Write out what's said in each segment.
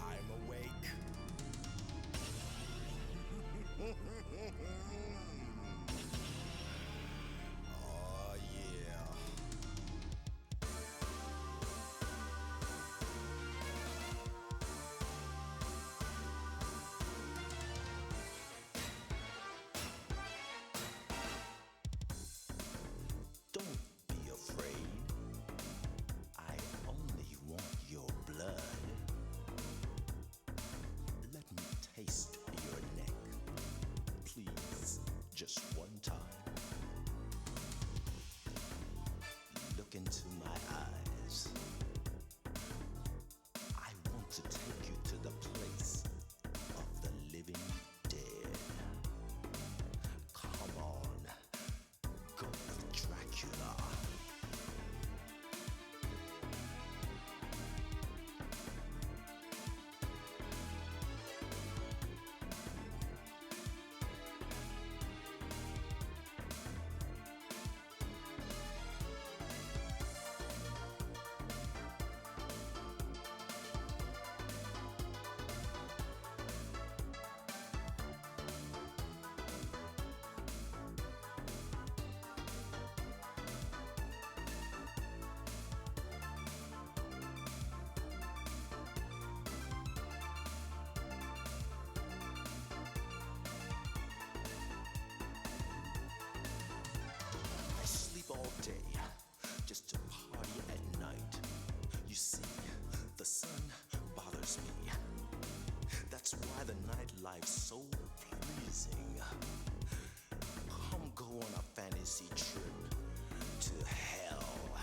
I'm awake. Oh, yeah. Don't be afraid. I only want your blood. Let me taste your neck. Please, just one time. Look into my eyes. I want to take you to the place of the living dead. Come on, go with Dracula. I sleep all day just to party at night. You see, the sun bothers me. That's why the nightlife's so pleasing. Come go on a fantasy trip to hell.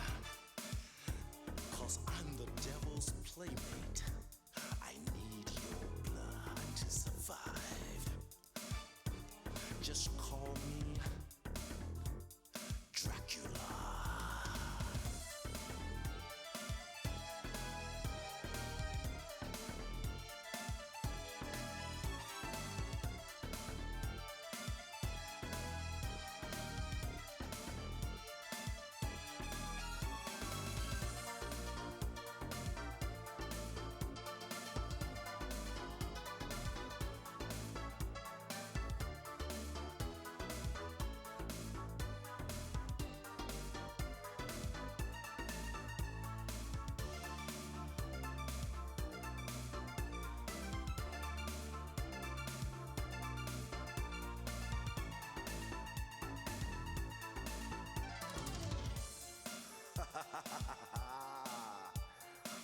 'Cause I'm the devil's playmate. I need your blood to survive. Just call me Dracula.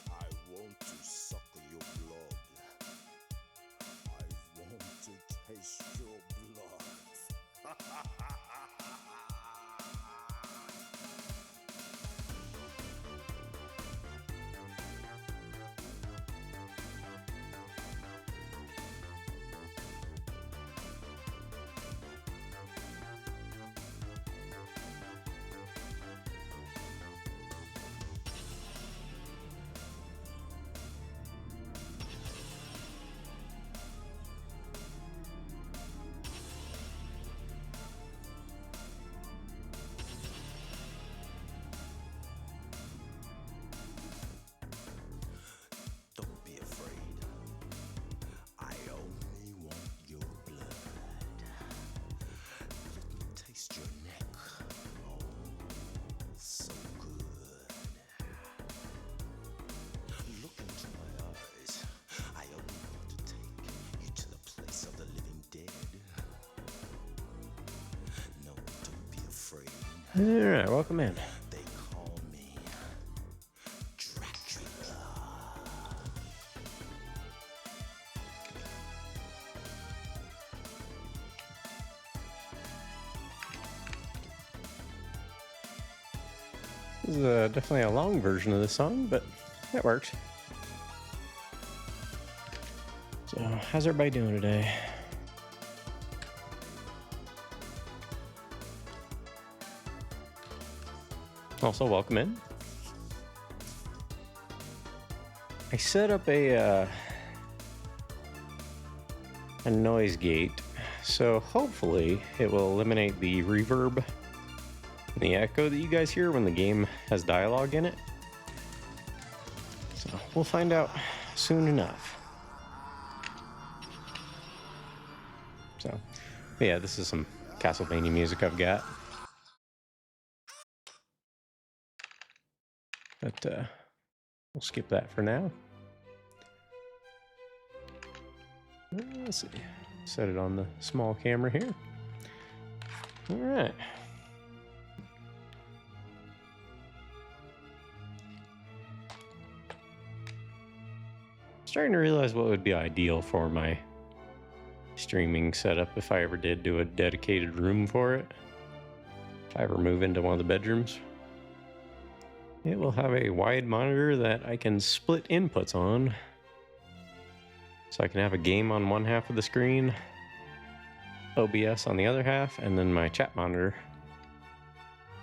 I want to suck your blood. I want to taste your blood. Don't be afraid. I only want your blood. Let me taste your neck. Oh, so good. Look into my eyes. I only want to take you to the place of the living dead. No, don't be afraid. All right, welcome in. They call me Dracula. This is definitely a long version of the song, but that works. So, how's everybody doing today? Also, welcome in. I set up a noise gate, so hopefully it will eliminate the reverb and the echo that you guys hear when the game has dialogue in it. we'll find out soon enough. So, yeah, this is some Castlevania music I've got. But we'll skip that for now. Let's see. Set it on the small camera here. All right. Starting to realize what would be ideal for my streaming setup if I ever did do a dedicated room for it. If I ever move into one of the bedrooms, it will have a wide monitor that I can split inputs on. So I can have a game on one half of the screen, OBS on the other half, and then my chat monitor.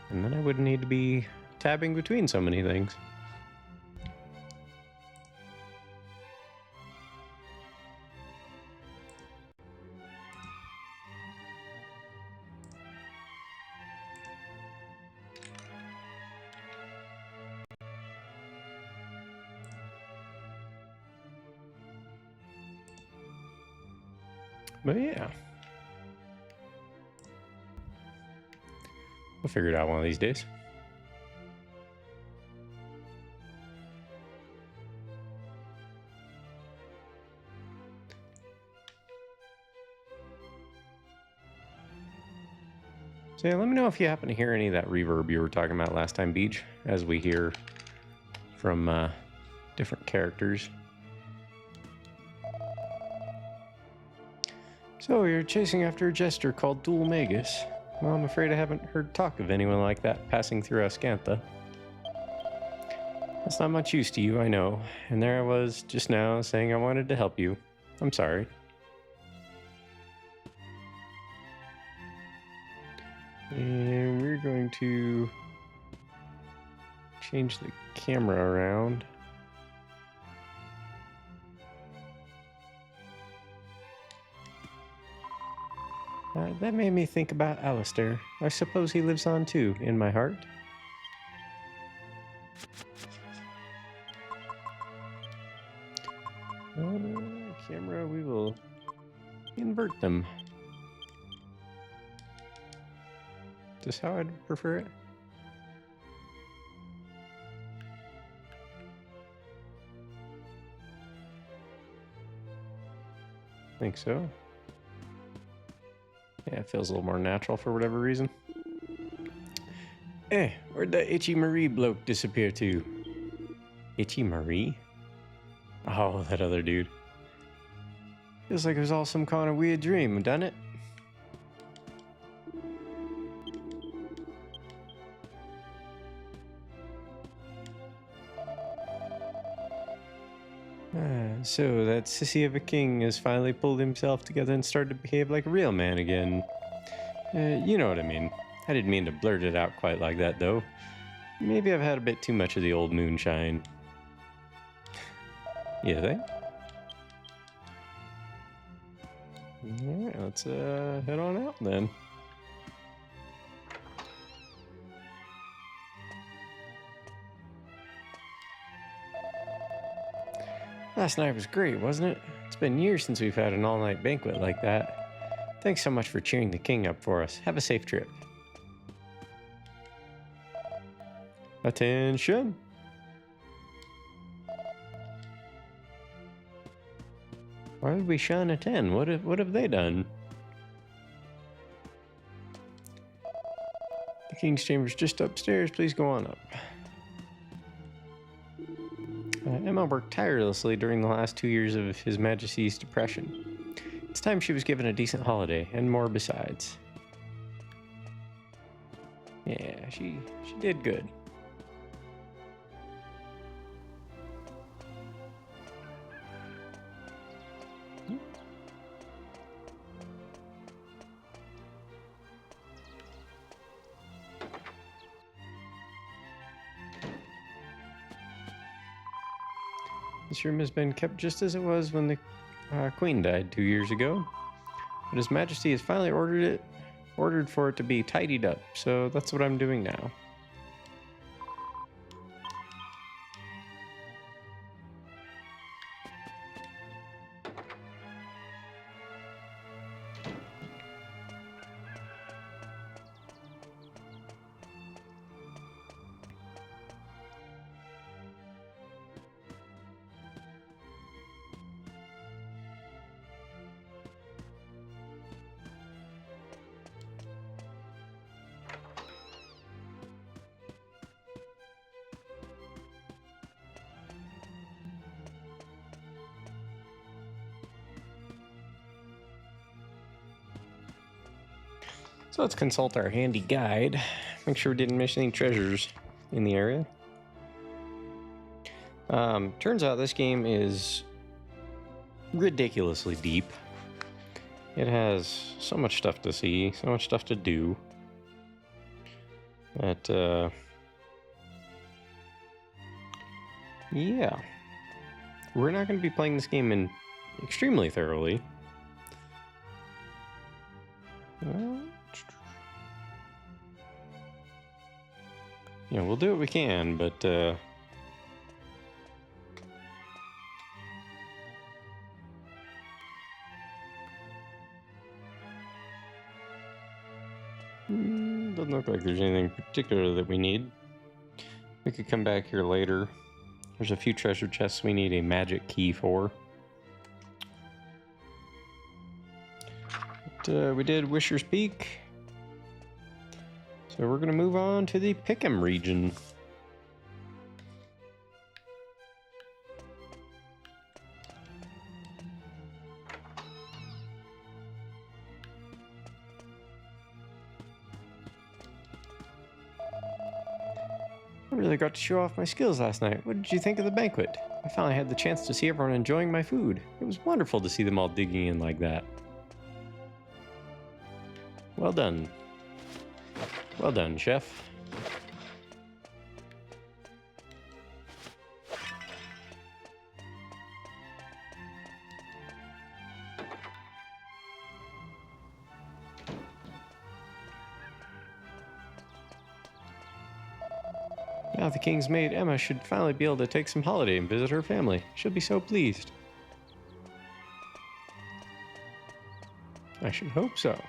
And then I wouldn't need to be tabbing between so many things. But yeah, we'll figure it out one of these days. So yeah, let me know if you happen to hear any of that reverb you were talking about last time, Beach, as we hear from different characters. So you're chasing after a jester called Dual Magus. Well, I'm afraid I haven't heard talk of anyone like that passing through Ascantha. That's not much use to you, I know. And there I was just now saying I wanted to help you. I'm sorry. And we're going to change the camera around. That made me think about Alistair. I suppose he lives on too, in my heart. Camera, we will invert them. Is this how I'd prefer it? I think so. Yeah, it feels a little more natural for whatever reason. Where'd that Itchy Marie bloke disappear to? Itchy Marie? Oh, that other dude. Feels like it was all some kind of weird dream, doesn't it? So that sissy of a king has finally pulled himself together and started to behave like a real man again. You know what I mean. I didn't mean to blurt it out quite like that, though. Maybe I've had a bit too much of the old moonshine. You think? Alright, let's head on out then. Last night was great, wasn't it? It's been years since we've had an all-night banquet like that. Thanks so much for cheering the king up for us. Have a safe trip. Attention! Why would we shun a 10? What have they done? The king's chamber's just upstairs. Please go on up. Emma worked tirelessly during the last 2 years of His Majesty's depression. It's time she was given a decent holiday, and more besides. Yeah, she did good. This room has been kept just as it was when the Queen died 2 years ago. But His Majesty has finally ordered for it to be tidied up, so that's what I'm doing now. So let's consult our handy guide. Make sure we didn't miss any treasures in the area. Turns out this game is ridiculously deep. It has so much stuff to see, so much stuff to do. That, yeah. We're not going to be playing this game in extremely thoroughly. You know, we'll do what we can, but doesn't look like there's anything particular that we need. We could come back here later. There's a few treasure chests we need a magic key for. But, we did Wisher's Peak. So we're going to move on to the Pick'em region. I really got to show off my skills last night. What did you think of the banquet? I finally had the chance to see everyone enjoying my food. It was wonderful to see them all digging in like that. Well done. Well done, chef. Now the king's maid, Emma, should finally be able to take some holiday and visit her family. She'll be so pleased. I should hope so.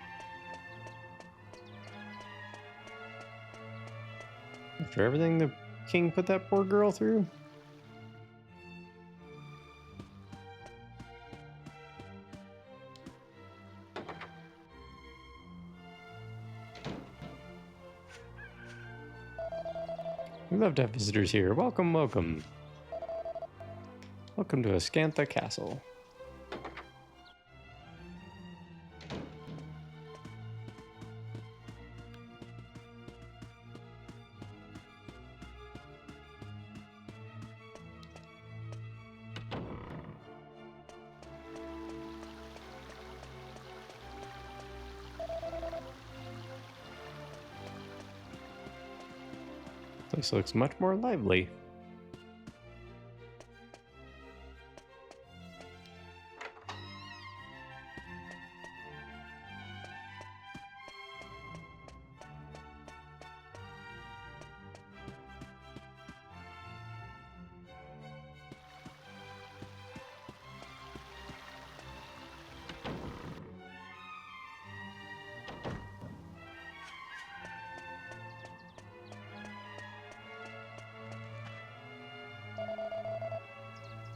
After everything the king put that poor girl through. We love to have visitors here. Welcome, welcome. Welcome to Ascantha Castle. This looks much more lively.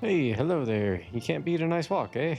Hey, hello there. You can't beat a nice walk, eh?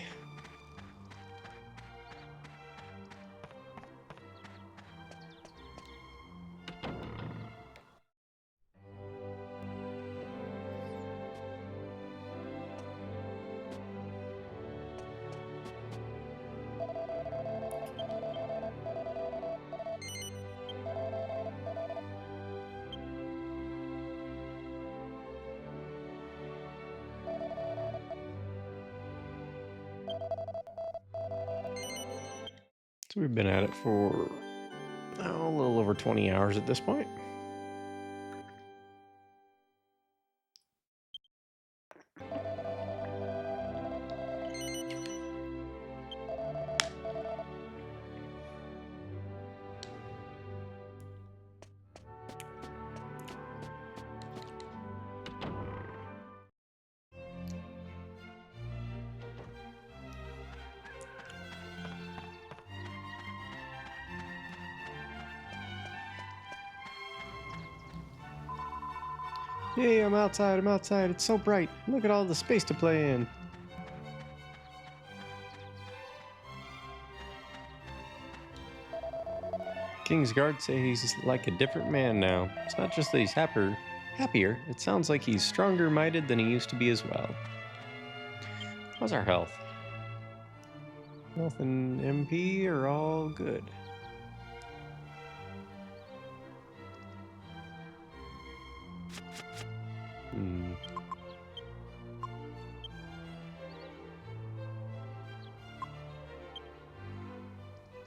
So we've been at it for a little over 20 hours at this point. Hey, I'm outside, I'm outside. It's so bright. Look at all the space to play in. King's guards say he's like a different man now. It's not just that he's happier. It sounds like he's stronger minded than he used to be as well. How's our health? Health and MP are all good. Hmm.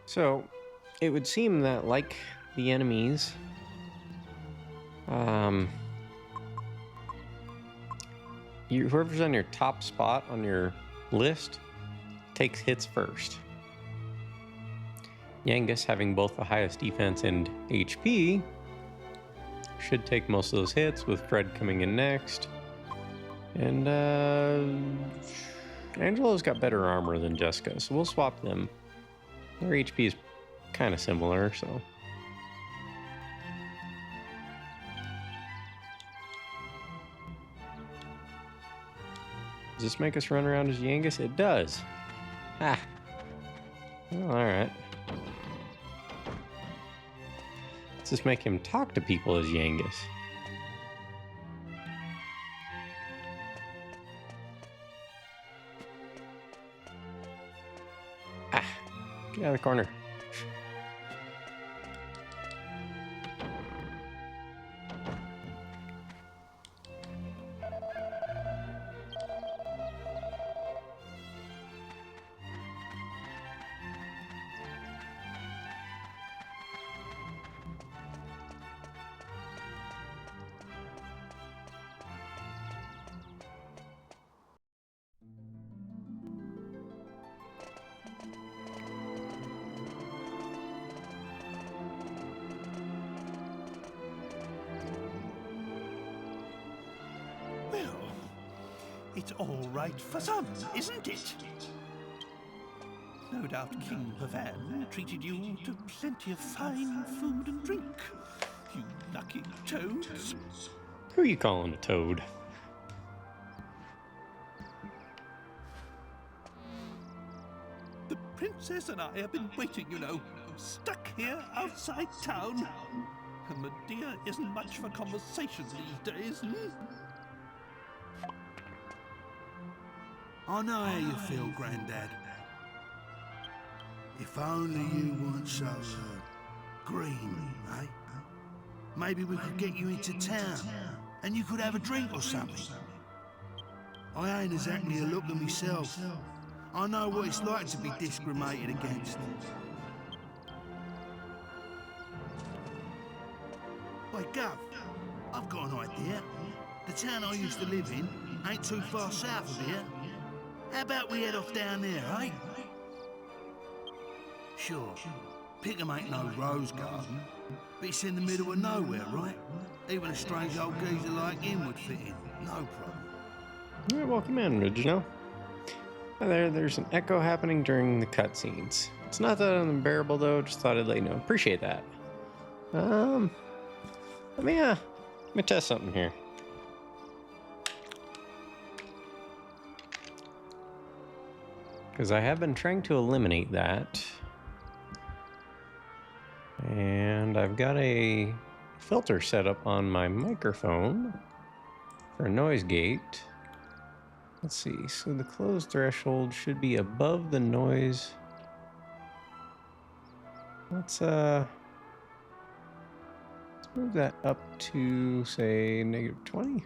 So, it would seem that, like the enemies, whoever's on your top spot on your list takes hits first. Yangus, having both the highest defense and HP, should take most of those hits, with Fred coming in next. And Angela's got better armor than Jessica, so we'll swap them. Their HP is kind of similar, so. Does this make us run around as Yangus? It does. Ah. Well, alright. Does this make him talk to people as Yangus? Ah. Get out of the corner. Well, it's all right for some, isn't it? No doubt King Pavan treated you to plenty of fine food and drink, you lucky toads. Who are you calling a toad? The princess and I have been waiting, you know, stuck here outside town. And Medea isn't much for conversation these days, I know how you feel, Grandad. If only you weren't so, green, eh? Maybe we could get you into town, and you could have a drink or something. I ain't exactly a looker myself. I know what it's like to be discriminated against. Wait, Gov, I've got an idea. The town I used to live in ain't too far south of here. How about we head off down there, eh? Sure, Pickham ain't no rose garden, but it's in the middle of nowhere, right? Even a strange old geezer like him would fit in, no problem. Yeah, welcome in, Reginald. There's an echo happening during the cutscenes. It's not that unbearable though, just thought I'd let you know. Appreciate that. Let me test something here. Because I have been trying to eliminate that. And I've got a filter set up on my microphone for a noise gate. Let's see, so the closed threshold should be above the noise. Let's move that up to, say, -20.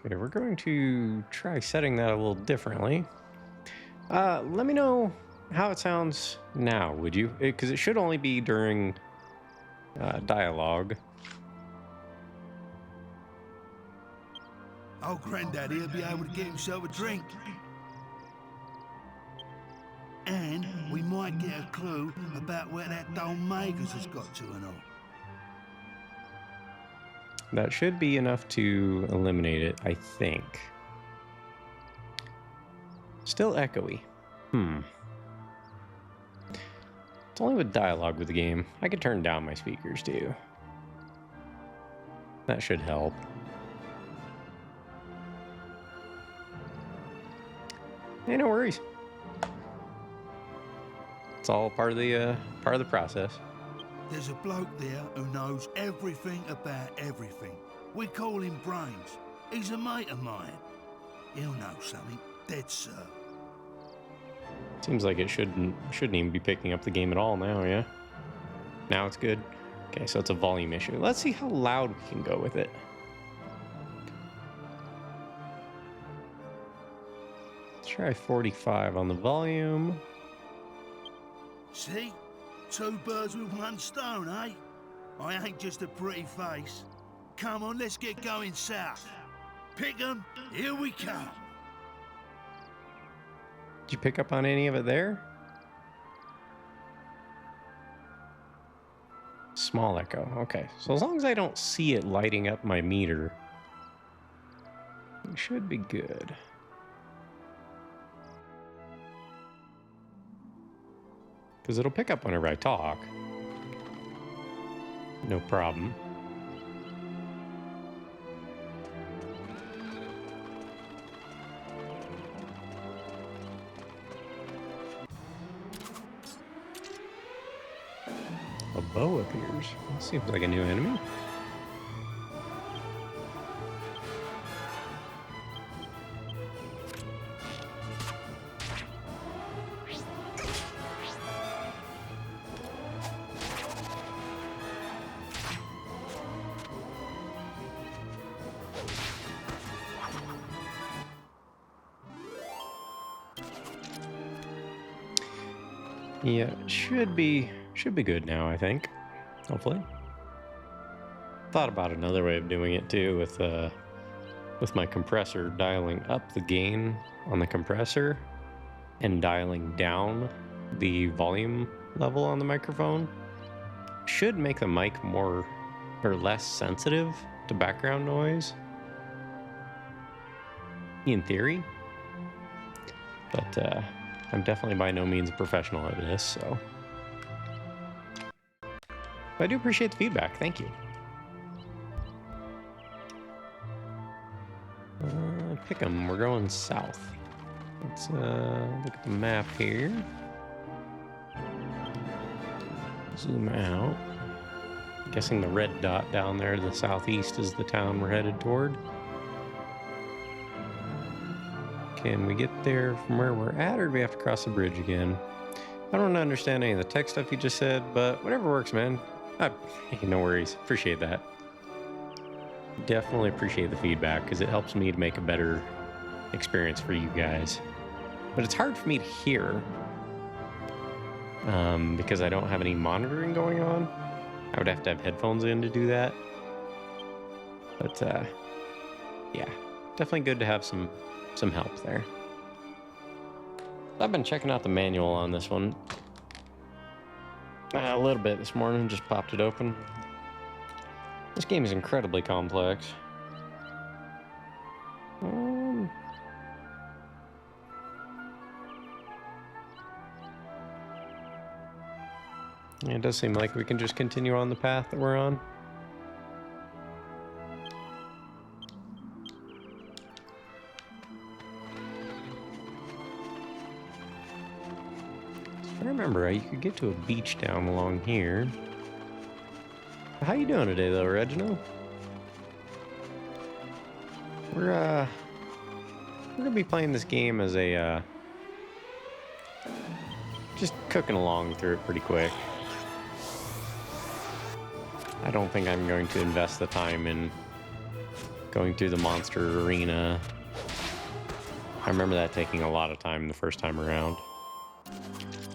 Okay, we're going to try setting that a little differently. Let me know how it sounds now, would you? Because it should only be during dialogue. Oh, Grandad, he'll be able to get himself a drink. And we might get a clue about where that dull Magus has got to and all. That should be enough to eliminate it, I think. Still echoey. It's only with dialogue with the game. I could turn down my speakers too. That should help. Hey, no worries. It's all part of the process. There's a bloke there who knows everything about everything. We call him Brains. He's a mate of mine. He'll know something, dead sir. Seems like it shouldn't even be picking up the game at all now, yeah? Now it's good. Okay, so it's a volume issue. Let's see how loud we can go with it. Let's try 45 on the volume. See? 2 birds with 1 stone, eh? I ain't just a pretty face. Come on, let's get going south. Pick 'em, here we come. Did you pick up on any of it there? Small echo. Okay, so as long as I don't see it lighting up my meter, it should be good. Because it'll pick up whenever I talk. No problem. A bow appears. That seems like a new enemy. Yeah, should be good now, I think. Hopefully. Thought about another way of doing it too, with my compressor, dialing up the gain on the compressor and dialing down the volume level on the microphone. Should make the mic more or less sensitive to background noise, in theory. But I'm definitely by no means a professional at this, so. But I do appreciate the feedback. Thank you. Pick 'em. We're going south. Let's look at the map here. Zoom out. Guessing the red dot down there to the southeast is the town we're headed toward. Can we get there from where we're at, or do we have to cross the bridge again? I don't understand any of the tech stuff you just said, but whatever works, man. Hey, no worries. Appreciate that. Definitely appreciate the feedback, because it helps me to make a better experience for you guys. But it's hard for me to hear, because I don't have any monitoring going on. I would have to have headphones in to do that. But, yeah, definitely good to have some help there. I've been checking out the manual on this one a little bit this morning, just popped it open. This game is incredibly complex. It does seem like we can just continue on the path that we're on. If I remember right, you could get to a beach down along here. How you doing today, though, Reginald? We're gonna be playing this game as a just cooking along through it pretty quick. I don't think I'm going to invest the time in going through the monster arena. I remember that taking a lot of time the first time around.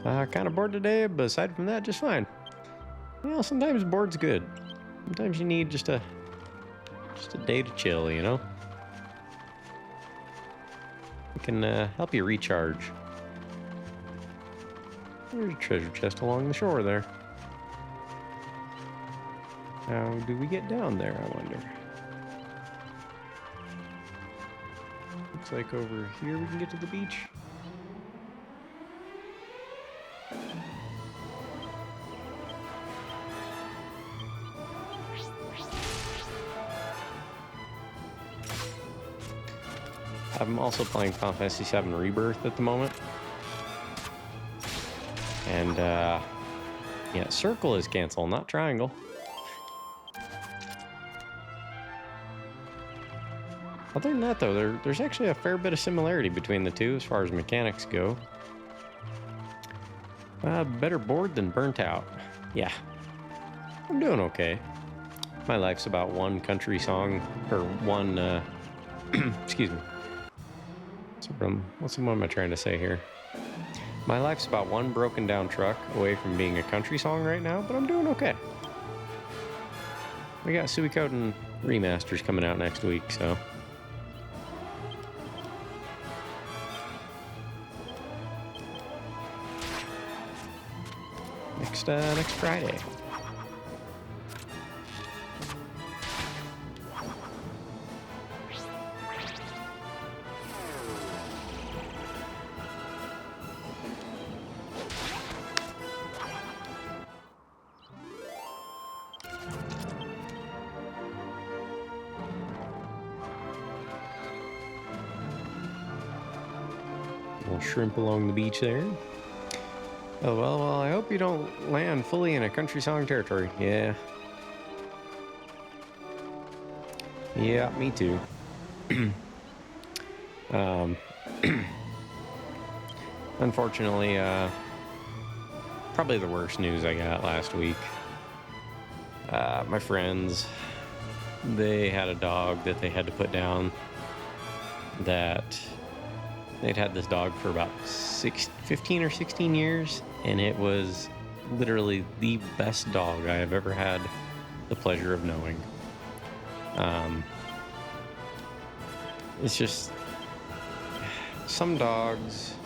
Kind of bored today, but aside from that, just fine. You know, sometimes bored's good. Sometimes you need just a day to chill, you know? It can help you recharge. There's a treasure chest along the shore there. How do we get down there, I wonder? Looks like over here we can get to the beach. I'm also playing Final Fantasy VII Rebirth at the moment. And Yeah, circle is cancel, not triangle. Other than that, though, there's actually a fair bit of similarity between the two as far as mechanics go. Better bored than burnt out. Yeah, I'm doing okay. My life's about one country song, or one, excuse me. What am I trying to say here? My life's about one broken down truck away from being a country song right now, but I'm doing okay. We got Suikoden remasters coming out next week, so. Next Friday. Little shrimp along the beach there. Oh, well, I hope you don't land fully in a country song territory. Yeah. Yeah, me too. Unfortunately, probably the worst news I got last week. My friends, they had a dog that they had to put down. That they'd had this dog for about 15 or 16 years, and it was literally the best dog I have ever had the pleasure of knowing. It's just some dogs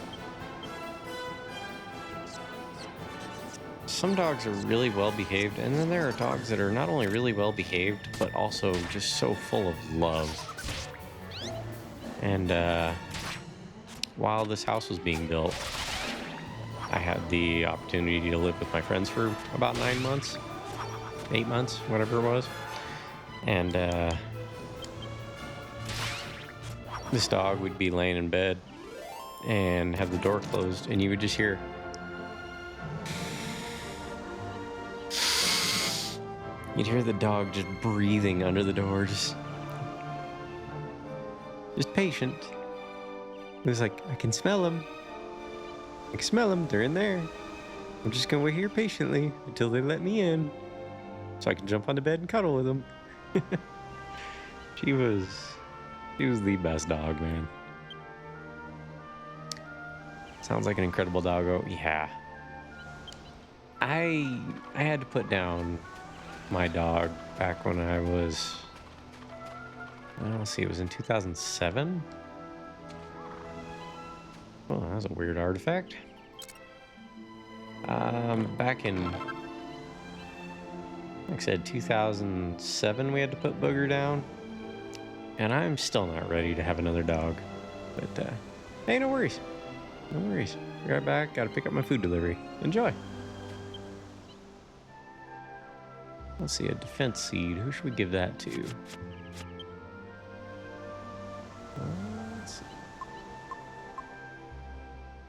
are really well behaved, and then there are dogs that are not only really well behaved but also just so full of love. And while this house was being built, I had the opportunity to live with my friends for about 9 months, 8 months, whatever it was. And this dog would be laying in bed and have the door closed, and you would just hear, you'd hear the dog just breathing under the door, just patient. It was like, I can smell them. I can smell them. They're in there. I'm just gonna wait here patiently until they let me in, so I can jump on the bed and cuddle with them. She was the best dog, man. Sounds like an incredible doggo. Yeah. I had to put down my dog back when I was, let's see, it was in 2007. Oh, that was a weird artifact. Back in, like I said, 2007, we had to put Booger down. And I'm still not ready to have another dog. But, hey, no worries. No worries. Be right back. Gotta pick up my food delivery. Enjoy. Let's see, a defense seed. Who should we give that to? Let's see.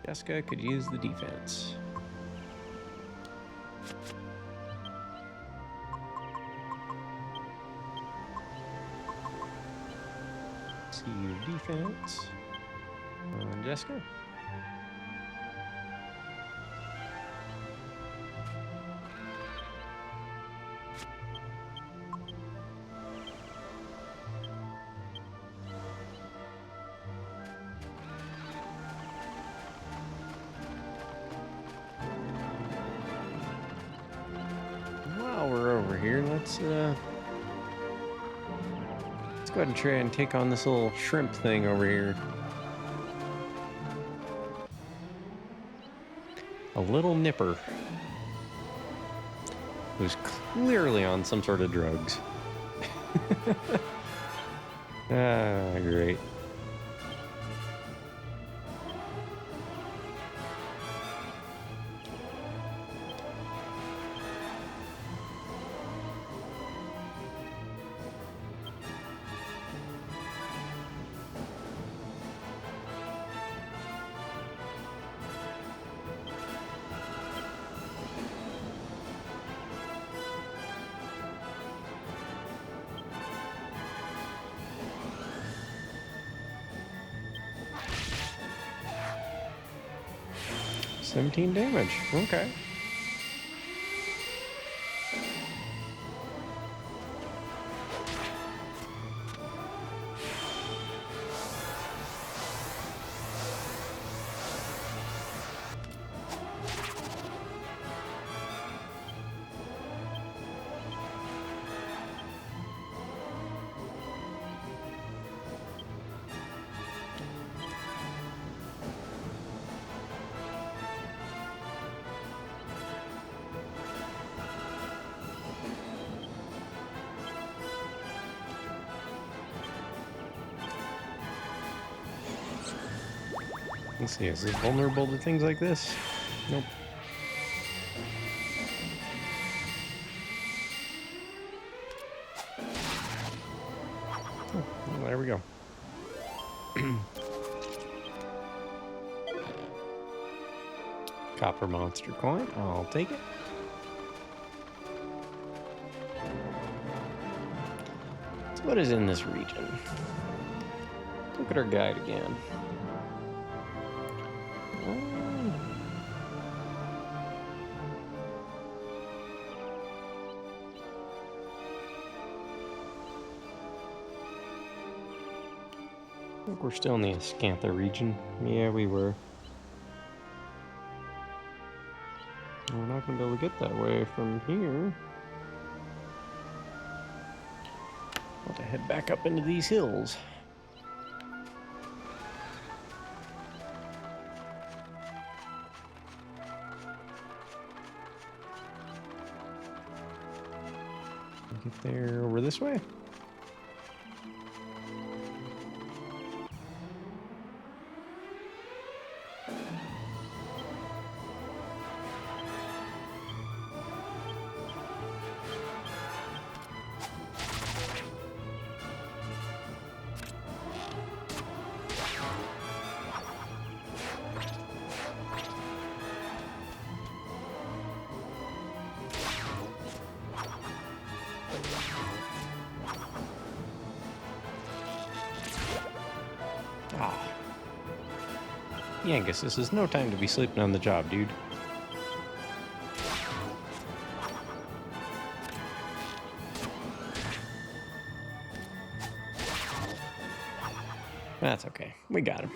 Jessica could use the defense. See your defense. Jessica. While we're over here, let's go ahead and try and take on this little shrimp thing over here. A little nipper who's clearly on some sort of drugs. Ah, great. 17 damage. Okay. Let's see, is this vulnerable to things like this? Nope. Oh, well, there we go. Copper monster coin, I'll take it. So what is in this region? Look at our guide again. I think we're still in the Ascantha region. Yeah, we were. We're not going to be able to get that way from here. I'll have to head back up into these hills. Get there over this way. Ah. Yangus, this is no time to be sleeping on the job, dude. That's okay. We got him.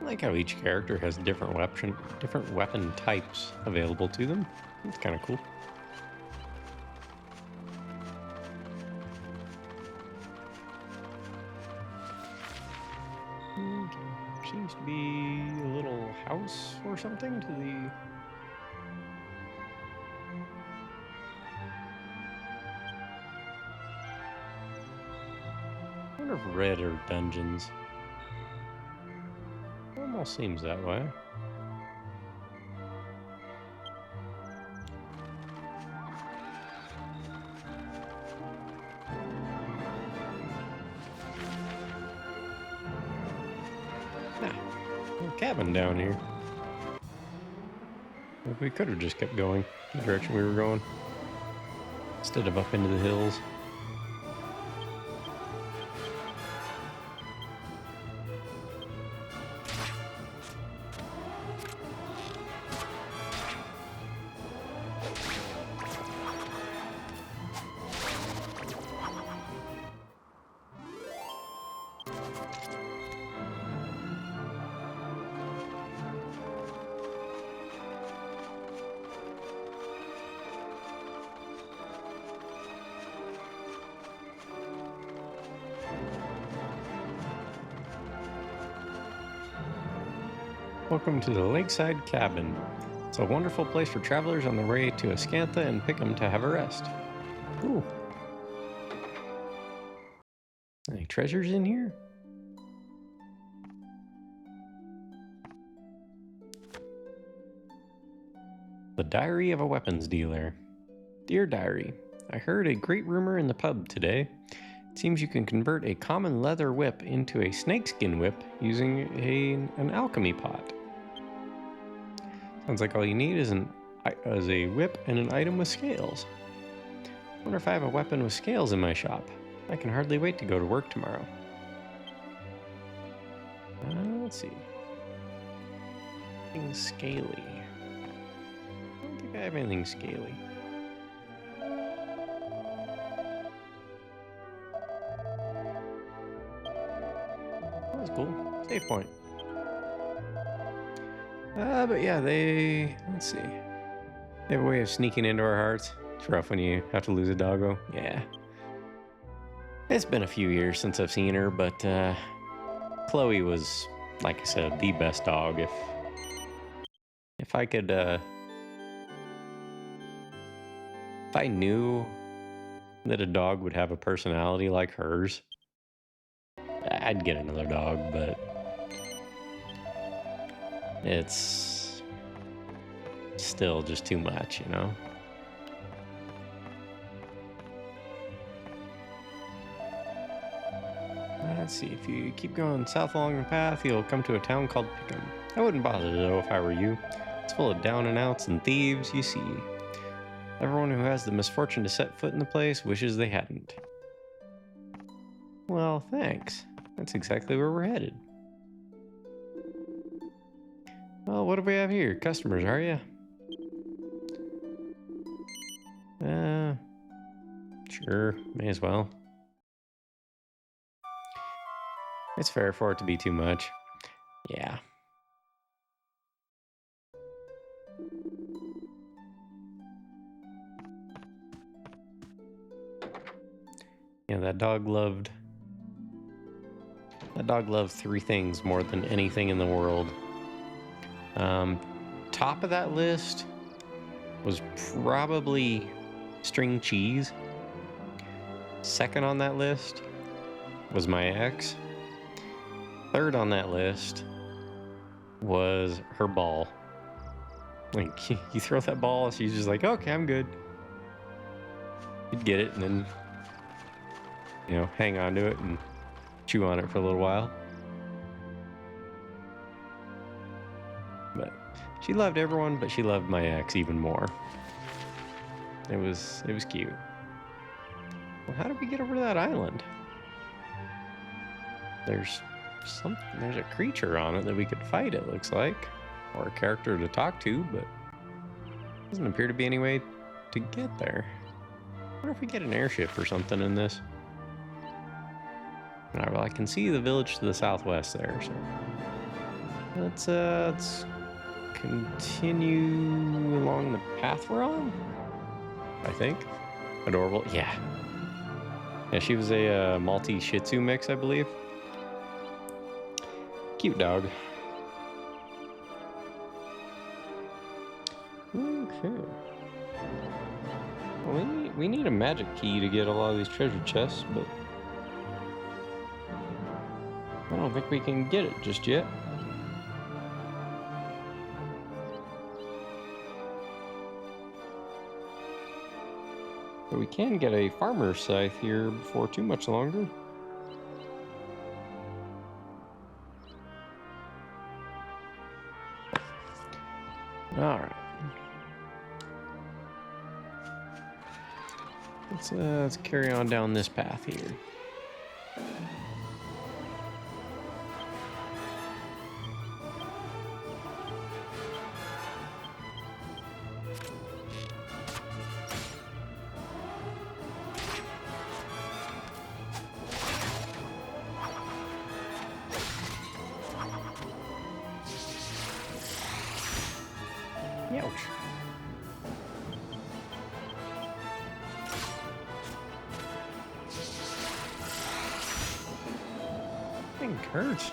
I like how each character has different weapon types available to them. It's kind of cool. Okay. Seems to be a little house or something to the... I wonder if red are dungeons. Almost seems that way. A cabin down here. We could have just kept going the direction we were going instead of up into the hills. Welcome to the Lakeside Cabin. It's a wonderful place for travelers on their way to Ascantha and Pickham to have a rest. Ooh. Any treasures in here? The Diary of a Weapons Dealer. Dear Diary, I heard a great rumor in the pub today. It seems you can convert a common leather whip into a snakeskin whip using an alchemy pot. Sounds like all you need is a whip and an item with scales. I wonder if I have a weapon with scales in my shop. I can hardly wait to go to work tomorrow. Let's see. Anything scaly. I don't think I have anything scaly. That was cool. Save point. But yeah, let's see. They have a way of sneaking into our hearts. It's rough when you have to lose a doggo. Yeah. It's been a few years since I've seen her, but Chloe was, like I said, the best dog. If I could, if I knew that a dog would have a personality like hers, I'd get another dog, but it's still just too much, you know? Let's see, if you keep going south along the path, you'll come to a town called Pickham. I wouldn't bother though if I were you. It's full of down and outs and thieves, you see. Everyone who has the misfortune to set foot in the place wishes they hadn't. Well, thanks. That's exactly where we're headed. Well, what do we have here? Customers, are you? Sure, may as well. It's fair for it to be too much. Yeah. Yeah, that dog loved three things more than anything in the world. Top of that list was probably string cheese. Second on that list was my ex. Third on that list was her ball. Like, you throw that ball, she's just like, okay, I'm good. You'd get it and then, you know, hang on to it and chew on it for a little while. But she loved everyone, but she loved my ex even more. It was cute. Well, how did we get over to that island? There's a creature on it that we could fight, it looks like. Or a character to talk to, but doesn't appear to be any way to get there. I wonder if we get an airship or something in this. Alright, well, I can see the village to the southwest there, so let's continue along the path we're on, I think. Adorable. Yeah, she was a Maltese Shih Tzu mix, I believe. Cute dog. Okay. Well, we need a magic key to get a lot of these treasure chests, but I don't think we can get it just yet. But we can get a farmer's scythe here before too much longer. Alright. Let's carry on down this path here. Ouch. Thing hurts.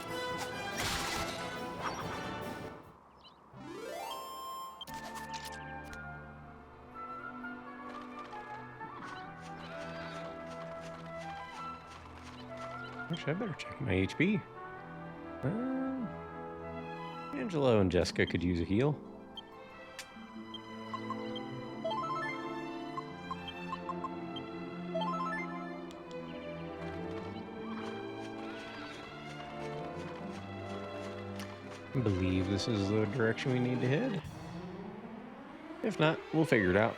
Actually, I better check my HP. Angelo and Jessica could use a heal. I believe this is the direction we need to head. If not, we'll figure it out.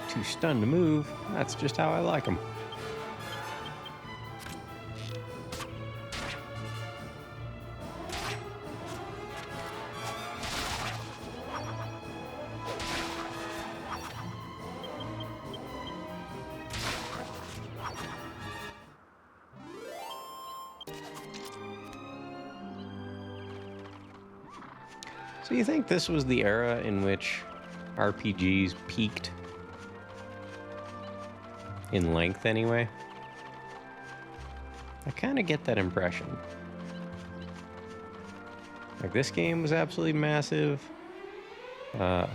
Too stunned to move. That's just how I like them. So you think this was the era in which RPGs peaked? In length, anyway? I kind of get that impression. Like, this game was absolutely massive.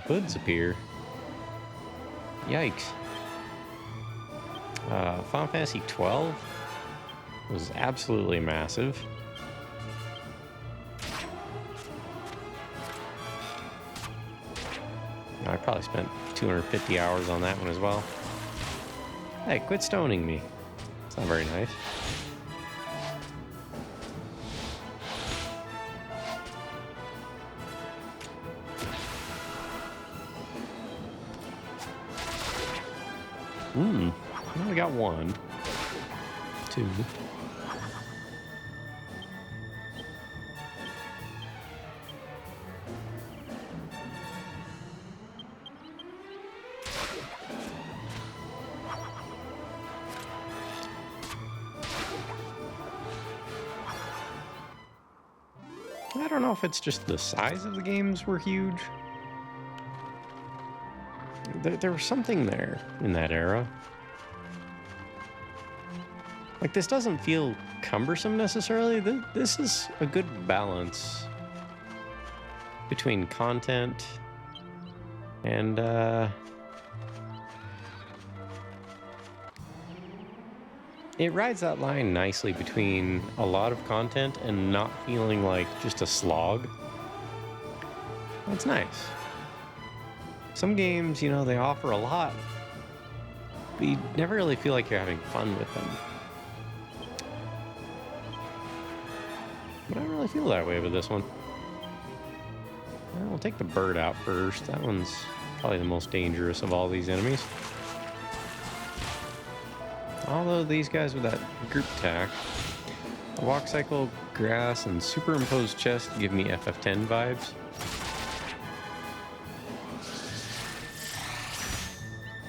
Hoods appear. Yikes. Final Fantasy XII was absolutely massive. I probably spent 250 hours on that one as well. Hey, quit stoning me. It's not very nice. I only got one. Two. I don't know if it's just the size of the games were huge. There was something there in that era. Like, this doesn't feel cumbersome necessarily. This is a good balance between content and it rides that line nicely between a lot of content and not feeling like just a slog. That's nice. Some games, you know, they offer a lot, but you never really feel like you're having fun with them. But I don't really feel that way with this one. Well, we'll take the bird out first. That one's probably the most dangerous of all these enemies. Although these guys with that group attack, walk cycle, grass, and superimposed chest give me FF10 vibes.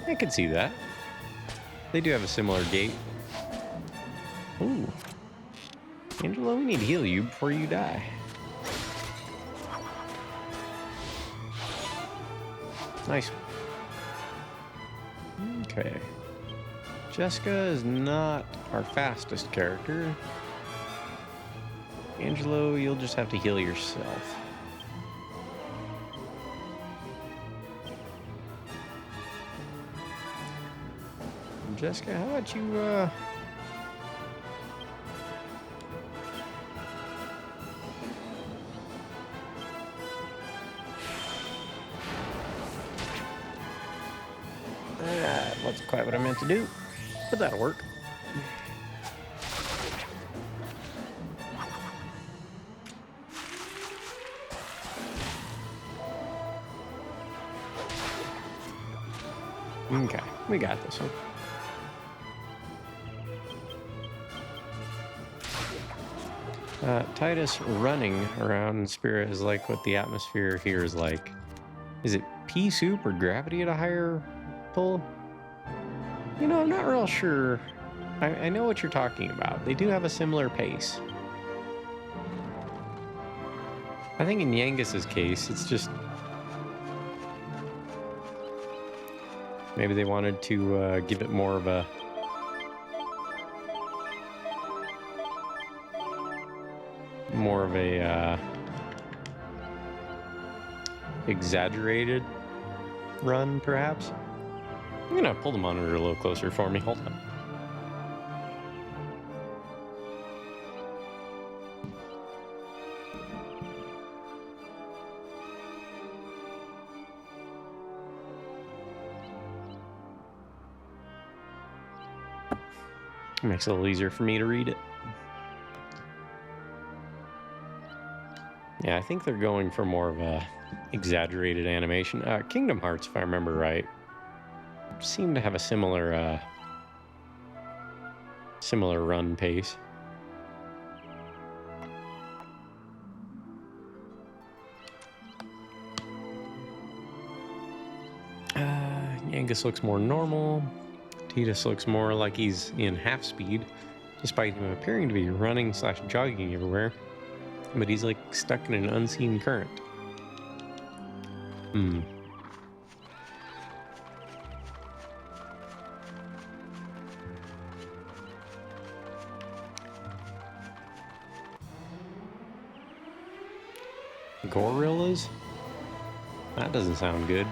I could see that. They do have a similar gait. Ooh. Angelo, we need to heal you before you die. Nice. Okay. Jessica is not our fastest character. Angelo, you'll just have to heal yourself. Jessica, how about you, wasn't quite what I meant to do, but that'll work. Okay, we got this one. Titus running around in Spirit is like what the atmosphere here is like. Is it pea soup or gravity at a higher pull? You know, I'm not real sure. I know what you're talking about. They do have a similar pace. I think in Yangus's case, it's just... maybe they wanted to give it more of a... exaggerated run, perhaps. I'm gonna pull the monitor a little closer for me. Hold on. Makes it a little easier for me to read it. Yeah, I think they're going for more of a exaggerated animation. Kingdom Hearts, if I remember right, seem to have a similar run pace. Yangus looks more normal. Tidus looks more like he's in half speed, despite him appearing to be running / jogging everywhere. But he's like stuck in an unseen current. Gorillas? That doesn't sound good.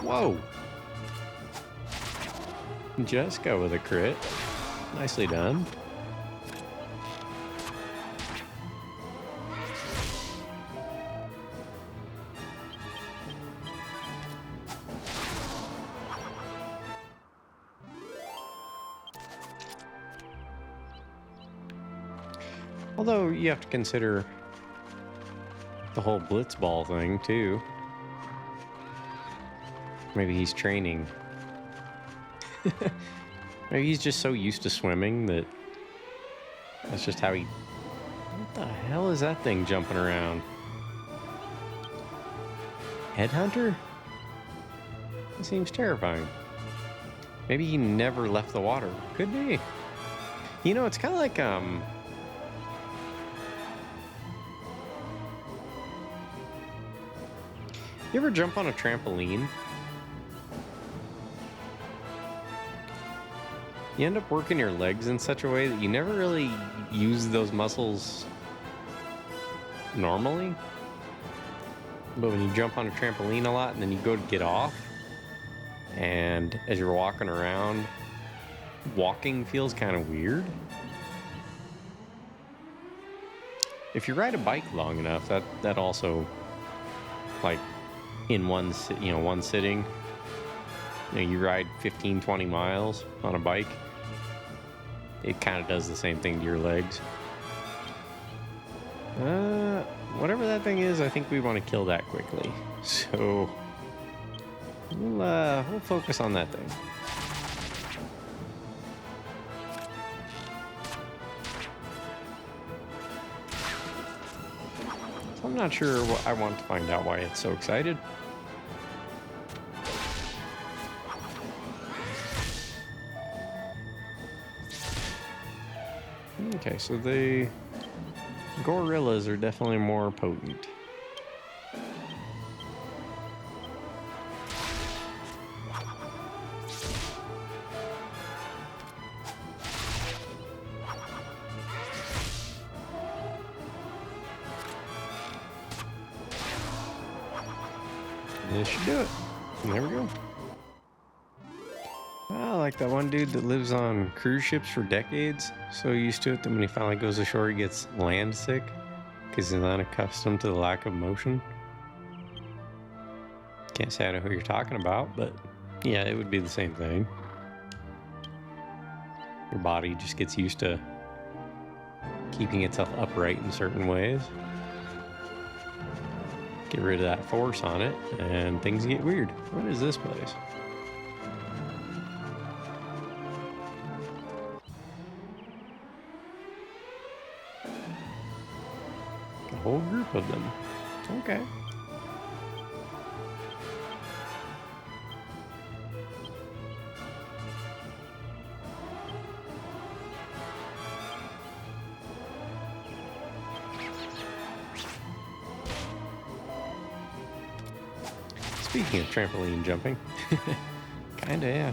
Whoa! Jessica with a crit. Nicely done. Although you have to consider the whole blitzball thing too. Maybe he's training. Maybe he's just so used to swimming that that's just how he... What the hell is that thing jumping around? Headhunter? That seems terrifying. Maybe he never left the water. Could be. You know, it's kind of like, you ever jump on a trampoline? You end up working your legs in such a way that you never really use those muscles normally. But when you jump on a trampoline a lot and then you go to get off, and as you're walking around, walking feels kind of weird. If you ride a bike long enough, that also, like, in one sitting, you ride 15-20 miles on a bike, it kind of does the same thing to your legs. Whatever that thing is, I think we want to kill that quickly. So we'll focus on that thing. So I'm not sure what I want to find out why it's so excited. Okay, so the gorillas are definitely more potent. This should do it. There we go. I like that one dude that lives on cruise ships for decades. So used to it that when he finally goes ashore, he gets land sick because he's not accustomed to the lack of motion. Can't say I know who you're talking about, but yeah, it would be the same thing. Your body just gets used to keeping itself upright in certain ways. Get rid of that force on it, and things get weird. What is this place? A whole group of them. Okay. Speaking of trampoline jumping, kinda, yeah.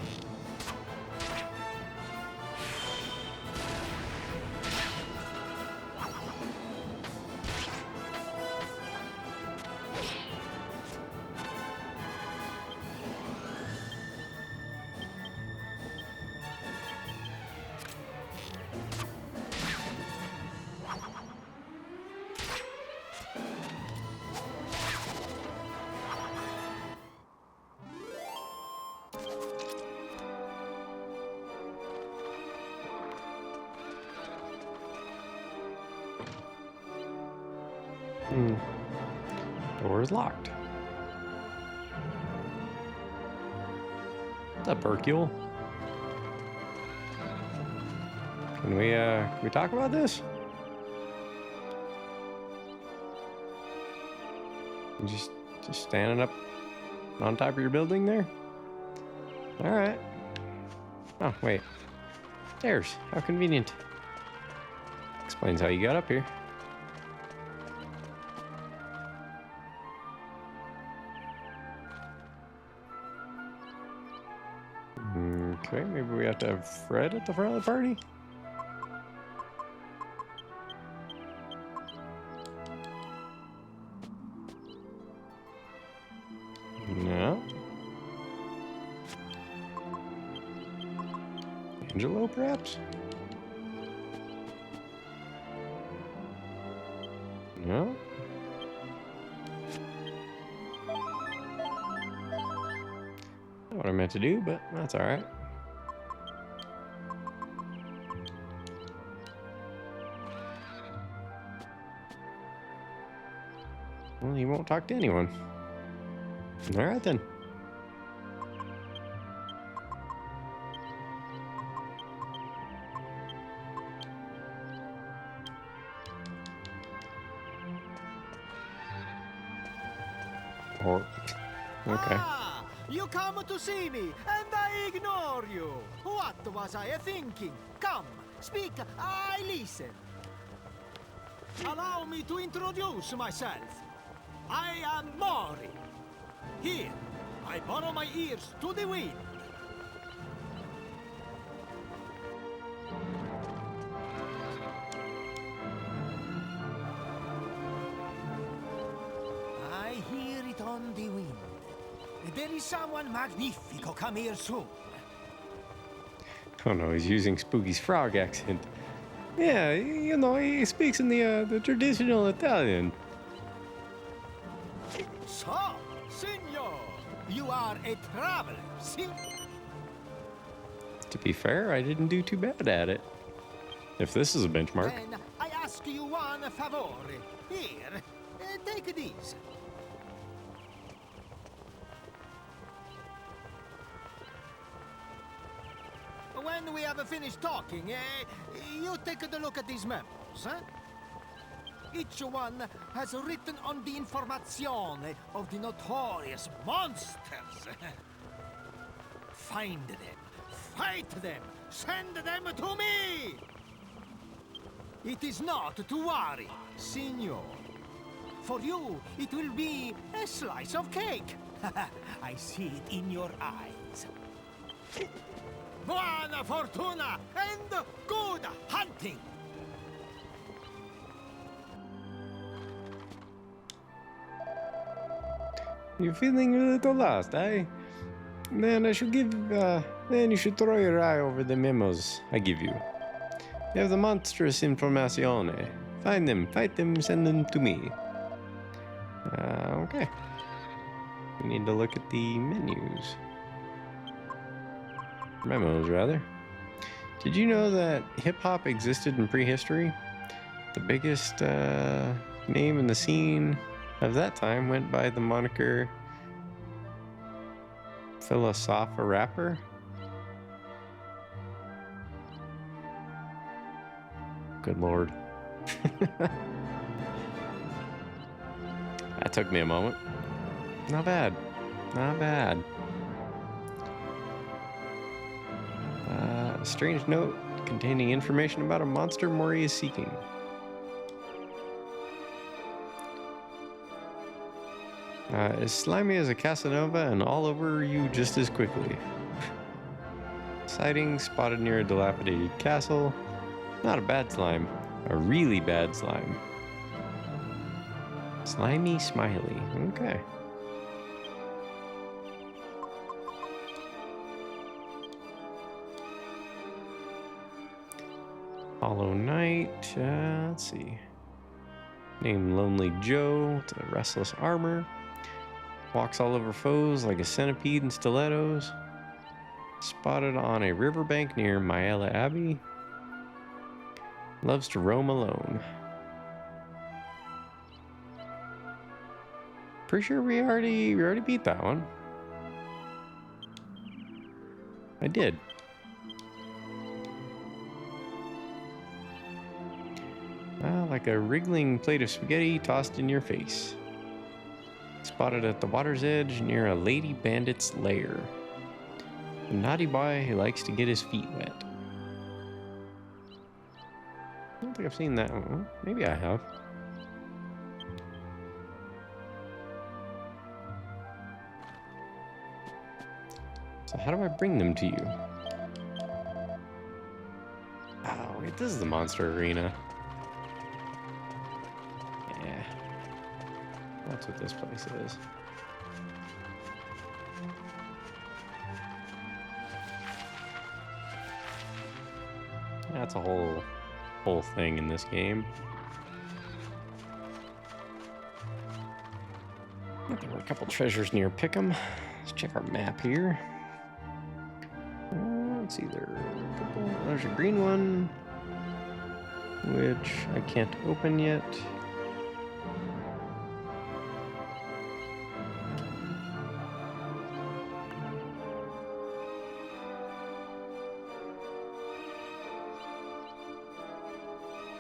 Door is locked. What's up, Hercule? Can we talk about this? You just standing up on top of your building there? All right. Oh, wait. Stairs. How convenient. Explains how you got up here. Okay, maybe we have to have Fred at the front of the party? No. Angelo, perhaps? No? Not what I meant to do, but that's alright. Well, he won't talk to anyone. Alright then. Or, okay. Ah, you come to see me, and I ignore you. What was I thinking? Come, speak, I listen. Allow me to introduce myself. I am Mori. Here, I borrow my ears to the wind. I hear it on the wind. There is someone magnifico come here soon. Oh no, he's using Spooky's frog accent. Yeah, you know, he speaks in the traditional Italian. So, signor, you are a traveler, see? To be fair, I didn't do too bad at it. If this is a benchmark. Then I ask you one favor. Here, take these. When we have finished talking, you take a look at these memos, huh? Each one has written on the information of the notorious monsters. Find them, fight them, send them to me! It is not to worry, signor. For you, it will be a slice of cake. I see it in your eyes. Buona fortuna and good hunting! You're feeling a little lost, eh? Then you should throw your eye over the memos I give you. They have the monstrous information. Find them, fight them, send them to me. Okay. We need to look at the menus. Memos, rather. Did you know that hip-hop existed in prehistory? The biggest name in the scene of that time went by the moniker Philosopher Rapper. Good lord. That took me a moment. Not bad. Not bad. A strange note containing information about a monster Mori is seeking. As slimy as a Casanova and all over you just as quickly. Sighting spotted near a dilapidated castle. Not a bad slime, a really bad slime. Slimy Smiley, okay. Hollow Knight, let's see. Named Lonely Joe, with a restless armor. Walks all over foes like a centipede in stilettos. Spotted on a riverbank near Myella Abbey. Loves to roam alone. pretty sure we already beat that one. I did. Like a wriggling plate of spaghetti tossed in your face. Spotted at the water's edge near a lady bandit's lair. A naughty boy who likes to get his feet wet. I don't think I've seen that one. Maybe I have. So how do I bring them to you? Oh, wait, this is the monster arena. Yeah. That's what this place is. That's a whole thing in this game. There were a couple treasures near Pickham. Let's check our map here. Let's see, there's a green one, which I can't open yet.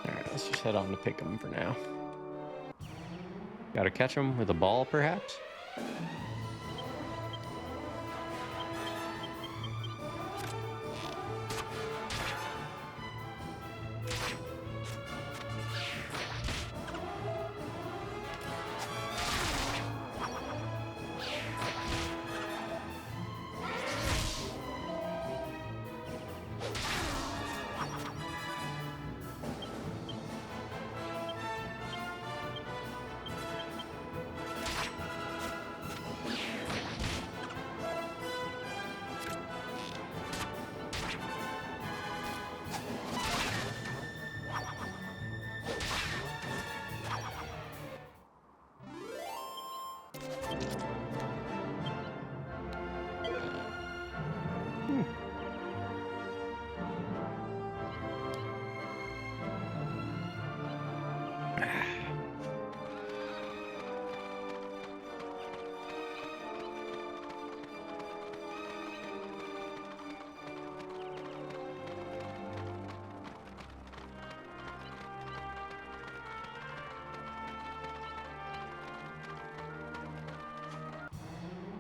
Alright, let's just head on to Pickham for now. Gotta catch him with a ball, perhaps?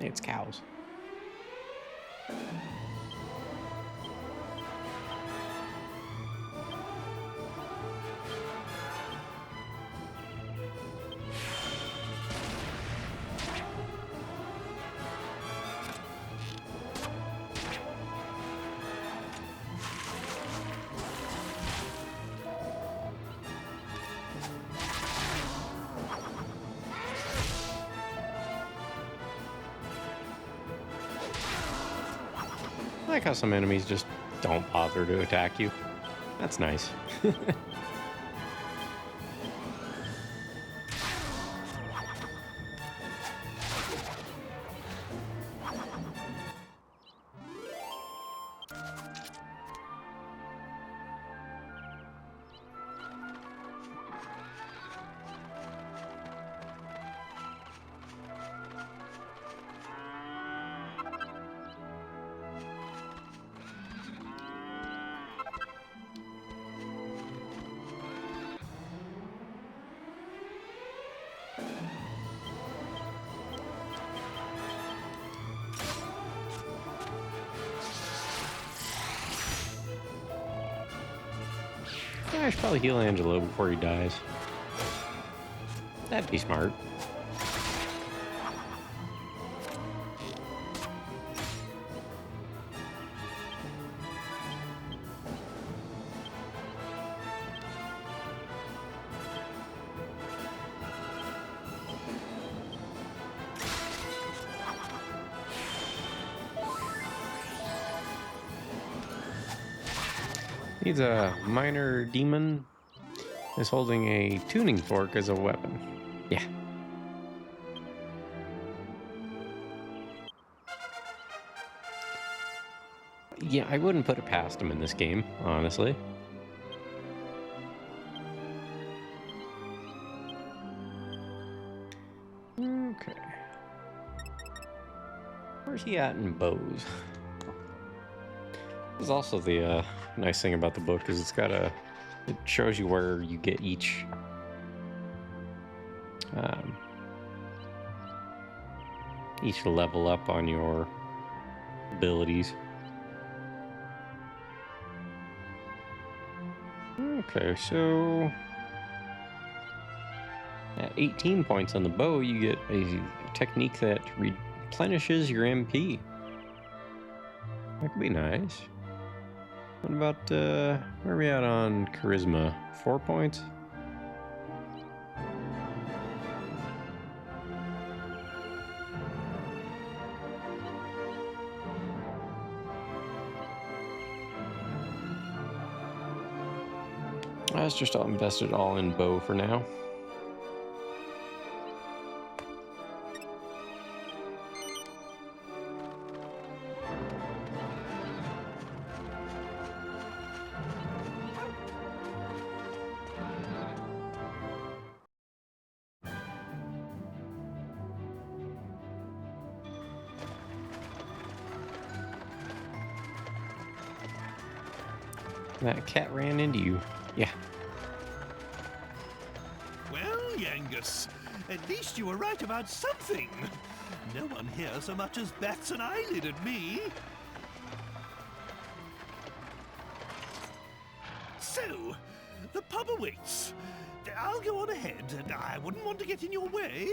It's cows. I like how some enemies just don't bother to attack you. That's nice. I should probably heal Angelo before he dies. That'd be smart. He's a minor demon. Is holding a tuning fork as a weapon. Yeah. Yeah, I wouldn't put it past him in this game, honestly. Okay. you at in bows? This is also the nice thing about the book is it shows you where you get each level up on your abilities. Okay, so at 18 points on the bow, you get a technique that replenishes your MP. That could be nice. What about, where are we at on charisma? 4 points? Let's just invest it all in bow for now. That cat ran into you. Yeah. Well, Yangus, at least you were right about something. No one here so much as bats an eyelid at me. So, the pub awaits. I'll go on ahead, and I wouldn't want to get in your way.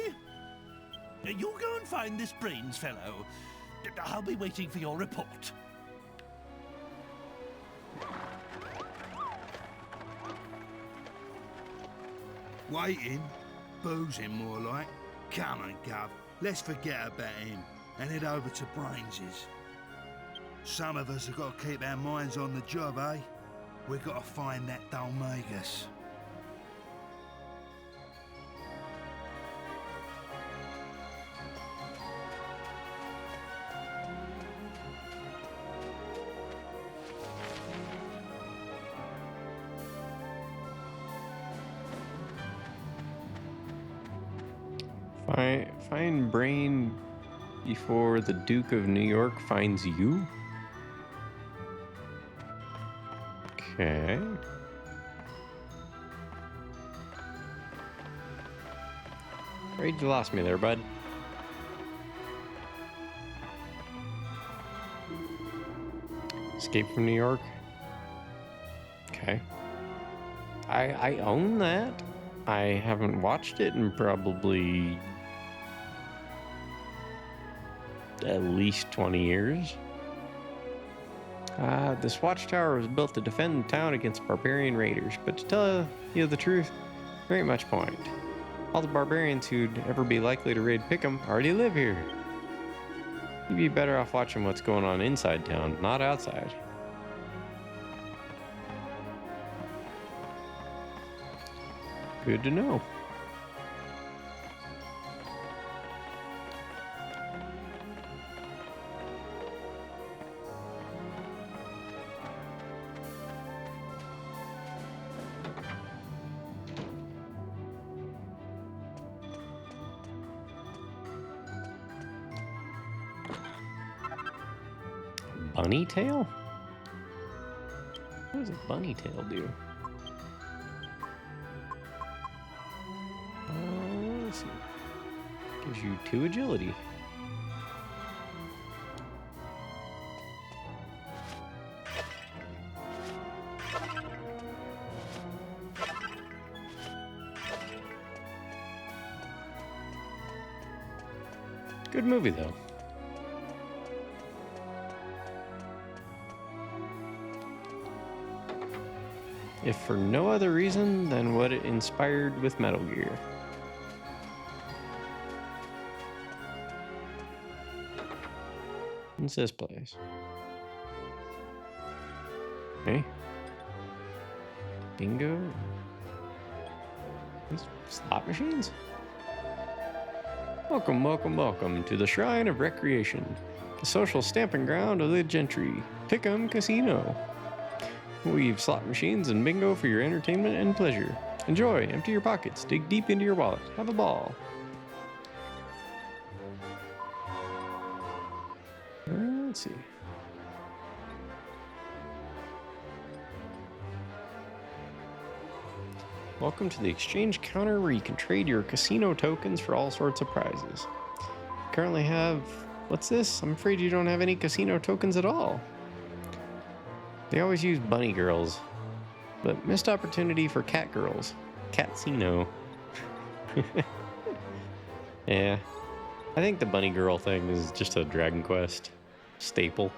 You go and find this brains fellow. I'll be waiting for your report. Waiting? Boozing, more like. Come on, Gov. Let's forget about him and head over to Brains's. Some of us have got to keep our minds on the job, eh? We've got to find that Dalmagus. Find Brain before the Duke of New York finds you? Okay. Afraid you lost me there, bud. Escape from New York? Okay. I own that. I haven't watched it in probably at least 20 years. This watchtower was built to defend the town against barbarian raiders, but to tell you the truth, there ain't much point. All the barbarians who'd ever be likely to raid Pickham already live here. You'd be better off watching what's going on inside town, not outside. Good to know. Bunny tail? What does a bunny tail do? Let's see. Gives you 2 agility. Good movie, though. If for no other reason than what it inspired with Metal Gear. What's this place? Hey? Bingo? These slot machines? Welcome, welcome, welcome to the Shrine of Recreation, the social stamping ground of the gentry, Pickham Casino. We've slot machines and bingo for your entertainment and pleasure. Enjoy, empty your pockets, dig deep into your wallet, have a ball. Let's see. Welcome to the exchange counter where you can trade your casino tokens for all sorts of prizes. Currently have... What's this? I'm afraid you don't have any casino tokens at all. They always use bunny girls, but missed opportunity for cat girls. Catsino. Yeah. I think the bunny girl thing is just a Dragonquest staple.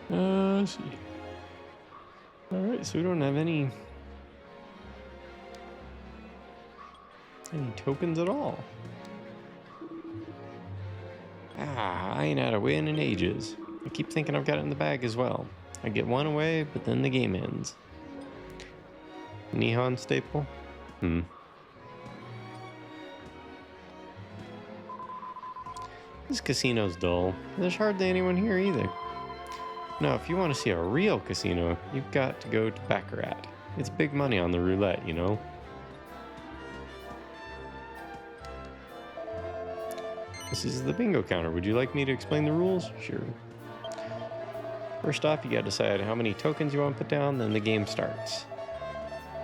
Let's see. Alright, so we don't have any tokens at all. I ain't had a win in ages. I keep thinking I've got it in the bag as well. I get one away, but then the game ends. Nihon staple? This casino's dull. There's hardly anyone here either. No, if you want to see a real casino, you've got to go to Baccarat. It's big money on the roulette, you know? This is the bingo counter. Would you like me to explain the rules? Sure. First off, you gotta decide how many tokens you want to put down, then the game starts.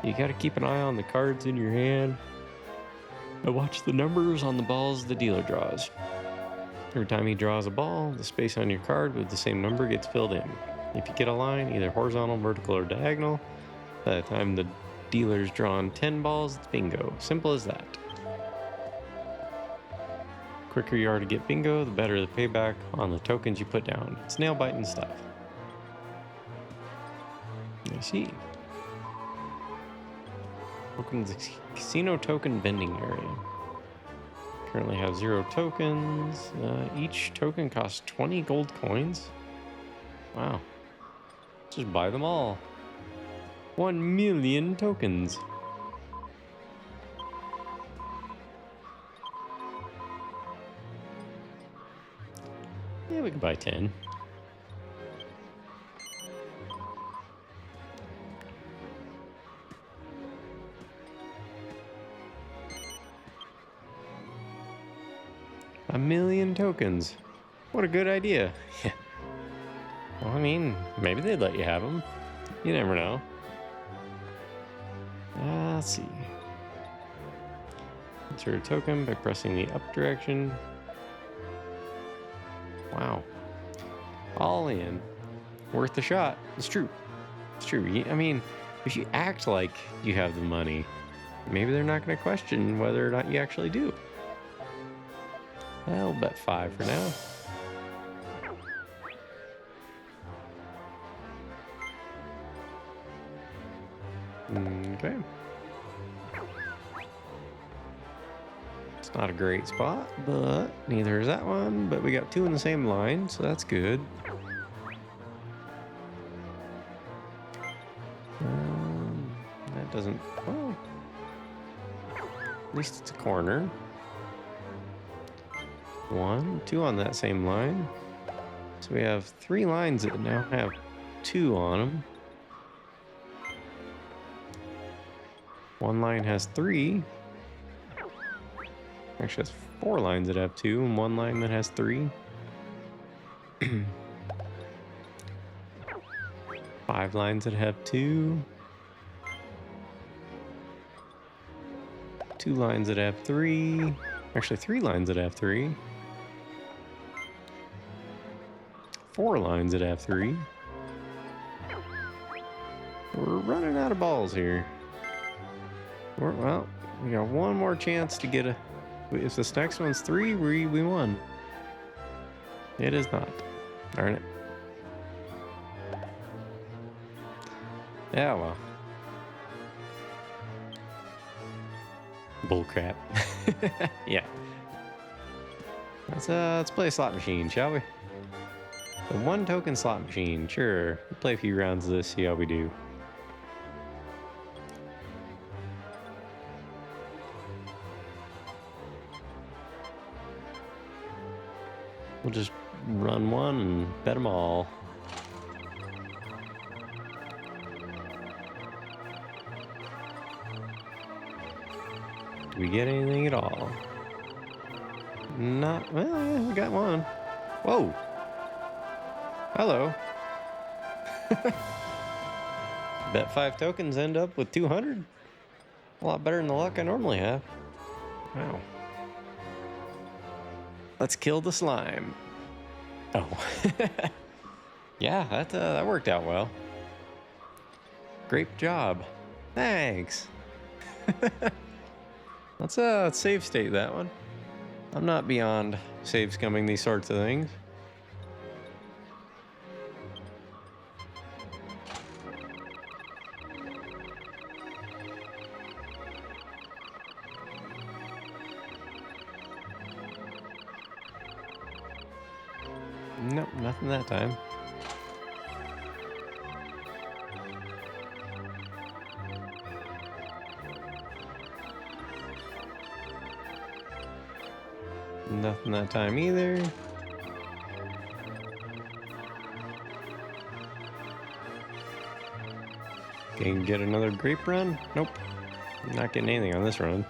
You gotta keep an eye on the cards in your hand and watch the numbers on the balls the dealer draws. Every time he draws a ball, the space on your card with the same number gets filled in. If you get a line, either horizontal, vertical, or diagonal, by the time the dealer's drawn 10 balls, it's bingo. Simple as that. The quicker you are to get bingo, the better the payback on the tokens you put down. It's nail-biting stuff. I see. Welcome to the casino token vending area. Currently have 0 tokens. Each token costs 20 gold coins. Wow. Just buy them all. 1 million tokens. Yeah, we can buy 10. A million tokens. What a good idea. Yeah. Well, I mean, maybe they'd let you have them. You never know. Let's see. Insert a token by pressing the up direction. Wow. All in. Worth the shot. It's true. It's true. I mean, if you act like you have the money, maybe they're not going to question whether or not you actually do. I'll bet 5 for now. Okay. It's not a great spot, but neither is that one. But we got 2 in the same line, so that's good. That doesn't... Oh. At least it's a corner. 1, 2 on that same line. So we have 3 lines that now have 2 on them. One line has 3. Actually, that's 4 lines that have 2 and 1 line that has 3. 5 lines that have 2. 2 lines that have 3. Actually, 3 lines that have 3. 4 lines that have 3. We're running out of balls here. Well, we got one more chance to get a... If this next one's 3, we won. It is not. Darn it. Yeah, well. Bullcrap. Yeah. Let's play a slot machine, shall we? The 1 token slot machine, sure. We'll play a few rounds of this, see how we do. We'll just run one and bet them all. Do we get anything at all? Not, well, yeah, we got one. Whoa. Hello. Bet 5 tokens end up with 200. A lot better than the luck I normally have. Wow. Let's kill the slime. Oh. Yeah, that worked out well. Great job. Thanks. Let's save state that one. I'm not beyond save scumming these sorts of things. Nope, nothing that time. Nothing that time either. Can get another grape run? Nope. Not getting anything on this run.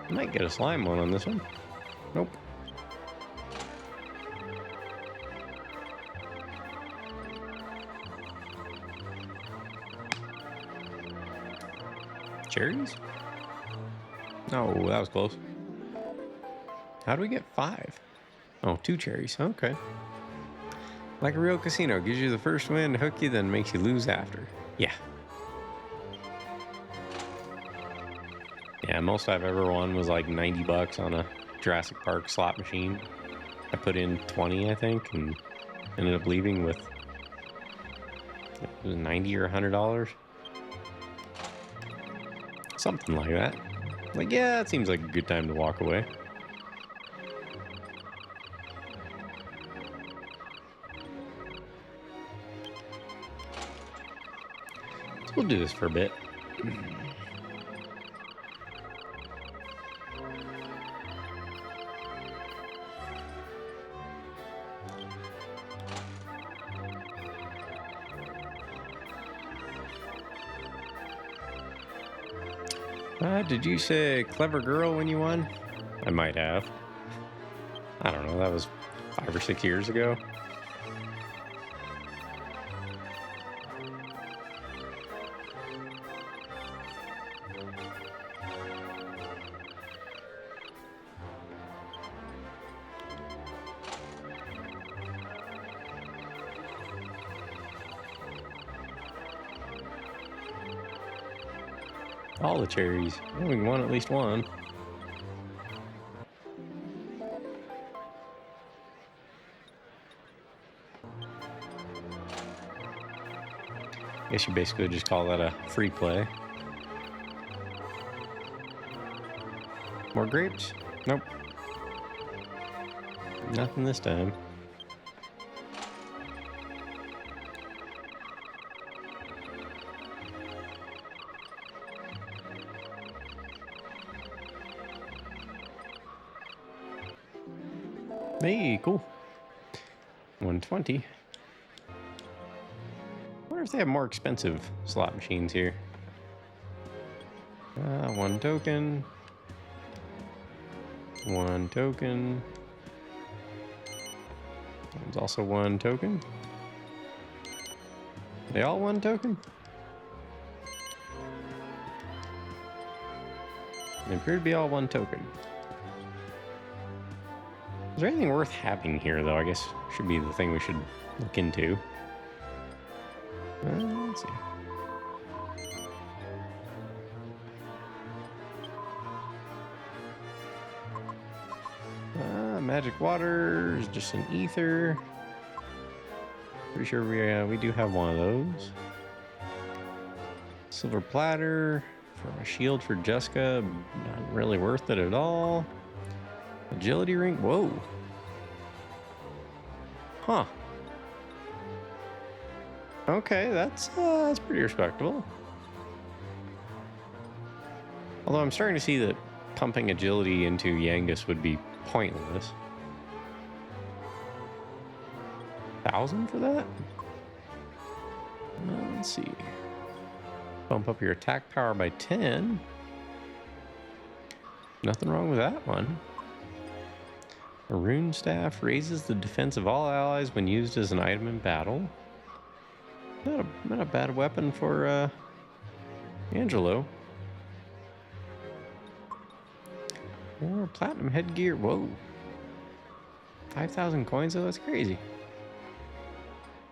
Might get a slime one on this one. Nope. Cherries? No, that was close. How do we get 5? Oh, 2 cherries. Okay. Like a real casino. Gives you the first win, hook you, then makes you lose after. Yeah. Yeah, most I've ever won was like 90 bucks on a Jurassic Park slot machine. I put in 20, I think, and ended up leaving with it was 90 or $100. Something like that. Like, yeah, it seems like a good time to walk away. So we'll do this for a bit. Did you say clever girl when you won? I might have. I don't know, that was 5 or 6 years ago. All the cherries. Oh, we won at least one. Guess you basically just call that a free play. More grapes? Nope. Nothing this time. Hey, cool. 120. I wonder if they have more expensive slot machines here. 1 token. 1 token. There's also 1 token. They all 1 token? They appear to be all 1 token. Is there anything worth having here, though? I guess should be the thing we should look into. Let's see. Magic water is just an ether. Pretty sure we do have one of those. Silver platter for a shield for Jessica. Not really worth it at all. Agility ring. Whoa. Huh. Okay, that's pretty respectable. Although I'm starting to see that pumping agility into Yangus would be pointless. 1,000 for that? Let's see. Bump up your attack power by 10. Nothing wrong with that one. A rune staff raises the defense of all allies when used as an item in battle. Not a bad weapon for Angelo. Or platinum headgear. Whoa. 5,000 coins though? That's crazy.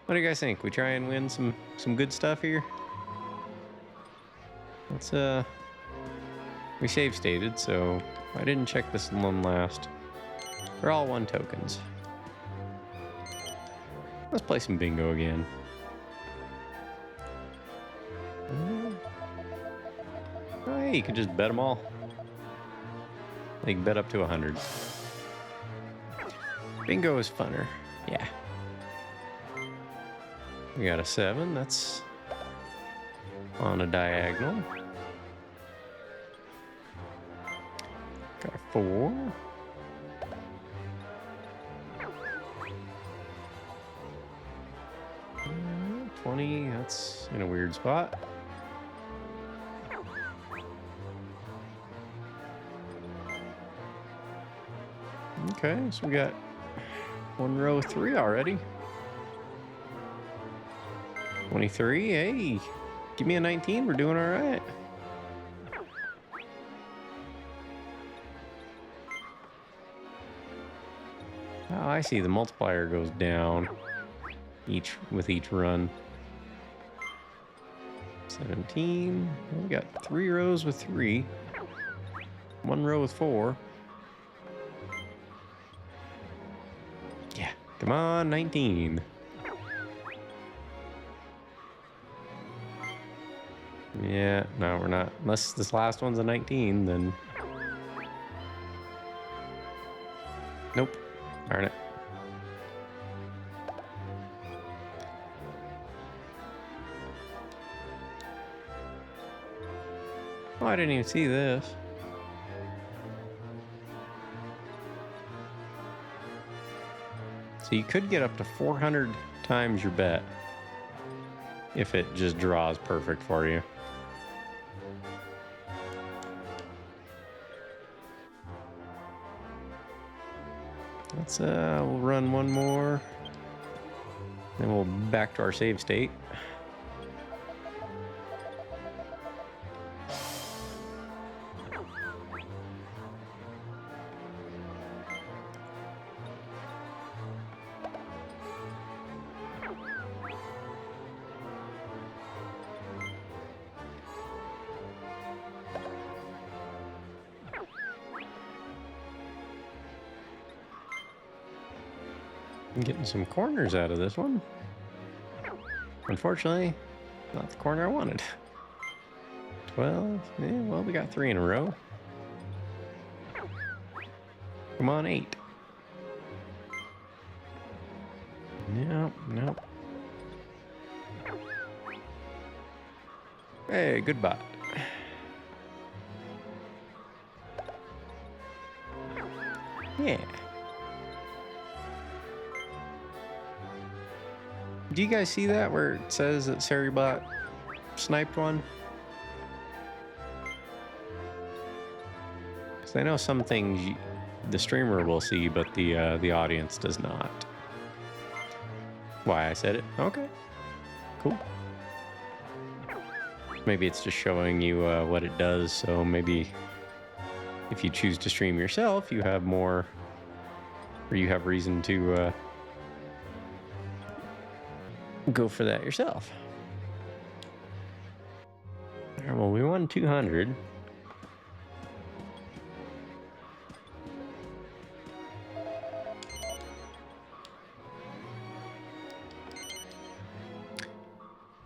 What do you guys think? We try and win some good stuff here? Let's we save stated, so I didn't check this one last. They're all 1 tokens. Let's play some bingo again. Oh, hey, you can just bet them all. You can bet up to 100. Bingo is funner. Yeah. We got a 7. That's on a diagonal. Got a 4. 20. That's in a weird spot. Okay, so we got 1 row 3 already. 23. Hey, give me a 19. We're doing all right. Oh, I see. The multiplier goes down with each run. 17. We got 3 rows with 3. 1 row with 4. Yeah, come on, 19. Yeah, no, we're not. Unless this last one's a 19, then... Nope. Darn it. Oh, I didn't even see this. So you could get up to 400 times your bet if it just draws perfect for you. Let's we'll run 1 more. Then we'll back to our save state. I'm getting some corners out of this one. Unfortunately, not the corner I wanted. 12. Yeah, well, we got 3 in a row. Come on, 8. Nope, nope. Hey, good bot. Yeah. Do you guys see that where it says that Saribot sniped one? Because I know some things the streamer will see, but the audience does not. Why I said it? Okay, cool. Maybe it's just showing you what it does. So maybe if you choose to stream yourself, you have more, or you have reason to go for that yourself. All right, well, we won 200.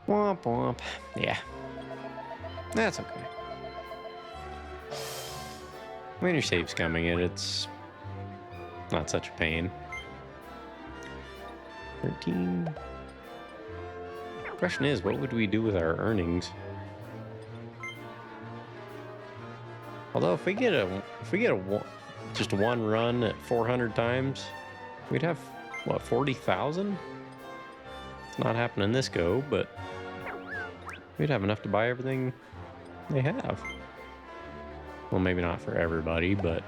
Womp womp. Yeah. That's okay. When your save's coming in, it's not such a pain. 13. Question is, what would we do with our earnings? Although if we get just one run at 400 times, we'd have what, 40,000? It's not happening this go, but we'd have enough to buy everything they have. Well, maybe not for everybody, but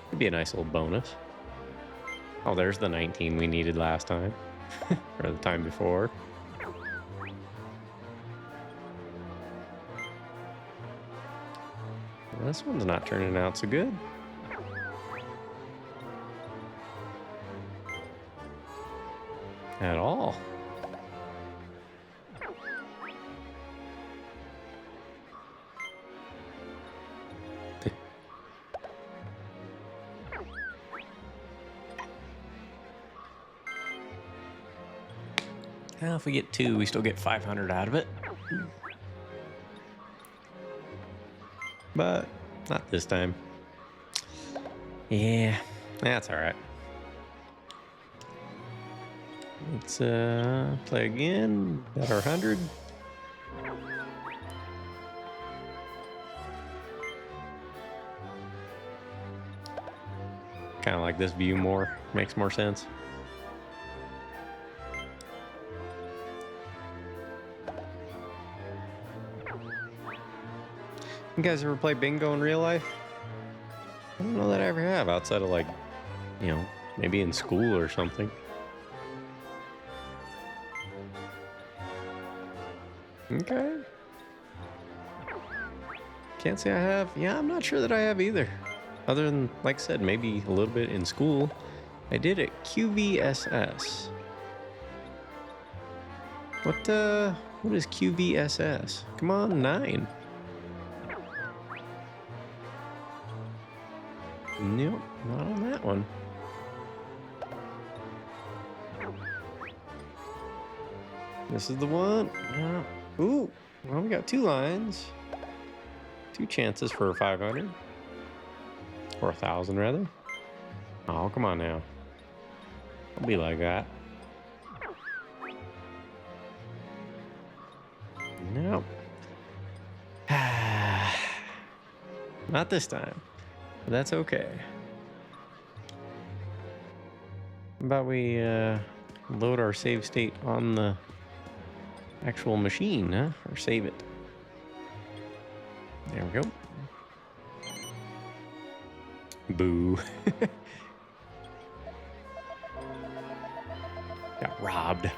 it'd be a nice little bonus. Oh, there's the 19 we needed last time. Or the time before. This one's not turning out so good. At all. Well, if we get 2, we still get 500 out of it. But not this time. Yeah, that's all right. Let's play again. Bet our 100. Kind of like this view more. Makes more sense. You guys ever play bingo in real life? I don't know that I ever have, outside of, like, you know, maybe in school or something. Okay. Can't say I have. Yeah, I'm not sure that I have either. Other than, like I said, maybe a little bit in school. I did at QVSS. What is QVSS? Come on, 9. Nope, not on that one. This is the one. Yeah. Ooh, well, we got 2 lines. 2 chances for a 500. Or 1,000, rather. Oh, come on now. Don't be like that. Nope. Not this time. But that's okay. How about we load our save state on the actual machine, huh? Or save it. There we go. Boo. Got robbed.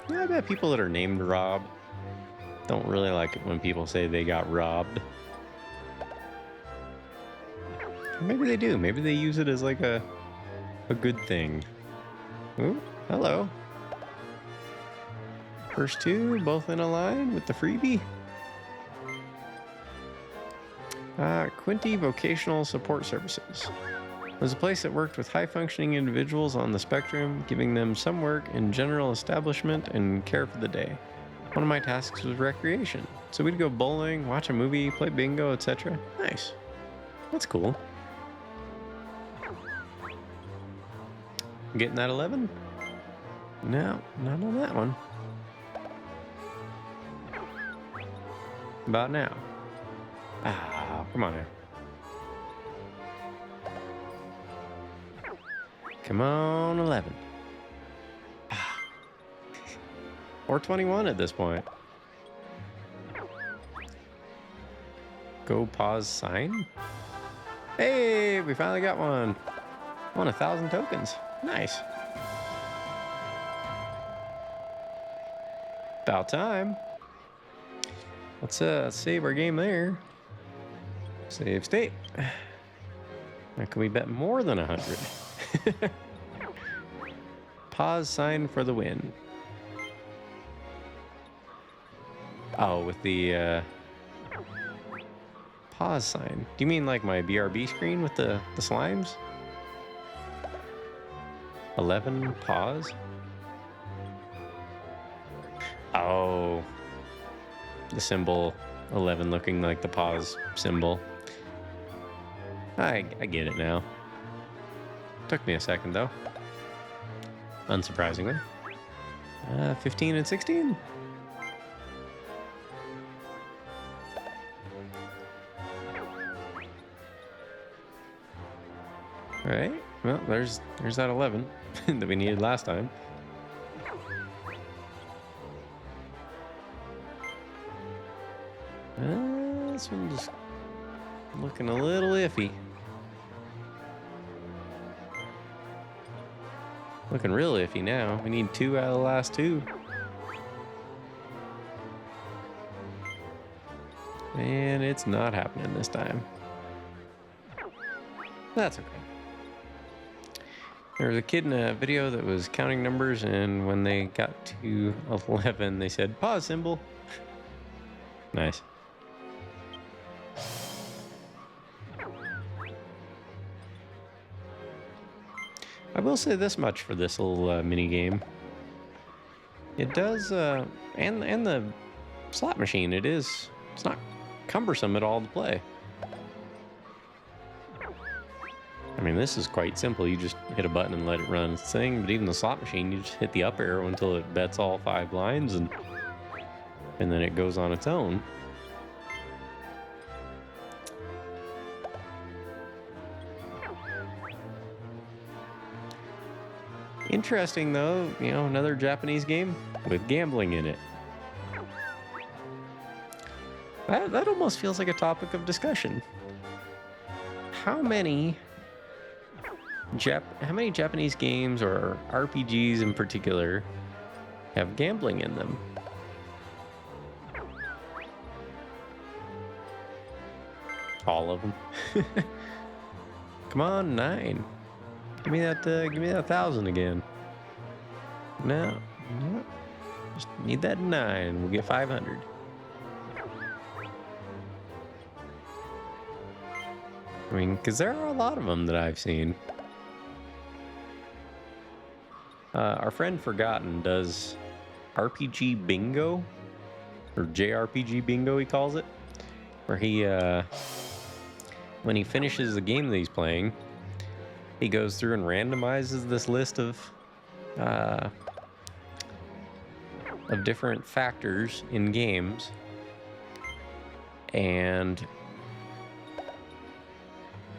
Yeah, I bet people that are named Rob don't really like it when people say they got robbed. Maybe they do. Maybe they use it as like a good thing. Ooh, hello. First 2, both in a line with the freebie. Quinty Vocational Support Services was a place that worked with high-functioning individuals on the spectrum, giving them some work in general establishment and care for the day. One of my tasks was recreation, so we'd go bowling, watch a movie, play bingo, etc. Nice. That's cool. Getting that 11? No, not on that one. About now. Ah, come on now. Come on, 11. Ah. Or 21 at this point. Go pause sign. Hey, we finally got one. Won 1,000 tokens. Nice. About time. Let's save our game there. Save state. Now can we bet more than 100? Pause sign for the win. Oh, with the pause sign. Do you mean like my BRB screen with the slimes? 11 pause? Oh. The symbol 11 looking like the pause symbol. I get it now. Took me a second though. Unsurprisingly. 15 and 16. All right. Well, there's that 11 that we needed last time. This one just looking a little iffy. Looking real iffy now. We need 2 out of the last 2. And it's not happening this time. That's okay. There was a kid in a video that was counting numbers, and when they got to 11, they said, pause symbol. Nice. I will say this much for this little mini game. It does, and the slot machine, it's not cumbersome at all to play. I mean, this is quite simple. You just hit a button and let it run its thing, but even the slot machine, you just hit the up arrow until it bets all 5 lines, and then it goes on its own. Interesting though, you know, another Japanese game with gambling in it. That almost feels like a topic of discussion. How many Japanese games, or RPGs in particular, have gambling in them? All of them. Come on, 9. Give me that 1,000 again. No, just need that 9. We'll get 500. I mean, because there are a lot of them that I've seen. Our friend Forgotten does RPG Bingo, or JRPG Bingo he calls it, where he, when he finishes the game that he's playing, he goes through and randomizes this list of different factors in games, and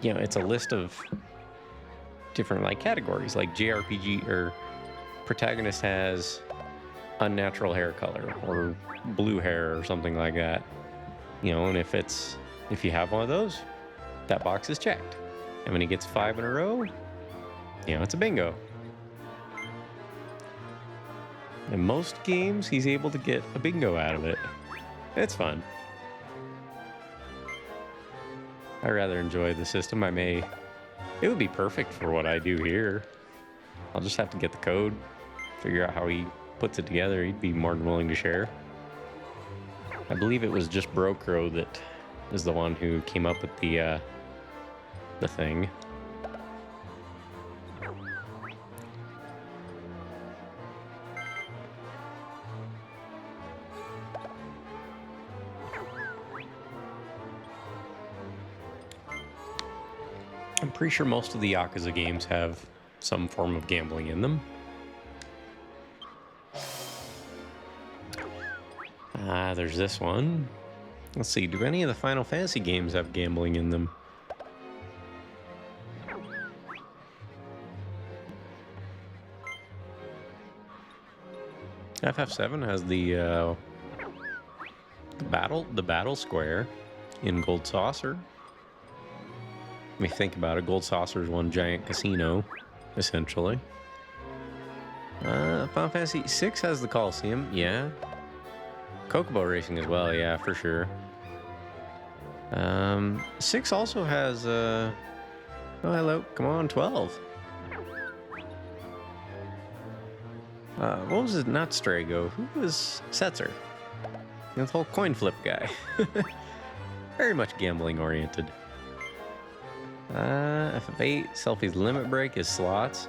you know, it's a list of different like categories, like JRPG, or protagonist has unnatural hair color or blue hair or something like that. You know, and if you have one of those, that box is checked. And when he gets 5 in a row, you know, it's a bingo. In most games, he's able to get a bingo out of it. It's fun. I rather enjoy the system. It would be perfect for what I do here. I'll just have to get the code, figure out how he puts it together. He'd be more than willing to share. I believe it was just Brocro that is the one who came up with the thing. I'm pretty sure most of the Yakuza games have some form of gambling in them. There's this one. Let's see, do any of the Final Fantasy games have gambling in them? FF7 has the battle square in Gold Saucer. Let me think about it. Gold Saucer is one giant casino, essentially. Final Fantasy VI has the Coliseum, yeah. Chocobo racing as well, yeah, for sure. 6 also has, oh, hello, come on, 12. What was it? Not Strago. Who was Setzer? The whole coin flip guy. Very much gambling oriented. FF8, Selfie's Limit Break is slots.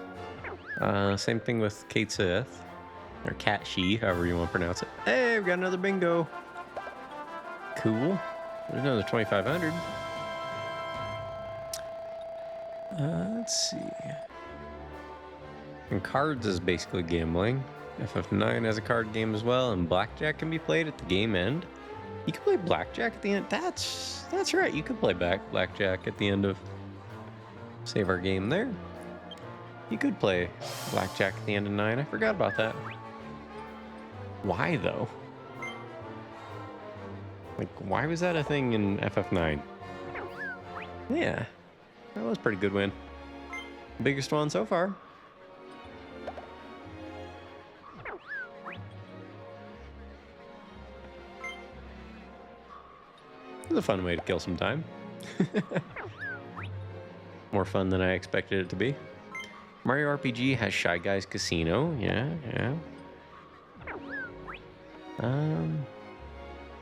Same thing with Kate Sith, or Cat She, however you want to pronounce it. Hey, we got another bingo. Cool. There's another 2,500. Let's see. And cards is basically gambling. FF9 has a card game as well, and blackjack can be played at the game end. You can play blackjack at the end. That's right. You can play blackjack at the end of save our game there. You could play blackjack at the end of 9. I forgot about that. Why, though? Like, why was that a thing in FF9? Yeah, that was a pretty good win. Biggest one so far. It was a fun way to kill some time. More fun than I expected it to be. Mario RPG has Shy Guys Casino. Yeah.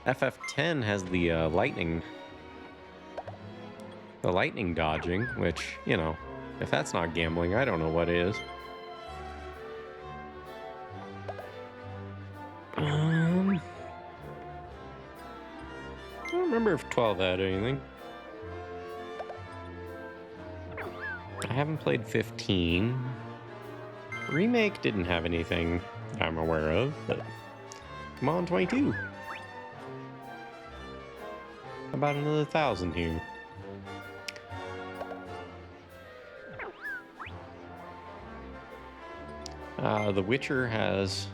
FF10 has the lightning dodging, which, you know, if that's not gambling, I don't know what is. I don't remember if 12 had anything. I haven't played 15. Remake didn't have anything I'm aware of, but come on, 22. About another 1,000 here. The Witcher has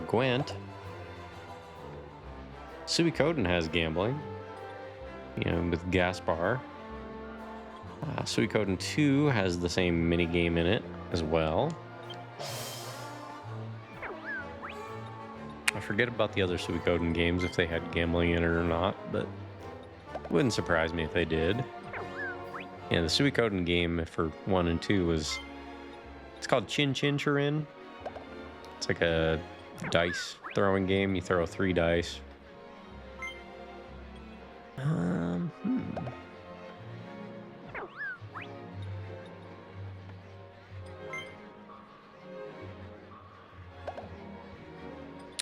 Gwent. Suikoden has gambling, you know, with Gaspar. Suikoden 2 has the same minigame in it as well. I forget about the other Suikoden games, if they had gambling in it or not, but it wouldn't surprise me if they did. Yeah, the Suikoden game for 1 and 2 was... It's called Chin Chin Chirin. It's like a dice throwing game. You throw 3 dice.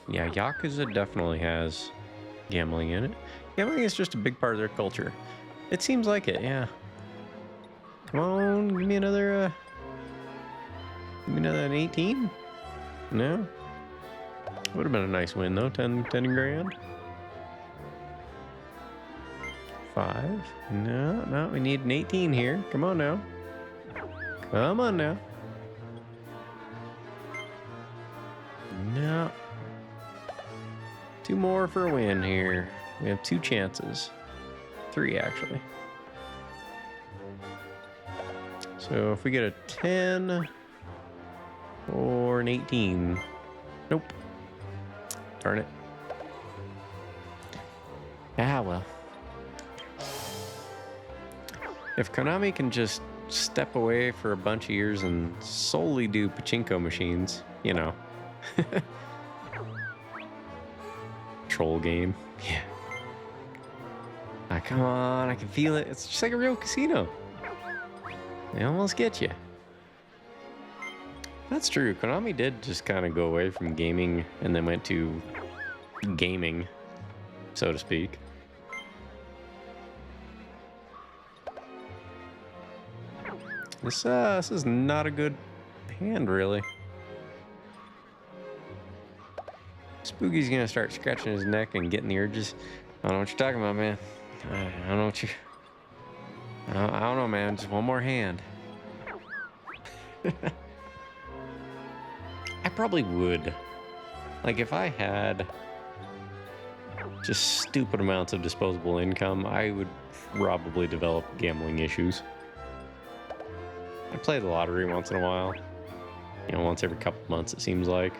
Yeah, Yakuza definitely has gambling in it. Gambling is just a big part of their culture. It seems like it, yeah. Come on, give me another 18? No? Would have been a nice win though, 10 grand. 5? No, we need an 18 here. Come on now. Come on now. No. 2 more for a win here. We have 2 chances. 3 actually. So if we get a 10 or an 18. Nope. Darn it. Ah, well. If Konami can just step away for a bunch of years and solely do pachinko machines, you know. Troll game. Yeah. Ah, come on, I can feel it. It's just like a real casino. They almost get you. That's true. Konami did just kind of go away from gaming and then went to gaming, so to speak. This is not a good hand, really. Spooky's gonna start scratching his neck and getting the urges. I don't know what you're talking about, man. I don't know what you... I don't know, man. Just one more hand. I probably would. Like, if I had just stupid amounts of disposable income, I would probably develop gambling issues. I play the lottery once in a while. You know, once every couple months, it seems like.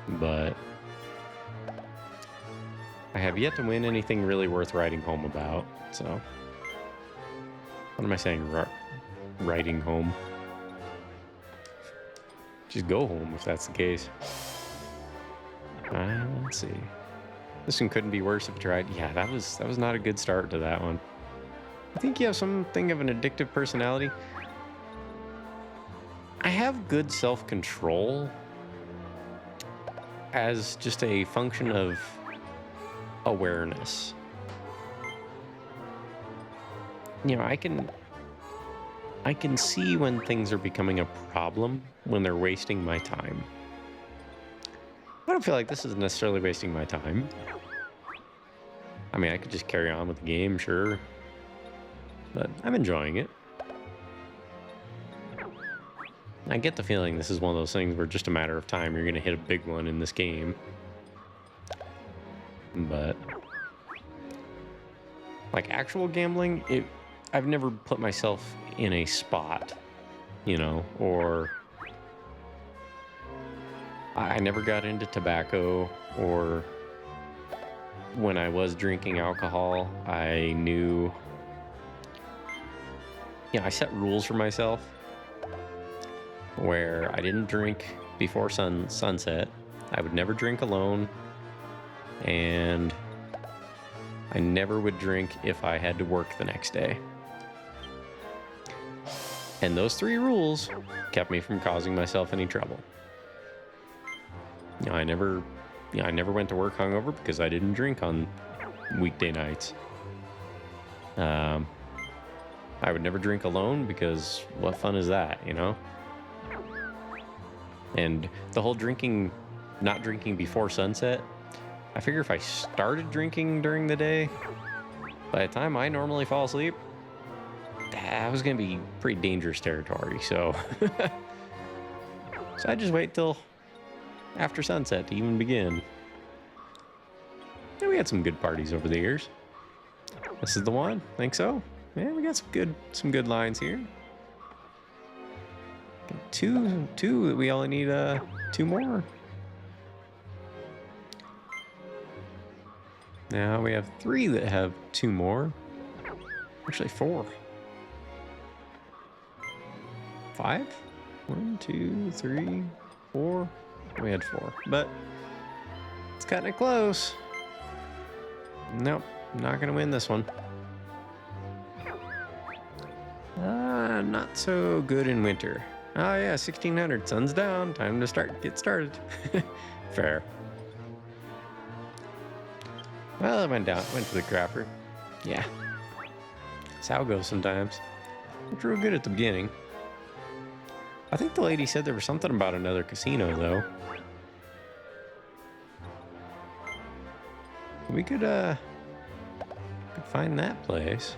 But I have yet to win anything really worth writing home about, so... What am I saying? Writing home. Just go home if that's the case. Let's see. This one couldn't be worse if you tried. Yeah, that was not a good start to that one. I think you have something of an addictive personality. I have good self-control as just a function of awareness. You know, I can see when things are becoming a problem, when they're wasting my time. I don't feel like this is necessarily wasting my time. I mean, I could just carry on with the game, sure. But I'm enjoying it. I get the feeling this is one of those things where just a matter of time you're going to hit a big one in this game. But like actual gambling, I've never put myself in a spot, you know, or I never got into tobacco, or when I was drinking alcohol, I knew, I set rules for myself where I didn't drink before sunset. I would never drink alone, and I never would drink if I had to work the next day. And those 3 rules kept me from causing myself any trouble. I never went to work hungover because I didn't drink on weekday nights. I would never drink alone because what fun is that, you know? And the whole not drinking before sunset, I figure if I started drinking during the day, by the time I normally fall asleep, that was going to be pretty dangerous territory. So, I just wait till after sunset to even begin. And we had some good parties over the years. This is the one? Think so? Yeah, we got some good lines here. Two that we only need 2 more. Now we have 3 that have 2 more. Actually 4. 5? 1, 2, 3, 4. We had 4, but it's cutting it close. Nope, not gonna win this one. Not so good in winter. Oh yeah, 1600, sun's down, time to get started. Fair. Well, it went to the crapper. Yeah. That's how it goes sometimes. It's real good at the beginning. I think the lady said there was something about another casino, though. We could find that place.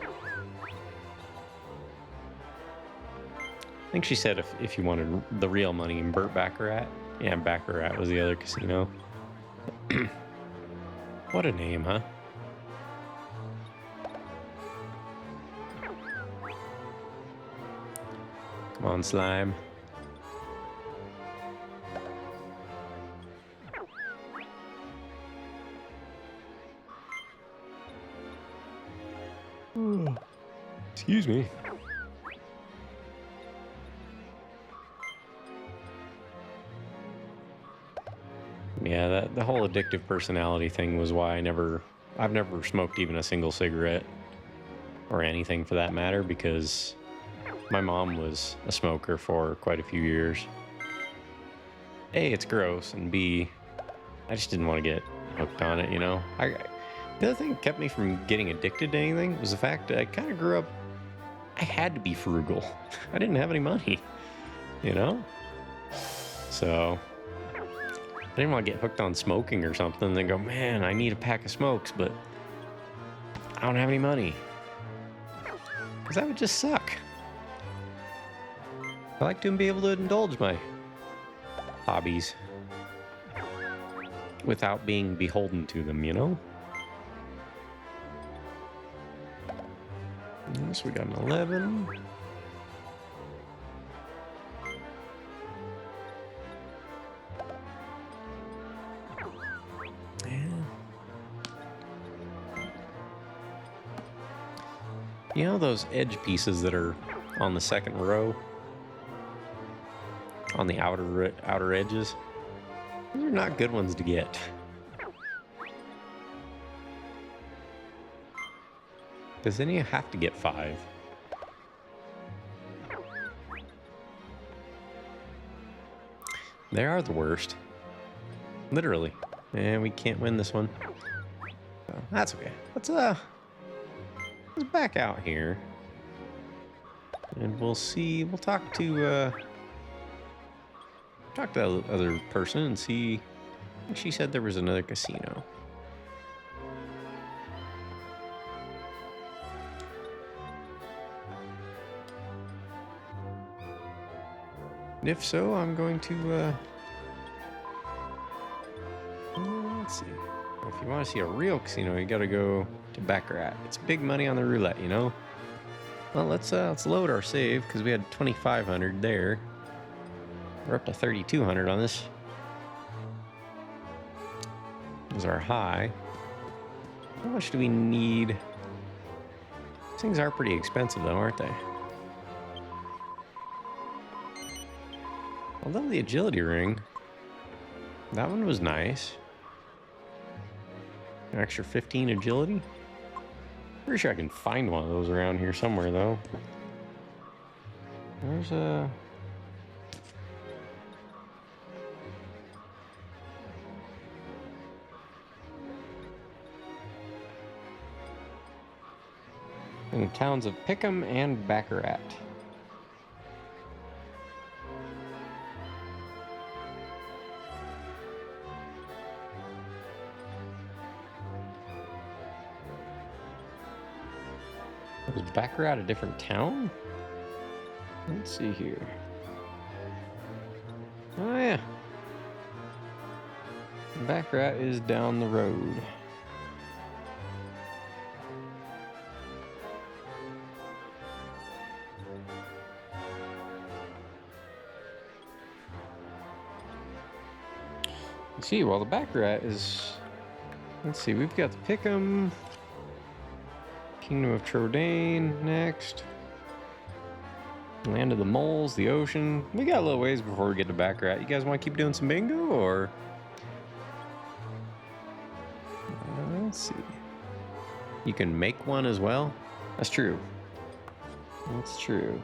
I think she said if you wanted the real money in Burt Baccarat. Yeah, Baccarat was the other casino. What a name, huh? Come on, slime. Excuse me. Yeah, the whole addictive personality thing was why I've never smoked even a single cigarette or anything for that matter, because my mom was a smoker for quite a few years. A, it's gross, and B, I just didn't want to get hooked on it, you know? The other thing that kept me from getting addicted to anything was the fact that I kind of grew up, I had to be frugal. I didn't have any money, you know? So I didn't want to get hooked on smoking or something and then go, man, I need a pack of smokes, but I don't have any money. Because that would just suck. I like to be able to indulge my hobbies without being beholden to them, you know? So we got an 11. You know those edge pieces that are on the second row? On the outer edges? Those are not good ones to get. Because then you have to get 5. They are the worst. Literally. And we can't win this one. So, that's okay. Let's back out here. And we'll see, we'll talk to the other person and see. I think she said there was another casino. And if so, I'm going to, let's see. If you want to see a real casino, you gotta go to Baccarat. It's big money on the roulette, you know? Well, let's load our save, because we had 2,500 there. We're up to 3,200 on this. This is our high. How much do we need? These things are pretty expensive though, aren't they? Although the agility ring, that one was nice. An extra 15 agility. Pretty sure I can find one of those around here somewhere though. There's a... in the towns of Pickham and Baccarat. Was Baccarat a different town? Let's see here. Oh yeah. Baccarat is down the road. Let's see, well the Baccarat is... Let's see, we've got the Pickham... Kingdom of Trodain next. Land of the Moles, the ocean. We got a little ways before we get to Baccarat. You guys want to keep doing some bingo, or? Let's see. You can make one as well? That's true. That's true.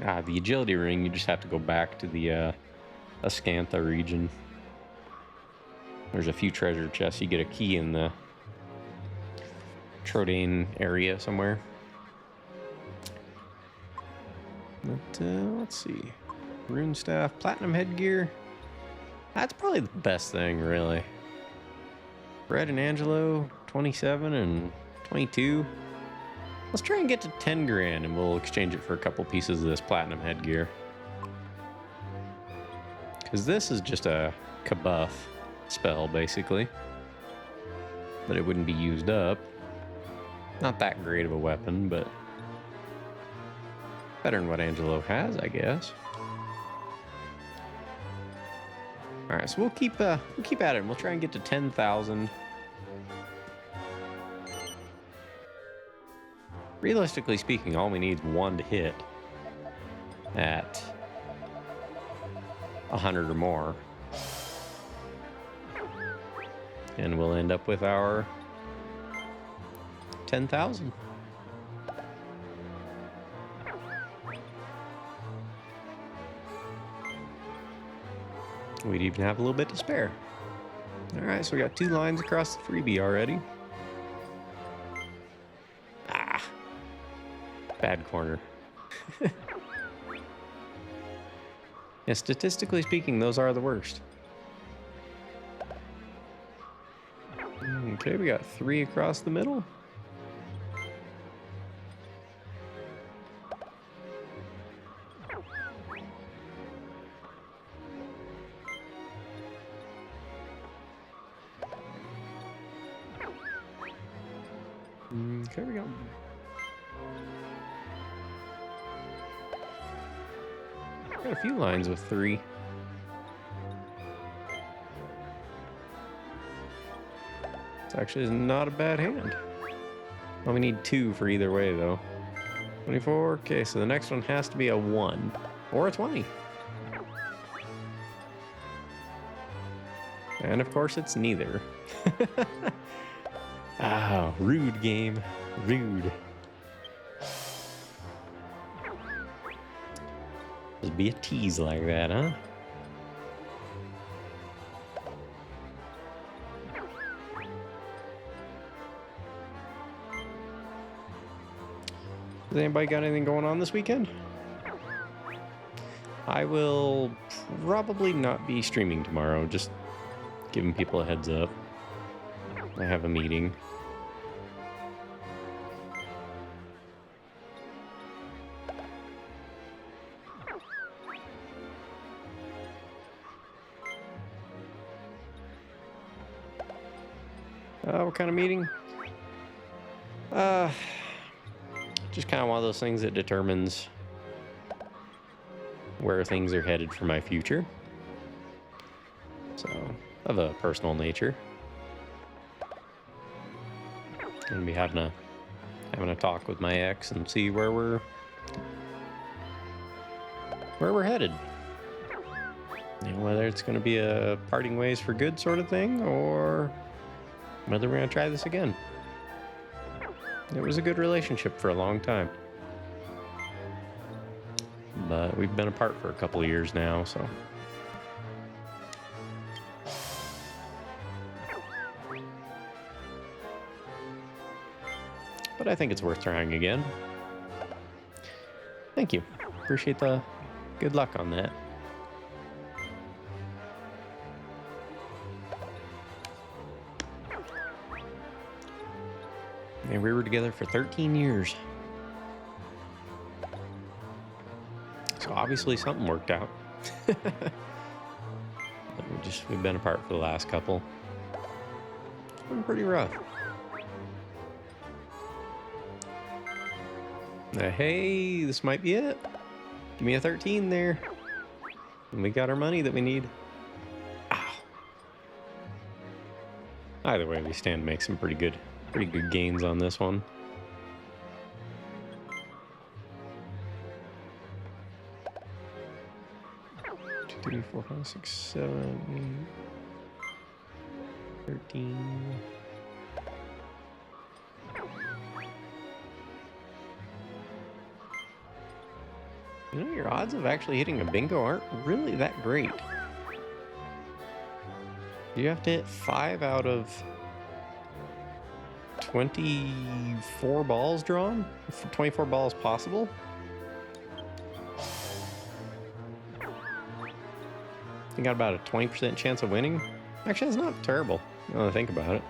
Ah, the agility ring, you just have to go back to the, Ascantha region. There's a few treasure chests. You get a key in the Trodain area somewhere. But let's see. Rune staff, platinum headgear. That's probably the best thing, really. Fred and Angelo, 27 and 22. Let's try and get to 10 grand and we'll exchange it for a couple pieces of this platinum headgear. Because this is just a kabuff spell, basically. But it wouldn't be used up. Not that great of a weapon, but better than what Angelo has, I guess. All right, so we'll keep at it. And we'll try and get to 10,000. Realistically speaking, all we need is one to hit at 100 or more. And we'll end up with our 10,000. We'd even have a little bit to spare. All right, so we got 2 lines across the freebie already. Ah, bad corner. Yeah, statistically speaking, those are the worst. Okay, we got 3 across the middle. Okay, we got... Got a few lines with 3. This actually is not a bad hand. Well, we need 2 for either way, though. 24. Okay, so the next one has to be a 1 or a 20. And of course, it's neither. Ah, rude game. Rude. Just be a tease like that, huh? Has anybody got anything going on this weekend? I will probably not be streaming tomorrow, just giving people a heads up. I have a meeting. What kind of meeting? Just kind of one of those things that determines where things are headed for my future. So, of a personal nature. I'm gonna be having a talk with my ex and see where we're headed. You know, whether it's gonna be a parting ways for good sort of thing, or whether we're gonna try this again. It was a good relationship for a long time. But we've been apart for a couple of years now, so. But I think it's worth trying again. Thank you. Appreciate the good luck on that. And we were together for 13 years. So obviously something worked out. We've been apart for the last couple. It's been pretty rough. Hey, this might be it. Give me a 13 there. And we got our money that we need. Ow. Either way, we stand to make some pretty good gains on this one. Two, 3, 4, 5, 6, 7, 8, 13. You know, your odds of actually hitting a bingo aren't really that great. You have to hit 5 out of 24 balls drawn? 24 balls possible? You got about a 20% chance of winning? Actually, that's not terrible, now that I think about it.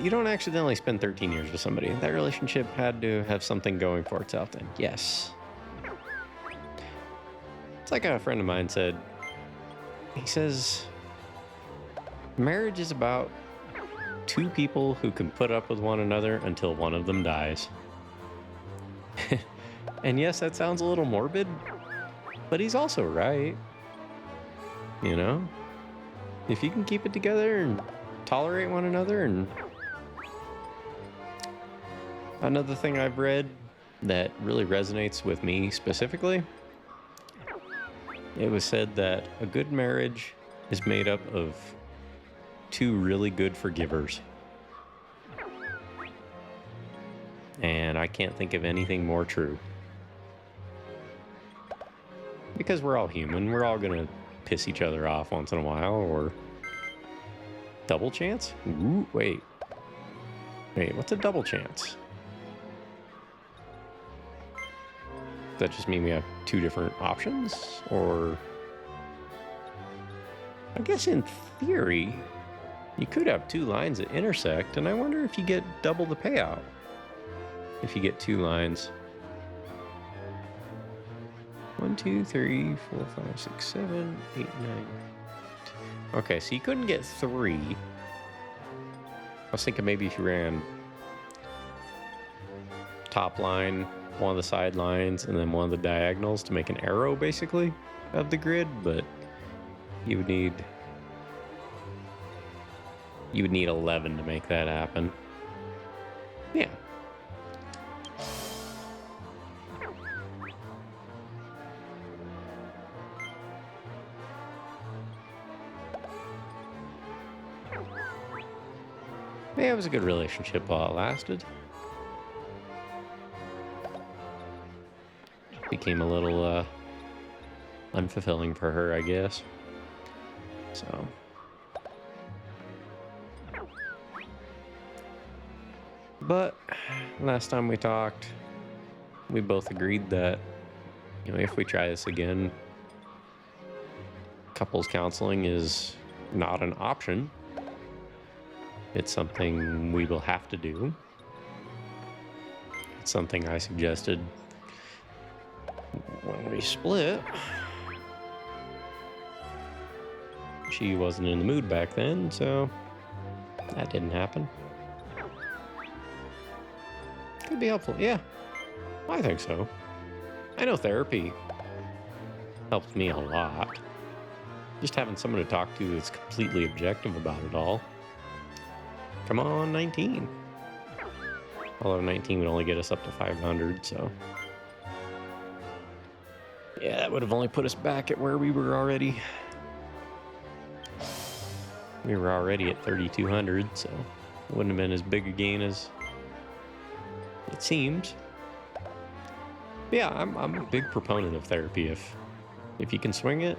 You don't accidentally spend 13 years with somebody. That relationship had to have something going for itself then. Yes. It's like a friend of mine said. He says, marriage is about two people who can put up with one another until one of them dies. And yes, that sounds a little morbid, but he's also right. You know? If you can keep it together and tolerate one another. And another thing I've read that really resonates with me specifically, it was said that a good marriage is made up of two really good forgivers. And I can't think of anything more true. Because we're all human, we're all gonna piss each other off once in a while, or double chance? Ooh, wait, what's a double chance? Does that just mean we have two different options? Or I guess in theory, you could have two lines that intersect, and I wonder if you get double the payout if you get two lines. 1, 2, 3, 4, 5, 6, 7, 8, 9. Okay, so you couldn't get 3. I was thinking maybe if you ran top line, one of the side lines, and then one of the diagonals to make an arrow, basically, of the grid, but you would need 11 to make that happen. Yeah. Yeah, it was a good relationship while it lasted. Became a little unfulfilling for her, I guess. So but last time we talked, we both agreed that, you know, if we try this again, couples counseling is not an option. It's something we will have to do. It's something I suggested when we split. she wasn't in the mood back then, so that didn't happen. Could be helpful, yeah. I think so. I know therapy helps me a lot. Just having someone to talk to that's completely objective about it all. Come on, 19. Although 19 would only get us up to 500, so... yeah, that would have only put us back at where we were already. We were already at 3,200, so it wouldn't have been as big a gain as it seems. But yeah, I'm a big proponent of therapy if you can swing it.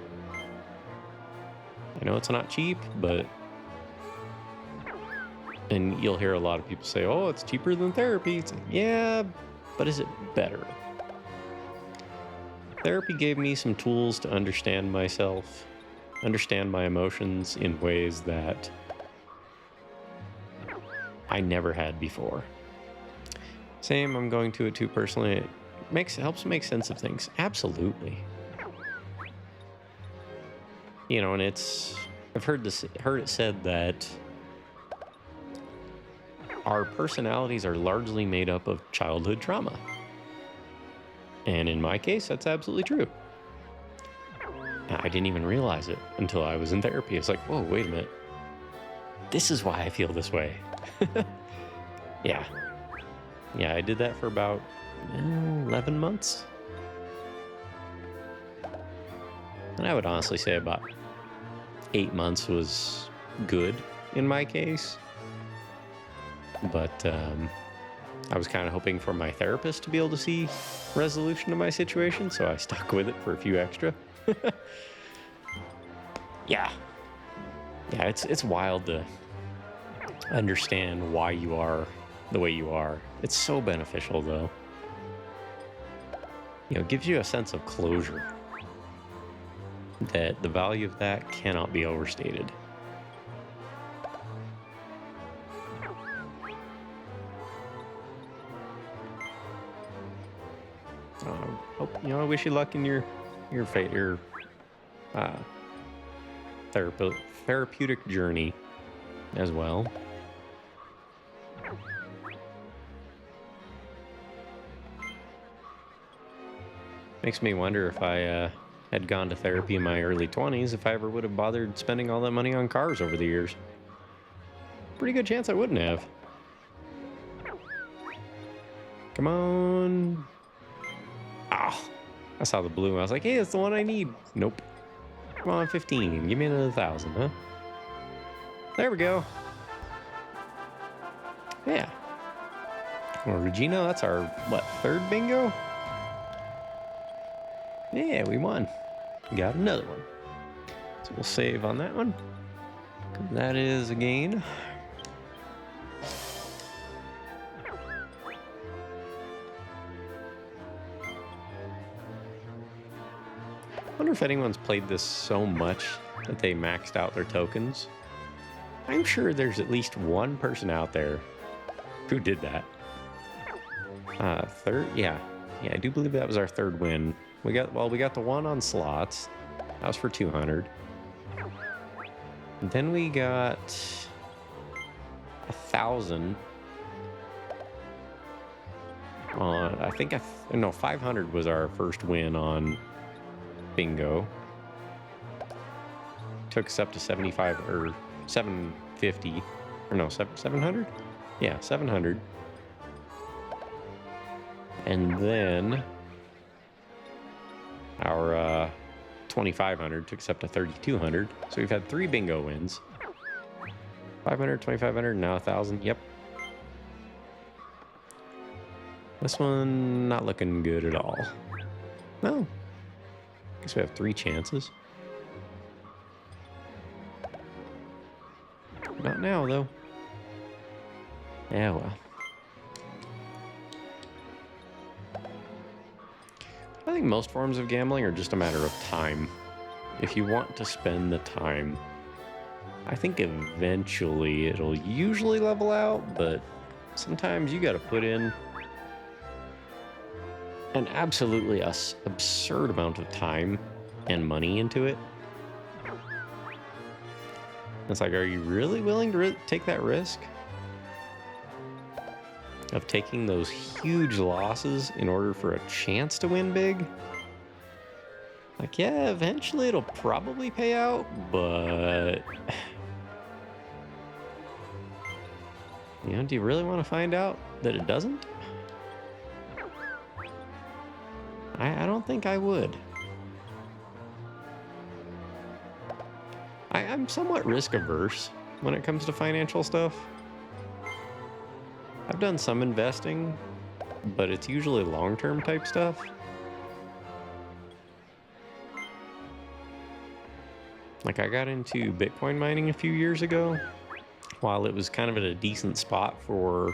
I know it's not cheap, but... and you'll hear a lot of people say, oh, it's cheaper than therapy. It's like, yeah, but is it better? Therapy gave me some tools to understand myself, understand my emotions in ways that I never had before. Same, I'm going to it too personally. It helps make sense of things. Absolutely. You know, and I've heard it said that our personalities are largely made up of childhood trauma. And in my case, that's absolutely true. I didn't even realize it until I was in therapy. It's like, whoa, wait a minute. This is why I feel this way. Yeah. Yeah, I did that for about 11 months. And I would honestly say about 8 months was good in my case. But I was kind of hoping for my therapist to be able to see resolution to my situation, so I stuck with it for a few extra. Yeah. Yeah, it's wild to understand why you are the way you are. It's so beneficial, though. You know, it gives you a sense of closure. That the value of that cannot be overstated. I wish you luck in your therapeutic journey as well. Makes me wonder if I had gone to therapy in my early 20s, if I ever would have bothered spending all that money on cars over the years. Pretty good chance I wouldn't have. Come on. Oh, I saw the blue. I was like, hey, that's the one I need. Nope. Come on, 15. Give me another 1,000, huh? There we go. Yeah. Well, Regina, that's our, what, third bingo? Yeah, we won. Got another one. So we'll save on that one. That is a gain. I wonder if anyone's played this so much that they maxed out their tokens. I'm sure there's at least one person out there who did that. Third? Yeah, I do believe that was our third win. We got the one on slots. That was for 200. And then we got 1,000 on, I think, 500 was our first win on bingo. Took us up to 75 or 750 or no, 700? Yeah, 700. And then our 2,500 took us up to 3,200. So we've had 3 bingo wins. 500, 2,500, now 1,000. Yep. This one not looking good at all. No. Guess we have 3 chances. Not now, though. Yeah, well. I think most forms of gambling are just a matter of time. If you want to spend the time, I think eventually it'll usually level out, but sometimes you got to put in an absolutely absurd amount of time and money into it. It's like, are you really willing to take that risk of taking those huge losses in order for a chance to win big? Like, yeah, eventually it'll probably pay out, but you know, do you really want to find out that it doesn't? I don't think I would. I'm somewhat risk averse when it comes to financial stuff. I've done some investing, but it's usually long-term type stuff. Like, I got into Bitcoin mining a few years ago while it was kind of at a decent spot for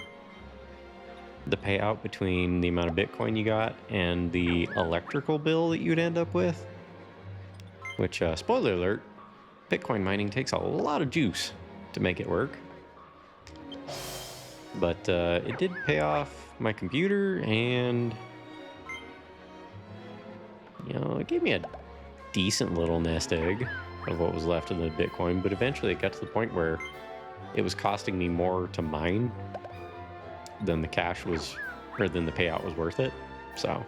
the payout between the amount of Bitcoin you got and the electrical bill that you'd end up with. Which, spoiler alert, Bitcoin mining takes a lot of juice to make it work. But it did pay off my computer, and you know, it gave me a decent little nest egg of what was left of the Bitcoin, but eventually it got to the point where it was costing me more to mine than the cash was, or than the payout was worth it. So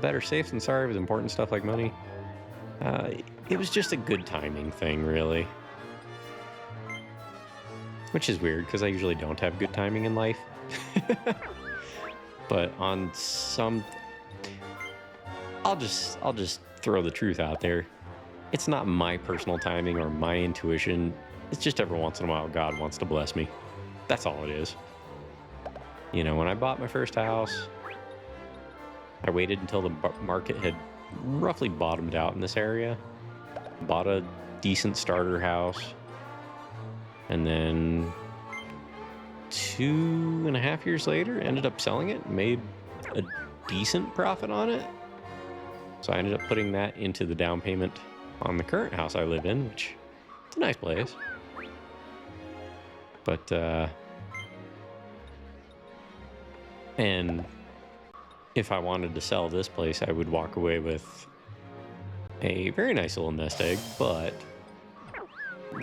better safe than sorry with important stuff like money. It was just a good timing thing, really. Which is weird, because I usually don't have good timing in life. But on some... I'll just throw the truth out there. It's not my personal timing or my intuition. It's just every once in a while God wants to bless me. That's all it is. You know, when I bought my first house, I waited until the market had roughly bottomed out in this area. Bought a decent starter house. And then 2.5 years later, ended up selling it, made a decent profit on it. So I ended up putting that into the down payment on the current house I live in, which is a nice place. But, and if I wanted to sell this place, I would walk away with a very nice little nest egg, but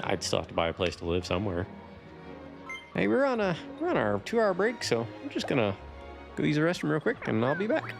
I'd still have to buy a place to live somewhere. Hey, we're on our 2-hour break, so I'm just gonna go use the restroom real quick, and I'll be back.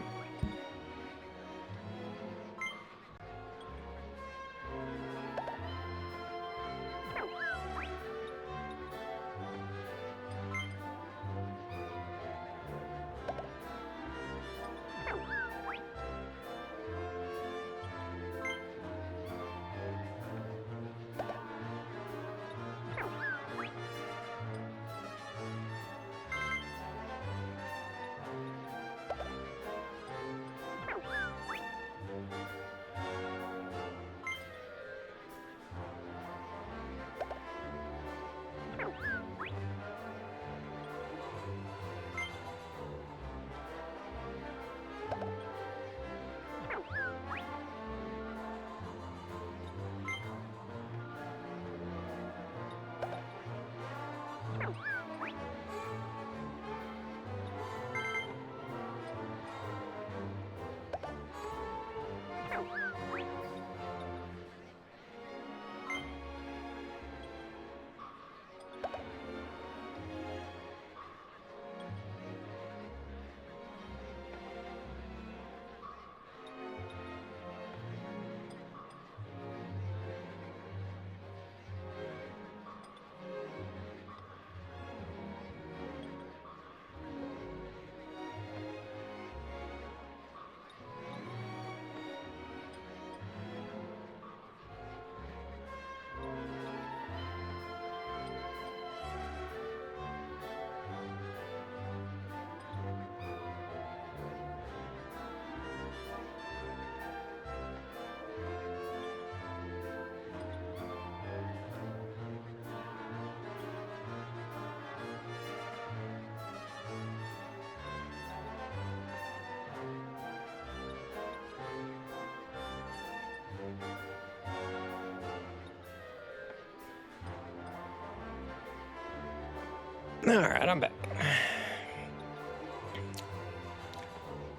All right, I'm back.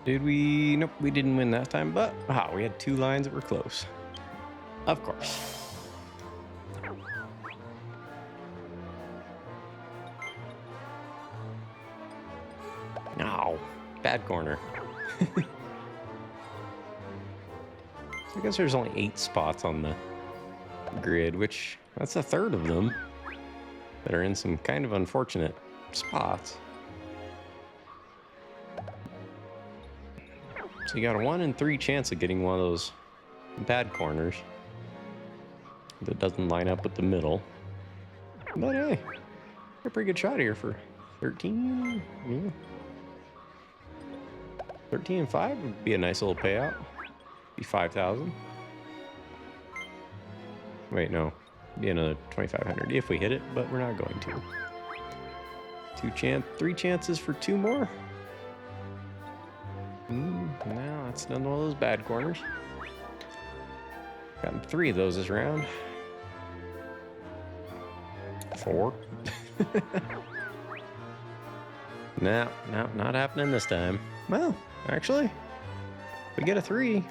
Did we? Nope, we didn't win that time, but we had 2 lines that were close. Of course. Ow. Bad corner. So I guess there's only 8 spots on the grid, which that's a third of them that are in some kind of unfortunate spots. So you got a 1 in 3 chance of getting one of those bad corners that doesn't line up with the middle. But hey, a pretty good shot here for 13. Yeah. 13 and 5 would be a nice little payout. Be 5,000. Wait, no. Be another 2,500 if we hit it, but we're not going to. 3 chances for 2 more. No, that's none of those bad corners. Gotten 3 of those this round. 4. No, not happening this time. Well, actually, we get a 3.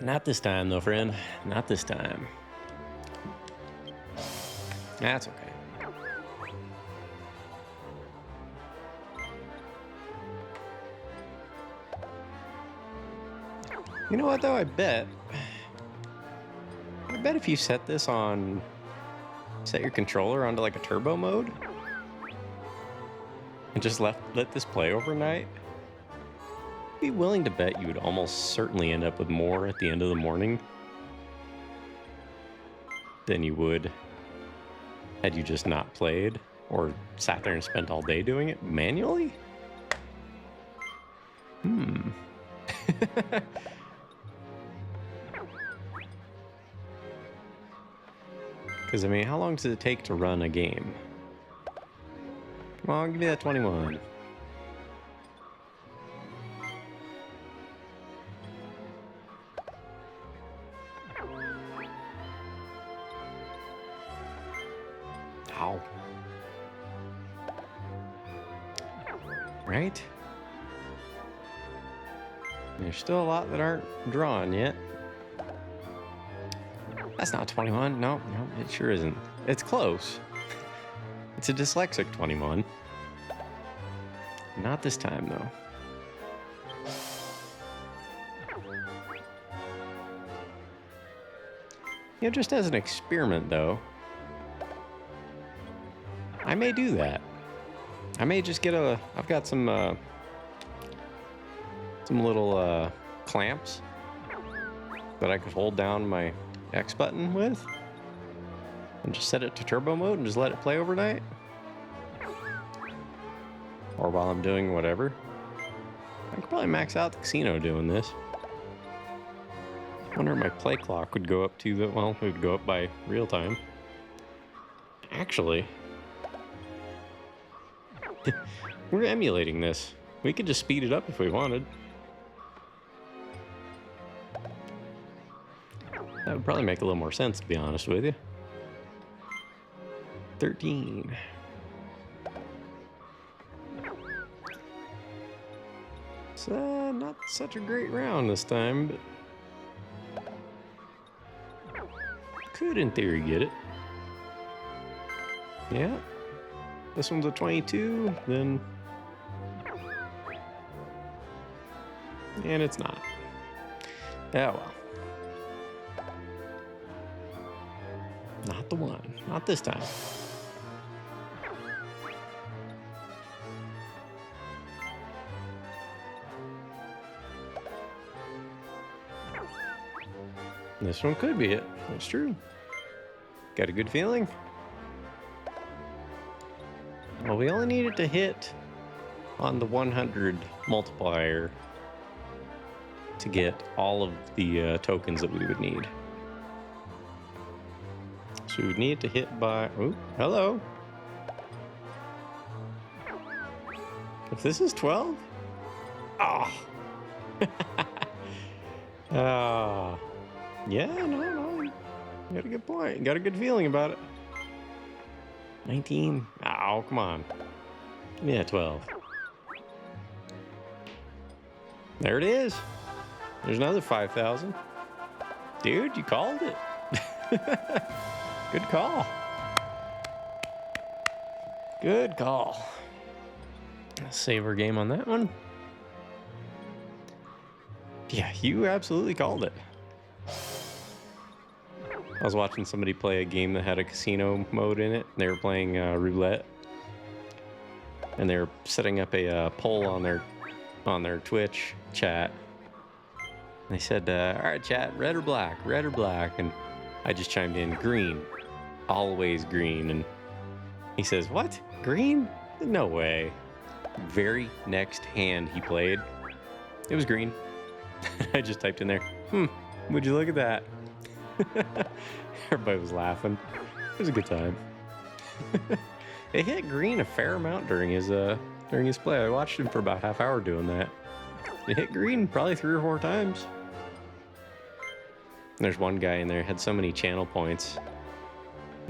Not this time, though, friend. Not this time. That's okay. You know what, though? I bet if you set your controller onto like a turbo mode and just let this play overnight, I'd be willing to bet you would almost certainly end up with more at the end of the morning than you would had you just not played or sat there and spent all day doing it manually. Because, I mean, how long does it take to run a game? Come on, give me that 21. Ow. Right? There's still a lot that aren't drawn yet. That's not 21. No, it sure isn't. It's close. It's a dyslexic 21. Not this time, though. You know, just as an experiment, though, I may do that. I may just get I've got some little clamps that I could hold down my X button with and just set it to turbo mode and just let it play overnight. Or while I'm doing whatever. I could probably max out the casino doing this. I wonder if my play clock would go up to the, well, it would go up by real time. Actually, we're emulating this. We could just speed it up if we wanted. That would probably make a little more sense, to be honest with you. 13. It's not such a great round this time, but could in theory get it. Yeah. This one's a 22, then... and it's not. Yeah, well. Not the one. Not this time. This one could be it. That's true. Got a good feeling? Well, we only needed to hit on the 100 multiplier to get all of the tokens that we would need. So we would need to hit by... oh, hello. If this is 12? Oh. Yeah, no. You got a good point. You got a good feeling about it. 19. Oh, come on. Give me that 12. There it is. There's another 5,000. Dude, you called it. Good call. Good call. Save our game on that one. Yeah, you absolutely called it. I was watching somebody play a game that had a casino mode in it. They were playing roulette, and they were setting up a poll on their Twitch chat. And they said, "All right, chat, red or black, red or black," and I just chimed in, "Green, always green." And he says, "What? Green? No way." Very next hand he played, it was green. I just typed in there, would you look at that? Everybody was laughing. It was a good time. It hit green a fair amount during his play. I watched him for about half hour doing that. It hit green probably 3 or 4 times. And there's one guy in there had so many channel points.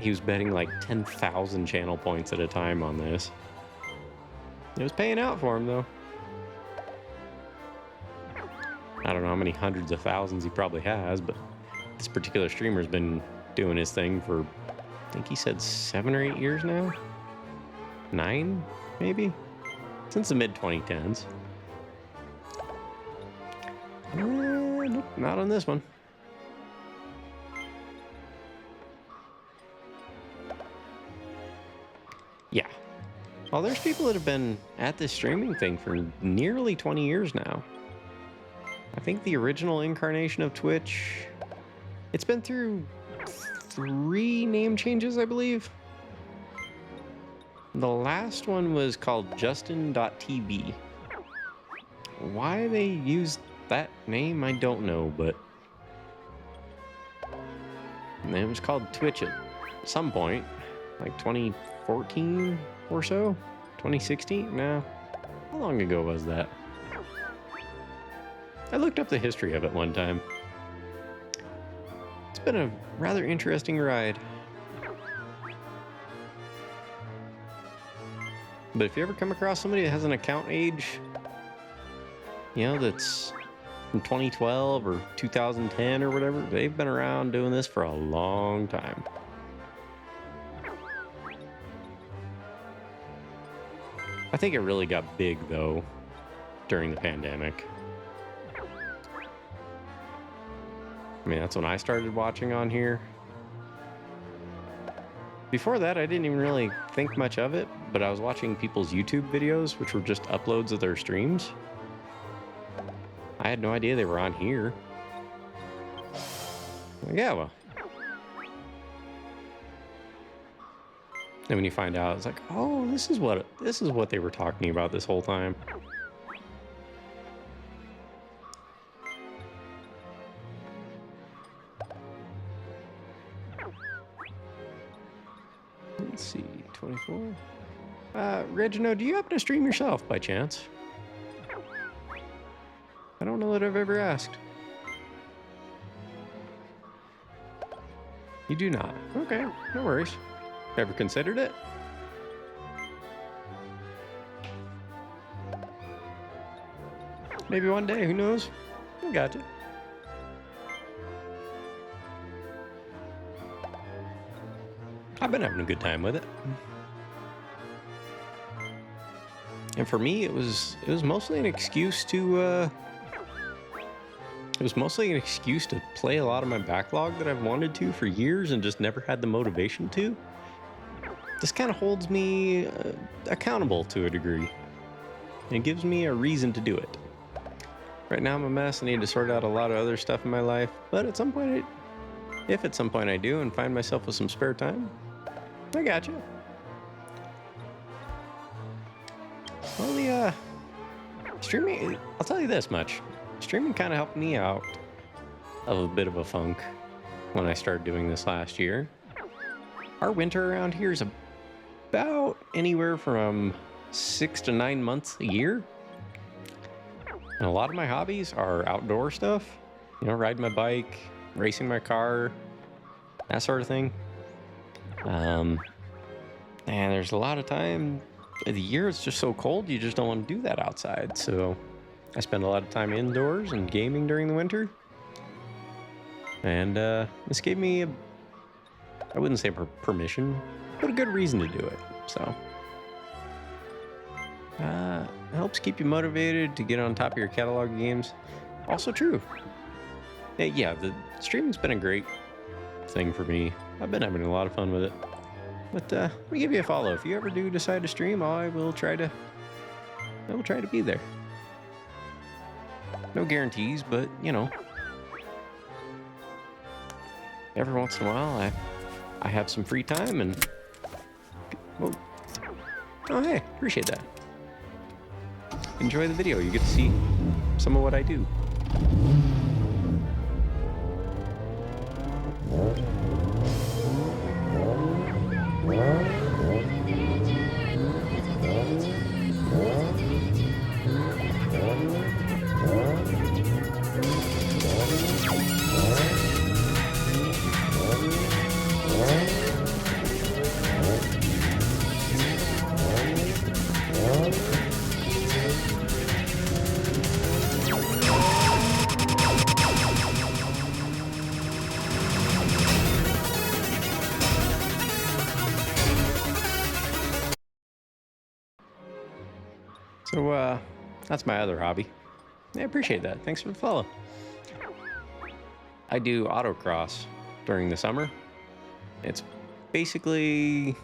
He was betting like 10,000 channel points at a time on this. It was paying out for him though. I don't know how many hundreds of thousands he probably has, but this particular streamer's been doing his thing for, I think he said 7 or 8 years now? 9, maybe? Since the mid-2010s. Nope, not on this one. Yeah. Well, there's people that have been at this streaming thing for nearly 20 years now. I think the original incarnation of Twitch, it's been through 3 name changes, I believe. The last one was called Justin.tv. Why they used that name, I don't know, but it was called Twitch at some point, like 2014 or so? 2016? No. How long ago was that? I looked up the history of it one time. It's been a rather interesting ride. But if you ever come across somebody that has an account age, you know, that's from 2012 or 2010 or whatever, they've been around doing this for a long time. I think it really got big, though, during the pandemic. I mean, that's when I started watching on here. Before that, I didn't even really think much of it, but I was watching people's YouTube videos, which were just uploads of their streams. I had no idea they were on here. Yeah, well. And when you find out, it's like, oh, this is what they were talking about this whole time. Let's see, 24. Reginald, do you happen to stream yourself by chance? I don't know that I've ever asked. You do not. Okay, no worries. Ever considered it? Maybe one day, who knows? I got you. I've been having a good time with it. And for me, it was mostly an excuse to play a lot of my backlog that I've wanted to for years and just never had the motivation to. This kind of holds me accountable to a degree. And it gives me a reason to do it. Right now I'm a mess. I need to sort out a lot of other stuff in my life. But at some point, if at some point I do and find myself with some spare time, I got you. Well, the streaming, I'll tell you this much. Streaming kind of helped me out of a bit of a funk when I started doing this last year. Our winter around here is about anywhere from 6 to 9 months a year. And a lot of my hobbies are outdoor stuff. You know, riding my bike, racing my car, that sort of thing. And there's a lot of time, the year it's just so cold, you just don't want to do that outside. So I spend a lot of time indoors and gaming during the winter. And this gave me I wouldn't say permission, but a good reason to do it. So Helps keep you motivated to get on top of your catalog of games. Also true. Yeah, the streaming's been a great thing for me. I've been having a lot of fun with it. But let me give you a follow. If you ever do decide to stream, I will try to be there. No guarantees, but you know, every once in a while I have some free time and oh hey, appreciate that. Enjoy the video. You get to see some of what I do. So, that's my other hobby. I appreciate that. Thanks for the follow. I do autocross during the summer. It's basically...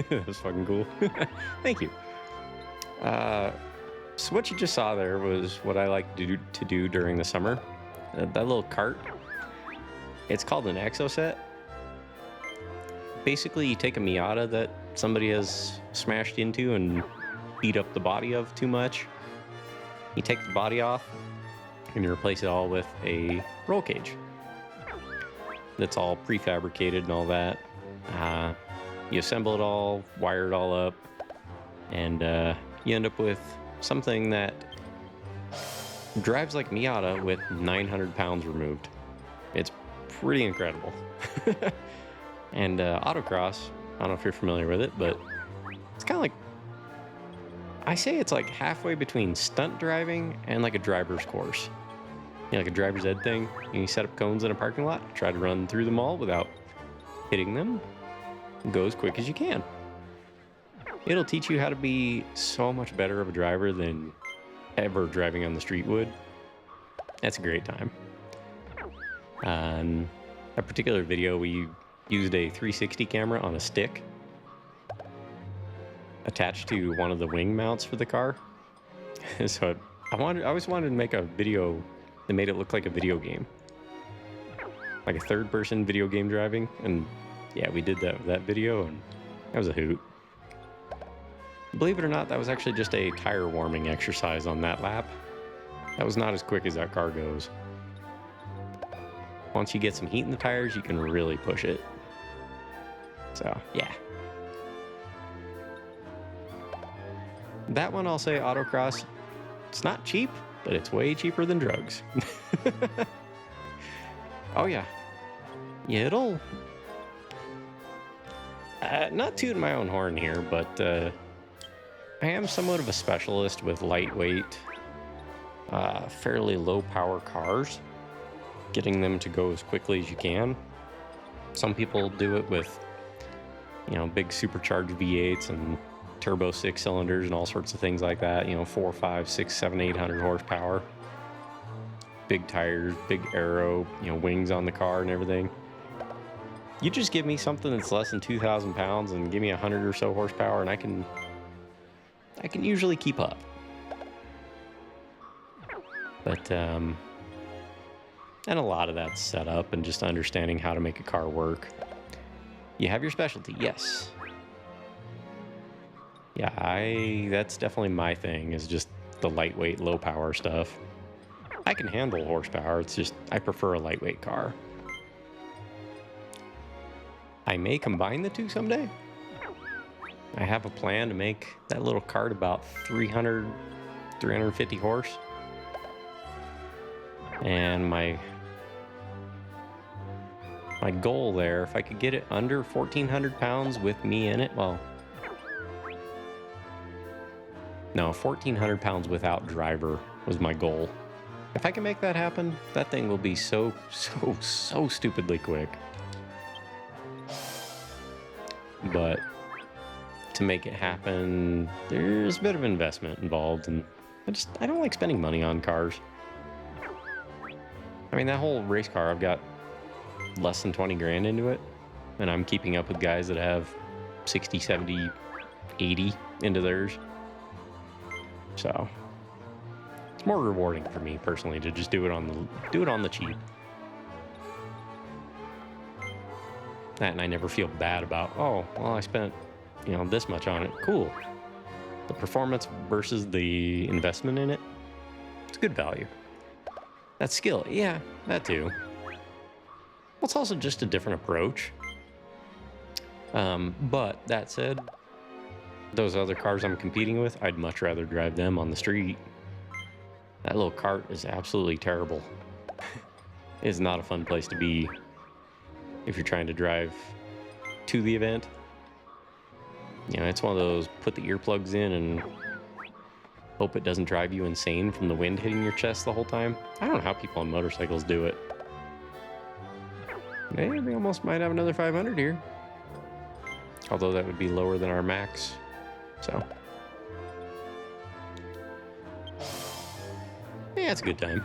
that was fucking cool. Thank you. So what you just saw there was what I like to do during the summer. That little cart. It's called an exoset. Basically, you take a Miata that somebody has smashed into and beat up the body of too much. You take the body off and you replace it all with a roll cage that's all prefabricated and all that. You assemble it all, wire it all up, and you end up with something that drives like Miata with 900 pounds removed. It's pretty incredible. And autocross, I don't know if you're familiar with it, but it's kind of like, I say it's like halfway between stunt driving and like a driver's course. You know, like a driver's ed thing. You set up cones in a parking lot, try to run through them all without hitting them. Go as quick as you can. It'll teach you how to be so much better of a driver than ever driving on the street would. That's a great time. On a particular video, we used a 360 camera on a stick attached to one of the wing mounts for the car. So I always wanted to make a video that made it look like a video game, like a third-person video game driving. And yeah, we did that with that video, and that was a hoot. Believe it or not, that was actually just a tire warming exercise on that lap. That was not as quick as that car goes. Once you get some heat in the tires, you can really push it. So yeah. That one, I'll say autocross, it's not cheap, but it's way cheaper than drugs. Oh yeah. Yeah, it'll... not tooting my own horn here, but I am somewhat of a specialist with lightweight, fairly low power cars. Getting them to go as quickly as you can. Some people do it with, you know, big supercharged V8s and turbo 6 cylinders and all sorts of things like that. You know, 4, 5, 6, 7, 800 horsepower. Big tires, big aero, you know, wings on the car and everything. You just give me something that's less than 2,000 pounds and give me 100 or so horsepower, and I can usually keep up. But and a lot of that's set up and just understanding how to make a car work. You have your specialty, yes. Yeah, that's definitely my thing, is just the lightweight, low power stuff. I can handle horsepower, it's just I prefer a lightweight car. I may combine the two someday. I have a plan to make that little cart about 300, 350 horse. And my goal there, if I could get it under 1,400 pounds with me in it, well, no, 1,400 pounds without driver was my goal. If I can make that happen, that thing will be so stupidly quick. But to make it happen, there's a bit of investment involved, and I don't like spending money on cars. I mean, that whole race car, I've got less than 20 grand into it, and I'm keeping up with guys that have 60, 70, 80 into theirs. So it's more rewarding for me personally to just do it on the cheap. That, and I never feel bad about, oh, well, I spent, this much on it. Cool. The performance versus the investment in it, it's good value. That skill, yeah, that too. Well, it's also just a different approach. But that said, those other cars I'm competing with, I'd much rather drive them on the street. That little cart is absolutely terrible. It's not a fun place to be if you're trying to drive to the event. It's one of those put the earplugs in and hope it doesn't drive you insane from the wind hitting your chest the whole time. I don't know how people on motorcycles do it. Hey, we almost might have another 500 here. Although that would be lower than our max. So, yeah, it's a good time.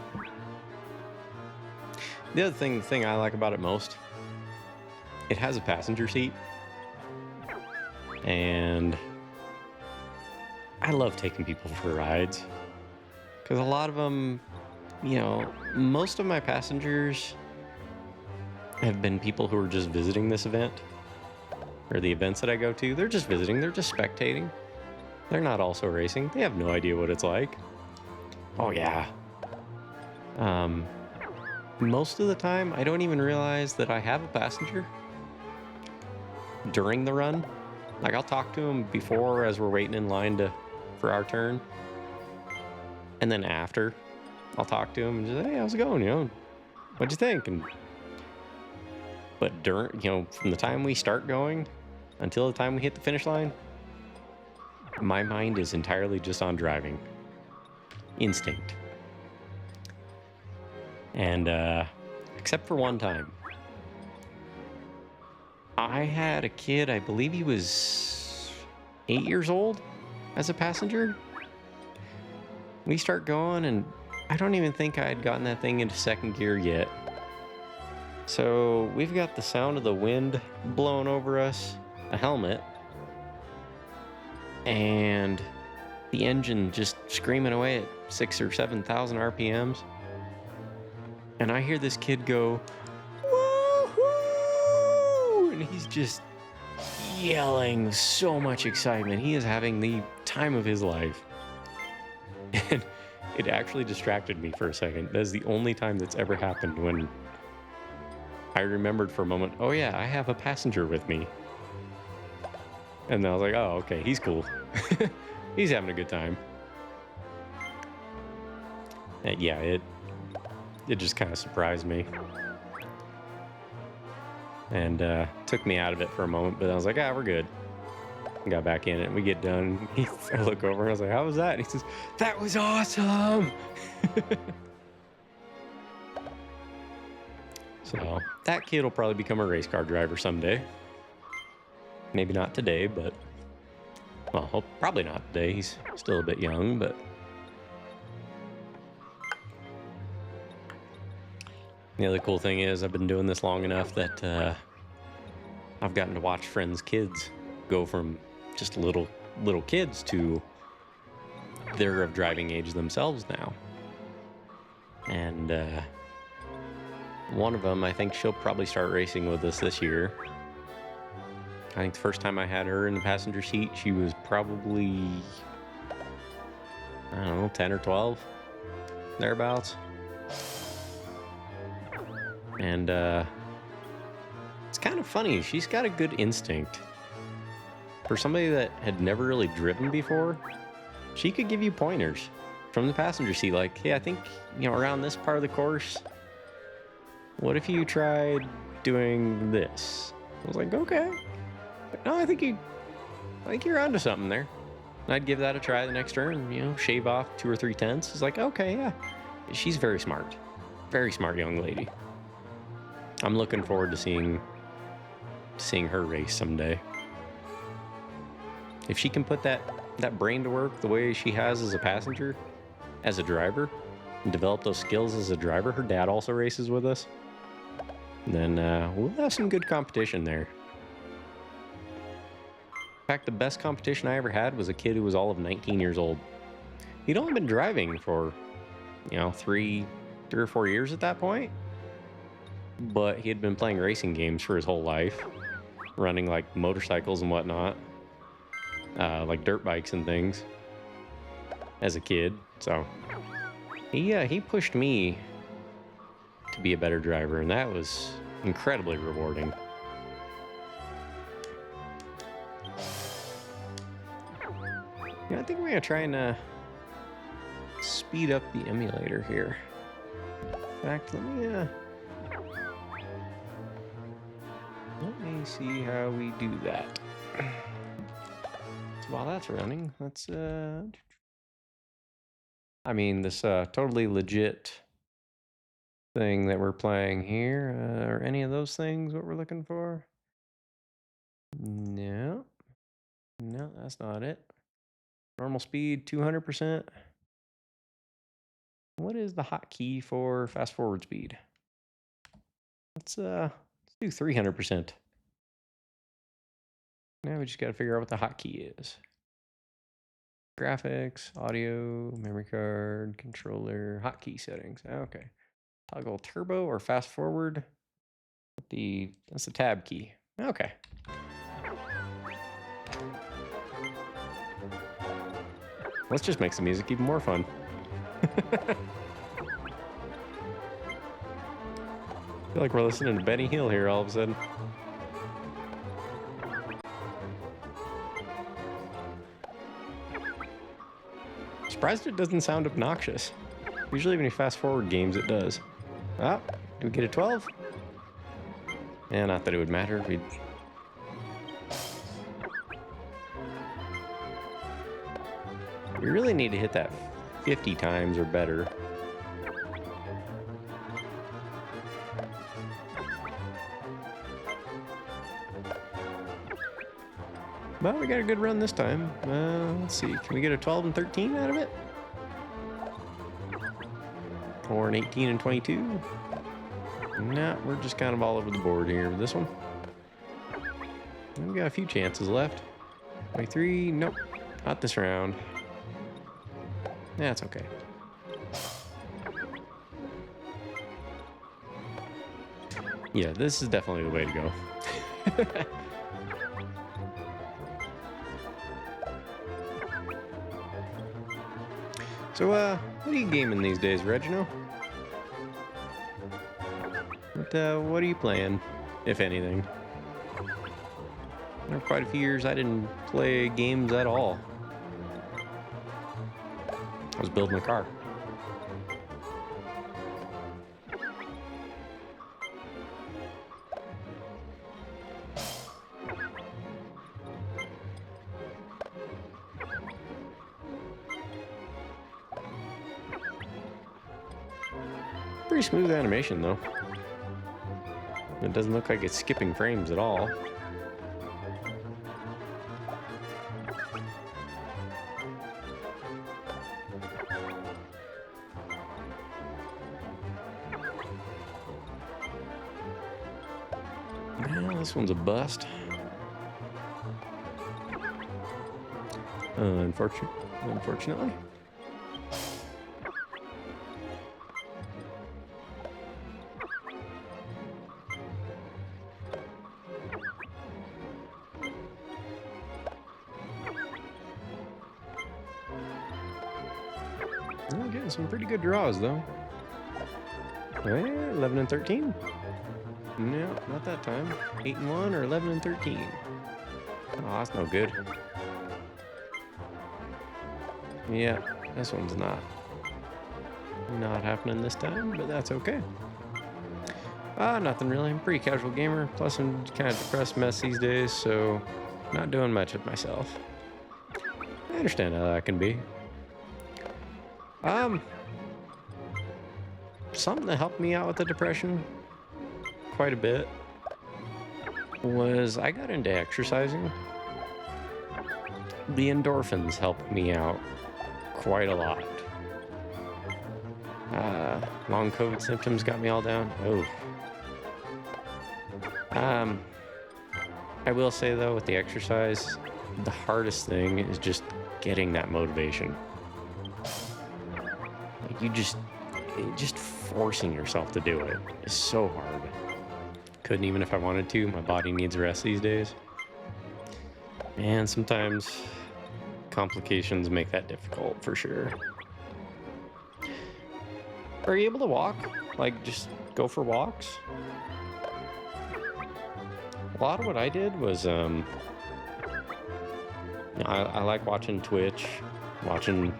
The other thing I like about it most, it has a passenger seat. And I love taking people for rides. Because a lot of them, most of my passengers have been people who are just visiting this event. Or the events that I go to, they're just visiting, they're just spectating. They're not also racing. They have no idea what it's like. Oh yeah. Most of the time, I don't even realize that I have a passenger during the run. Like, I'll talk to them before as we're waiting in line for our turn. And then after, I'll talk to them and just, hey, how's it going? What'd you think? But during, from the time we start going until the time we hit the finish line, my mind is entirely just on driving. Instinct. And, except for one time. I had a kid, I believe he was 8 years old as a passenger. We start going, and I don't even think I had gotten that thing into second gear yet. So we've got the sound of the wind blowing over us, a helmet, and the engine just screaming away at 6,000 or 7,000 RPMs. And I hear this kid go, woo-hoo! And he's just yelling so much excitement. He is having the time of his life. And it actually distracted me for a second. That's the only time that's ever happened when I remembered for a moment, oh yeah, I have a passenger with me. And then I was like, oh, okay, he's cool. He's having a good time. And yeah, it just kind of surprised me. And took me out of it for a moment, but I was like, we're good. Got back in it. We get done. I look over and I was like, how was that? And he says, that was awesome. So that kid will probably become a race car driver someday. Maybe not today, but well, probably not today. He's still a bit young, but the other cool thing is I've been doing this long enough that I've gotten to watch friends' kids go from just little kids to they're of driving age themselves now. And one of them, I think she'll probably start racing with us this year. I think the first time I had her in the passenger seat, she was probably, I don't know, 10 or 12, thereabouts. And it's kind of funny. She's got a good instinct. For somebody that had never really driven before, she could give you pointers from the passenger seat. Like, hey, I think, around this part of the course, what if you tried doing this? I was like, okay. But no, I think you're onto something there. And I'd give that a try the next turn, shave off 2 or 3 tenths. It's like, okay, yeah. She's very smart. Very smart young lady. I'm looking forward to seeing her race someday. If she can put that brain to work the way she has as a passenger, as a driver, and develop those skills as a driver, her dad also races with us, then we'll have some good competition there. In fact, the best competition I ever had was a kid who was all of 19 years old. He'd only been driving for, you know, three or 4 years at that point, but he had been playing racing games for his whole life, running like motorcycles and whatnot, like dirt bikes and things as a kid. So he pushed me to be a better driver, and that was incredibly rewarding. Yeah, I think we're gonna try and speed up the emulator here. In fact, let me see how we do that. So while that's running, let's I mean, this totally legit thing that we're playing here, are any of those things what we're looking for? No, that's not it. Normal speed 200%. What is the hotkey for fast forward speed? Let's do 300%. Now we just got to figure out what the hotkey is. Graphics, audio, memory card, controller, hotkey settings. Okay. Toggle turbo or fast forward. That's the tab key. Okay. Let's just make some music even more fun. I feel like we're listening to Benny Hill here all of a sudden. Surprised it doesn't sound obnoxious. Usually when you fast forward games, it does. Ah, do we get a 12? Yeah, not that it would matter if we... We really need to hit that 50 times or better. Well, we got a good run this time. Let's see. Can we get a 12 and 13 out of it? Or an 18 and 22? Nah, we're just kind of all over the board here with this one. We got a few chances left. 23, nope, not this round. That's okay. Yeah, this is definitely the way to go. So, what are you gaming these days, Reginald? What are you playing, if anything? There were quite a few years I didn't play games at all. I was building a car. Pretty smooth animation, though. It doesn't look like it's skipping frames at all. Well, this one's a bust. Unfortunately. We're getting some pretty good draws, though. Well, 11 and 13. No, not that time. 8 and 1 or 11 and 13. Oh, that's no good. Yeah, this one's not happening this time, but that's okay. Nothing really. I'm a pretty casual gamer. Plus, I'm kind of depressed mess these days, so not doing much with myself. I understand how that can be. Something that helped me out with the depression quite a bit was I got into exercising. the endorphins help me out quite a lot. Long COVID symptoms got me all down. Oh. I will say though, with the exercise, the hardest thing is just getting that motivation. Like just forcing yourself to do it is so hard. Couldn't even if I wanted to. My body needs rest these days. And sometimes complications make that difficult for sure. Are you able to walk? Like, just go for walks? A lot of what I did was, I like watching Twitch, watching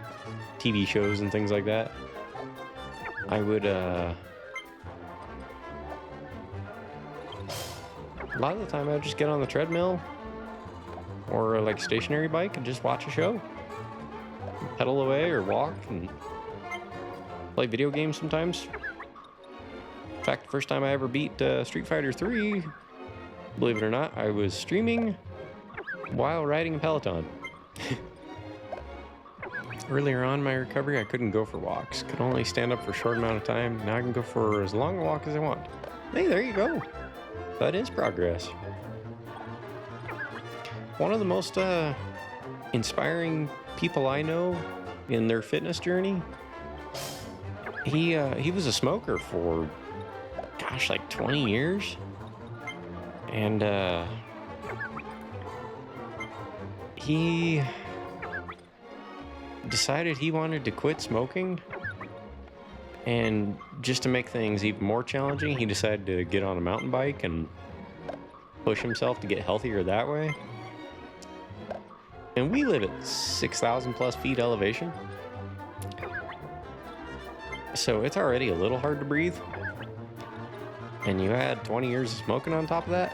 TV shows and things like that. I would, a lot of the time I would just get on the treadmill or like stationary bike and just watch a show. Pedal away or walk and play video games sometimes. In fact, the first time I ever beat Street Fighter 3, believe it or not, I was streaming while riding a Peloton. Earlier on in my recovery, I couldn't go for walks. Could only stand up for a short amount of time. Now I can go for as long a walk as I want. Hey, there you go. That is progress. One of the most inspiring people I know in their fitness journey, he was a smoker for, gosh, like 20 years. And he decided he wanted to quit smoking. And just to make things even more challenging, he decided to get on a mountain bike and push himself to get healthier that way. And we live at 6,000 plus feet elevation. So it's already a little hard to breathe. And you add 20 years of smoking on top of that.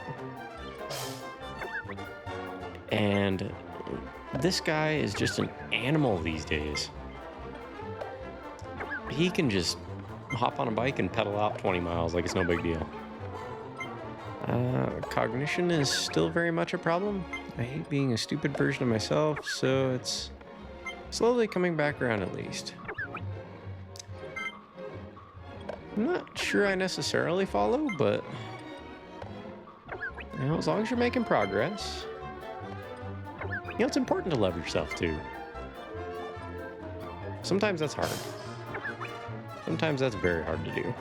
And this guy is just an animal these days. He can just hop on a bike and pedal out 20 miles like it's no big deal. Cognition is still very much a problem. I hate being a stupid version of myself, so it's slowly coming back around at least. I'm not sure I necessarily follow, but you know, as long as you're making progress, you know, it's important to love yourself too. Sometimes that's hard. Sometimes that's very hard to do.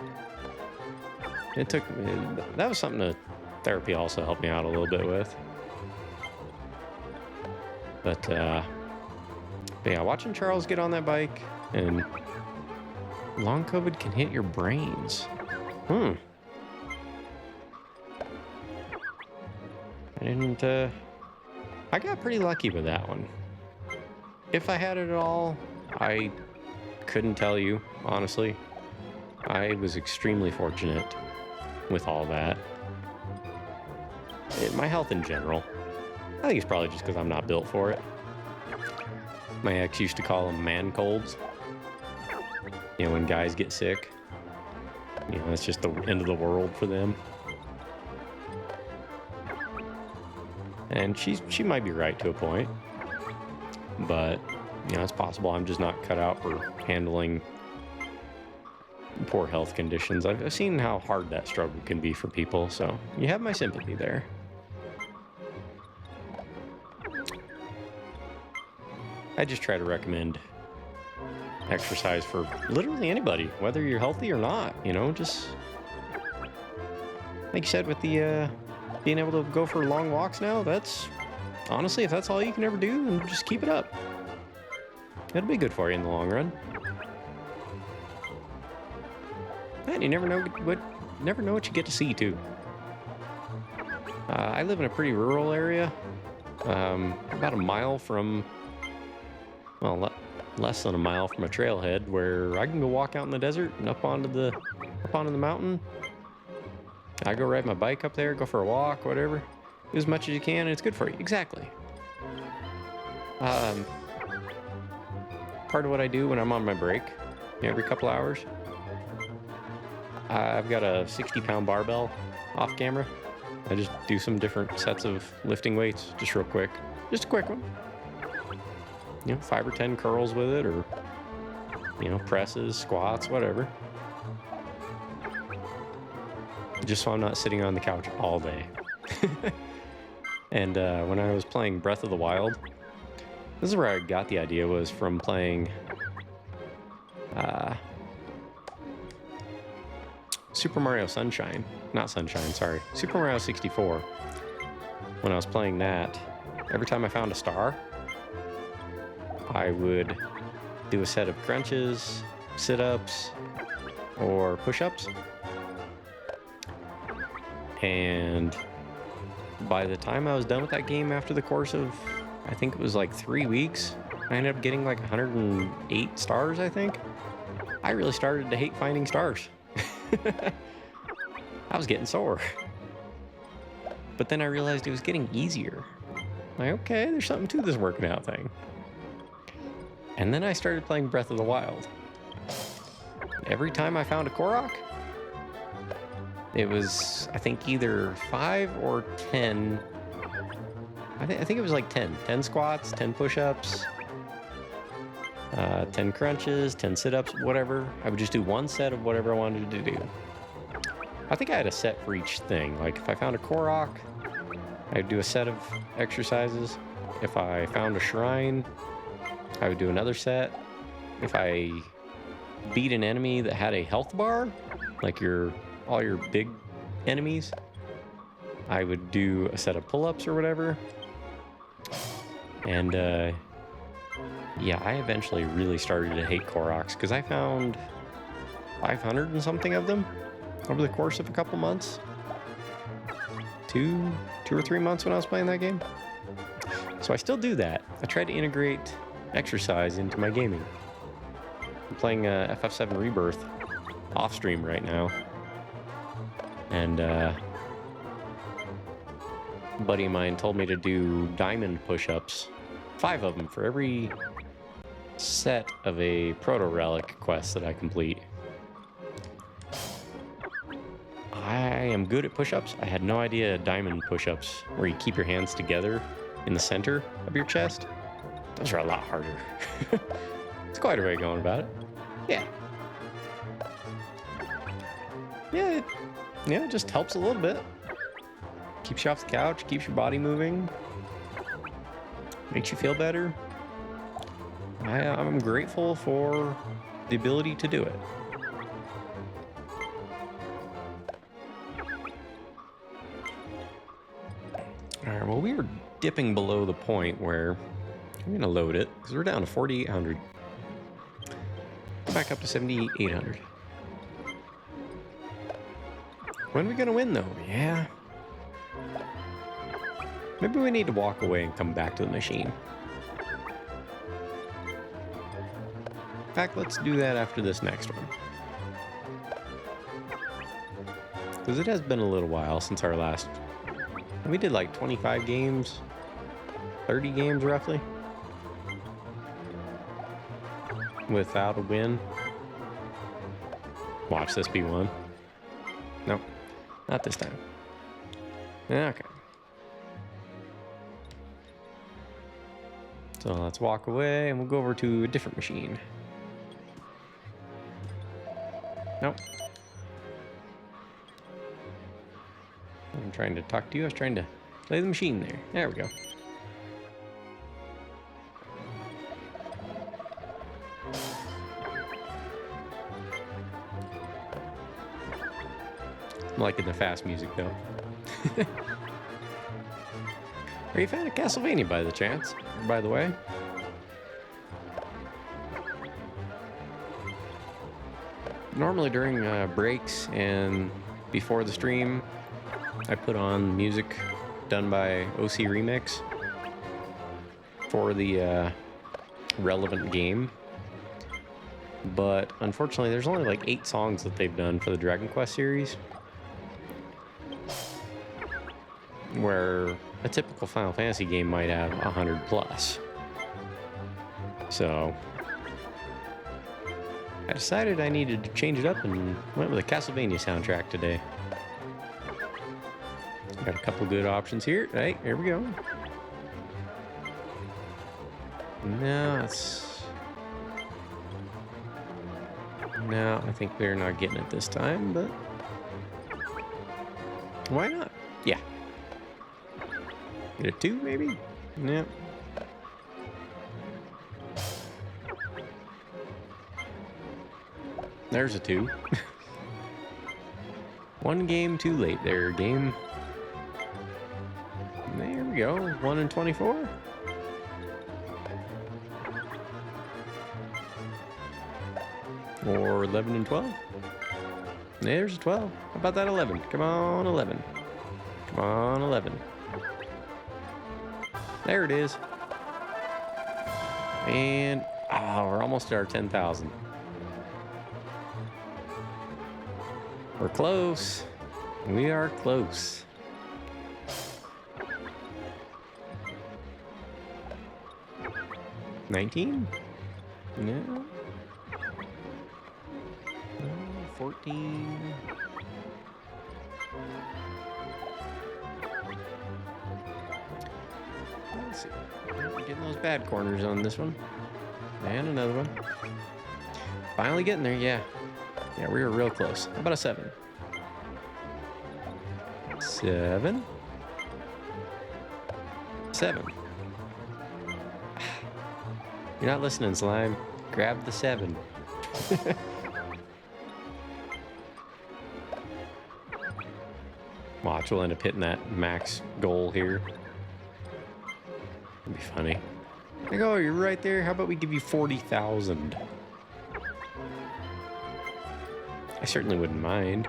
That was something that therapy also helped me out a little bit with. But yeah, watching Charles get on that bike and long COVID can hit your brains. I got pretty lucky with that one. If I had it all, I couldn't tell you, honestly. I was extremely fortunate with all that. My health in general. I think it's probably just because I'm not built for it. My ex used to call them man colds. You know, when guys get sick, you know, it's just the end of the world for them. And she might be right to a point. But, you know, it's possible I'm just not cut out for handling poor health conditions. I've seen how hard that struggle can be for people, so you have my sympathy there. I just try to recommend exercise for literally anybody, whether you're healthy or not, you know, just like you said with the being able to go for long walks now, that's honestly, if that's all you can ever do, then just keep it up. It'll be good for you in the long run. And you never know what you get to see too. I live in a pretty rural area, about a mile from, well, less than a mile from a trailhead where I can go walk out in the desert and up onto the mountain. I go ride my bike up there, go for a walk, whatever. Do as much as you can, and it's good for you. Exactly. Part of what I do when I'm on my break, every couple hours, I've got a 60-pound barbell off camera. I just do some different sets of lifting weights, just real quick. Just a quick one. you know, 5 or 10 curls with it, or, you know, presses, squats, whatever. Just so I'm not sitting on the couch all day. And when I was playing Breath of the Wild, this is where I got the idea, was from playing Super Mario Sunshine. Not Sunshine, sorry. Super Mario 64. When I was playing that, every time I found a star, I would do a set of crunches, sit-ups, or push-ups. And by the time I was done with that game, after the course of, I think it was like 3 weeks, I ended up getting like 108 stars, I think. I really started to hate finding stars. I was getting sore. But then I realized it was getting easier. Like, okay, there's something to this working out thing. And then I started playing Breath of the Wild. Every time I found a Korok, it was, I think, either 5 or 10. I think it was like 10. 10 squats, 10 push-ups, 10 crunches, 10 sit-ups, whatever. I would just do one set of whatever I wanted to do. I think I had a set for each thing. Like, if I found a Korok, I'd do a set of exercises. If I found a shrine, I would do another set. If I beat an enemy that had a health bar, like all your big enemies, I would do a set of pull-ups or whatever. And yeah, I eventually really started to hate Koroks because I found 500 and something of them over the course of a couple months. Two or 3 months when I was playing that game. So I still do that. I try to integrate exercise into my gaming. I'm playing FF7 Rebirth off stream right now. And a buddy of mine told me to do diamond push-ups, 5 of them for every set of a proto-relic quest that I complete. I am good at push-ups. I had no idea diamond push-ups, where you keep your hands together in the center of your chest, those are a lot harder. It's quite a way of going about it. Yeah. Yeah, it just helps a little bit. Keeps you off the couch, keeps your body moving, makes you feel better. I'm grateful for the ability to do it. Alright, well, we are dipping below the point where I'm going to load it, because we're down to 4,800. Go back up to 7,800. When are we going to win, though? Yeah. Maybe we need to walk away and come back to the machine. In fact, let's do that after this next one. Because it has been a little while since our last... We did like 25 games, 30 games roughly, without a win. Watch this be one. Nope, not this time. Okay. So let's walk away and we'll go over to a different machine. Nope. I'm trying to talk to you. I was trying to play the machine there. There we go. I'm liking the fast music, though. Are you a fan of Castlevania by the chance? Or by the way? Normally during breaks and before the stream, I put on music done by OC Remix for the relevant game. But unfortunately, there's only like 8 songs that they've done for the Dragonquest series, where a typical Final Fantasy game might have 100 plus. So I decided I needed to change it up and went with a Castlevania soundtrack today. Got a couple good options here. Right, here we go. No, it's... No, I think they're not getting it this time, but... Why not? Yeah. Get a 2, maybe? Yep. There's a 2. One game too late there, game. There we go. 1 and 24. Or 11 and 12. There's a 12. How about that 11? Come on, 11. Come on, 11. There it is. And, we're almost at our 10,000. We're close. We are close. $19? No. 14. Let's see. We're getting those bad corners on this one. And another one. Finally getting there, yeah. Yeah, we were real close. How about a 7? 7. 7. You're not listening, Slime. Grab the 7. Watch, we'll end up hitting that max goal here. It'd be funny. Like, oh, you're right there. How about we give you 40,000? I certainly wouldn't mind.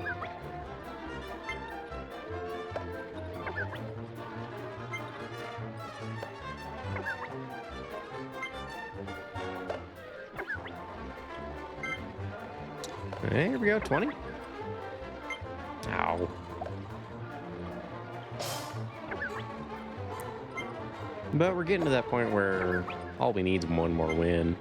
Hey, here we go, 20. Ow. But we're getting to that point where all we need is one more win.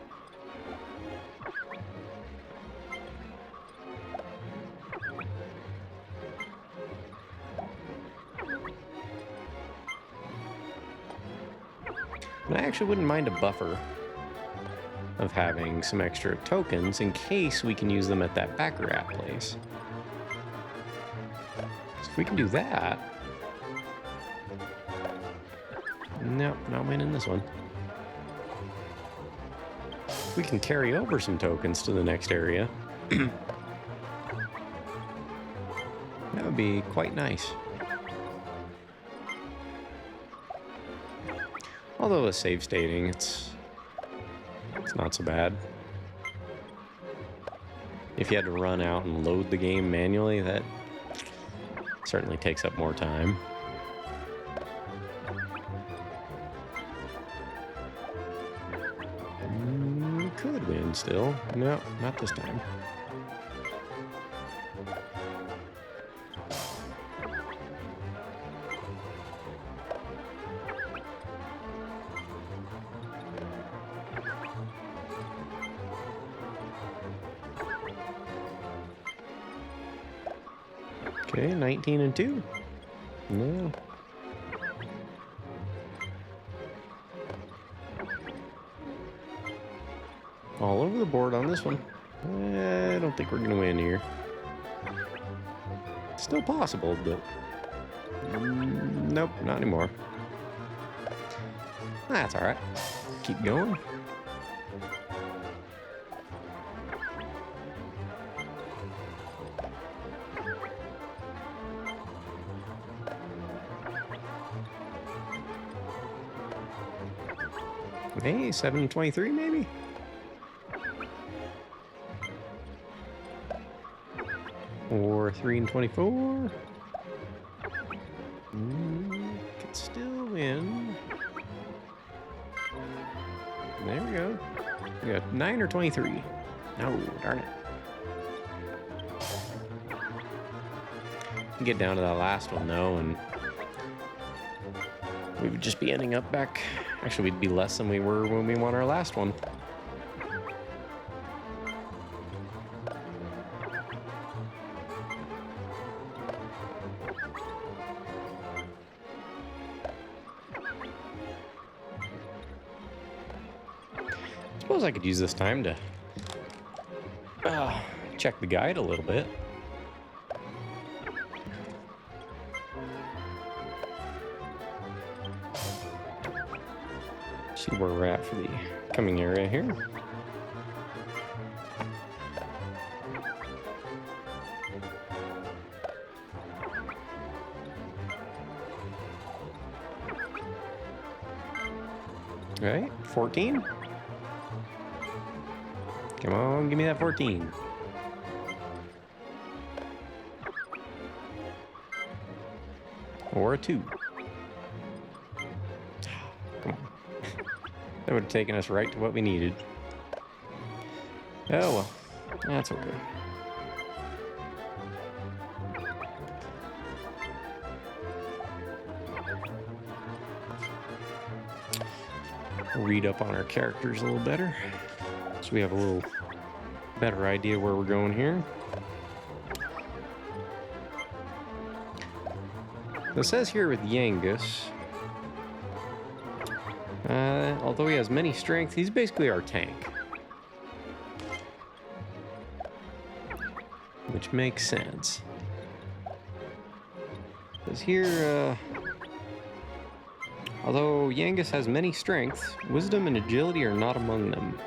And I actually wouldn't mind a buffer of having some extra tokens in case we can use them at that Baccarat place. So if we can do that... Nope, not winning this one. If we can carry over some tokens to the next area, that would be quite nice. Although with save stating, it's not so bad. If you had to run out and load the game manually, that certainly takes up more time. Could win still. No, not this time. Okay, 19 and 2. No. All over the board on this one. I don't think we're going to win here. Still possible, but... nope, not anymore. That's alright. Keep going. Hey, 723 maybe? Or 3 and 24? Could still win. There we go. We got 9 or 23. No, darn it. Get down to that last one though, and we would just be ending up back. Actually, we'd be less than we were when we won our last one. suppose I could use this time to check the guide a little bit. See where we're at for the coming area here. All right, 14. Come on, give me that 14. Or a 2. Come on. That would have taken us right to what we needed. Oh well, that's okay. We'll read up on our characters a little better, so we have a little better idea where we're going here. It says here with Yangus, although he has many strengths, he's basically our tank. Which makes sense. Because here, although Yangus has many strengths, wisdom and agility are not among them.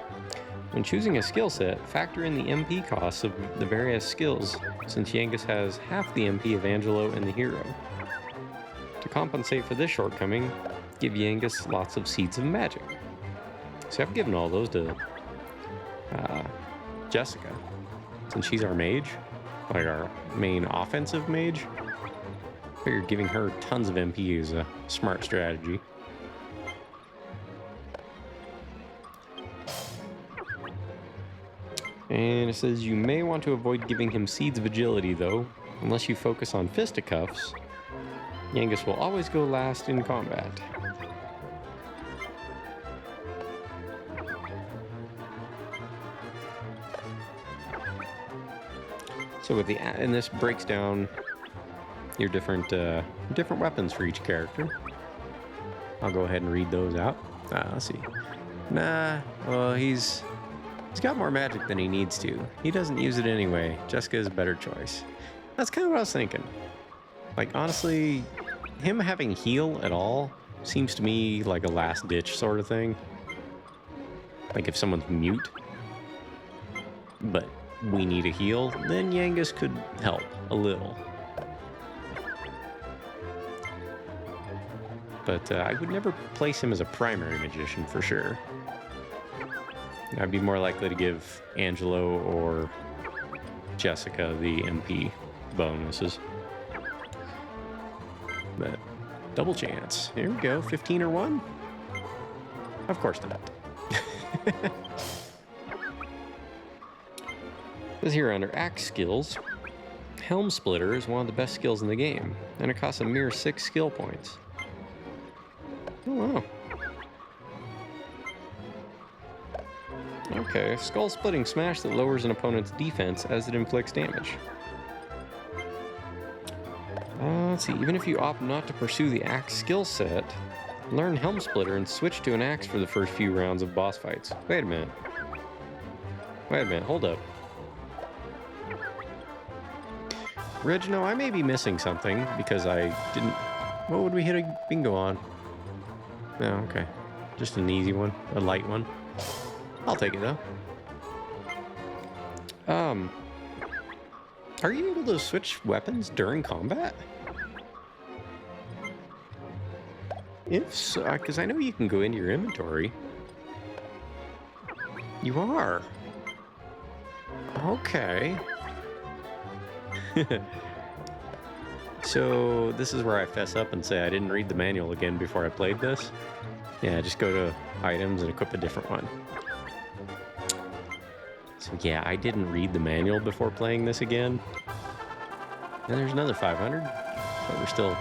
When choosing a skill set, factor in the MP costs of the various skills, since Yangus has half the MP of Angelo and the hero. To compensate for this shortcoming, give Yangus lots of seeds of magic. So I've given all those to Jessica, since she's our mage, like our main offensive mage. I figure giving her tons of MP is a smart strategy. And it says you may want to avoid giving him seeds of agility, though, unless you focus on fisticuffs. Yangus will always go last in combat. So with and this breaks down your different weapons for each character. I'll go ahead and read those out. Let's see. Well, he's got more magic than he needs to. He doesn't use it anyway. Jessica is a better choice. That's kind of what I was thinking. Like, honestly, him having heal at all seems to me like a last ditch sort of thing. Like if someone's mute, but we need a heal, then Yangus could help a little. But I would never place him as a primary magician for sure. I'd be more likely to give Angelo or Jessica the MP bonuses. But double chance. Here we go. 15 or 1? Of course not. This here under axe skills, Helm Splitter is one of the best skills in the game, and it costs a mere 6 skill points. Oh wow. Okay, skull splitting smash that lowers an opponent's defense as it inflicts damage. Let's see, even if you opt not to pursue the axe skill set, learn Helm Splitter and switch to an axe for the first few rounds of boss fights. Wait a minute, hold up. Regino, I may be missing something because I didn't... What would we hit a bingo on? No, okay. Just an easy one, a light one. I'll take it though. Are you able to switch weapons during combat? If so, because I know you can go into your inventory. You are. Okay. So this is where I fess up and say I didn't read the manual again before I played this. Yeah, just go to items and equip a different one. So yeah, I didn't read the manual before playing this again. And there's another 500, but we're still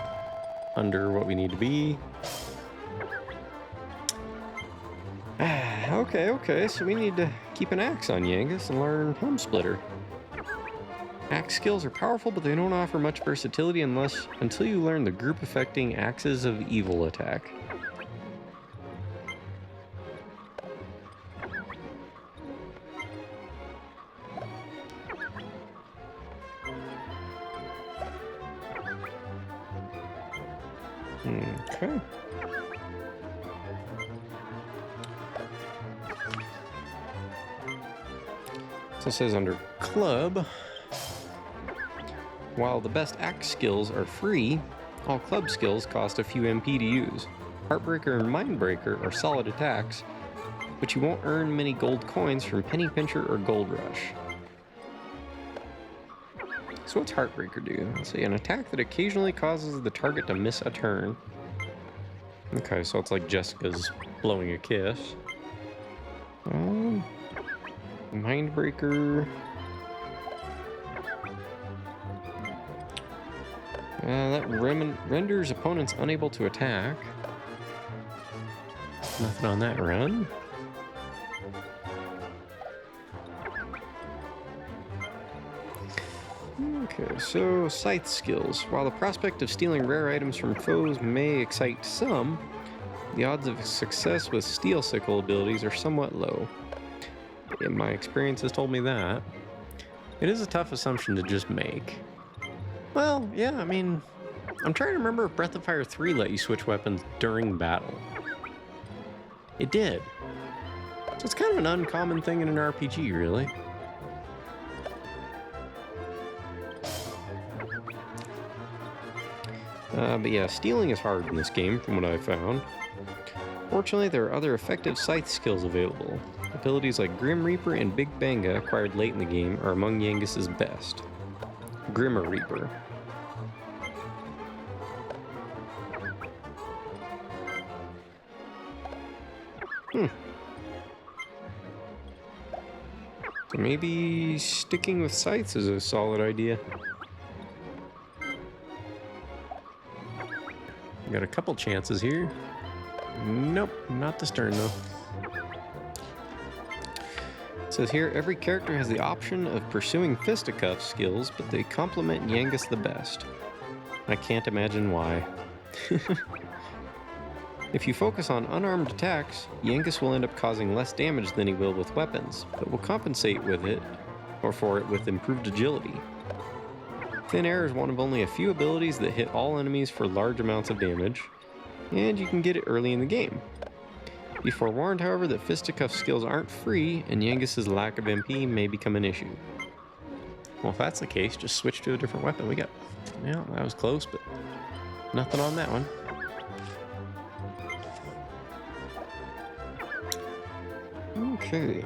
under what we need to be. Okay, so we need to keep an axe on Yangus and learn Helm Splitter. Axe skills are powerful, but they don't offer much versatility until you learn the group affecting Axes of Evil attack. Okay. So it says under club, while the best axe skills are free, all club skills cost a few MP to use. Heartbreaker and Mindbreaker are solid attacks, but you won't earn many gold coins from Penny Pincher or Gold Rush. So what's Heartbreaker do? Let's see, an attack that occasionally causes the target to miss a turn. Okay, so it's like Jessica's blowing a kiss. Mindbreaker. That renders opponents unable to attack. Nothing on that run. Okay, so scythe skills. While the prospect of stealing rare items from foes may excite some, the odds of success with steel sickle abilities are somewhat low. Yeah, my experience has told me that. It is a tough assumption to just make. Well, yeah, I mean, I'm trying to remember if Breath of Fire 3 let you switch weapons during battle. It did. So it's kind of an uncommon thing in an RPG, really. But yeah, stealing is hard in this game, from what I've found. Fortunately, there are other effective scythe skills available. Abilities like Grim Reaper and Big Banga, acquired late in the game, are among Yangus's best. Grimmer Reaper. So maybe sticking with scythes is a solid idea. Got a couple chances here. Nope, not this turn though. It says here, every character has the option of pursuing fisticuff skills, but they complement Yangus the best. I can't imagine why. If you focus on unarmed attacks, Yangus will end up causing less damage than he will with weapons, but will compensate with it, or for it, with improved agility. Thin Air is one of only a few abilities that hit all enemies for large amounts of damage, and you can get it early in the game. Be forewarned, however, that fisticuff skills aren't free, and Yangus's lack of MP may become an issue. Well, if that's the case, just switch to a different weapon. We got... Yeah, that was close, but nothing on that one. Okay.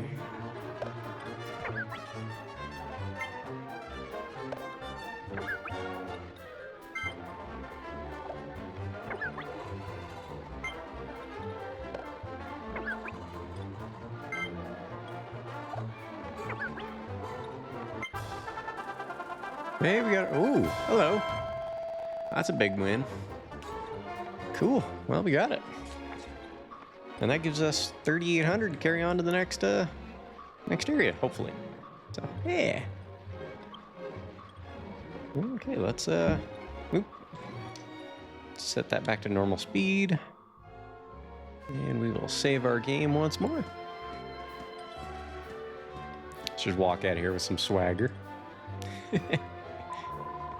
Hey, we got... Oh, hello. That's a big win. Cool. Well, we got it. And that gives us 3,800 to carry on to the next area, hopefully. So, yeah. Okay, let's set that back to normal speed. And we will save our game once more. Let's just walk out of here with some swagger.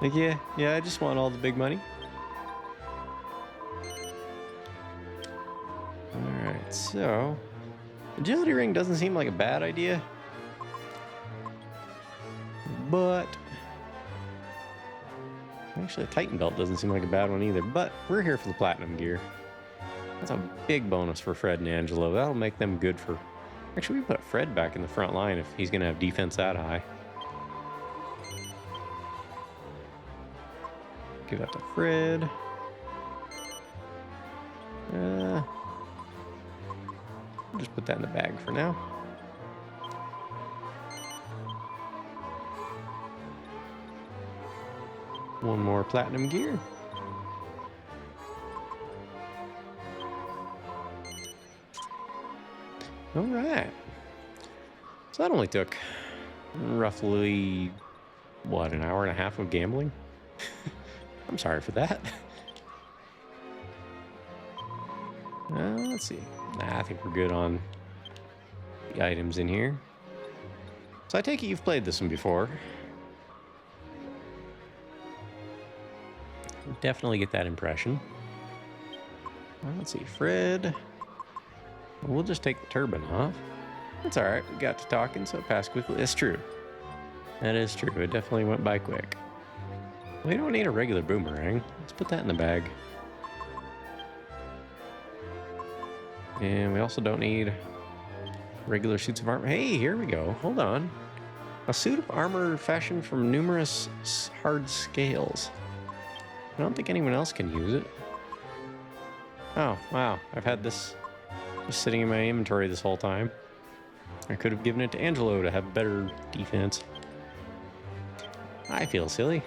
Like, yeah, I just want all the big money. Alright, so... Agility Ring doesn't seem like a bad idea. But... Actually, a Titan Belt doesn't seem like a bad one either. But we're here for the Platinum Gear. That's a big bonus for Fred and Angelo. That'll make them good for... Actually, we put Fred back in the front line if he's going to have defense that high. Give that to Fred. Just put that in the bag for now. One more platinum gear. All right. So that only took roughly, what, an hour and a half of gambling? I'm sorry for that. Let's see. Nah, I think we're good on the items in here. So I take it you've played this one before. Definitely get that impression. Let's see, Fred. We'll just take the turban off. That's all right. We got to talking, so it passed quickly. That's true. That is true. It definitely went by quick. We don't need a regular boomerang. Let's put that in the bag. And we also don't need regular suits of armor. Hey, here we go. Hold on. A suit of armor fashioned from numerous hard scales. I don't think anyone else can use it. Oh, wow. I've had this just sitting in my inventory this whole time. I could have given it to Angelo to have better defense. I feel silly.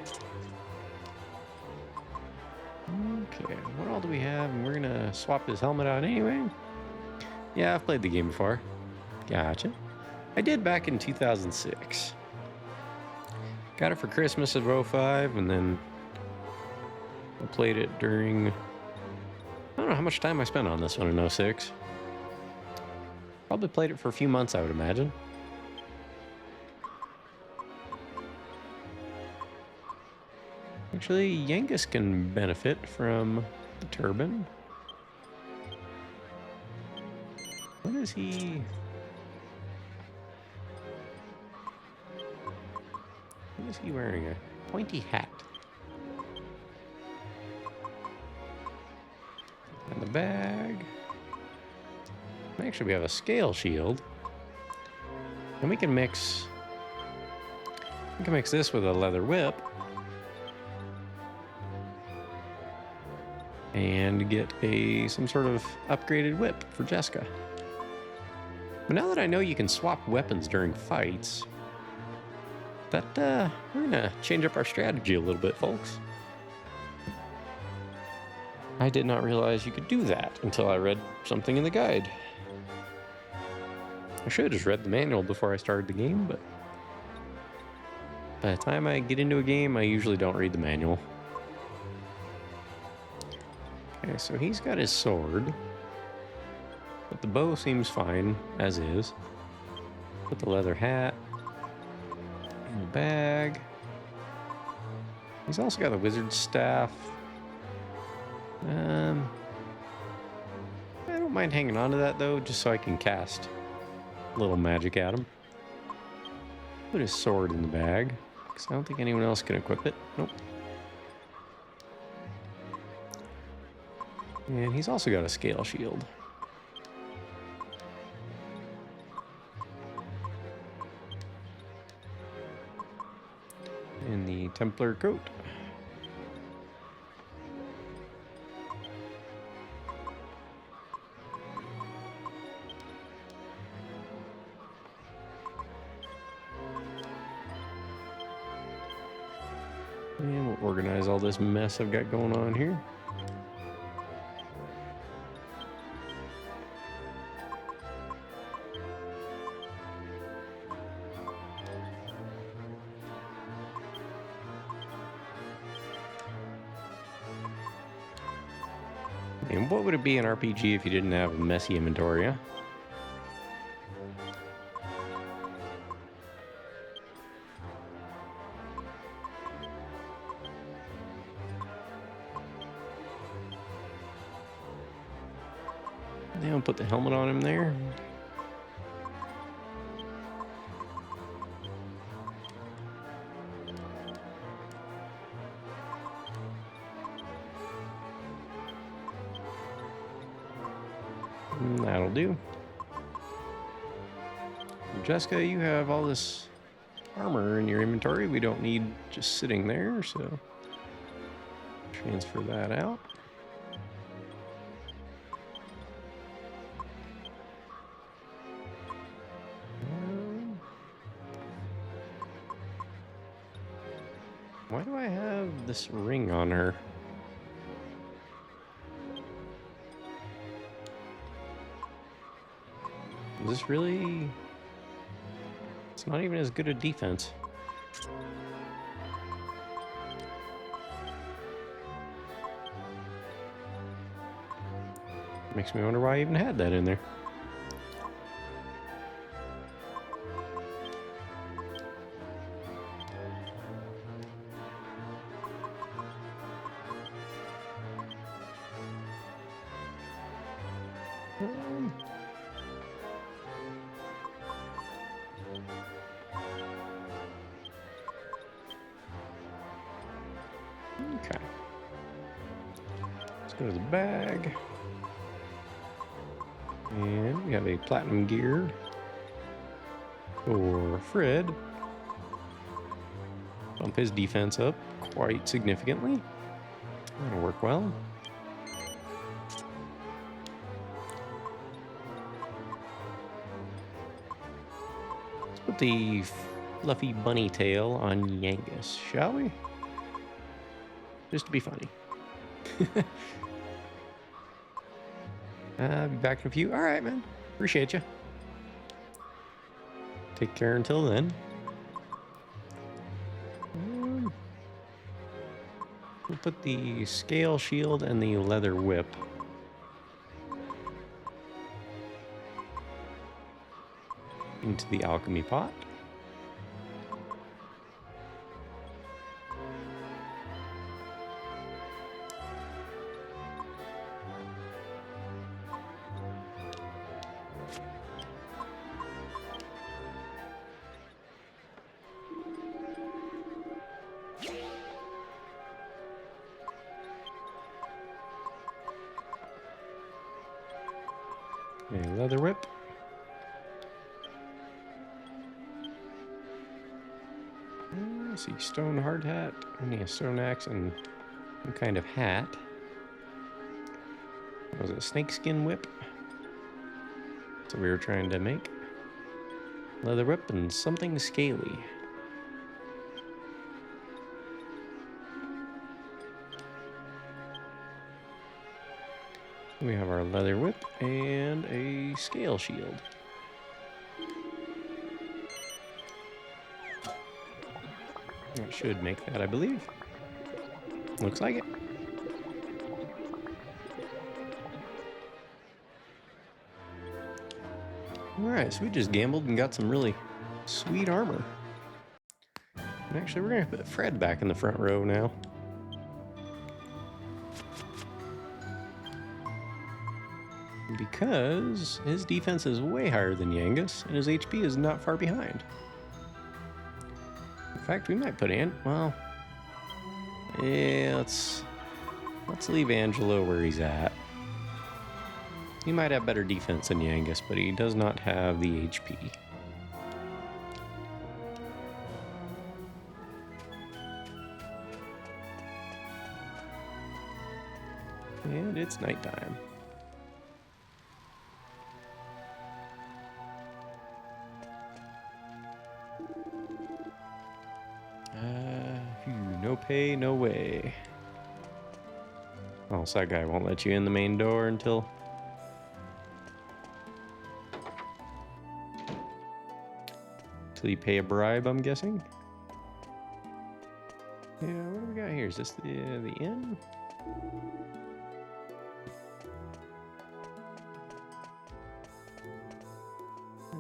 Okay, what all do we have? And we're gonna swap his helmet out anyway. Yeah, I've played the game before. Gotcha. I did back in 2006. Got it for Christmas of 05, and then I played it during... I don't know how much time I spent on this one in 06. Probably played it for a few months, I would imagine. Actually, Yangus can benefit from the turban. What is he? What is he wearing? A pointy hat. And the bag. Actually, we have a scale shield. And we can mix this with a leather whip. And get some sort of upgraded whip for Jessica. But now that I know you can swap weapons during fights, we're gonna change up our strategy a little bit, folks. I did not realize you could do that until I read something in the guide. I should have just read the manual before I started the game, but by the time I get into a game, I usually don't read the manual. Okay, so he's got his sword, but the bow seems fine as is. Put the leather hat in the bag. He's also got the wizard's staff. I don't mind hanging on to that though, just so I can cast a little magic at him. Put his sword in the bag, because I don't think anyone else can equip it. Nope. And he's also got a scale shield. And the Templar coat. And we'll organize all this mess I've got going on here. And what would it be in RPG if you didn't have a messy inventory, huh? Now put the helmet on him there. That'll do. Jessica, you have all this armor in your inventory. We don't need just sitting there, so transfer that out. Why do I have this ring on her? Is this really... It's not even as good a defense. Makes me wonder why I even had that in there. Okay. Let's go to the bag. And we have a platinum gear for Fred. Bump his defense up quite significantly. That'll work well. Let's put the fluffy bunny tail on Yangus, shall we? Just to be funny. I'll be back in a few. All right, man. Appreciate you. Take care until then. We'll put the scale shield and the leather whip into the alchemy pot. A leather whip. Let's see, stone hard hat. I need a stone axe and some kind of hat. What was it, snakeskin whip? That's what we were trying to make. Leather whip and something scaly. We have our leather whip and a scale shield. That should make that, I believe. Looks like it. Alright, so we just gambled and got some really sweet armor. And actually, we're going to put Fred back in the front row now. Because his defense is way higher than Yangus, and his HP is not far behind. In fact, we might put well, yeah, let's leave Angelo where he's at. He might have better defense than Yangus, but he does not have the HP. And it's nighttime. No pay, no way. Oh, so that guy won't let you in the main door until you pay a bribe, I'm guessing. Yeah, what do we got here? Is this the inn?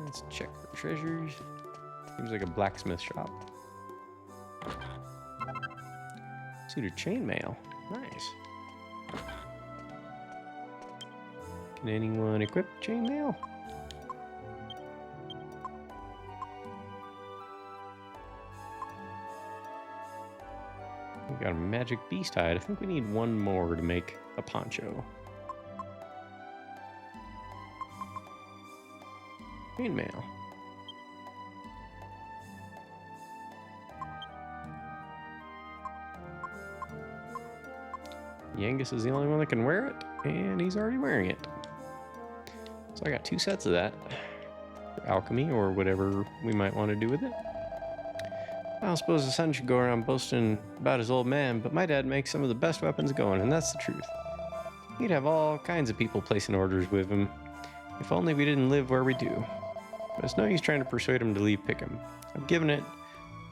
Let's check for treasures. Seems like a blacksmith shop. Suited chainmail. Nice. Can anyone equip chainmail? We got a magic beast hide. I think we need one more to make a poncho. Chainmail. Yangus is the only one that can wear it, and he's already wearing it. So I got 2 sets of that for alchemy or whatever we might want to do with it. I don't suppose the son should go around boasting about his old man, but my dad makes some of the best weapons going, and that's the truth. He'd have all kinds of people placing orders with him. If only we didn't live where we do. But it's no use trying to persuade him to leave Pickham. I've given it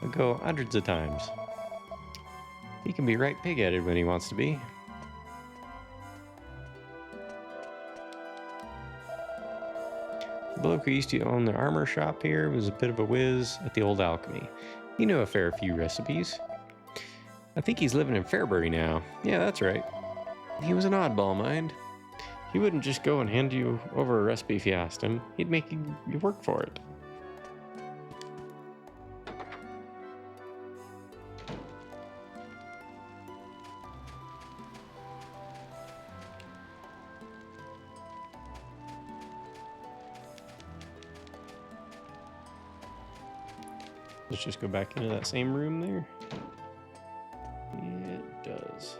a go hundreds of times. He can be right pig-headed when he wants to be. The bloke who used to own the armor shop here was a bit of a whiz at the old alchemy. He knew a fair few recipes. I think he's living in Fairbury now. Yeah, that's right. He was an oddball, mind. He wouldn't just go and hand you over a recipe if you asked him. He'd make you work for it. Let's just go back into that same room there. It does.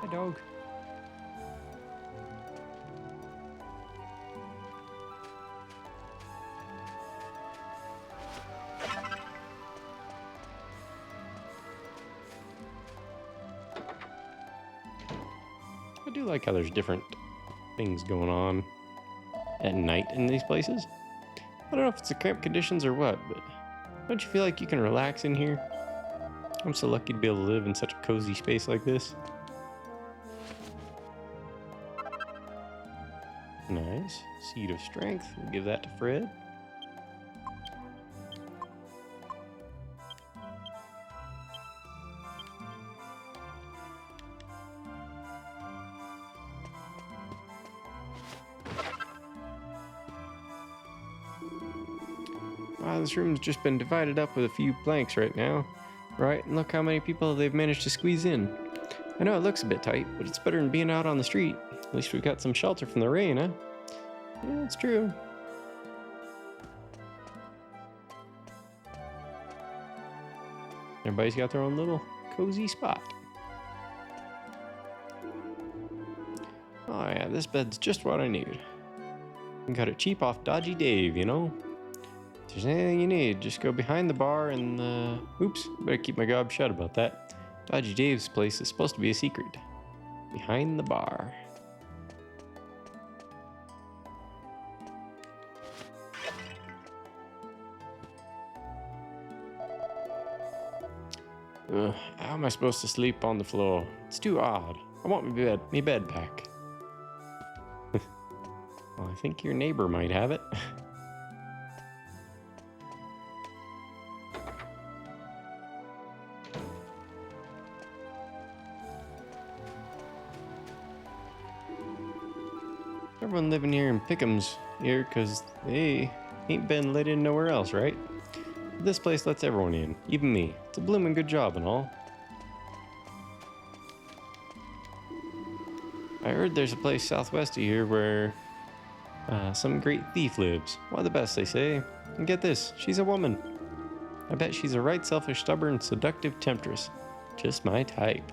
Hi, dog. I do like how there's different things going on at night in these places. I don't know if it's the cramped conditions or what, but don't you feel like you can relax in here? I'm so lucky to be able to live in such a cozy space like this. Nice. Seed of Strength. We'll give that to Fred. Wow, this room's just been divided up with a few planks right now. Right, and look how many people they've managed to squeeze in. I know it looks a bit tight, but it's better than being out on the street. At least we've got some shelter from the rain, huh? Yeah, it's true. Everybody's got their own little cozy spot. Oh yeah, this bed's just what I need. Got it cheap off Dodgy Dave, you know? If there's anything you need, just go behind the bar and oops, better keep my gob shut about that. Dodgy Dave's place is supposed to be a secret. Behind the bar. Ugh, how am I supposed to sleep on the floor? It's too odd. I want me bed back. Well, I think your neighbor might have it. Everyone living here in Pickham's here because they ain't been let in nowhere else, right? This place lets everyone in, even me. It's a bloomin' good job and all. I heard there's a place southwest of here where some great thief lives. One of the best, they say. And get this, she's a woman. I bet she's a right selfish, stubborn, seductive temptress. Just my type.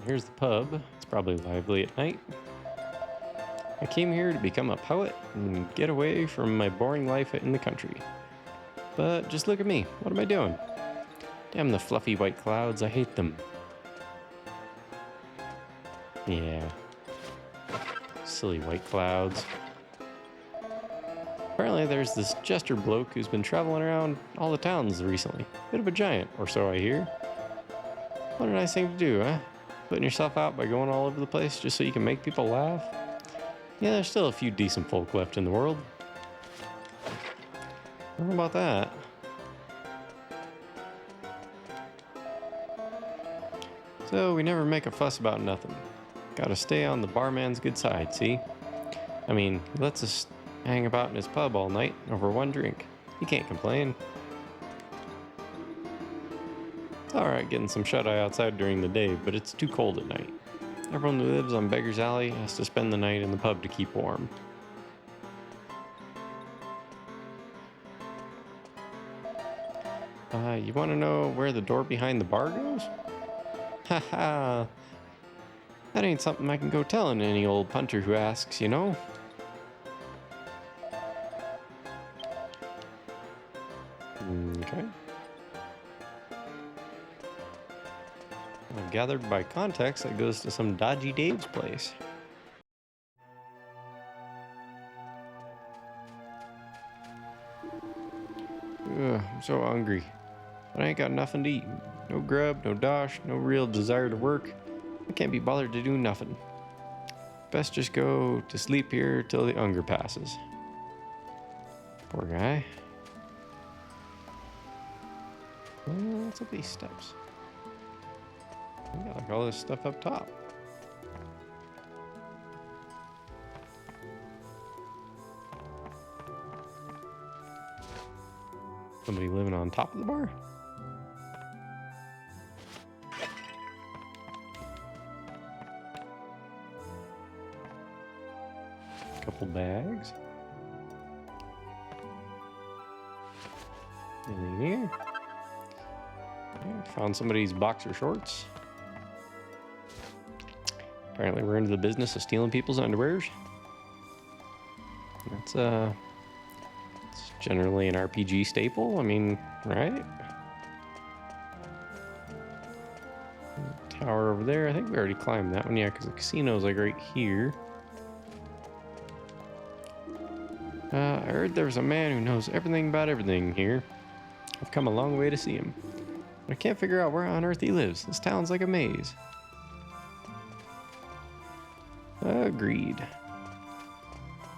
Here's the pub. It's probably lively at night. I came here to become a poet and get away from my boring life in the country. But just look at me. What am I doing? Damn the fluffy white clouds. I hate them. Yeah. Silly white clouds. Apparently there's this jester bloke who's been traveling around all the towns recently. Bit of a giant, or so I hear. What a nice thing to do, huh? Putting yourself out by going all over the place just so you can make people laugh? Yeah, there's still a few decent folk left in the world. How about that? So we never make a fuss about nothing. Gotta stay on the barman's good side, see? I mean, he lets us hang about in his pub all night over one drink. He can't complain. It's alright getting some shut-eye outside during the day, but it's too cold at night. Everyone who lives on Beggar's Alley has to spend the night in the pub to keep warm. You want to know where the door behind the bar goes? Haha. That ain't something I can go telling any old punter who asks, you know? Okay. I've gathered by context that goes to some Dodgy Dave's place. Ugh, I'm so hungry. But I ain't got nothing to eat. No grub, no dosh, no real desire to work. I can't be bothered to do nothing. Best just go to sleep here till the hunger passes. Poor guy. What's up these steps? We got like all this stuff up top. Somebody living on top of the bar? Couple bags. Anything here? Yeah, found somebody's boxer shorts. Apparently we're into the business of stealing people's underwears. That's it's generally an RPG staple. I mean, right? Tower over there. I think we already climbed that one. Yeah, because the casino's like right here. I heard there was a man who knows everything about everything here. I've come a long way to see him. But I can't figure out where on earth he lives. This town's like a maze. Agreed.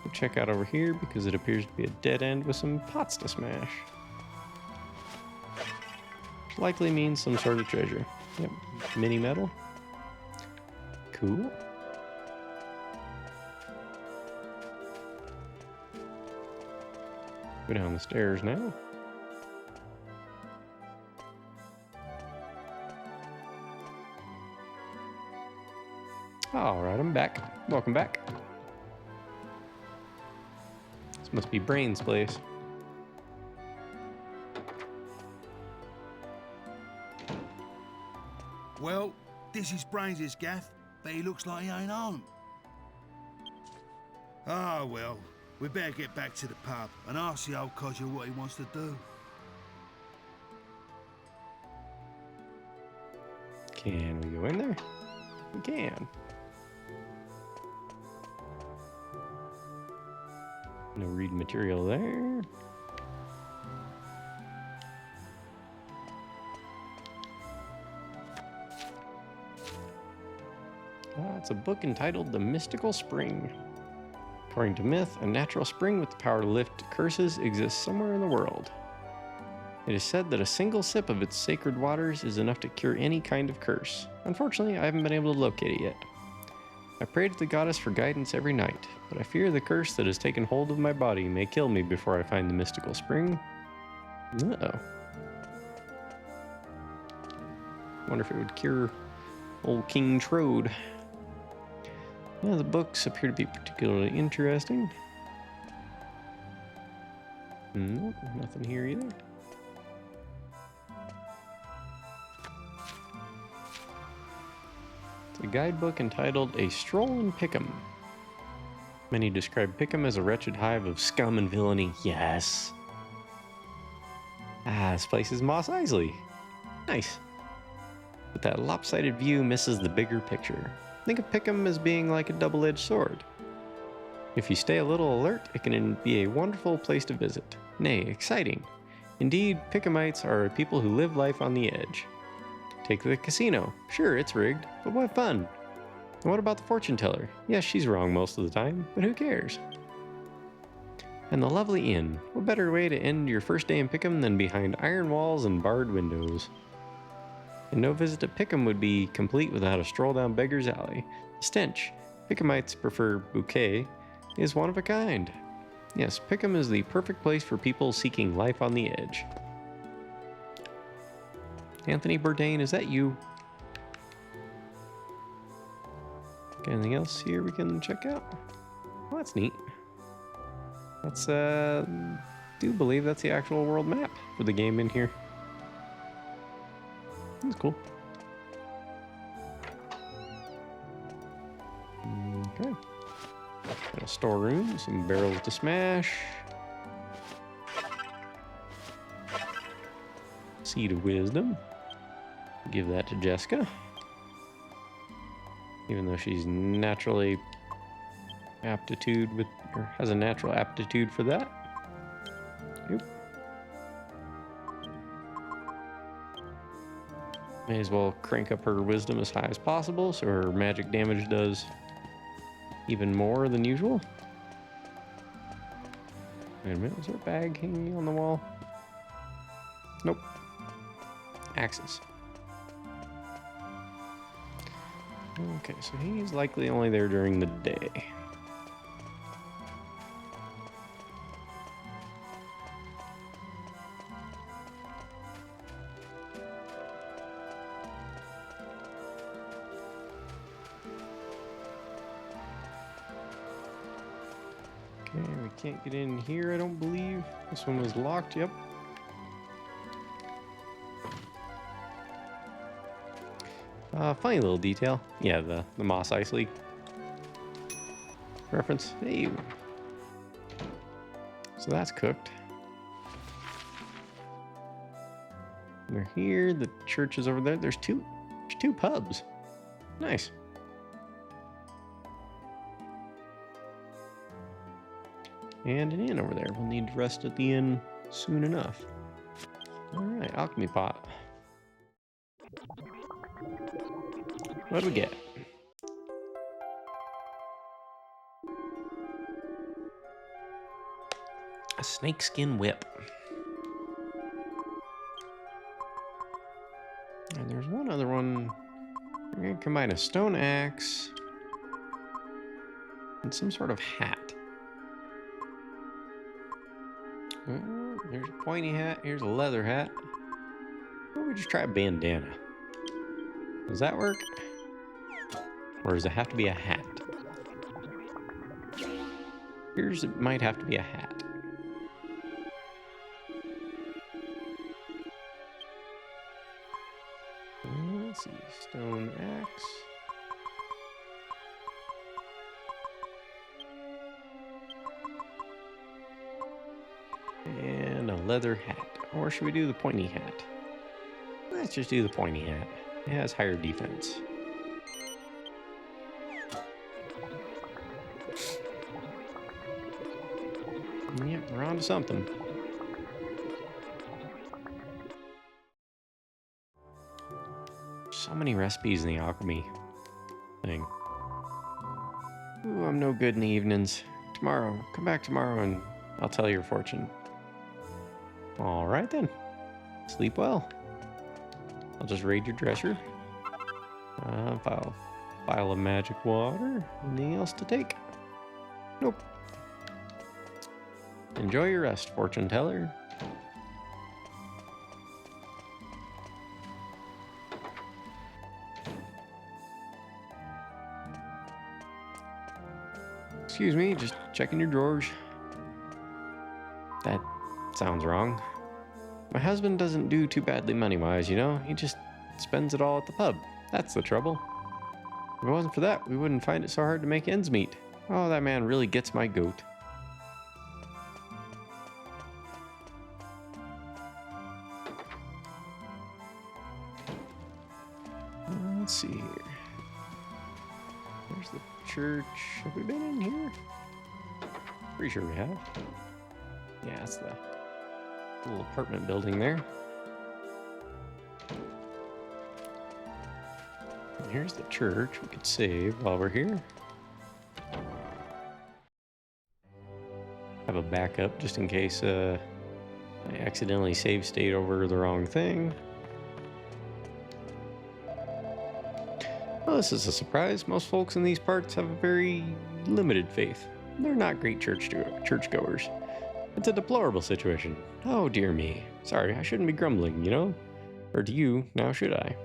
We'll check out over here because it appears to be a dead end with some pots to smash. Which likely means some sort of treasure. Yep, mini metal. Cool. Go down the stairs now. All right, I'm back. Welcome back. This must be Brain's place. Well, this is Brains's gaff, but he looks like he ain't home. Ah, well, we better get back to the pub and ask the old codger what he wants to do. Can we go in there? We can. No reading material there. It's a book entitled The Mystical Spring. According to myth, a natural spring with the power to lift curses exists somewhere in the world. It is said that a single sip of its sacred waters is enough to cure any kind of curse. Unfortunately, I haven't been able to locate it yet. I pray to the goddess for guidance every night, but I fear the curse that has taken hold of my body may kill me before I find the mystical spring. Uh-oh. Wonder if it would cure old King Trode. Yeah, the books appear to be particularly interesting. Nope, nothing here either. It's a guidebook entitled A Stroll in Pickham. Many describe Pickham as a wretched hive of scum and villainy. Yes. This place is Moss Isley. Nice. But that lopsided view misses the bigger picture. Think of Pickham as being like a double-edged sword. If you stay a little alert, it can be a wonderful place to visit. Nay, exciting. Indeed, Pickhamites are people who live life on the edge. Take the casino. Sure, it's rigged, but what fun. And what about the fortune teller? Yes, she's wrong most of the time, but who cares? And the lovely inn. What better way to end your first day in Pickham than behind iron walls and barred windows? And no visit to Pickham would be complete without a stroll down Beggar's Alley. The stench, Pickhamites prefer bouquet, is one of a kind. Yes, Pickham is the perfect place for people seeking life on the edge. Anthony Bourdain, is that you? Anything else here we can check out? Well, that's neat. That's, do believe that's the actual world map for the game in here. That's cool. Okay. Got a storeroom, some barrels to smash. Seed of Wisdom. Give that to Jessica. Even though she's naturally aptitude with, or has a natural aptitude for that. Yep. May as well crank up her wisdom as high as possible so her magic damage does even more than usual. Wait a minute, is there a bag hanging on the wall? Nope. Axes. Okay, so he's likely only there during the day. Okay, we can't get in here, I don't believe. This one was locked, yep. Funny little detail. Yeah, the Moss Ice League reference. Hey. So that's cooked. They're here. The church is over there. There's two pubs. Nice. And an inn over there. We'll need to rest at the inn soon enough. All right, alchemy pot. What do we get? A snakeskin whip. And there's one other one. We're going to combine a stone axe and some sort of hat. There's a pointy hat. Here's a leather hat. Why don't we just try a bandana? Does that work? Or does it have to be a hat? Here's it might have to be a hat. Let's see, stone axe. And a leather hat. Or should we do the pointy hat? Let's just do the pointy hat. It has higher defense. Yep, we're on to something. So many recipes in the alchemy thing. Ooh, I'm no good in the evenings. Tomorrow, come back tomorrow and I'll tell your fortune. All right then. Sleep well. I'll just raid your dresser. Vial of magic water. Anything else to take? Nope. Enjoy your rest, fortune teller. Excuse me, just checking your drawers. That sounds wrong. My husband doesn't do too badly money-wise, you know? He just spends it all at the pub. That's the trouble. If it wasn't for that, we wouldn't find it so hard to make ends meet. Oh, that man really gets my goat. Let's see here. There's the church. Have we been in here? Pretty sure we have. Yeah, that's the little apartment building there. And here's the church. We could save while we're here. Have a backup just in case I accidentally save state over the wrong thing. Well, this is a surprise. Most folks in these parts have a very limited faith. They're not great churchgoers. It's a deplorable situation. Oh, dear me. Sorry, I shouldn't be grumbling, you know? Or to you, now should I?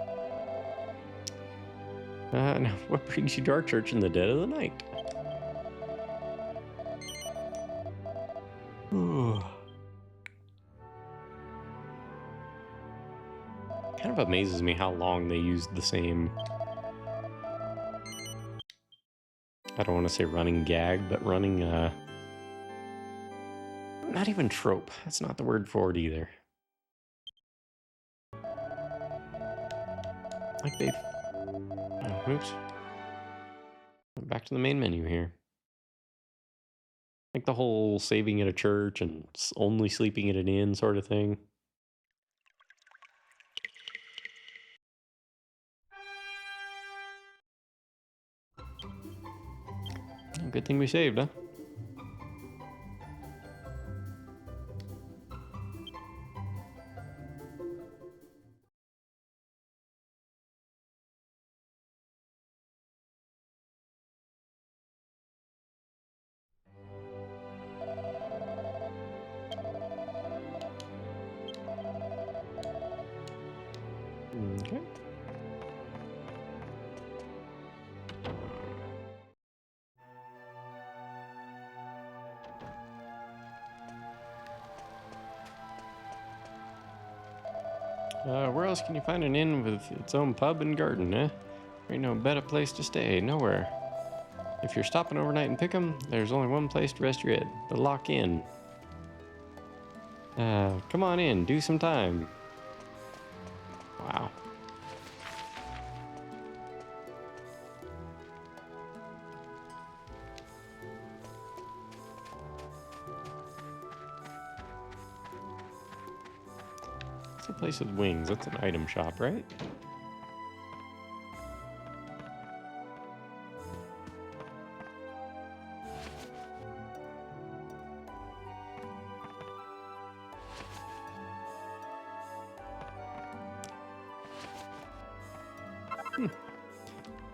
Now, what brings you to our church in the dead of the night? Kind of amazes me how long they used the same... I don't want to say running gag, but running, not even trope. That's not the word for it either. Like they've... Oh, oops. Back to the main menu here. Like the whole saving at a church and only sleeping at an inn sort of thing. good thing we saved, huh? Okay. Where else can you find an inn with its own pub and garden, eh? Ain't no better place to stay, nowhere. If you're stopping overnight in Pickham, there's only one place to rest your head, the Lock Inn. Come on in, do some time. Wow. It's a place with wings. That's an item shop, right?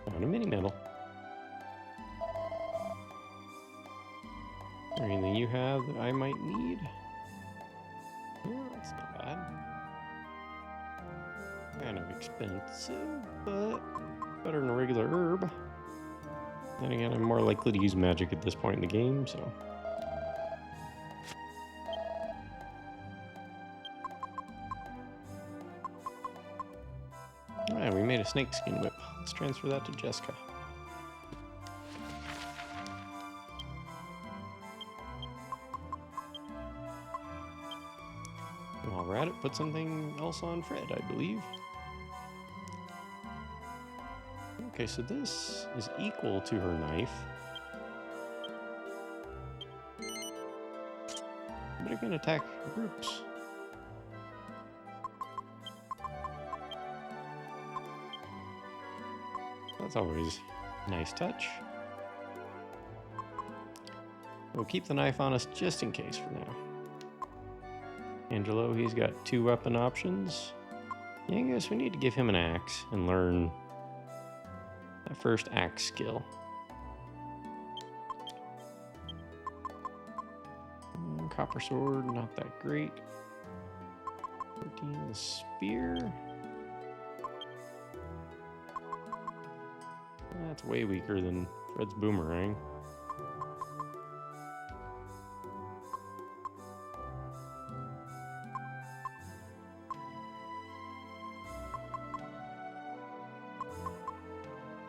Found a mini medal. Anything you have that I might need? Yeah, that's not bad. Kind of expensive, but better than a regular herb. Then again, I'm more likely to use magic at this point in the game, so. Alright, we made a snakeskin whip. Let's transfer that to Jessica. While we're at it, put something else on Fred, I believe. Okay, so this is equal to her knife. But it can attack groups. That's always a nice touch. We'll keep the knife on us just in case for now. Angelo, he's got 2 weapon options. Yeah, I guess we need to give him an axe and learn that first axe skill. Copper sword, not that great. 13 spear. That's way weaker than Fred's boomerang.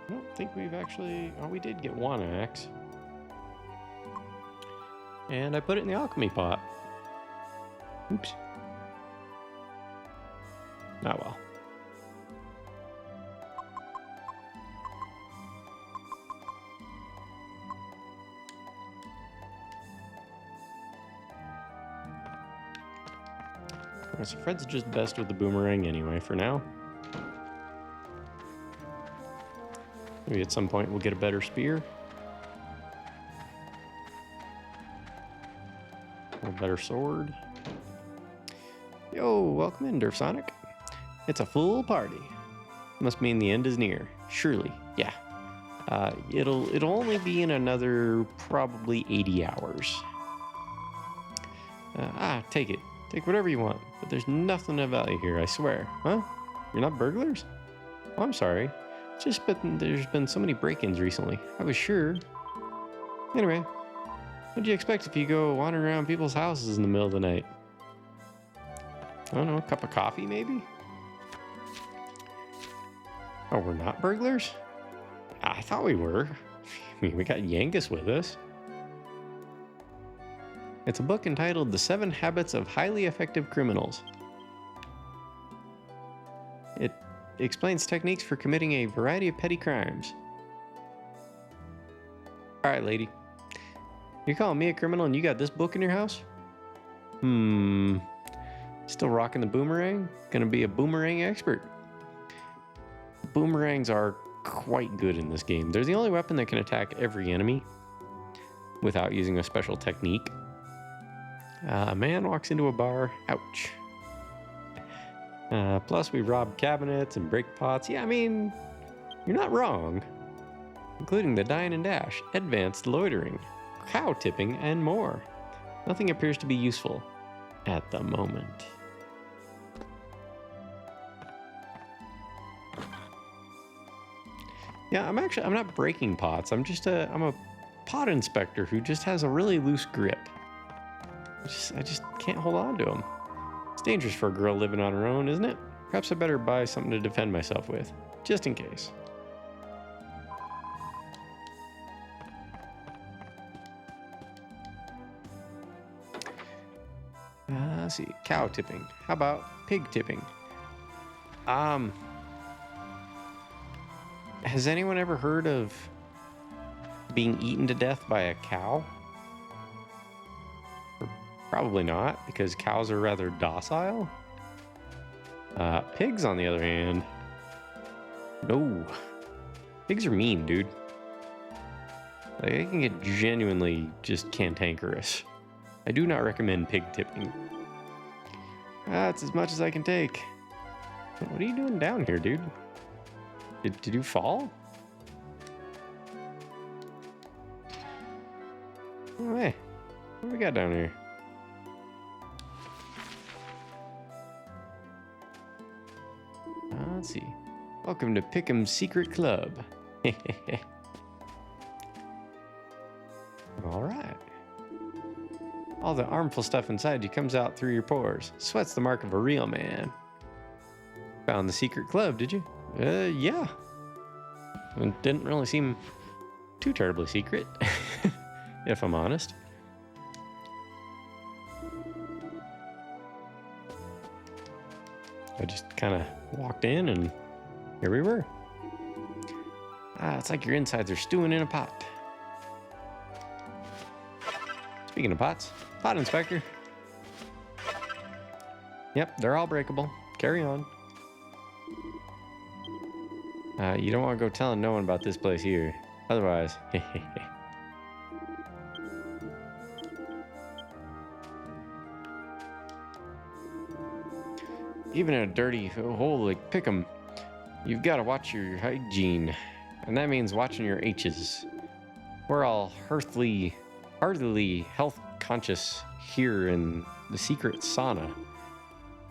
I don't think we've actually... Oh, we did get 1 axe. And I put it in the alchemy pot. Oops. Oh well. Alright, so Fred's just best with the boomerang anyway for now. Maybe at some point we'll get a better spear. Or a better sword. Yo, welcome in, Durf Sonic. It's a full party. Must mean the end is near. Surely, yeah. It'll only be in another probably 80 hours. Take it. Take whatever you want. But there's nothing of value here, I swear. Huh? You're not burglars? Oh, I'm sorry. It's just there's been so many break-ins recently. I was sure. Anyway, what'd you expect if you go wandering around people's houses in the middle of the night? I don't know, a cup of coffee maybe? Oh, we're not burglars? I thought we were. I mean, we got Yangus with us. It's a book entitled The 7 Habits of Highly Effective Criminals. It explains techniques for committing a variety of petty crimes. Alright, lady. You're calling me a criminal and you got this book in your house? Still rocking the boomerang? Gonna be a boomerang expert. Boomerangs are quite good in this game. They're the only weapon that can attack every enemy. without using a special technique. A man walks into a bar. Ouch. Plus, we rob cabinets and break pots. Yeah, I mean, you're not wrong. Including the dine and dash, advanced loitering, cow tipping, and more. Nothing appears to be useful at the moment. Yeah, I'm not breaking pots. I'm a pot inspector who just has a really loose grip. I just can't hold on to him. It's dangerous for a girl living on her own, isn't it? Perhaps I better buy something to defend myself with, just in case. Let's see, cow tipping. How about pig tipping? Has anyone ever heard of being eaten to death by a cow? Probably not, because cows are rather docile. Pigs, on the other hand, no. Pigs are mean, dude. Like, they can get genuinely just cantankerous. I do not recommend pig tipping. That's as much as I can take. What are you doing down here, dude? Did you fall? Oh, hey. What do we got down here? Let's see. Welcome to Pick'em's Secret Club. All right. All the harmful stuff inside you comes out through your pores. Sweat's the mark of a real man. Found the secret club, did you? Yeah. It didn't really seem too terribly secret, if I'm honest. I just kind of walked in and here we were. It's like your insides are stewing in a pot. Speaking of pots, pot inspector. Yep, they're all breakable. Carry on. You don't want to go telling no one about this place here. Otherwise, even in a dirty hole like Pick'em, you've got to watch your hygiene. And that means watching your H's. We're all heartily health conscious here in the secret sauna.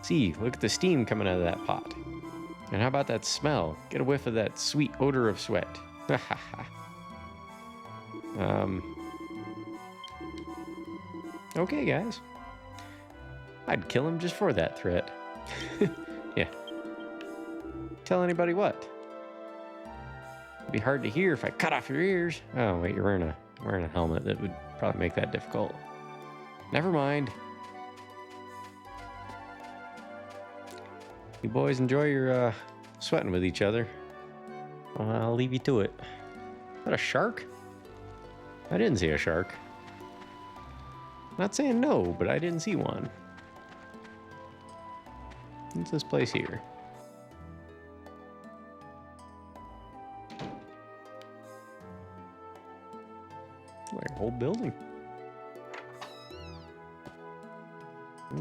See, look at the steam coming out of that pot. And how about that smell? Get a whiff of that sweet odor of sweat. Okay, guys. I'd kill him just for that threat. Yeah. Tell anybody what? It'd be hard to hear if I cut off your ears. Oh, wait, you're wearing a helmet. That would probably make that difficult. Never mind. You boys enjoy your sweating with each other. I'll leave you to it. Is that a shark? I didn't see a shark. Not saying no, but I didn't see one. What's this place here? Like a whole building.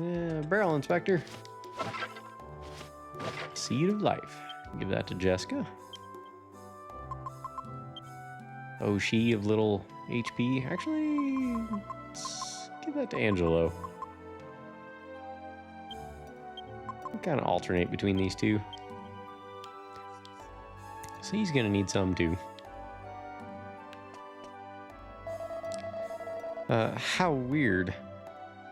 Yeah, barrel inspector. Seed of life. Give that to Jessica. Oh, she of little HP. Actually, let's give that to Angelo. I'll kind of alternate between these two. So he's gonna need some too. How weird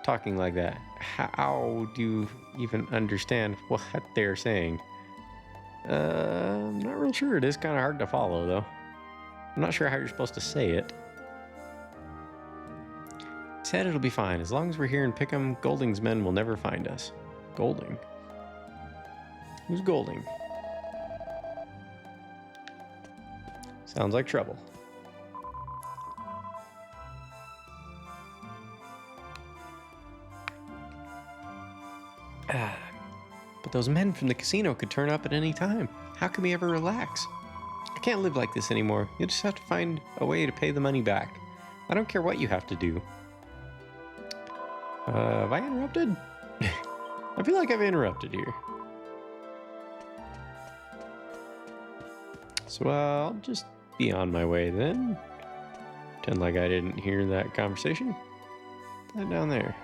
talking like that. How do you even understand what they're saying? I'm not real sure. It is kind of hard to follow, though. I'm not sure how you're supposed to say it. Said it'll be fine. As long as we're here in Pick'em, Golding's men will never find us. Golding? Who's Golding? Sounds like trouble. But those men from the casino could turn up at any time. How can we ever relax? I can't live like this anymore. You'll just have to find a way to pay the money back. I don't care what you have to do. Have I interrupted? I feel like I've interrupted here. So I'll just be on my way then. Pretend like I didn't hear that conversation. That down there.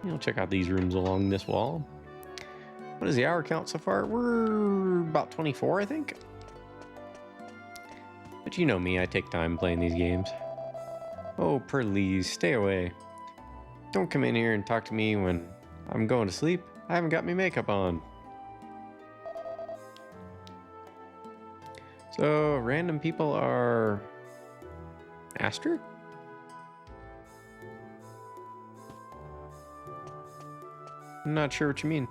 I'll check out these rooms along this wall. What is the hour count so far? We're about 24, I think. But you know me, I take time playing these games. Oh, please, stay away. Don't come in here and talk to me when I'm going to sleep. I haven't got my makeup on. So, random people are... Asterisk? I'm not sure what you mean.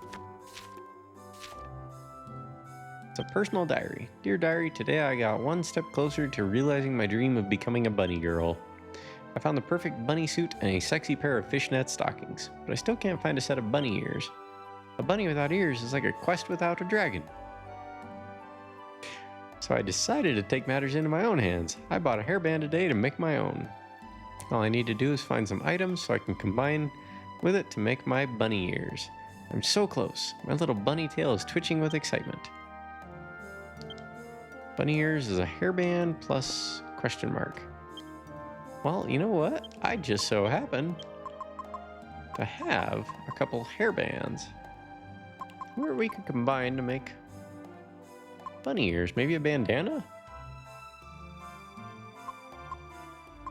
It's a personal diary. Dear diary, today I got one step closer to realizing my dream of becoming a bunny girl. I found the perfect bunny suit and a sexy pair of fishnet stockings, but I still can't find a set of bunny ears. A bunny without ears is like a quest without a dragon. So I decided to take matters into my own hands. I bought a hairband today to make my own. All I need to do is find some items so I can combine with it to make my bunny ears. I'm so close. My little bunny tail is twitching with excitement. Bunny ears is a hairband plus question mark. Well, you know what? I just so happen to have a couple hairbands where we could combine to make bunny ears. Maybe a bandana?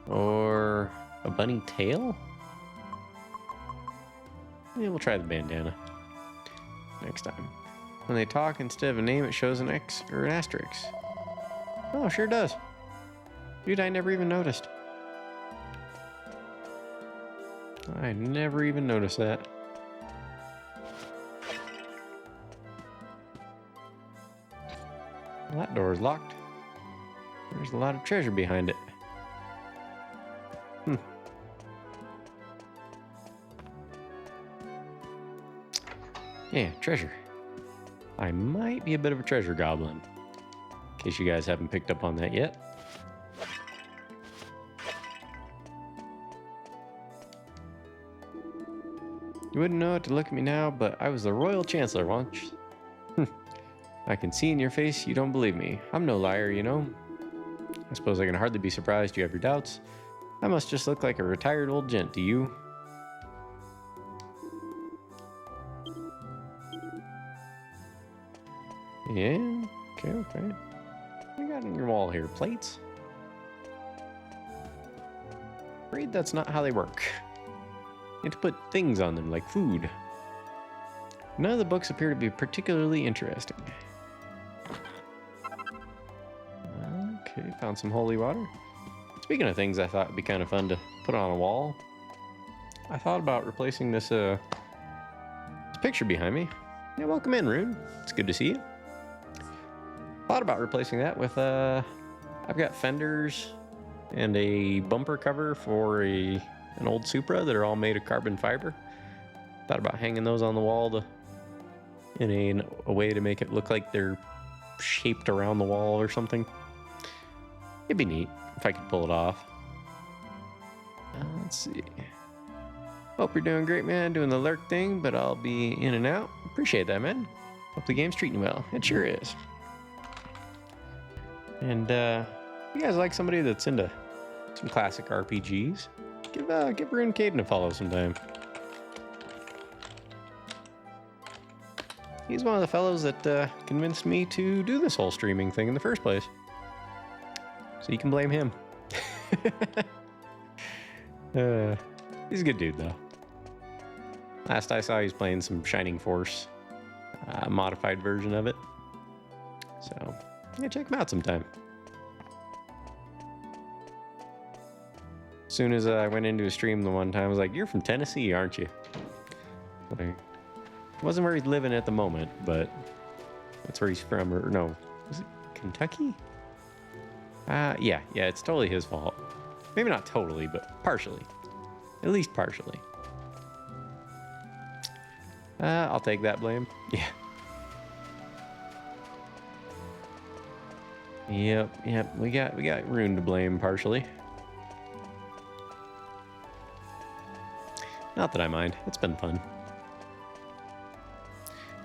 Or a bunny tail? Yeah, we'll try the bandana next time. When they talk, instead of a name, it shows an X or an asterisk. Oh, sure does. Dude, I never even noticed. I never even noticed that. Well, that door is locked. There's a lot of treasure behind it. Yeah, treasure. I might be a bit of a treasure goblin. In case you guys haven't picked up on that yet. You wouldn't know it to look at me now, but I was the Royal Chancellor once. I can see in your face you don't believe me. I'm no liar, you know. I suppose I can hardly be surprised you have your doubts. I must just look like a retired old gent to you. Yeah, okay. What you got on your wall here? Plates? Afraid that's not how they work. You have to put things on them, like food. None of the books appear to be particularly interesting. Okay, found some holy water. Speaking of things I thought would be kind of fun to put on a wall, I thought about replacing this picture behind me. Yeah, welcome in, Rune. It's good to see you. Thought about replacing that with I've got fenders and a bumper cover for an old Supra that are all made of carbon fiber. Thought about hanging those on the wall in a way to make it look like they're shaped around the wall or something. It'd be neat if I could pull it off. Let's see. Hope you're doing great, man. Doing the lurk thing, but I'll be in and out. Appreciate that, man. Hope the game's treating you well. It sure is. And you guys like somebody that's into some classic RPGs? Give Rune Caden a follow sometime. He's one of the fellows that convinced me to do this whole streaming thing in the first place. So you can blame him. He's a good dude, though. Last I saw, he was playing some Shining Force, modified version of it. So, yeah, check him out sometime. As soon as I went into a stream the one time, I was like, "You're from Tennessee, aren't you?" Like, wasn't where he's living at the moment, but that's where he's from. Or no, is it Kentucky? Yeah, it's totally his fault. Maybe not totally, but partially. At least partially. I'll take that blame. Yeah. Yep. We got Rune to blame partially. Not that I mind. It's been fun.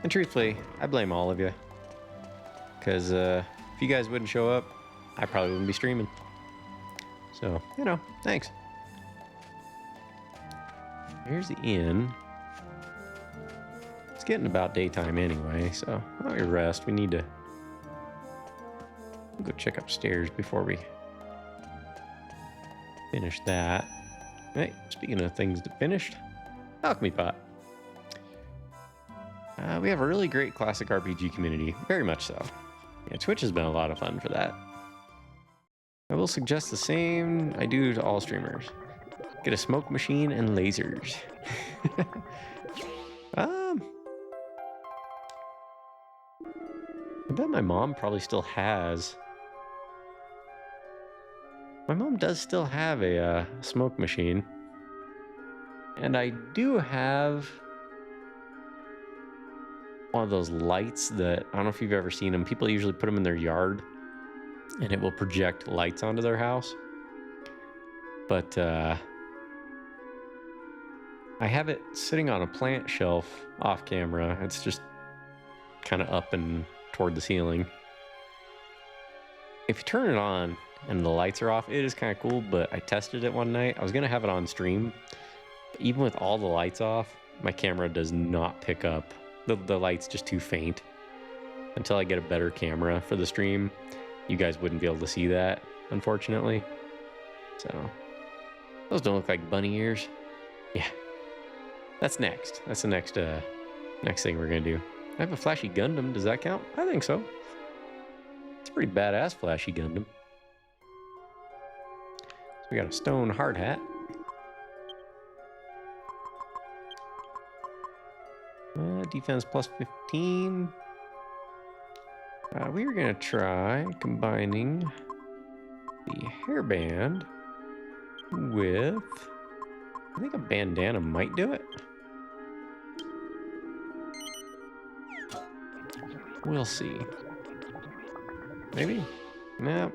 And truthfully, I blame all of you. Because if you guys wouldn't show up, I probably wouldn't be streaming. So, thanks. Here's the inn. It's getting about daytime anyway, so while we rest, we need to go check upstairs before we finish that. Hey, speaking of things that finished, alchemy pot. We have a really great classic RPG community, very much so. Yeah, Twitch has been a lot of fun for that. I will suggest the same I do to all streamers. Get a smoke machine and lasers. I bet my mom probably still has. My mom does still have a smoke machine. And I do have one of those lights that, I don't know if you've ever seen them. People usually put them in their yard and it will project lights onto their house. But I have it sitting on a plant shelf off camera. It's just kind of up and toward the ceiling. If you turn it on and the lights are off, it is kind of cool, but I tested it one night. I was going to have it on stream. Even with all the lights off, my camera does not pick up. The light's just too faint. Until I get a better camera for the stream, you guys wouldn't be able to see that, unfortunately. So, those don't look like bunny ears. Yeah. That's next. That's the next thing we're going to do. I have a flashy Gundam. Does that count? I think so. It's a pretty badass flashy Gundam. So we got a stone hard hat. Defense plus 15. We are going to try combining the hairband with, I think a bandana might do it. We'll see. Maybe? Nope.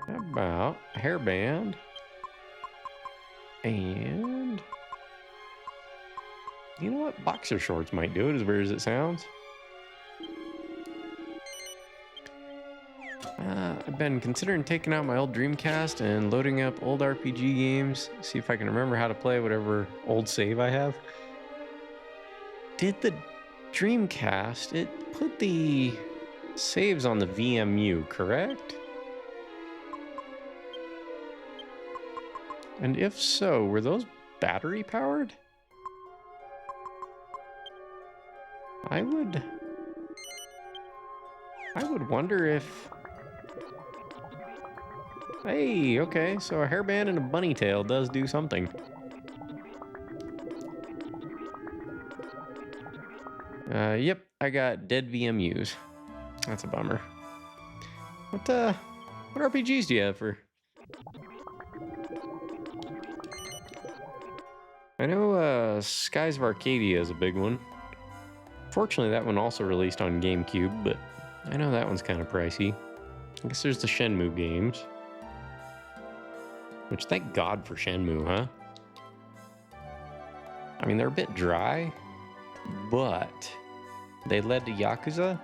How about a hairband? And you know what? Boxer shorts might do it, as weird as it sounds. I've been considering taking out my old Dreamcast and loading up old RPG games, see if I can remember how to play whatever old save I have. Did the Dreamcast, it put the saves on the VMU, correct? And if so, were those battery powered? I would wonder if... Hey, okay, so a hairband and a bunny tail does do something. Yep, I got dead VMUs. That's a bummer. What RPGs do you have for... I know Skies of Arcadia is a big one. Fortunately, that one also released on GameCube, but I know that one's kind of pricey. I guess there's the Shenmue games. Which, thank God for Shenmue, huh? I mean, they're a bit dry, but they led to Yakuza,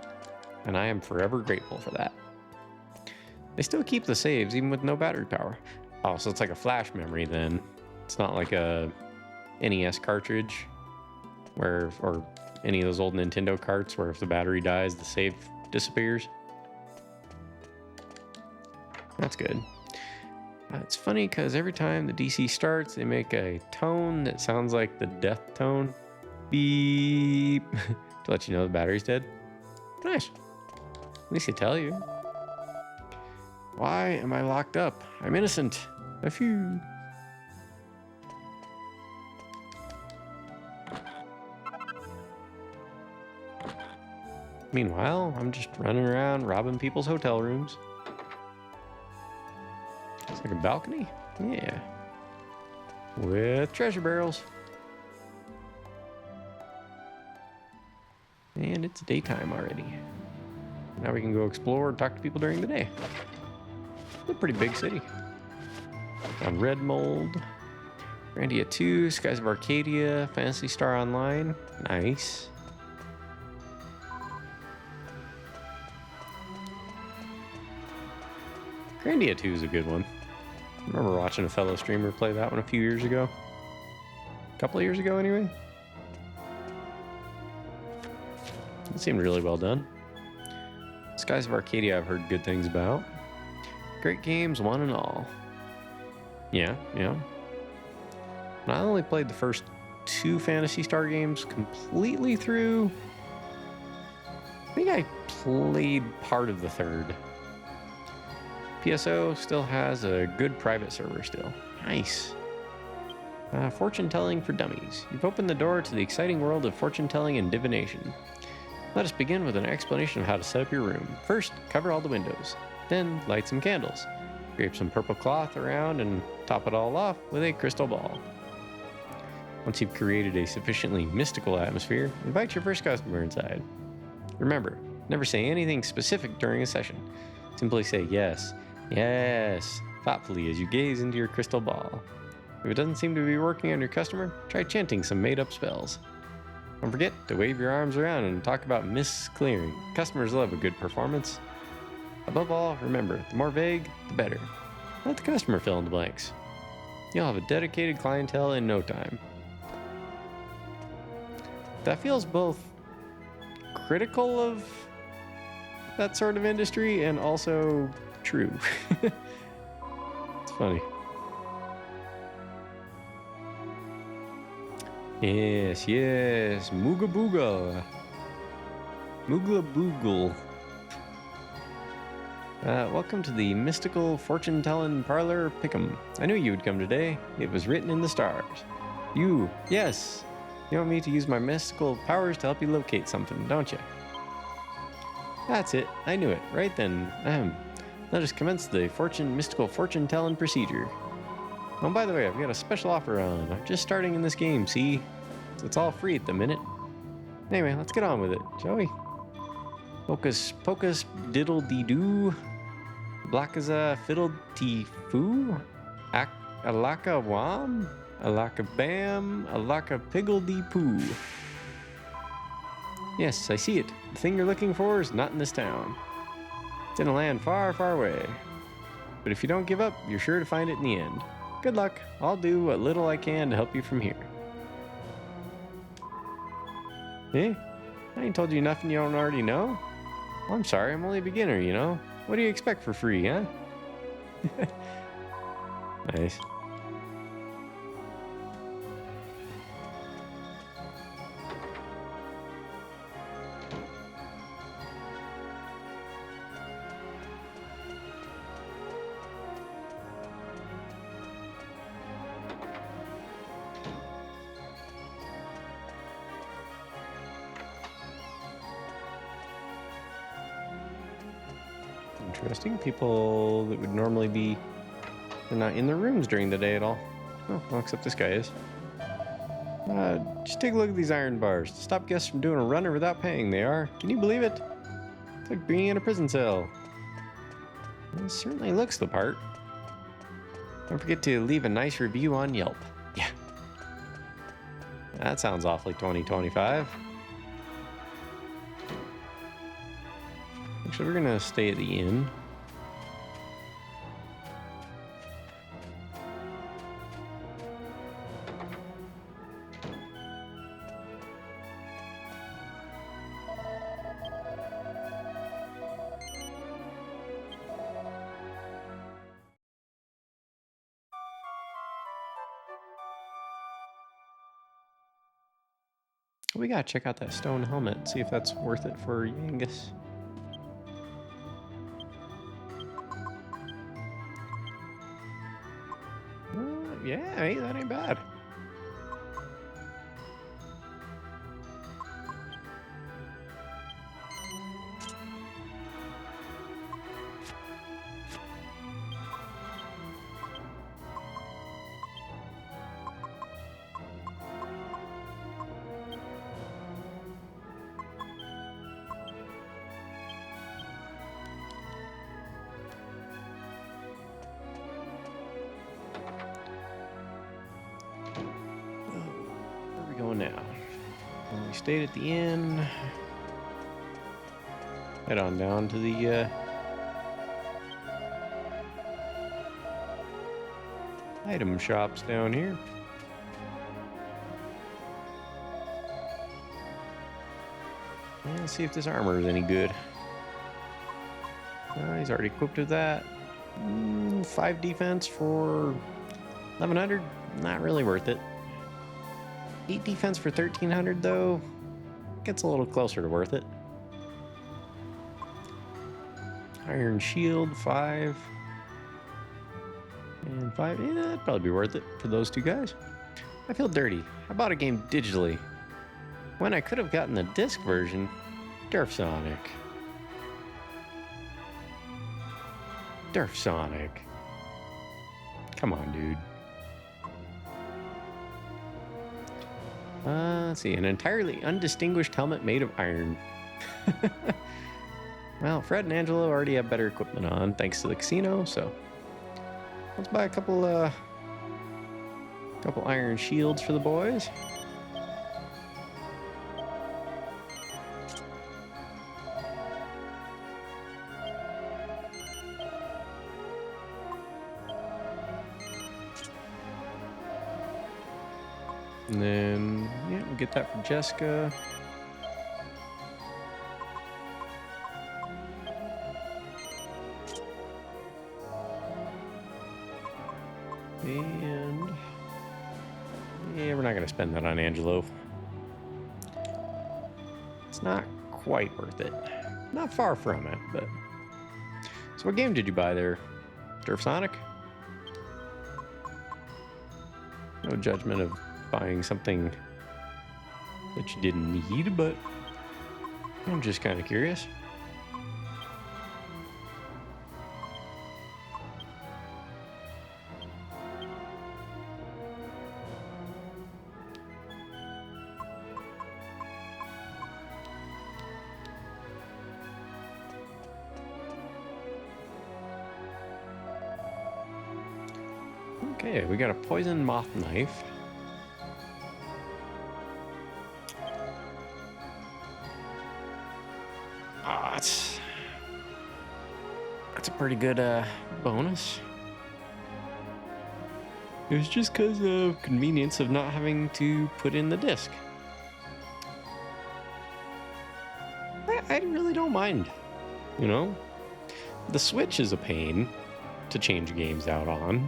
and I am forever grateful for that. They still keep the saves, even with no battery power. Oh, so it's like a flash memory then. It's not like a NES cartridge, or any of those old Nintendo carts where if the battery dies, the save disappears. That's good. It's funny because every time the DC starts, they make a tone that sounds like the death tone. Beep. To let you know the battery's dead. Nice. At least they tell you. Why am I locked up? I'm innocent. A few. Meanwhile, I'm just running around robbing people's hotel rooms. It's like a balcony? Yeah. With treasure barrels. And it's daytime already. Now we can go explore and talk to people during the day. It's a pretty big city. On Red Mold. Grandia 2, Skies of Arcadia, Phantasy Star Online. Nice. Grandia 2 is a good one. I remember watching a fellow streamer play that one a few years ago. A couple of years ago, anyway. It seemed really well done. Skies of Arcadia I've heard good things about. Great games, one and all. Yeah. And I only played the first 2 Phantasy Star games completely through. I think I played part of the 3rd. PSO still has a good private server still. Nice. Fortune telling for dummies. You've opened the door to the exciting world of fortune telling and divination. Let us begin with an explanation of how to set up your room. First, cover all the windows. Then, light some candles. Drape some purple cloth around and top it all off with a crystal ball. Once you've created a sufficiently mystical atmosphere, invite your first customer inside. Remember, never say anything specific during a session. Simply say yes, yes, thoughtfully as you gaze into your crystal ball. If it doesn't seem to be working on your customer, try chanting some made-up spells. Don't forget to wave your arms around and talk about mists clearing. Customers love a good performance. Above all, remember, the more vague, the better. Let the customer fill in the blanks. You'll have a dedicated clientele in no time. That feels both critical of that sort of industry and also true. It's funny. Yes, Mooga Booga. Moogla Boogle. Welcome to the mystical fortune-telling parlor Pick'em. I knew you would come today. It was written in the stars. Yes. You want me to use my mystical powers to help you locate something, don't you? That's it. I knew it. Right then. Let us commence the mystical fortune-telling procedure. Oh, by the way, I've got a special offer on. I'm just starting in this game, see? It's all free at the minute. Anyway, let's get on with it, shall we? Pocus pocus diddle dee doo. Blackaza fiddle tee foo. Alaka wam. Alaka bam. Alaka piggle dee poo. Yes, I see it. The thing you're looking for is not in this town. It's in a land far, far away. But if you don't give up, you're sure to find it in the end. Good luck. I'll do what little I can to help you from here. Eh? I ain't told you nothing you don't already know. Well, I'm sorry, I'm only a beginner, you know. What do you expect for free, huh? Nice. Interesting. People that would normally be, they're not in their rooms during the day at all. Oh, well, except this guy is. Just take a look at these iron bars. To stop guests from doing a runner without paying, they are. Can you believe it? It's like being in a prison cell. It certainly looks the part. Don't forget to leave a nice review on Yelp. Yeah. That sounds awfully 2025. Actually, we're gonna stay at the inn. We gotta check out that stone helmet, see if that's worth it for Yangus. Yeah, hey, that ain't bad. We stayed at the inn. Head on down to the item shops down here. And let's see if this armor is any good. He's already equipped with that. 5 defense for 1100. Not really worth it. 8 defense for 1300 though. Gets a little closer to worth it. Iron shield 5. And 5. Yeah, it'd probably be worth it for those 2 guys. I feel dirty. I bought a game digitally when I could have gotten the disc version. Derf Sonic. Derf Sonic. Come on, dude. Let's see. An entirely undistinguished helmet made of iron. Well, Fred and Angelo already have better equipment on, thanks to the casino, so let's buy a couple iron shields for the boys. And then, yeah, we'll get that for Jessica. And yeah, we're not going to spend that on Angelo. It's not quite worth it. Not far from it, but... So what game did you buy there? Derf Sonic? No judgment of buying something that you didn't need, but I'm just kind of curious. Okay, we got a poison moth knife. That's a pretty good bonus. It was just because of convenience of not having to put in the disc. I really don't mind, you know? The Switch is a pain to change games out on,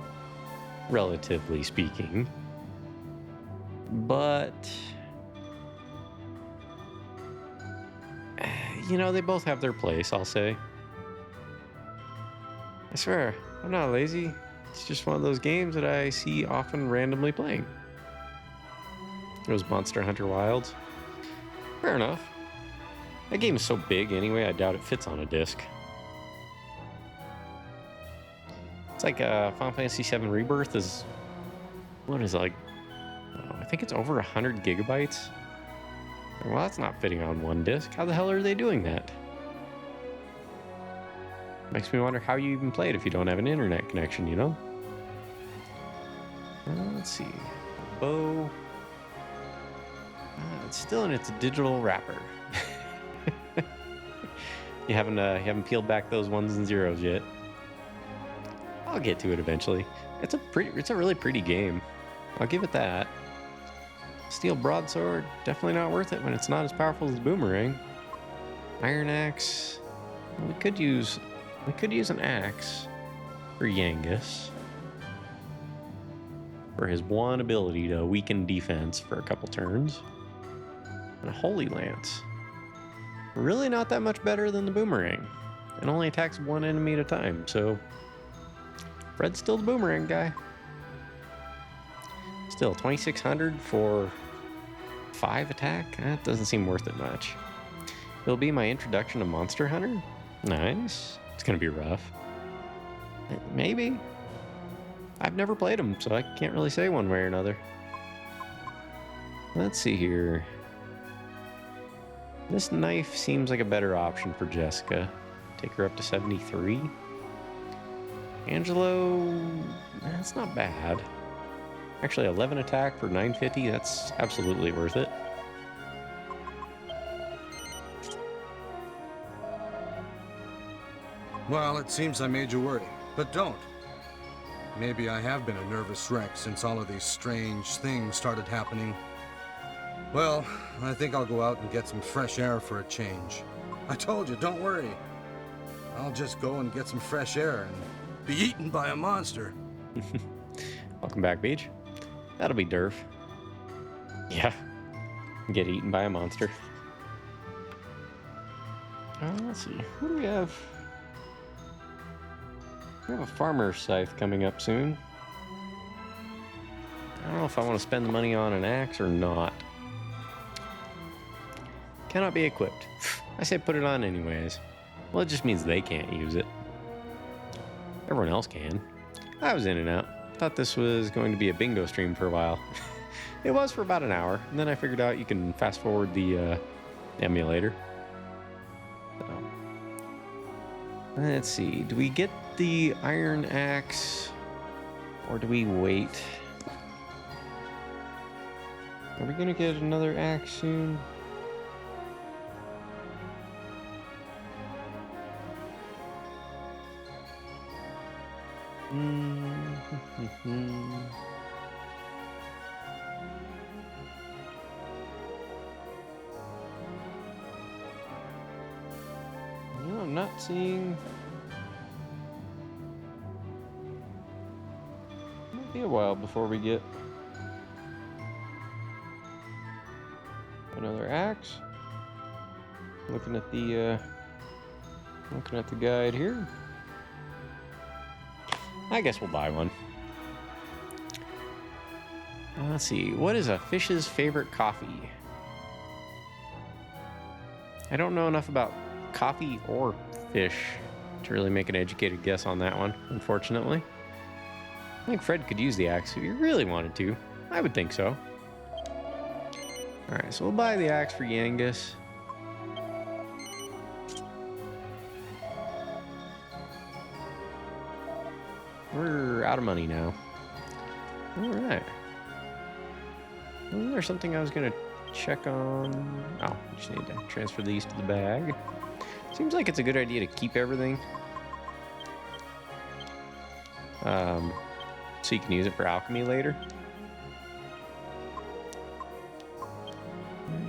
relatively speaking. But, you know, they both have their place, I'll say. I swear, I'm not lazy. It's just one of those games that I see often randomly playing. Those Monster Hunter Wilds. Fair enough. That game is so big anyway, I doubt it fits on a disc. It's like Final Fantasy VII Rebirth is... What is it, like... Oh, I think it's over 100 gigabytes. Well, that's not fitting on one disc. How the hell are they doing that? Makes me wonder how you even play it if you don't have an internet connection, you know? Let's see. Bow. It's still in its digital wrapper. You haven't peeled back those ones and zeros yet. I'll get to it eventually. It's a really pretty game. I'll give it that. Steel broadsword, definitely not worth it when it's not as powerful as the boomerang. Iron axe. We could use an axe for Yangus. For his one ability to weaken defense for a couple turns. And a holy lance. Really not that much better than the boomerang. It only attacks one enemy at a time, so Fred's still the boomerang guy. Still, 2,600 for 5 attack? That doesn't seem worth it much. It'll be my introduction to Monster Hunter? Nice. It's gonna be rough. Maybe. I've never played them, so I can't really say one way or another. Let's see here. This knife seems like a better option for Jessica. Take her up to 73. Angelo, that's not bad. Actually, 11 attack for 950, that's absolutely worth it. Well, it seems I made you worry, but don't. Maybe I have been a nervous wreck since all of these strange things started happening. Well, I think I'll go out and get some fresh air for a change. I told you, don't worry. I'll just go and get some fresh air and be eaten by a monster. Welcome back, Beach. That'll be Durf. Yeah. Get eaten by a monster. Let's see. What do we have? We have a farmer's scythe coming up soon. I don't know if I want to spend the money on an axe or not. Cannot be equipped. I say put it on anyways. Well, it just means they can't use it. Everyone else can. I was in and out. Thought this was going to be a bingo stream for a while. It was for about an hour, and then I figured out you can fast forward the emulator. So, let's see. Do we get the iron axe, or do we wait? Are we gonna get another axe soon? No, I'm not seeing. Might be a while before we get another axe. Looking at the guide here. I guess we'll buy one. Let's see. What is a fish's favorite coffee? I don't know enough about coffee or fish to really make an educated guess on that one, unfortunately. I think Fred could use the axe if he really wanted to. I would think so. Alright, so we'll buy the axe for Yangus. We're out of money now. Alright. Wasn't there something I was going to check on? Oh, just need to transfer these to the bag. Seems like it's a good idea to keep everything. So you can use it for alchemy later.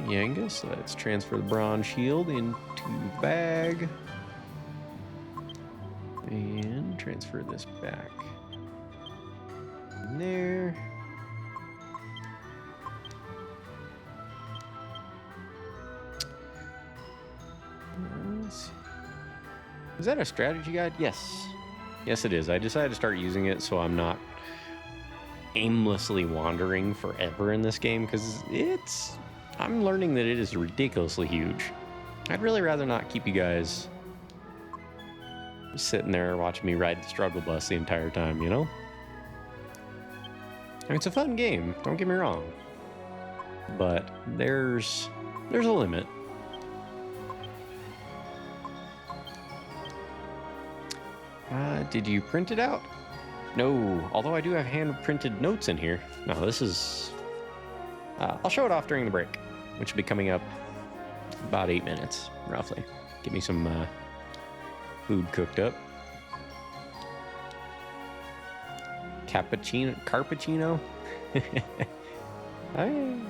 Yangus, let's transfer the bronze shield into the bag. And transfer this back in there. Is that a strategy guide? Yes. Yes, it is. I decided to start using it so I'm not aimlessly wandering forever in this game, because I'm learning that it is ridiculously huge. I'd really rather not keep you guys sitting there watching me ride the struggle bus the entire time, you know? I mean, it's a fun game, don't get me wrong. But there's a limit. Did you print it out? No, although I do have hand-printed notes in here. No, this is... I'll show it off during the break, which will be coming up about 8 minutes, roughly. Get me some food cooked up. Carpaccio?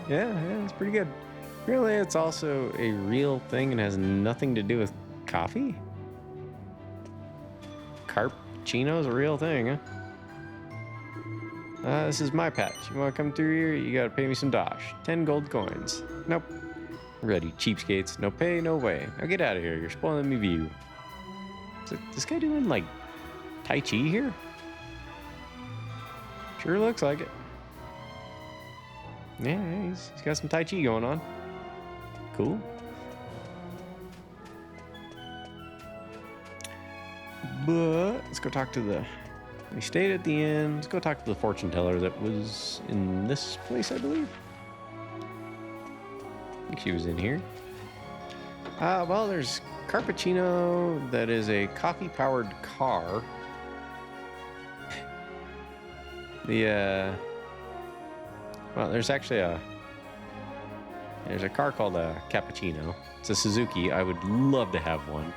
Yeah, it's pretty good. Really, it's also a real thing and has nothing to do with coffee? Carpaccio is a real thing, huh? This is my patch. You want to come through here? You gotta pay me some dosh. 10 gold coins. Nope. Ready, cheapskates. No pay, no way. Now get out of here. You're spoiling me view. Is this guy doing, like, Tai Chi here? Sure looks like it. Yeah, he's got some Tai Chi going on. Cool. But let's go talk to the... We stayed at the inn. Let's go talk to the fortune teller that was in this place, I believe. I think she was in here. Well, there's Carpaccio that is a coffee-powered car. Well, there's actually there's a car called a Cappuccino. It's a Suzuki. I would love to have one.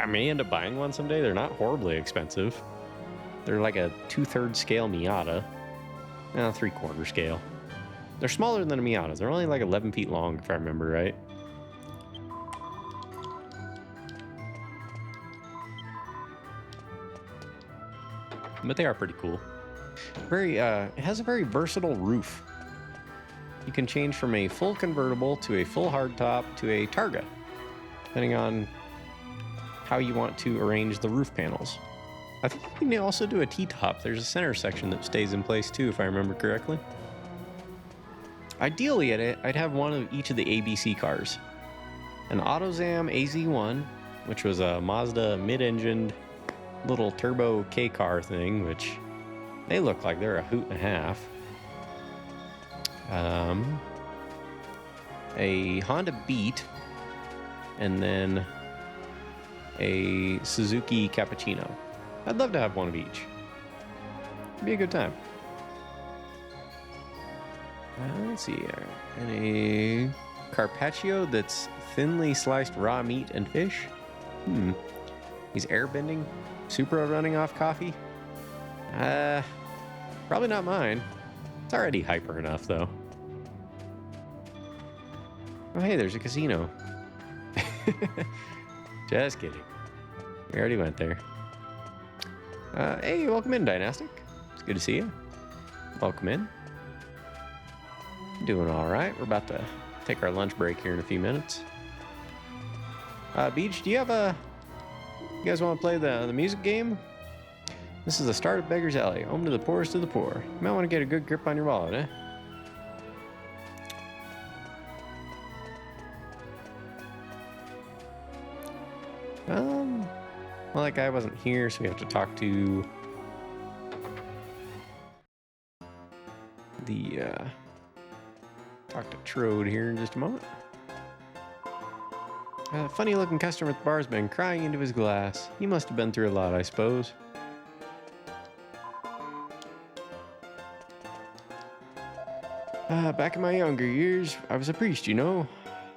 I may end up buying one someday. They're not horribly expensive. They're like a 2/3 scale Miata. 3/4 scale. They're smaller than a Miata. They're only like 11 feet long, if I remember right. But they are pretty cool. It has a very versatile roof. You can change from a full convertible to a full hardtop to a Targa, depending on how you want to arrange the roof panels. I think you can also do a T-top. There's a center section that stays in place too, if I remember correctly. Ideally, I'd have one of each of the ABC cars. An AutoZam AZ1, which was a Mazda mid-engined little turbo K car thing, which they look like they're a hoot and a half. A Honda Beat, and then a Suzuki Cappuccino. I'd love to have one of each. It'd be a good time. Let's see here. And a Carpaccio that's thinly sliced raw meat and fish. He's airbending. Supra running off coffee. Probably not mine. It's already hyper enough, though. Oh, hey, there's a casino. Just kidding. We already went there. Hey, welcome in, Dynastic. It's good to see you. Welcome in. Doing all right. We're about to take our lunch break here in a few minutes. Beach, do you have you guys want to play the music game? This is the start of Beggar's Alley, home to the poorest of the poor. You might want to get a good grip on your wallet, eh? Well, that guy wasn't here, so we have to talk to talk to Trode here in just a moment. A funny-looking customer at the bar's been crying into his glass. He must have been through a lot, I suppose. Back in my younger years, I was a priest, you know.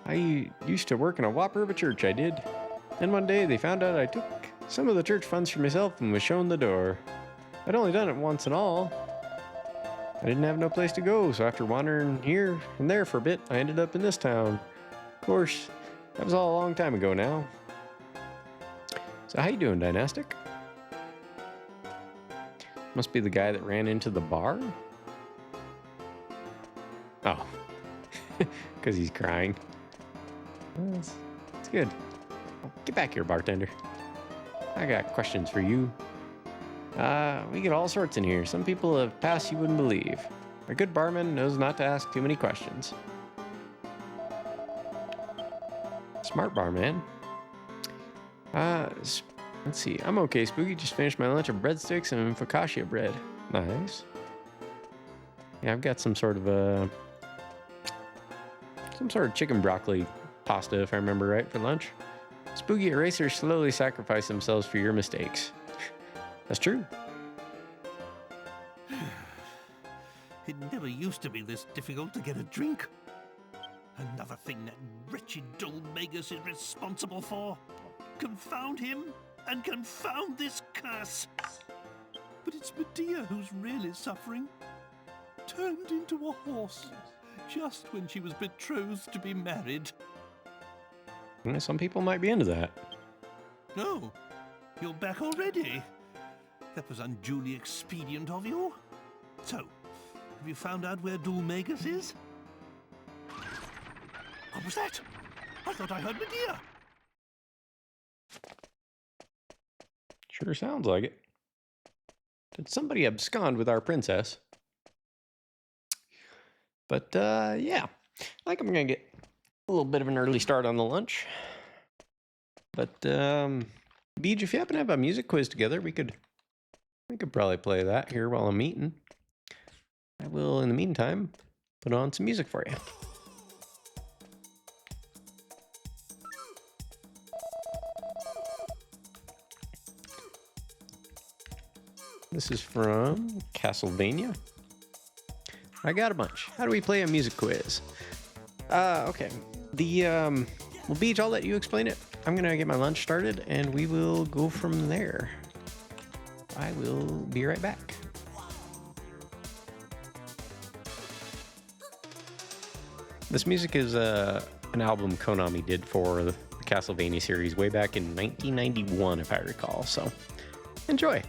I used to work in a whopper of a church, I did. Then one day they found out I took some of the church funds for myself and was shown the door. I'd only done it once and all. I didn't have no place to go, so after wandering here and there for a bit, I ended up in this town. Of course, that was all a long time ago now. So how you doing, Dynastic? Must be the guy that ran into the bar? Oh. Because he's crying. Well, it's good. Get back here, bartender. I got questions for you. We get all sorts in here. Some people have passed you wouldn't believe. A good barman knows not to ask too many questions. Smart barman. Let's see. I'm okay, Spooky. Just finished my lunch of breadsticks and focaccia bread. Nice. Yeah, I've got some sort of chicken broccoli pasta, if I remember right, for lunch. Spooky erasers slowly sacrifice themselves for your mistakes. That's true. It never used to be this difficult to get a drink. Another thing that wretched Dulmagus is responsible for. Confound him and confound this curse. But it's Medea who's really suffering. Turned into a horse just when she was betrothed to be married. Some people might be into that. Oh, you're back already. That was unduly expedient of you. So, have you found out where Dulmagus is? What was that? I thought I heard Medea. Sure sounds like it. Did somebody abscond with our princess? But, yeah. I think I'm going to get a little bit of an early start on the lunch. But, Beej, if you happen to have a music quiz together, we could probably play that here while I'm eating. I will, in the meantime, put on some music for you. This is from Castlevania. I got a bunch. How do we play a music quiz? Okay. Well, Beej, I'll let you explain it. I'm gonna get my lunch started and we will go from there. I will be right back. This music is an album Konami did for the Castlevania series way back in 1991, if I recall. So enjoy.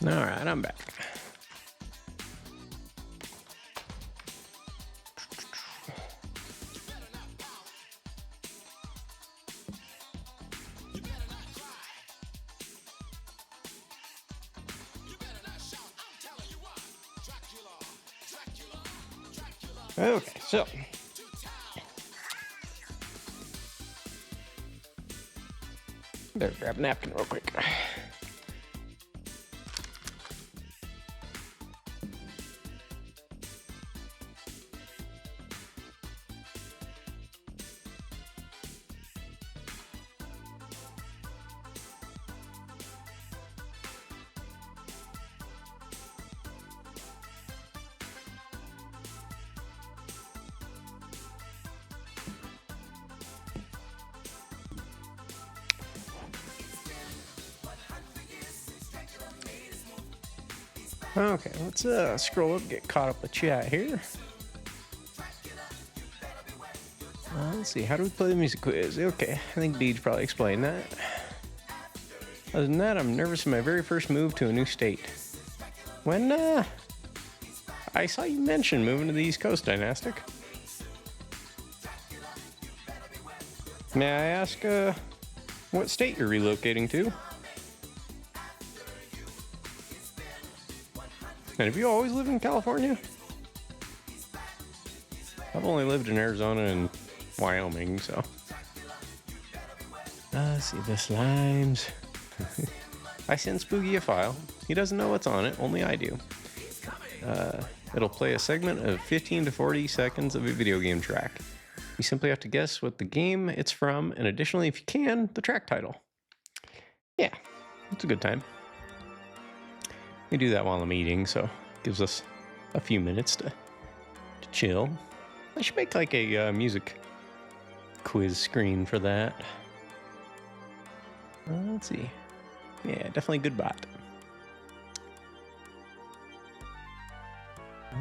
All right, I'm back. Okay, so better grab a napkin real quick. Okay, let's scroll up, get caught up with chat here. Let's see, how do we play the music quiz? Okay, I think Deej probably explained that. Other than that, I'm nervous in my very first move to a new state. When, I saw you mention moving to the East Coast, Dynastic. May I ask, what state you're relocating to? And have you always lived in California? I've only lived in Arizona and Wyoming, so. Let's see, the slimes. I send Spooky a file. He doesn't know what's on it, only I do. It'll play a segment of 15 to 40 seconds of a video game track. You simply have to guess what the game it's from, and additionally, if you can, the track title. Yeah, it's a good time. We do that while I'm eating, so it gives us a few minutes to chill. I should make like a music quiz screen for that. Let's see. Yeah, definitely good bot.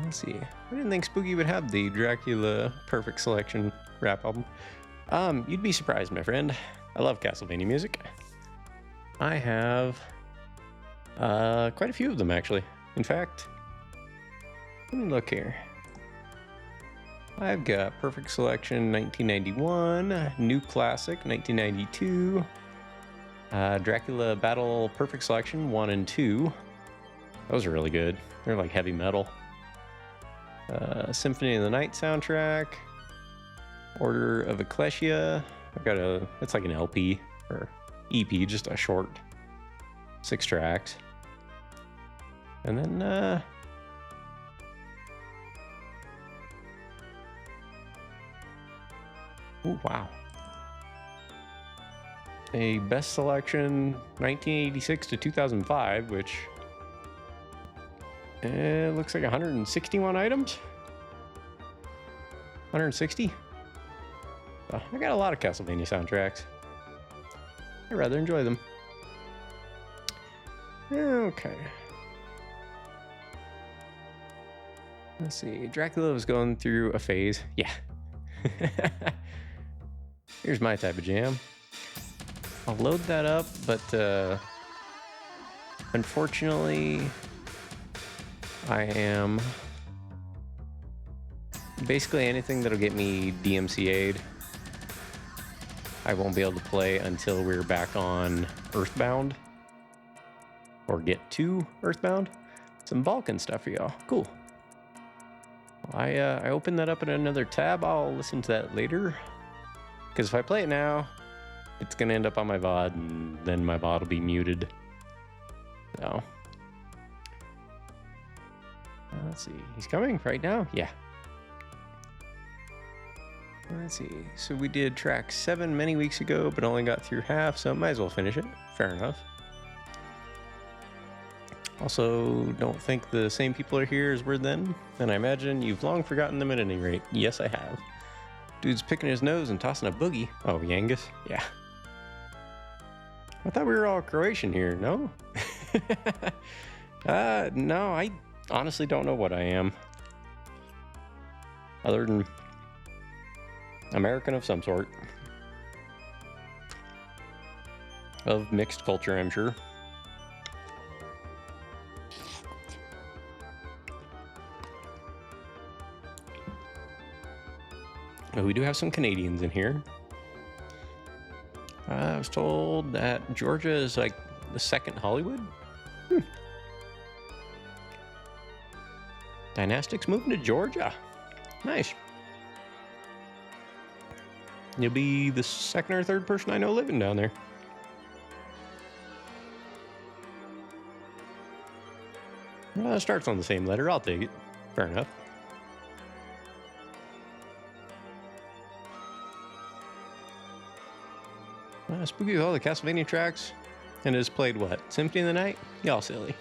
Let's see. I didn't think Spooky would have the Dracula Perfect Selection rap album. You'd be surprised, my friend. I love Castlevania music. I have quite a few of them, actually. In fact, let me look here. I've got Perfect Selection 1991, New Classic 1992, Dracula Battle Perfect Selection 1 and 2. Those are really good. They're like heavy metal. Symphony of the Night soundtrack, Order of Ecclesia. I've got it's like an LP or EP, just a short 6 tracks. And then, oh, wow. A best selection 1986 to 2005, which looks like 161 items. 160? I got a lot of Castlevania soundtracks. I rather enjoy them. Okay. Let's see. Dracula was going through a phase. Yeah. Here's my type of jam. I'll load that up, but unfortunately, I am basically anything that'll get me DMCA'd. I won't be able to play until we're back on Earthbound or get to Earthbound. Some Balkan stuff for y'all. Cool. I opened that up in another tab. I'll listen to that later. Because if I play it now, it's going to end up on my VOD, and then my VOD will be muted. So. Let's see. He's coming right now? Yeah. Let's see. So we did track 7 many weeks ago, but only got through half, so might as well finish it. Fair enough. Also, don't think the same people are here as were then, and I imagine you've long forgotten them at any rate. Yes, I have. Dude's picking his nose and tossing a boogie. Oh, Yangus? Yeah. I thought we were all Croatian here, no? No, I honestly don't know what I am. Other than American of some sort. Of mixed culture, I'm sure. Oh, we do have some Canadians in here. I was told that Georgia is like the second Hollywood. Dynastics moving to Georgia. Nice. You'll be the second or third person I know living down there. Well, it starts on the same letter. I'll take it. Fair enough. Spooky with all the Castlevania tracks, and has played what? Symphony of the Night? Y'all silly.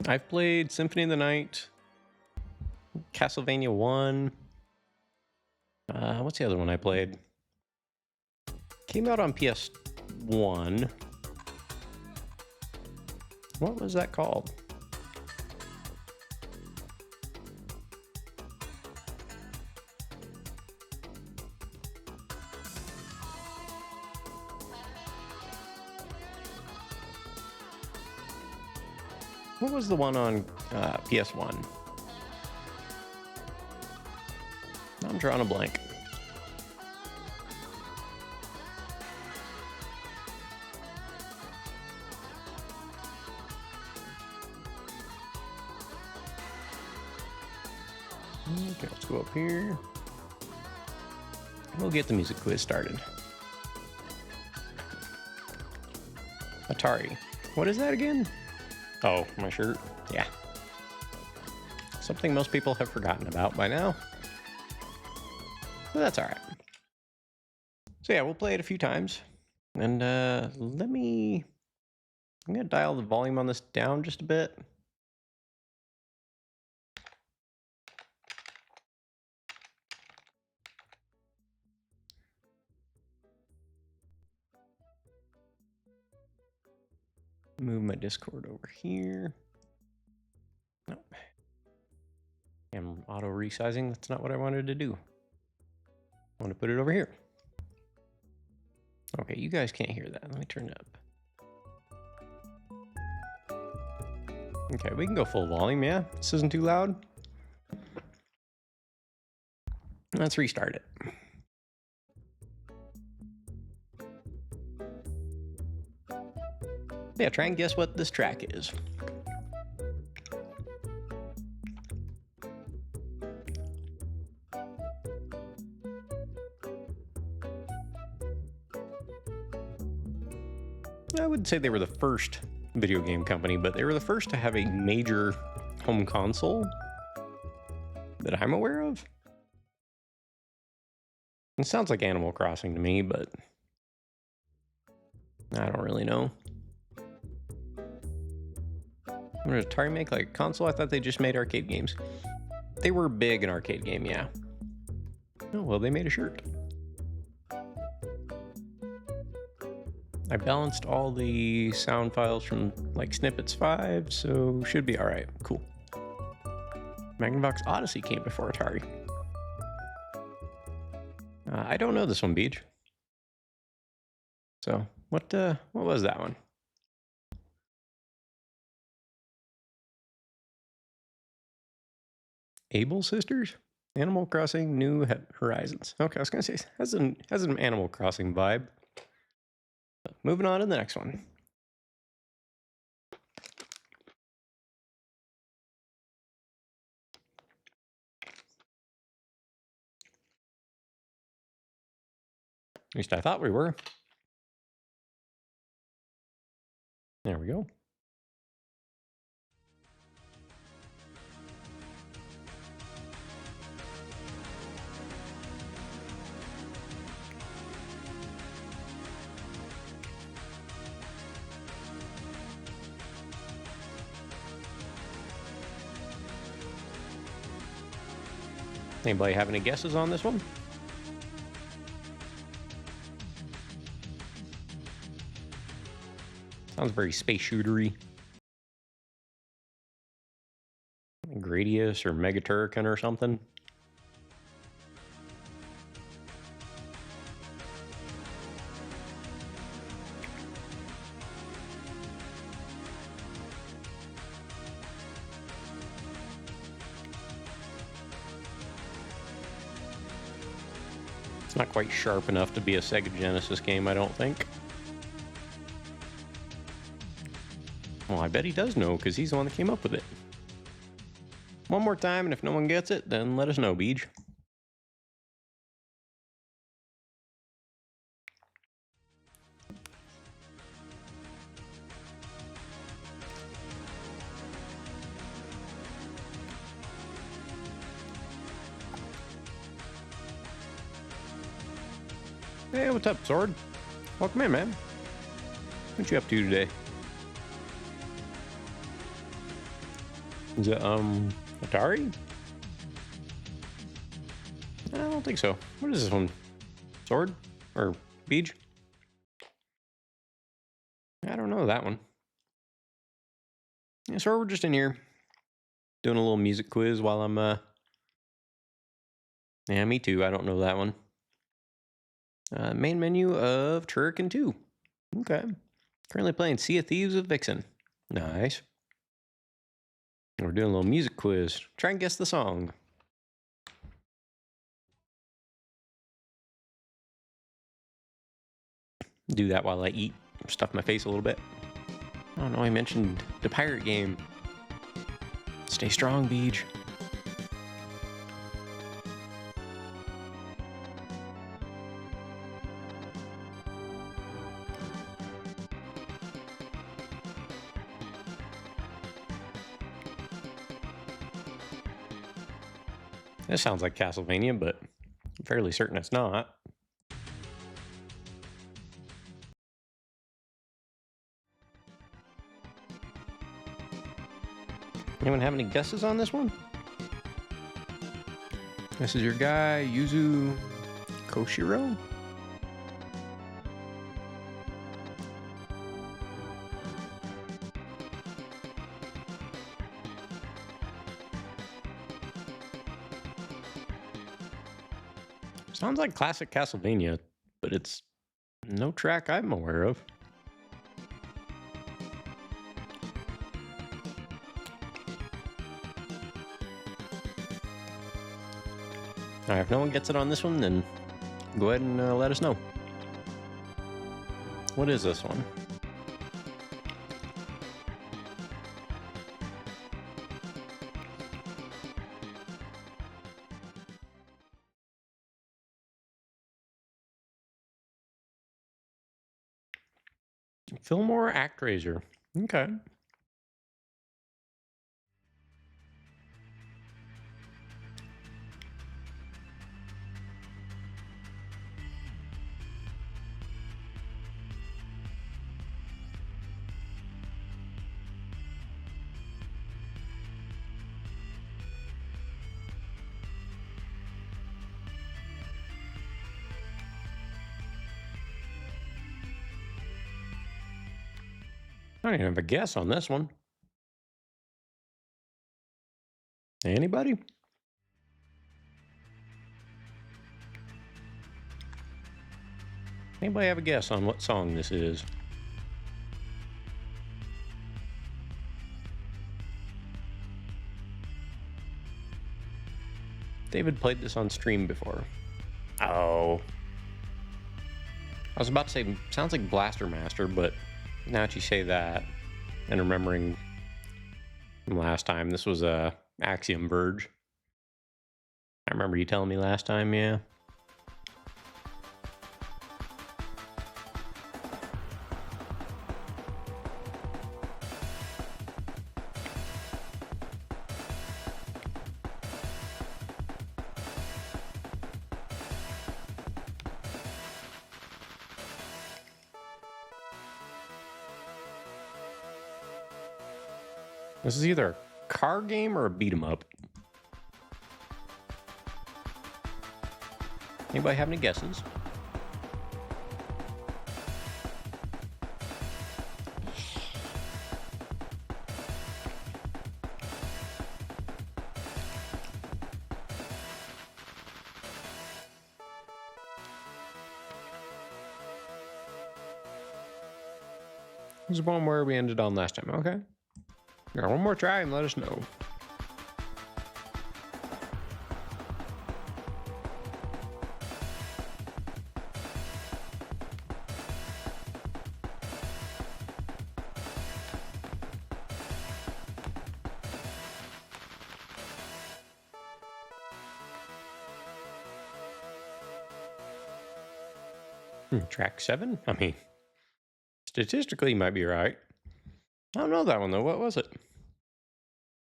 I've played Symphony of the Night, Castlevania 1. What's the other one I played? Came out on PS1. What was that called? What was the one on PS1? I'm drawing a blank. Okay, let's go up here. We'll get the music quiz started. Atari. What is that again? Oh, my shirt. Yeah. Something most people have forgotten about by now. But that's all right. So yeah, we'll play it a few times. And I'm going to dial the volume on this down just a bit. Move my Discord over here. Nope. I'm auto resizing. That's not what I wanted to do. I want to put it over here. Okay, you guys can't hear that. Let me turn it up. Okay, we can go full volume, yeah? This isn't too loud. Let's restart it. Yeah, try and guess what this track is. I wouldn't say they were the first video game company, but they were the first to have a major home console that I'm aware of. It sounds like Animal Crossing to me, but I don't really know. Did Atari make like a console? I thought they just made arcade games. They were big in arcade game, yeah. Oh, well, they made a shirt. I balanced all the sound files from like Snippets 5, so should be all right. Cool. Magnavox Odyssey came before Atari. I don't know this one, Beach. So what was that one? Able Sisters? Animal Crossing New Horizons. Okay, I was gonna say has an Animal Crossing vibe. Moving on to the next one. At least I thought we were. There we go. Anybody have any guesses on this one? Sounds very space shootery. Gradius or Megaturrican or something. Not quite sharp enough to be a Sega Genesis game, I don't think. Well, I bet he does know, because he's the one that came up with it. One more time, and if no one gets it, then let us know, Beej. Hey, what's up, Sword? Welcome in, man. What you up to today? Is it, Atari? I don't think so. What is this one? Sword? Or Beej? I don't know that one. Yeah, Sword, we're just in here doing a little music quiz while I'm, Yeah, me too. I don't know that one. Main menu of Turrican 2. Okay. Currently playing Sea of Thieves with Vixen. Nice. We're doing a little music quiz. Try and guess the song. Do that while I eat. Stuff my face a little bit. Oh no, I mentioned the pirate game. Stay strong, Beej. This sounds like Castlevania, but I'm fairly certain it's not. Anyone have any guesses on this one? This is your guy, Yuzu Koshiro? Sounds like classic Castlevania, but it's no track I'm aware of. Alright, if no one gets it on this one, then go ahead and let us know. What is this one? Fillmore Actraiser. Okay. I don't even have a guess on this one. Anybody? Anybody have a guess on what song this is? David played this on stream before. Oh. I was about to say, sounds like Blaster Master, but now that you say that, and remembering from last time, this was Axiom Verge. I remember you telling me last time, yeah. This is either a car game or a beat 'em up. Anybody have any guesses? This is one where we ended on last time, okay? Got one more try and let us know. Track 7? I mean, statistically, you might be right. I don't know that one, though. What was it?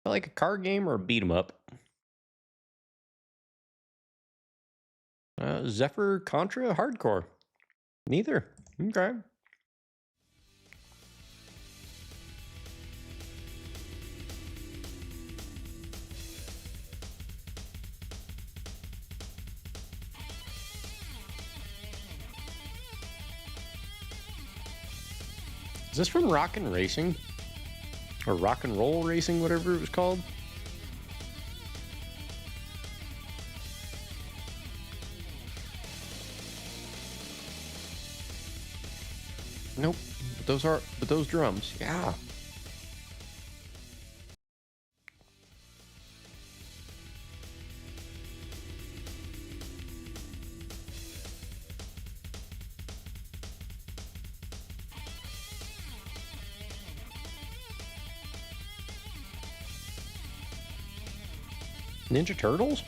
Like a card game or a beat 'em up? Zephyr Contra Hardcore. Neither. Okay. Is this from Rockin' Racing? Or Rock and Roll Racing, whatever it was called? Nope. But those drums. Yeah. Ninja Turtles?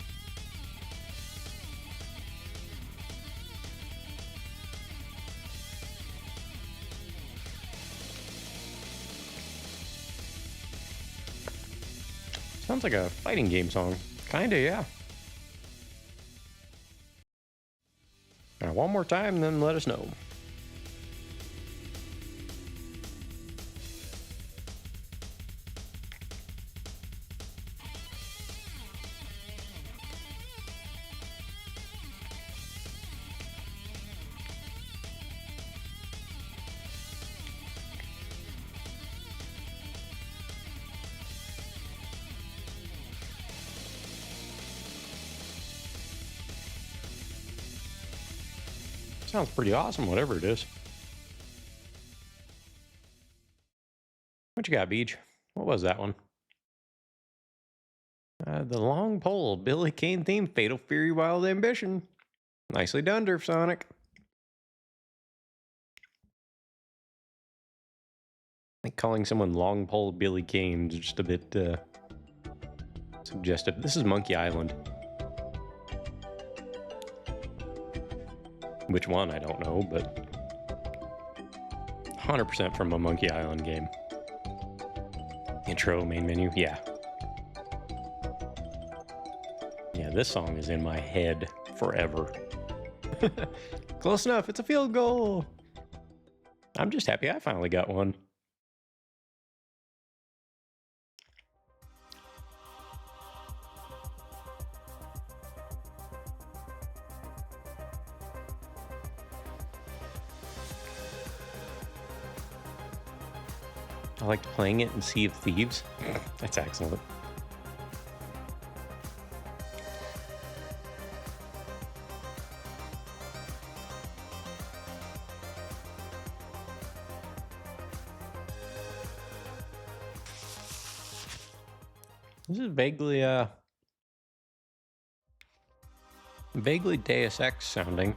Sounds like a fighting game song. Kinda, yeah. Now, one more time, then let us know. Sounds pretty awesome, whatever it is. What you got, Beach? What was that one? The Long Pole, Billy Kane theme, Fatal Fury, Wild Ambition. Nicely done, Derf Sonic. I think calling someone Long Pole Billy Kane is just a bit suggestive. This is Monkey Island. Which one, I don't know, but 100% from a Monkey Island game. Intro, main menu, yeah. Yeah, this song is in my head forever. Close enough, it's a field goal. I'm just happy I finally got one. I liked playing it in Sea of Thieves. That's excellent. This is vaguely Deus Ex sounding.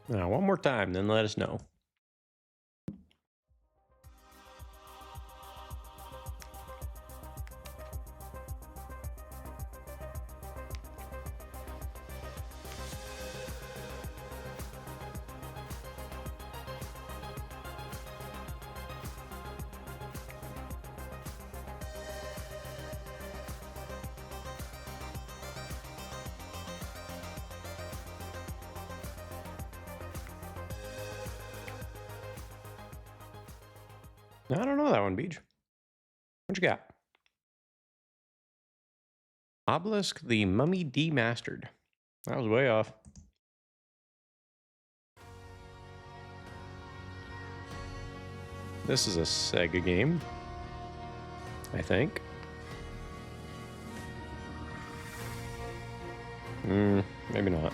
Now, one more time, then let us know. I don't know that one, Beach. What you got? Obelisk the Mummy Demastered. That was way off. This is a Sega game, I think. Maybe not.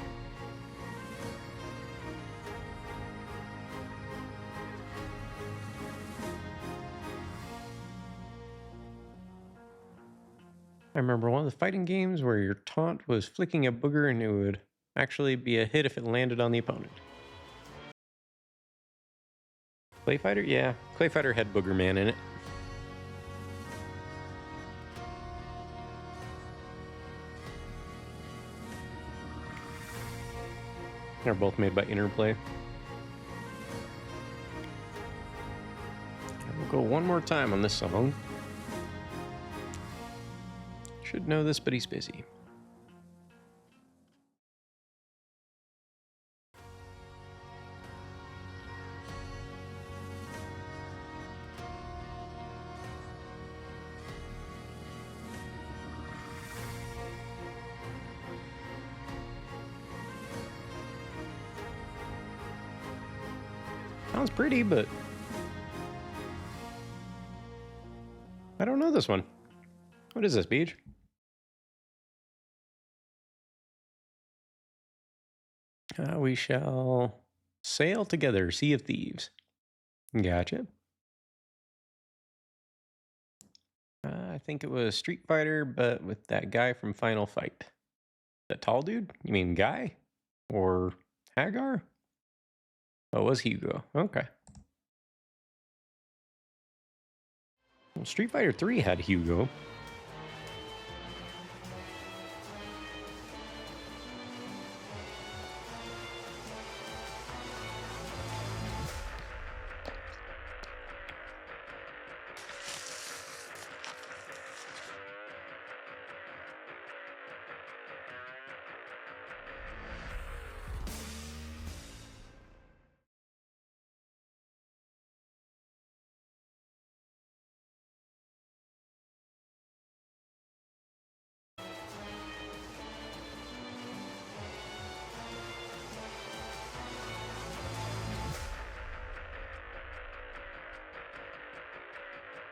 I remember one of the fighting games where your taunt was flicking a booger and it would actually be a hit if it landed on the opponent. Clay Fighter? Yeah, Clay Fighter had Booger Man in it. They're both made by Interplay. We'll go one more time on this song. Should know this, but he's busy. Sounds pretty, but I don't know this one. What is this, Beach? We shall sail together, Sea of Thieves. Gotcha. I think it was Street Fighter, but with that guy from Final Fight. That tall dude? You mean Guy? Or Hagar? Oh, it was Hugo. Okay. Well, Street Fighter 3 had Hugo.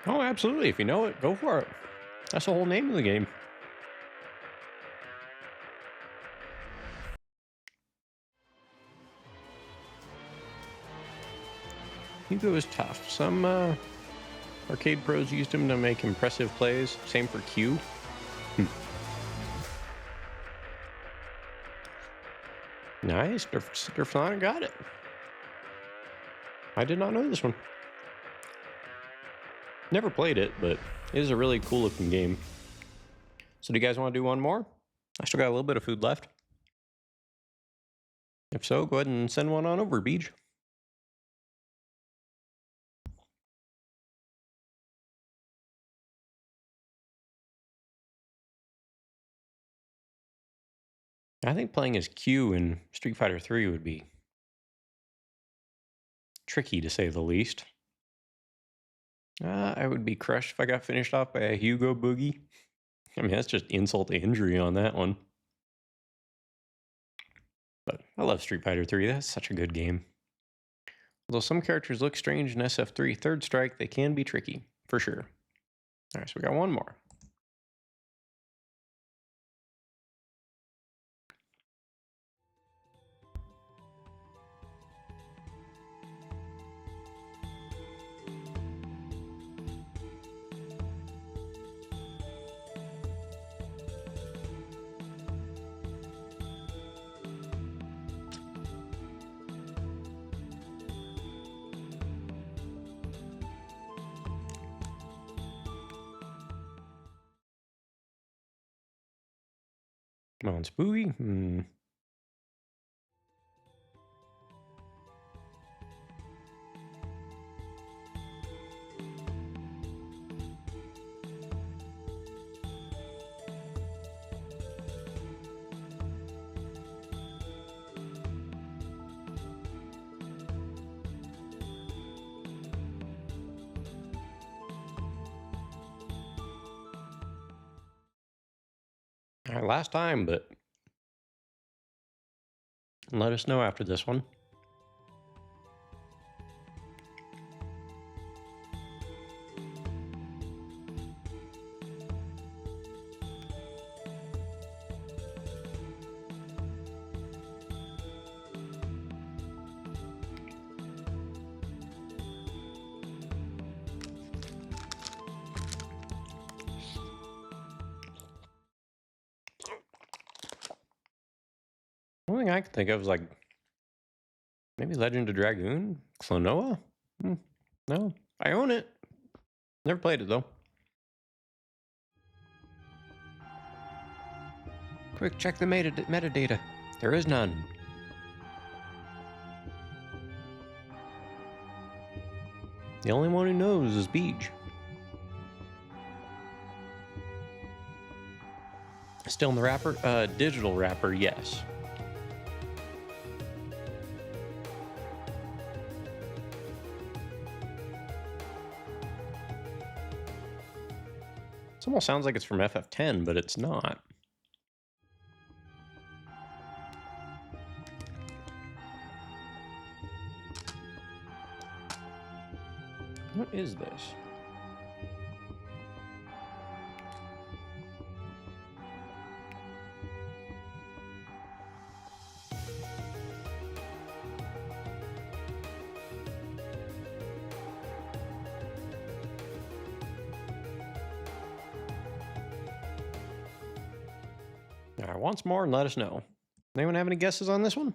Oh, absolutely. If you know it, go for it. That's the whole name of the game. Hugo is tough. Some arcade pros used him to make impressive plays. Same for Q. Nice. Derflana got it. I did not know this one. Never played it, but it is a really cool looking game. So do you guys want to do one more? I still got a little bit of food left. If so, go ahead and send one on over, Beej. I think playing as Q in Street Fighter 3 would be tricky, to say the least. I would be crushed if I got finished off by a Hugo Boogie. I mean, that's just insult to injury on that one. But I love Street Fighter 3. That's such a good game. Although some characters look strange in SF3 Third Strike, they can be tricky, for sure. All right, so we got one more. Come on, Spooky. All right, last time, but let us know after this one. Only thing I can think of is like maybe Legend of Dragoon, Klonoa. No, I own it. Never played it though. Quick, check the metadata. There is none. The only one who knows is Beej. Still in the wrapper? Digital wrapper, yes. This almost sounds like it's from FF10, but it's not. What is this? All right, once more and let us know. Anyone have any guesses on this one?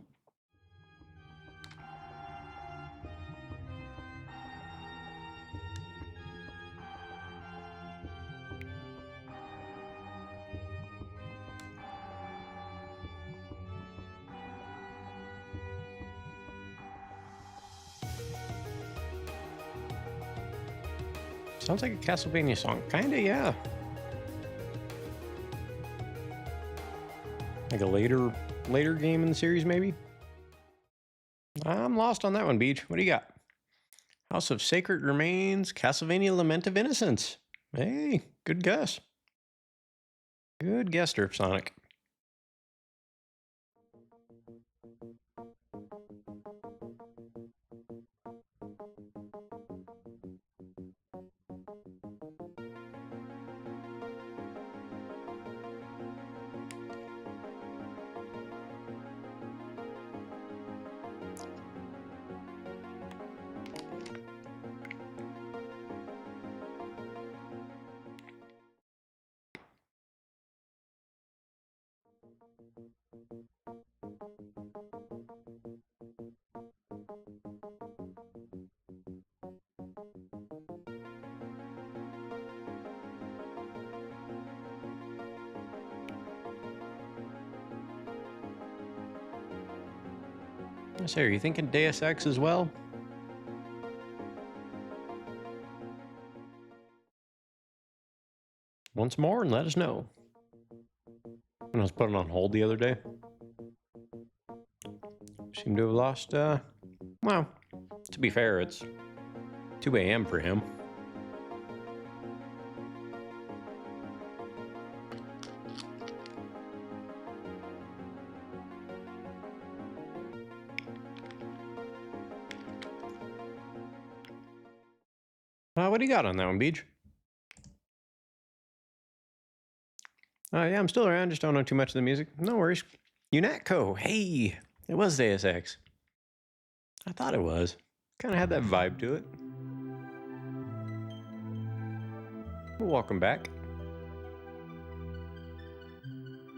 Sounds like a Castlevania song. Kinda, yeah. Like a later game in the series, maybe? I'm lost on that one, Beach. What do you got? House of Sacred Remains, Castlevania Lament of Innocence. Hey, good guess. Good guess, Derp Sonic. So, are you thinking Deus Ex as well? Once more and let us know. When I was put it on hold the other day, seemed to have lost, well, to be fair, it's 2 a.m. for him. What do you got on that one, Beach? Yeah, I'm still around, just don't know too much of the music. No worries. Unatco, hey, it was Deus Ex. I thought it was. Kind of had that vibe to it. Well, welcome back.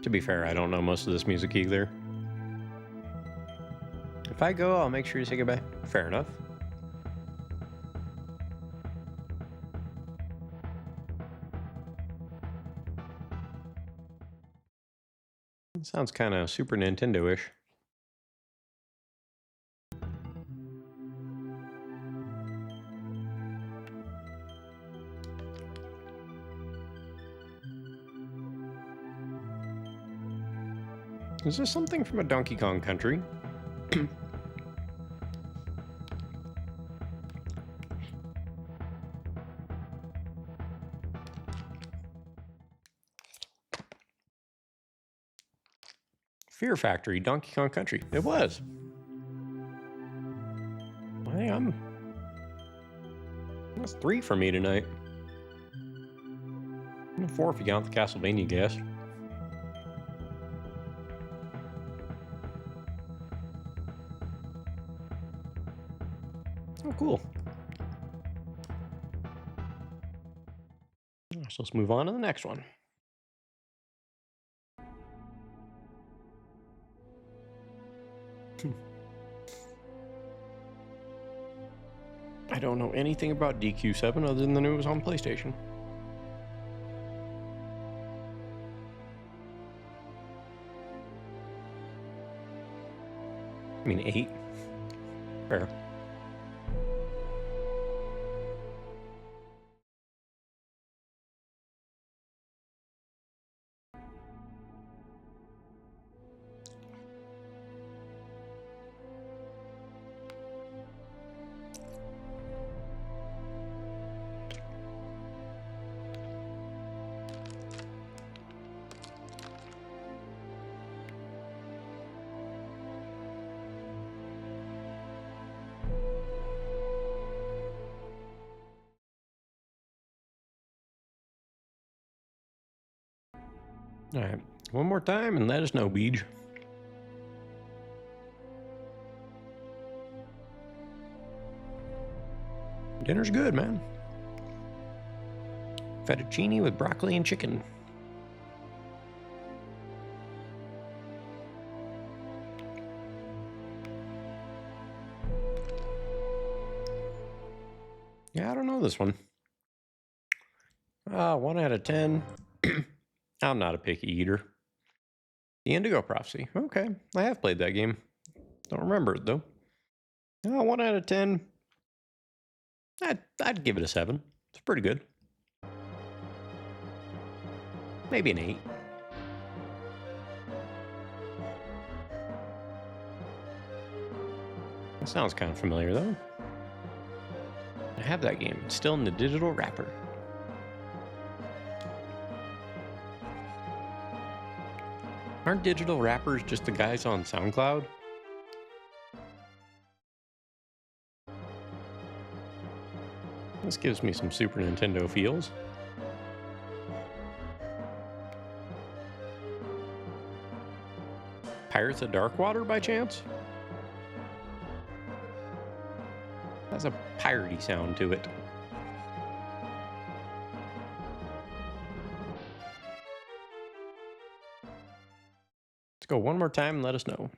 To be fair, I don't know most of this music either. If I go, I'll make sure to say goodbye. Fair enough. Sounds kind of Super Nintendo-ish. Is this something from a Donkey Kong Country? Fear Factory, Donkey Kong Country. It was. I think that's 3 for me tonight. 4 if you count the Castlevania guess. Oh, cool. So let's move on to the next one. I don't know anything about DQ7 other than it was on PlayStation. I mean, 8. Fair. All right, one more time and let us know, Beej. Dinner's good, man. Fettuccine with broccoli and chicken. Yeah, I don't know this one. 1 out of 10. I'm not a picky eater. The Indigo Prophecy. Okay, I have played that game. Don't remember it, though. 1 out of 10. I'd give it a 7. It's pretty good. Maybe an 8. That sounds kind of familiar, though. I have that game. It's still in the digital wrapper. Aren't digital rappers just the guys on SoundCloud? This gives me some Super Nintendo feels. Pirates of Darkwater by chance? Has a piratey sound to it. Let's go one more time and let us know.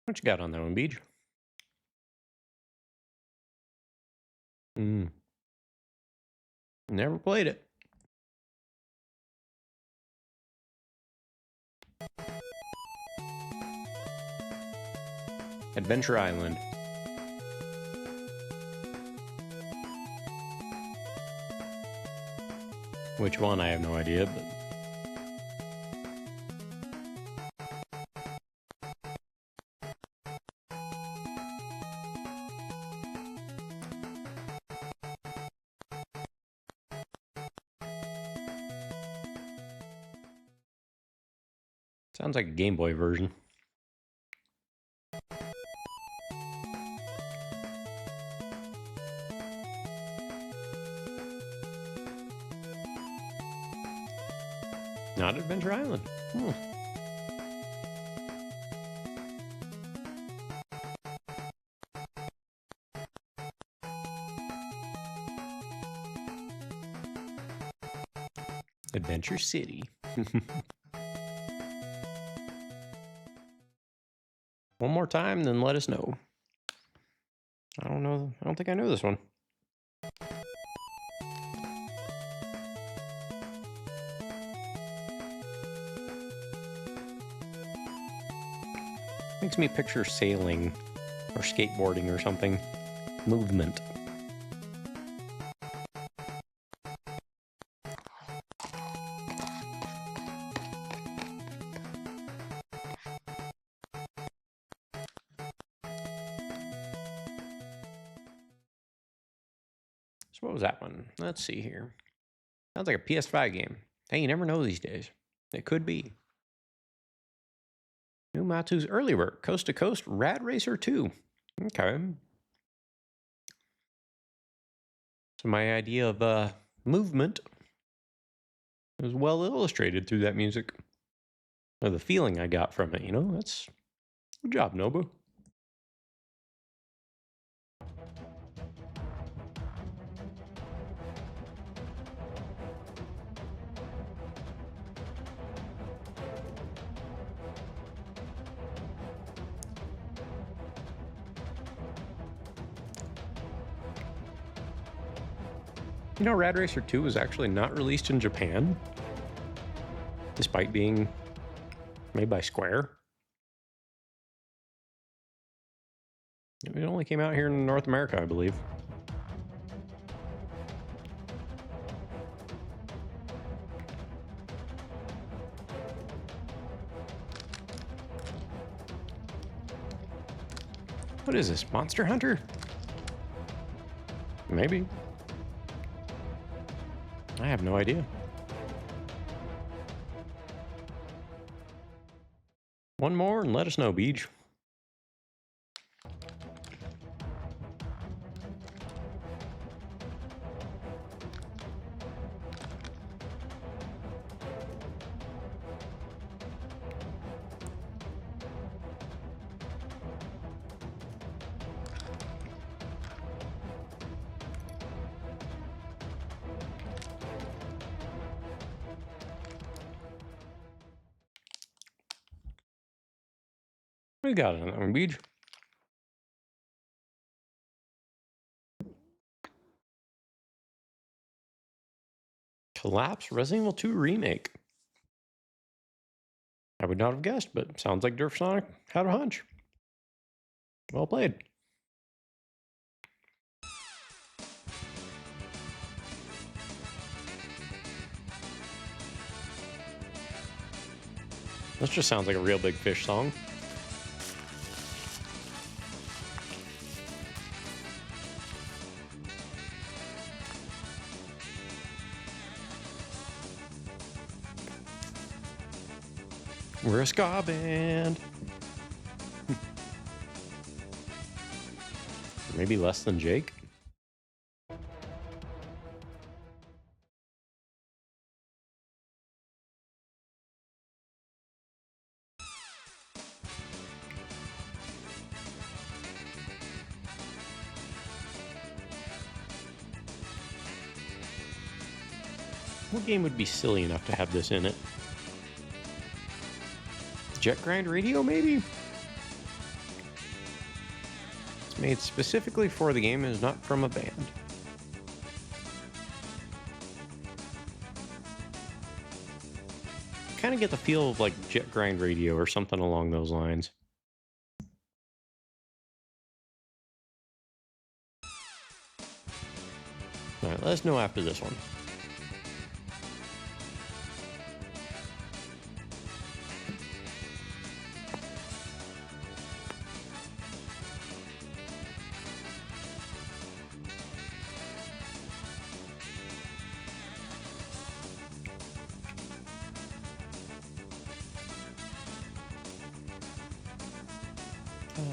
What you got on that one, Beej? Never played it. Adventure Island. Which one? I have no idea, but... Sounds like a Game Boy version. Not Adventure Island. Adventure City. One more time, then let us know. I don't know. I don't think I know this one. Makes me picture sailing or skateboarding or something. Movement. So what was that one? Let's see here. Sounds like a PS5 game. Hey, you never know these days. It could be. Uematsu's early work, Coast to Coast, Rad Racer 2. Okay. So my idea of movement is well illustrated through that music. Or the feeling I got from it, you know? That's good job, Nobu. You know, Rad Racer 2 was actually not released in Japan, despite being made by Square. It only came out here in North America, I believe. What is this, Monster Hunter? Maybe. I have no idea. One more and let us know, Beej. We got it on that one, Beej. Collapse Resident Evil 2 Remake. I would not have guessed, but sounds like Durf Sonic had a hunch. Well played. This just sounds like a real Big Fish song. We're a ska band. Maybe less than Jake. What game would be silly enough to have this in it? Jet Grind Radio, maybe? It's made specifically for the game and is not from a band. Kind of get the feel of like Jet Grind Radio or something along those lines. Alright, let us know after this one.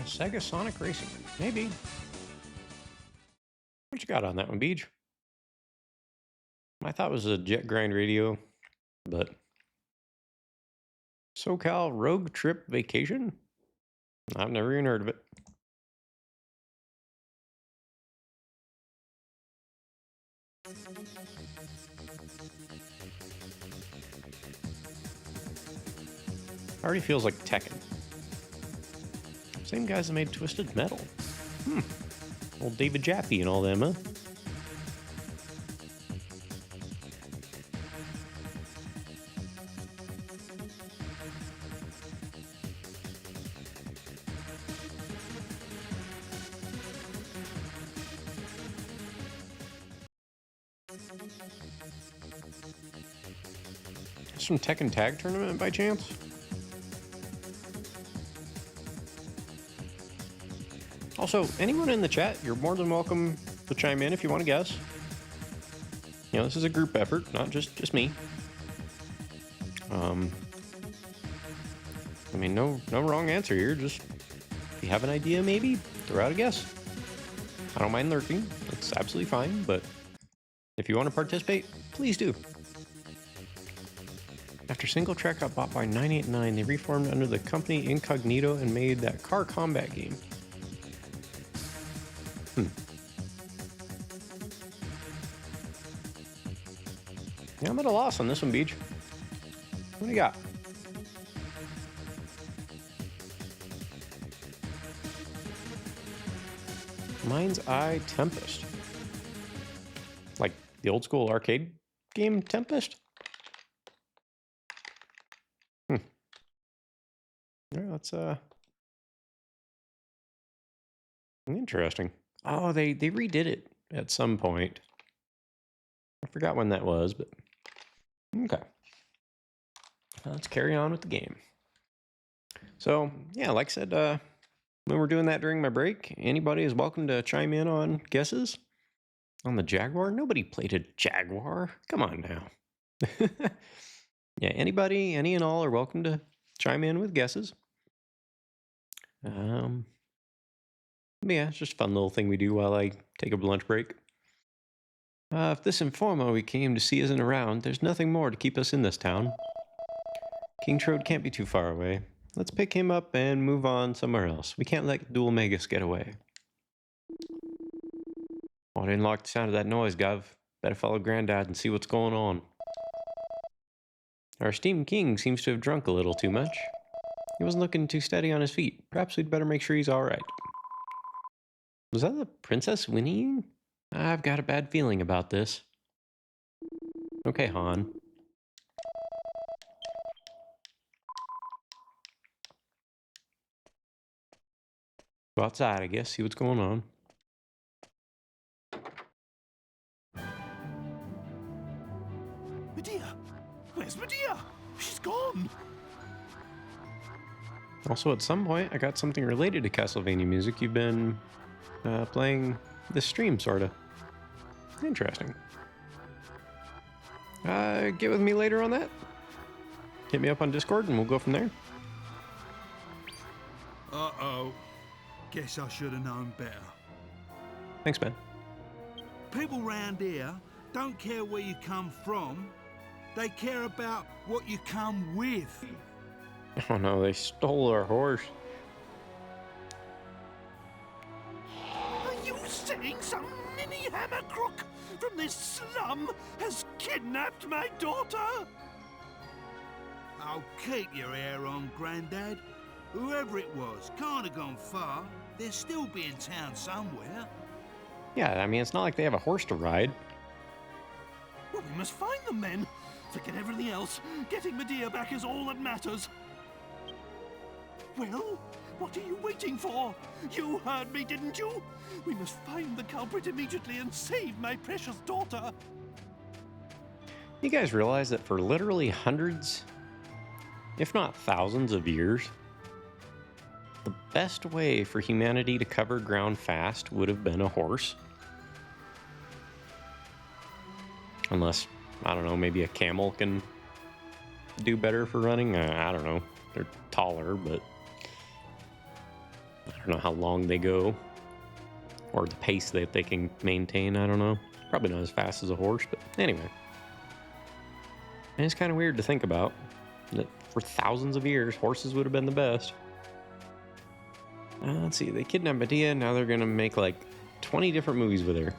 Sega Sonic Racing, maybe. What you got on that one, Beej? I thought it was a Jet Grind Radio, but SoCal Rogue Trip Vacation? I've never even heard of it. Already feels like Tekken. Same guys that made Twisted Metal. Old David Jaffe and all them, huh? Some Tekken Tag Tournament by chance? Also, anyone in the chat, you're more than welcome to chime in if you want to guess. You know, this is a group effort, not just me. I mean, no wrong answer here. Just if you have an idea, maybe throw out a guess. I don't mind lurking. It's absolutely fine, but if you want to participate, please do. After Single Track got bought by 989, they reformed under the company Incognito and made that car combat game. Yeah, I'm at a loss on this one, Beach. What do you got? Mind's Eye Tempest. Like the old school arcade game Tempest? Yeah, that's interesting. Oh, they redid it at some point. I forgot when that was, but okay. Let's carry on with the game. So, yeah, like I said, when we're doing that during my break, anybody is welcome to chime in on guesses on the Jaguar. Nobody played a Jaguar. Come on now. Yeah, anybody, any and all are welcome to chime in with guesses. Yeah, it's just a fun little thing we do while I take a lunch break. If this informer we came to see isn't around, there's nothing more to keep us in this town. King Trode can't be too far away. Let's pick him up and move on somewhere else. We can't let Dual Magus get away. Oh, I didn't like the sound of that noise, Gov. Better follow Grandad and see what's going on. Our esteemed king seems to have drunk a little too much. He wasn't looking too steady on his feet. Perhaps we'd better make sure he's alright. Was that the princess whinnying? I've got a bad feeling about this. Okay, Han. Go outside, I guess, see what's going on. Medea! Where's Medea? She's gone! Also, at some point, I got something related to Castlevania music. You've been playing this stream, sorta. Interesting. Get with me later on that. Hit me up on Discord and we'll go from there. Uh-oh. Guess I should have known better. Thanks, Ben. People round here don't care where you come from. They care about what you come with. Oh no, they stole our horse. Are you saying some ninny hammer crook from this slum has kidnapped my daughter? Oh, keep your hair on, Grandad. Whoever it was can't have gone far. They'll still be in town somewhere. Yeah, I mean, it's not like they have a horse to ride. Well, we must find them then. Forget everything else. Getting Medea back is all that matters. Well, what are you waiting for? You heard me, didn't you? We must find the culprit immediately and save my precious daughter. You guys realize that for literally hundreds, if not thousands of years, the best way for humanity to cover ground fast would have been a horse? Unless, I don't know, maybe a camel can do better for running. I don't know. They're taller, but I don't know how long they go or the pace that they can maintain. I don't know. Probably not as fast as a horse, but anyway. And it's kind of weird to think about that for thousands of years, horses would have been the best. Let's see, they kidnapped Medea, now they're gonna make like 20 different movies with her.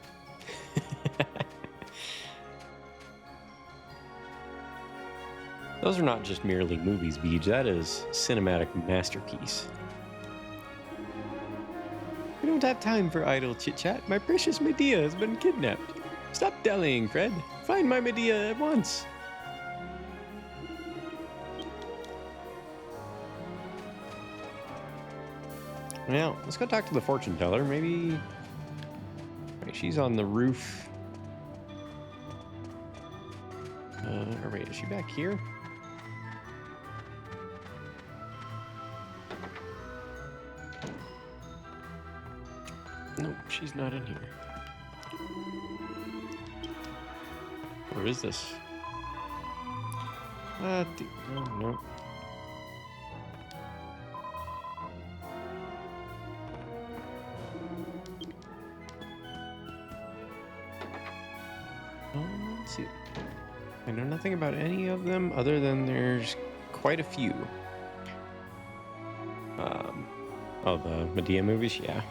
Those are not just merely movies, Beej, that is cinematic masterpiece. We don't have time for idle chit-chat. My precious Medea has been kidnapped. Stop dallying, Fred. Find my Medea at once. Now, let's go talk to the fortune teller. Maybe... Wait, she's on the roof. Or wait, is she back here? Nope, she's not in here. Where is this? No. anything about any of them other than there's quite a few. Oh, the Medea movies, yeah.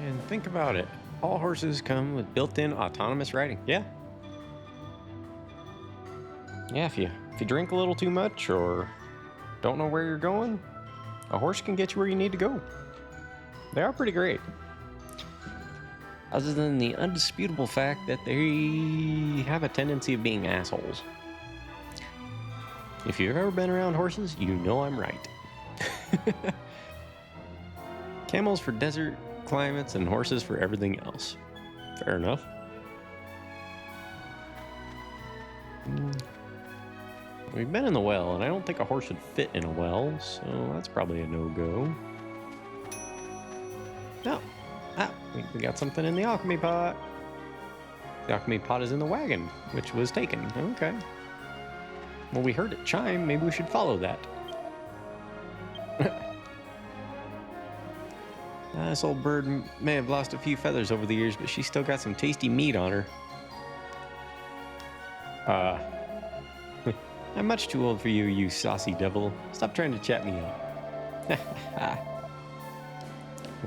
And think about it. All horses come with built-in autonomous riding. Yeah. Yeah, if you drink a little too much or don't know where you're going, a horse can get you where you need to go. They are pretty great. Other than the undisputable fact that they have a tendency of being assholes. If you've ever been around horses, you know I'm right. Camels for desert climates and horses for everything else. Fair enough. We've been in the well, and I don't think a horse would fit in a well, so that's probably a no-go. No. We got something in the alchemy pot. The alchemy pot is in the wagon, which was taken. Okay. Well, we heard it chime. Maybe we should follow that. This old bird may have lost a few feathers over the years, but she's still got some tasty meat on her. I'm much too old for you, you saucy devil. Stop trying to chat me up.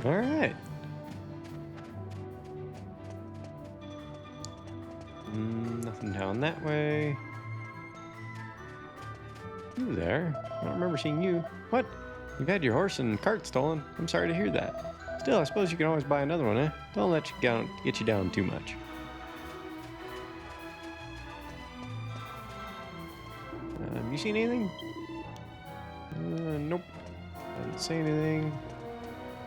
All right. Nothing down that way. You there? I don't remember seeing you. What? You've had your horse and cart stolen? I'm sorry to hear that. Still, I suppose you can always buy another one, eh? Don't let you get you down too much. You seen anything? Nope. Didn't say anything.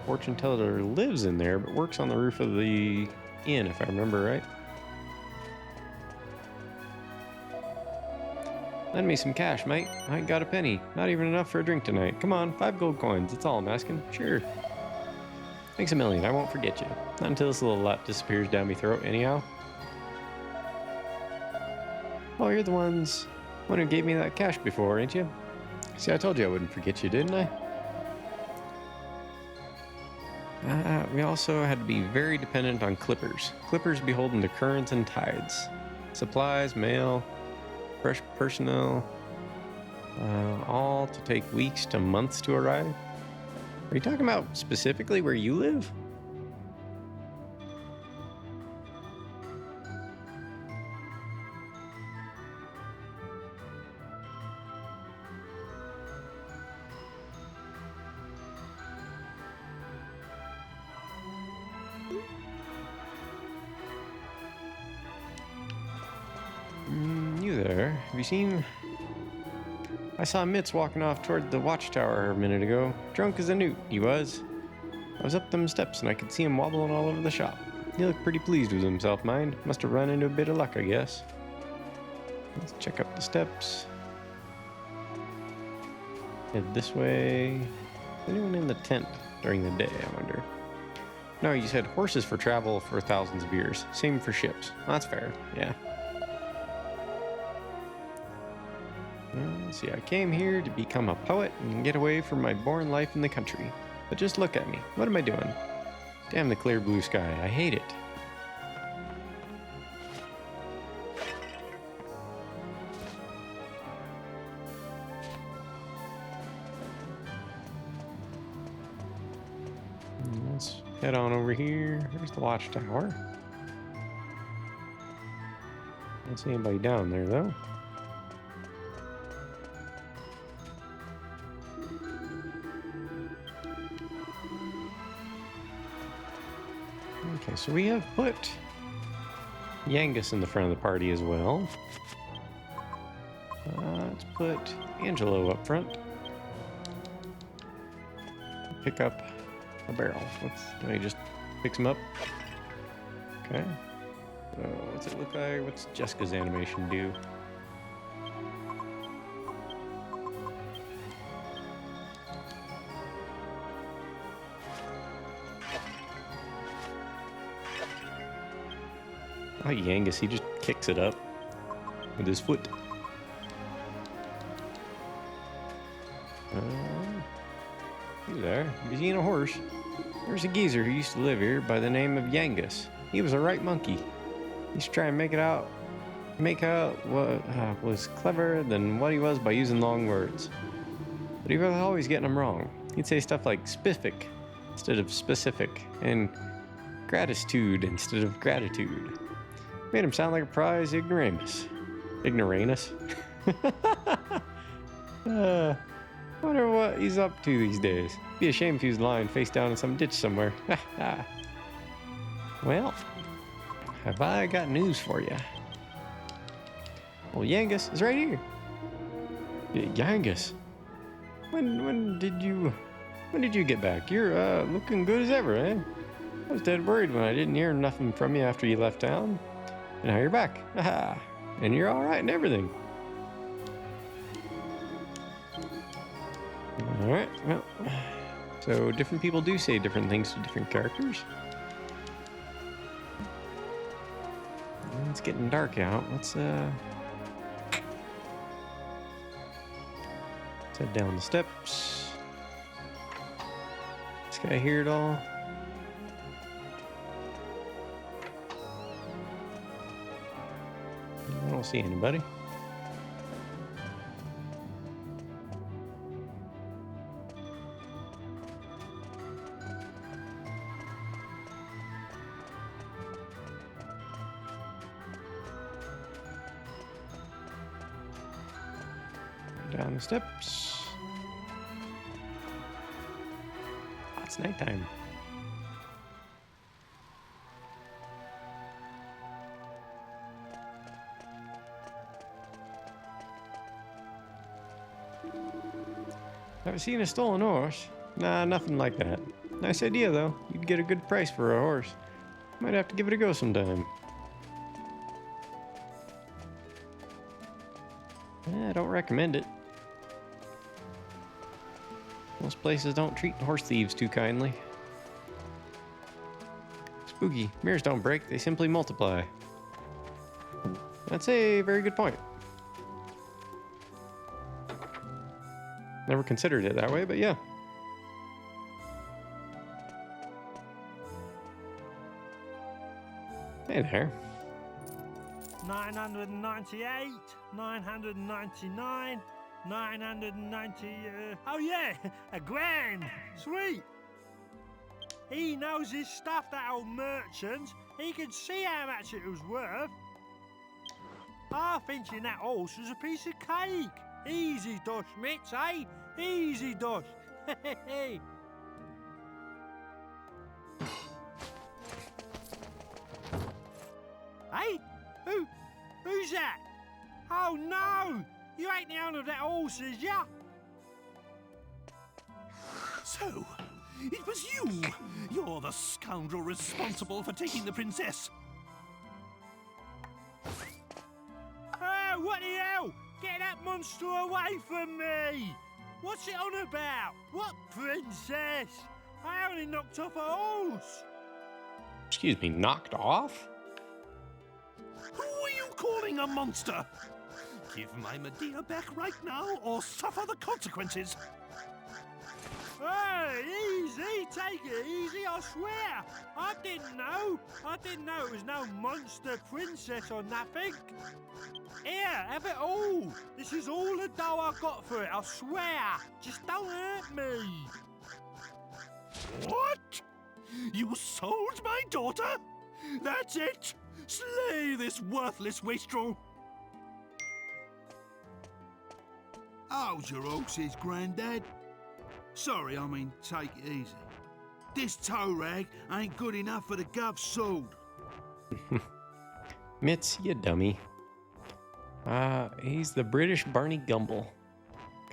Fortune teller lives in there, but works on the roof of the inn, if I remember right. Lend me some cash, mate. I ain't got a penny. Not even enough for a drink tonight. Come on, 5 gold coins. That's all I'm asking. Sure. Thanks a million. I won't forget you. Not until this little lot disappears down me throat, anyhow. Oh, you're the one who gave me that cash before, ain't you? See, I told you I wouldn't forget you, didn't I? We also had to be very dependent on clippers. Clippers beholden to currents and tides. Supplies, mail, fresh personnel, all to take weeks to months to arrive. Are you talking about specifically where you live? You there? Have you seen... I saw Mitz walking off toward the watchtower a minute ago. Drunk as a newt, he was. I was up them steps and I could see him wobbling all over the shop. He looked pretty pleased with himself, mind. Must have run into a bit of luck, I guess. Let's check up the steps. Head this way. Anyone in the tent during the day, I wonder? No, you said horses for travel for thousands of years. Same for ships. That's fair, yeah. See, I came here to become a poet and get away from my boring life in the country. But just look at me. What am I doing? Damn the clear blue sky. I hate it. Let's head on over here. There's the watchtower. Don't see anybody down there, though. Okay, so we have put Yangus in the front of the party as well. Let's put Angelo up front. Pick up a barrel. He just picks him up. Okay. So what's it look like? What's Jessica's animation do? I like Yangus, he just kicks it up with his foot. You there? You seen a horse? There's a geezer who used to live here by the name of Yangus. He was a right monkey. He used to try and make out what was cleverer than what he was by using long words. But he was always getting them wrong. He'd say stuff like spific instead of specific, and gratitude instead of gratitude. Made him sound like a prize ignoramus. Ignoramus? Wonder what he's up to these days. Be a shame if he was lying face down in some ditch somewhere. Well, have I got news for you? Well, Yangus is right here. Yangus, when did you get back? You're looking good as ever, eh? I was dead worried when I didn't hear nothing from you after you left town. And now you're back. And you're all right and everything. All right. Well, so different people do say different things to different characters. It's getting dark out. Let's head down the steps. This guy hear it all. I don't see anybody. Down the steps. Oh, it's nighttime. Ever seen a stolen horse? Nah, nothing like that. Nice idea, though. You'd get a good price for a horse. Might have to give it a go sometime. I don't recommend it. Most places don't treat horse thieves too kindly. Spooky. Mirrors don't break, they simply multiply. That's a very good point. Never considered it that way, but yeah. Hey there. 998, 999, 990, oh yeah, $1,000, sweet. He knows his stuff, that old merchant. He could see how much it was worth. Half thinking that horse was a piece of cake. Easy dosh, Mitz, eh? Easy dosh. Hey. Hey? Who's that? Oh no! You ain't the owner of that horse, is ya? So, it was you. You're the scoundrel responsible for taking the princess. Oh, what the hell? Get that monster away from me! What's it on about? What princess? I only knocked off a horse. Excuse me, knocked off? Who are you calling a monster? Give my Medea back right now or suffer the consequences. Hey, easy, take it easy, I swear. I didn't know it was no monster princess or nothing. Here, have it all. This is all the dough I got for it, I swear. Just don't hurt me. What? You sold my daughter? That's it? Slay this worthless wastrel. How's your horses, Grandad? Sorry, I mean, take it easy. This tow rag ain't good enough for the gov's sword. Mitz, you dummy. He's the British Barney Gumble.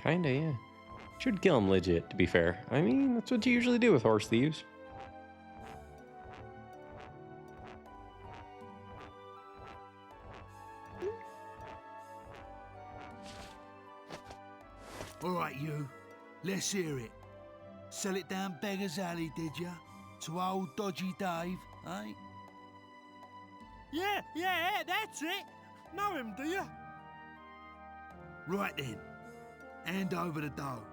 Kinda, yeah. Should kill him legit, to be fair. I mean, that's what you usually do with horse thieves. All right, you. Let's hear it. Sell it down Beggar's Alley, did ya? To old Dodgy Dave, eh? Yeah, that's it. Know him, do you? Right then, hand over the dough.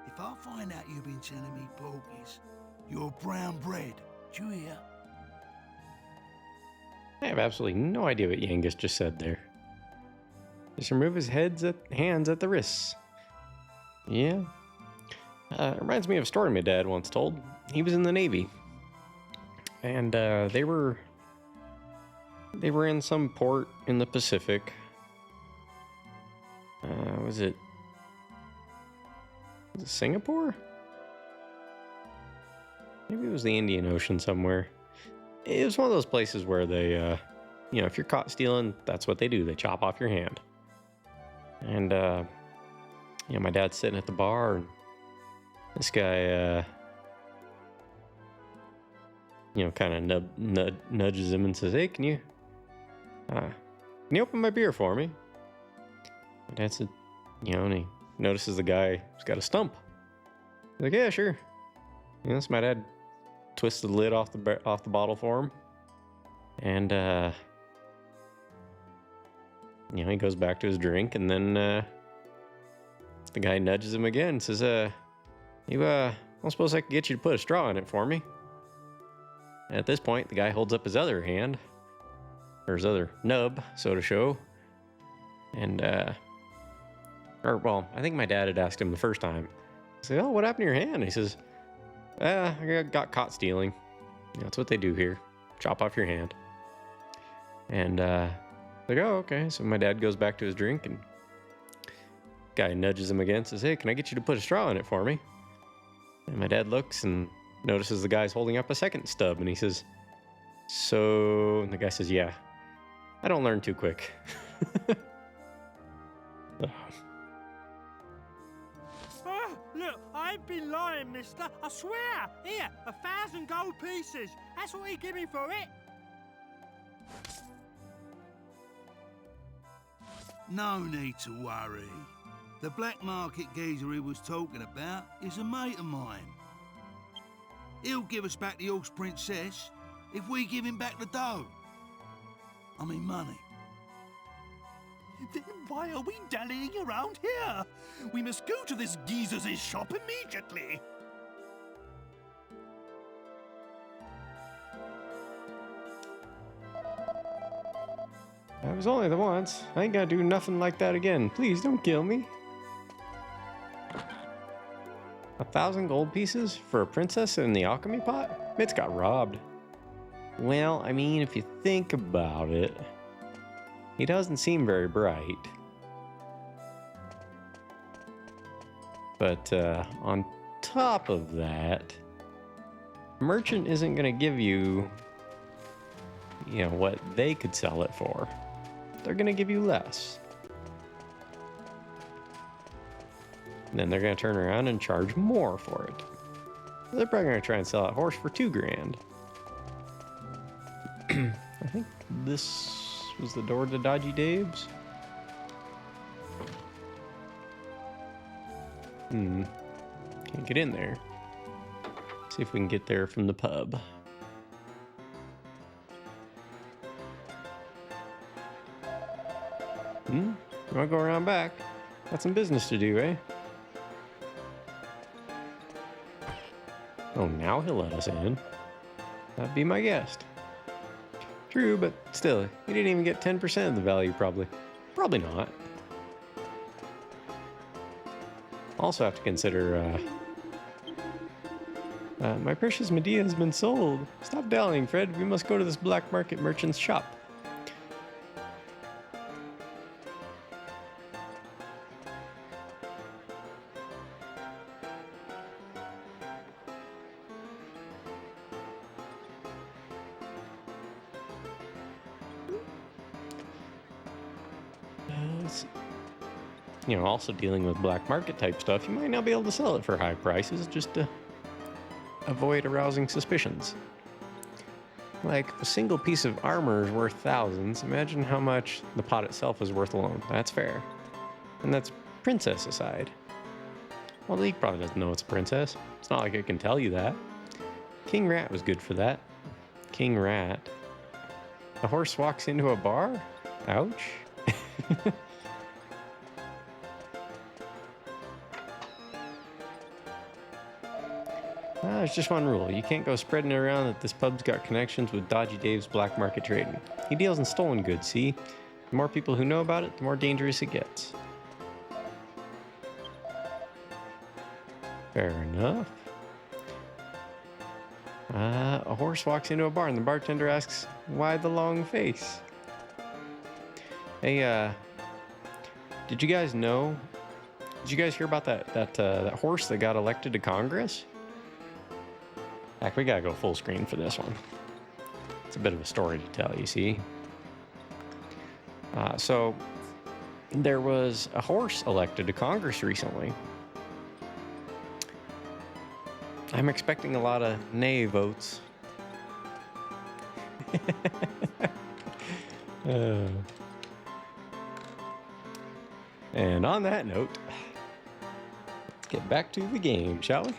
If I find out you've been selling me porkies, you're brown bread. Do you hear? I have absolutely no idea what Yangus just said there. Just remove his hands at the wrists. Yeah. Reminds me of a story my dad once told. He was in the Navy. And they were in some port in the Pacific. Was it Singapore? Maybe it was the Indian Ocean somewhere. It was one of those places where they, if you're caught stealing, that's what they do. They chop off your hand. And, my dad's sitting at the bar, and this guy, kind of nudges him and says, "Hey, can you open my beer for me?" My dad said, and he notices the guy who's got a stump. He's like, "Yeah, sure." So my dad twists the lid off the bottle for him, and he goes back to his drink, and then the guy nudges him again and says, I don't suppose I could get you to put a straw in it for me." And at this point, the guy holds up his other hand, or his other nub, so to show, and I think my dad had asked him the first time. He said, "Oh, what happened to your hand?" And he says, "I got caught stealing. That's what they do here. Chop off your hand." And like, "Oh, okay." So my dad goes back to his drink, and guy nudges him again, says, "Hey, can I get you to put a straw in it for me?" And my dad looks and notices the guy's holding up a second stub, and he says, "So," and the guy says, "Yeah, I don't learn too quick." Look, I ain't been lying, mister. I swear. Here, 1,000 gold pieces. That's what he give me for it. No need to worry. The black market geezer he was talking about is a mate of mine. He'll give us back the horse princess if we give him back the dough. I mean money. Then why are we dallying around here? We must go to this geezer's shop immediately. That was only the once. I ain't gonna do nothing like that again. Please don't kill me. 1,000 gold pieces for a princess in the alchemy pot? Mitz got robbed. Well, I mean, if you think about it, he doesn't seem very bright. But on top of that, merchant isn't going to give you, what they could sell it for. They're going to give you less. And then they're going to turn around and charge more for it. They're probably going to try and sell that horse for $2,000. I think this was the door to Dodgy Dave's. Can't get in there. See if we can get there from the pub. You want to go around back? Got some business to do, eh? Oh, now he'll let us in. That'd be my guest. True, but still, he didn't even get 10% of the value, probably. Probably not. Also have to consider, my precious Medea has been sold. Stop dallying, Fred. We must go to this black market merchant's shop. Also dealing with black market type stuff, you might not be able to sell it for high prices just to avoid arousing suspicions. Like, if a single piece of armor is worth thousands, imagine how much the pot itself is worth alone. That's fair. And that's princess aside. Well, the league probably doesn't know it's a princess. It's not like it can tell you that. King Rat was good for that. King Rat A horse walks into a bar? Ouch. There's just one rule. You can't go spreading it around that this pub's got connections with Dodgy Dave's black market trading. He deals in stolen goods, see? The more people who know about it, the more dangerous it gets. Fair enough. A horse walks into a bar and the bartender asks, "Why the long face?" Hey, did you guys know? Did you guys hear about that horse that got elected to Congress? Heck, we gotta go full screen for this one. It's a bit of a story to tell, you see. So there was a horse elected to Congress recently. I'm expecting a lot of nay votes. And on that note, let's get back to the game, shall we?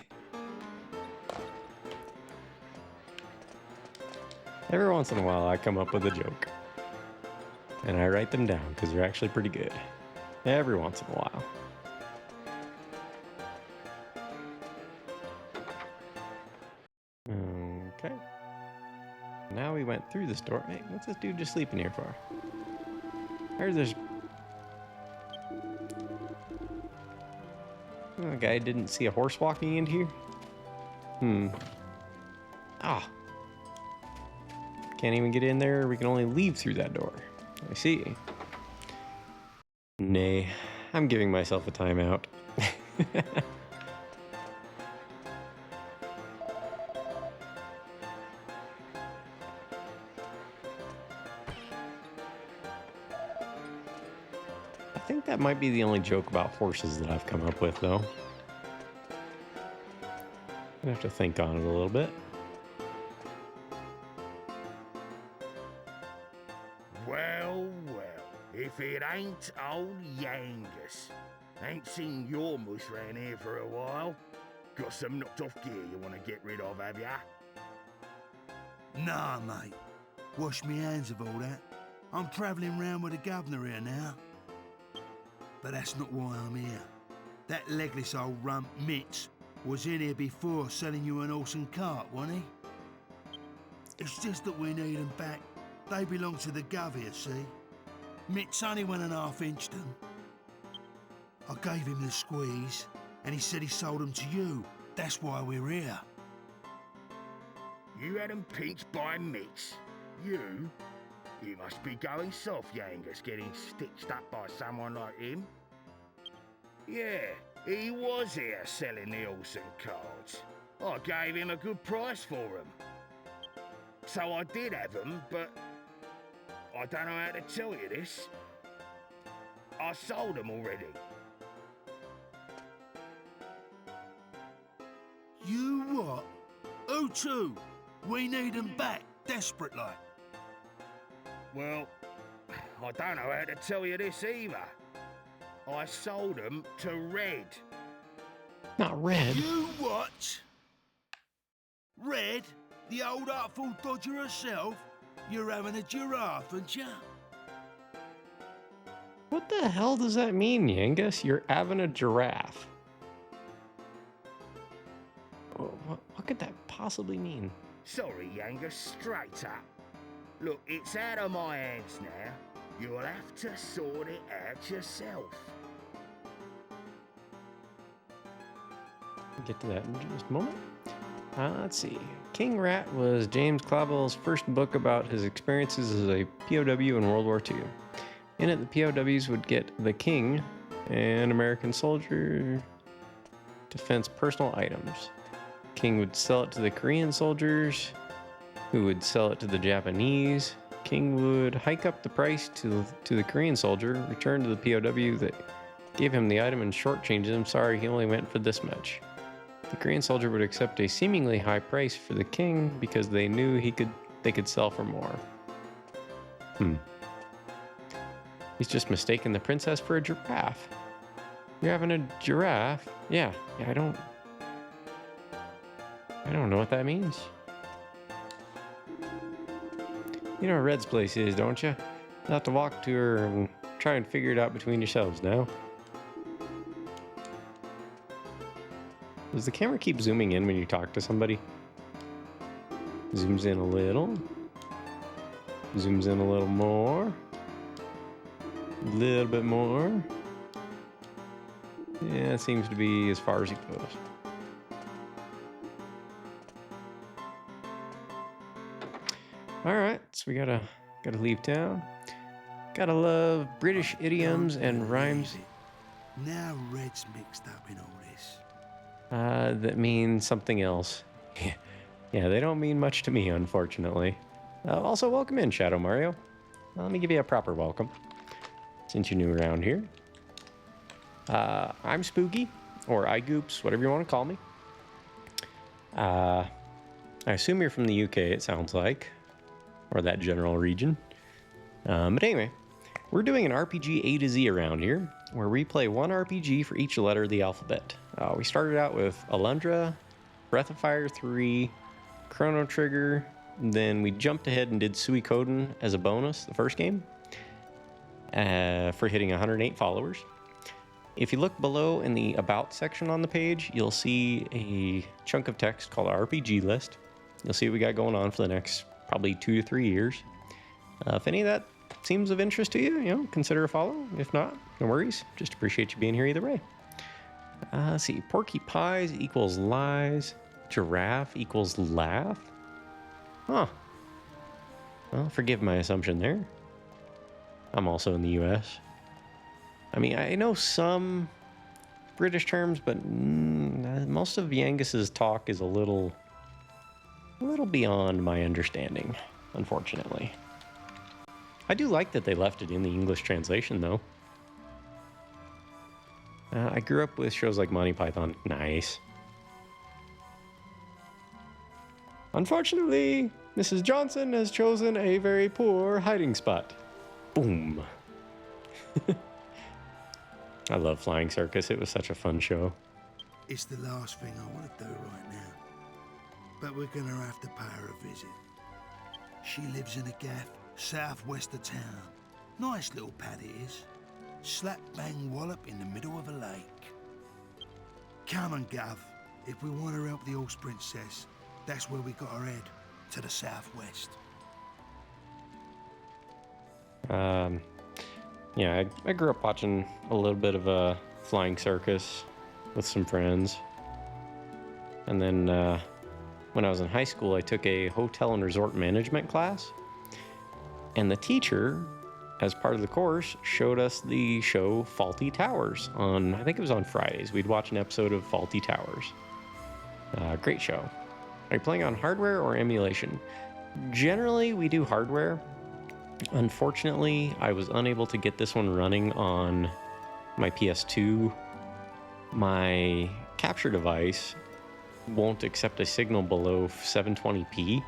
Every once in a while, I come up with a joke. And I write them down because they're actually pretty good. Every once in a while. Okay. Now we went through this door. Hey, what's this dude just sleeping here for? I heard there's... Oh, the guy didn't see a horse walking in here? Ah. Can't even get in there. We can only leave through that door. I see. Nay, I'm giving myself a timeout. I think that might be the only joke about horses that I've come up with, though. I have to think on it a little bit. Well, if it ain't old Yangus. Ain't seen your mush round here for a while. Got some knocked off gear you want to get rid of, have ya? Nah, mate. Wash me hands of all that. I'm travelling round with the governor here now. But that's not why I'm here. That legless old rump Mitz was in here before selling you an horse and cart, wasn't he? It's just that we need them back. They belong to the gov here, see? Mitz only went and half-inched them. I gave him the squeeze, and he said he sold them to you. That's why we're here. You had them pinched by Mitch? You? You must be going soft, Yangus, getting stitched up by someone like him. Yeah, he was here selling the horse and carts. I gave him a good price for them. So I did have them, but I don't know how to tell you this. I sold them already. You what? Who to? We need them back, desperate like. Well, I don't know how to tell you this either. I sold them to Red. Not Red. You what? Red? The old artful dodger herself? You're having a giraffe, aren't you? What the hell does that mean, Yangus? You're having a giraffe. What could that possibly mean? Sorry, Yangus, straight up. Look, it's out of my hands now. You'll have to sort it out yourself. We'll get to that in just a moment. Let's see. King Rat was James Clavell's first book about his experiences as a POW in World War II. In it, the POWs would get the King, an American soldier, defense personal items. King would sell it to the Korean soldiers, who would sell it to the Japanese. King would hike up the price to the Korean soldier, return to the POW that gave him the item and shortchange him. Sorry, he only went for this much. The Korean soldier would accept a seemingly high price for the King because they knew they could sell for more. He's just mistaken the princess for a giraffe. You're having a giraffe? Yeah, I don't know what that means. You know where Red's place is, don't you? You'll have to walk to her and try and figure it out between yourselves now. Does the camera keep zooming in when you talk to somebody? Zooms in a little. Zooms in a little more. A little bit more. Yeah, it seems to be as far as he goes. All right, so we gotta leave town. Gotta love British idioms and rhymes. Now Red's mixed up in all this. That means something else. Yeah, they don't mean much to me, unfortunately. Also, welcome in, Shadow Mario. Let me give you a proper welcome, since you're new around here. I'm Spooky, or iGoops, whatever you want to call me. I assume you're from the UK, it sounds like, or that general region. But anyway, we're doing an RPG A to Z around here, where we play one RPG for each letter of the alphabet. We started out with Alundra, Breath of Fire 3, Chrono Trigger, then we jumped ahead and did Suikoden as a bonus, the first game, for hitting 108 followers. If you look below in the About section on the page, you'll see a chunk of text called RPG List. You'll see what we got going on for the next probably 2 to 3 years. If any of that seems of interest to you, consider a follow. If not, no worries. Just appreciate you being here either way. Let's see. Porky Pies equals lies. Giraffe equals laugh. Huh. Well, forgive my assumption there. I'm also in the US. I mean, I know some British terms, but most of Yangus's talk is a little beyond my understanding, unfortunately. I do like that they left it in the English translation, though. I grew up with shows like Monty Python. Nice. Unfortunately, Mrs. Johnson has chosen a very poor hiding spot. Boom. I love Flying Circus. It was such a fun show. It's the last thing I want to do right now. But we're gonna have to pay her a visit. She lives in a gaff southwest of town. Nice little pad it is. Slap bang wallop in the middle of a lake. Come on, Gov. If we want to help the horse princess, that's where we gotta head, to the southwest. Yeah, I grew up watching a little bit of a Flying Circus with some friends. And then when I was in high school, I took a hotel and resort management class. And the teacher, as part of the course, showed us the show Faulty Towers on, I think it was on Fridays. We'd watch an episode of Faulty Towers. Great show. Are you playing on hardware or emulation? Generally, we do hardware. Unfortunately, I was unable to get this one running on my PS2. My capture device won't accept a signal below 720p.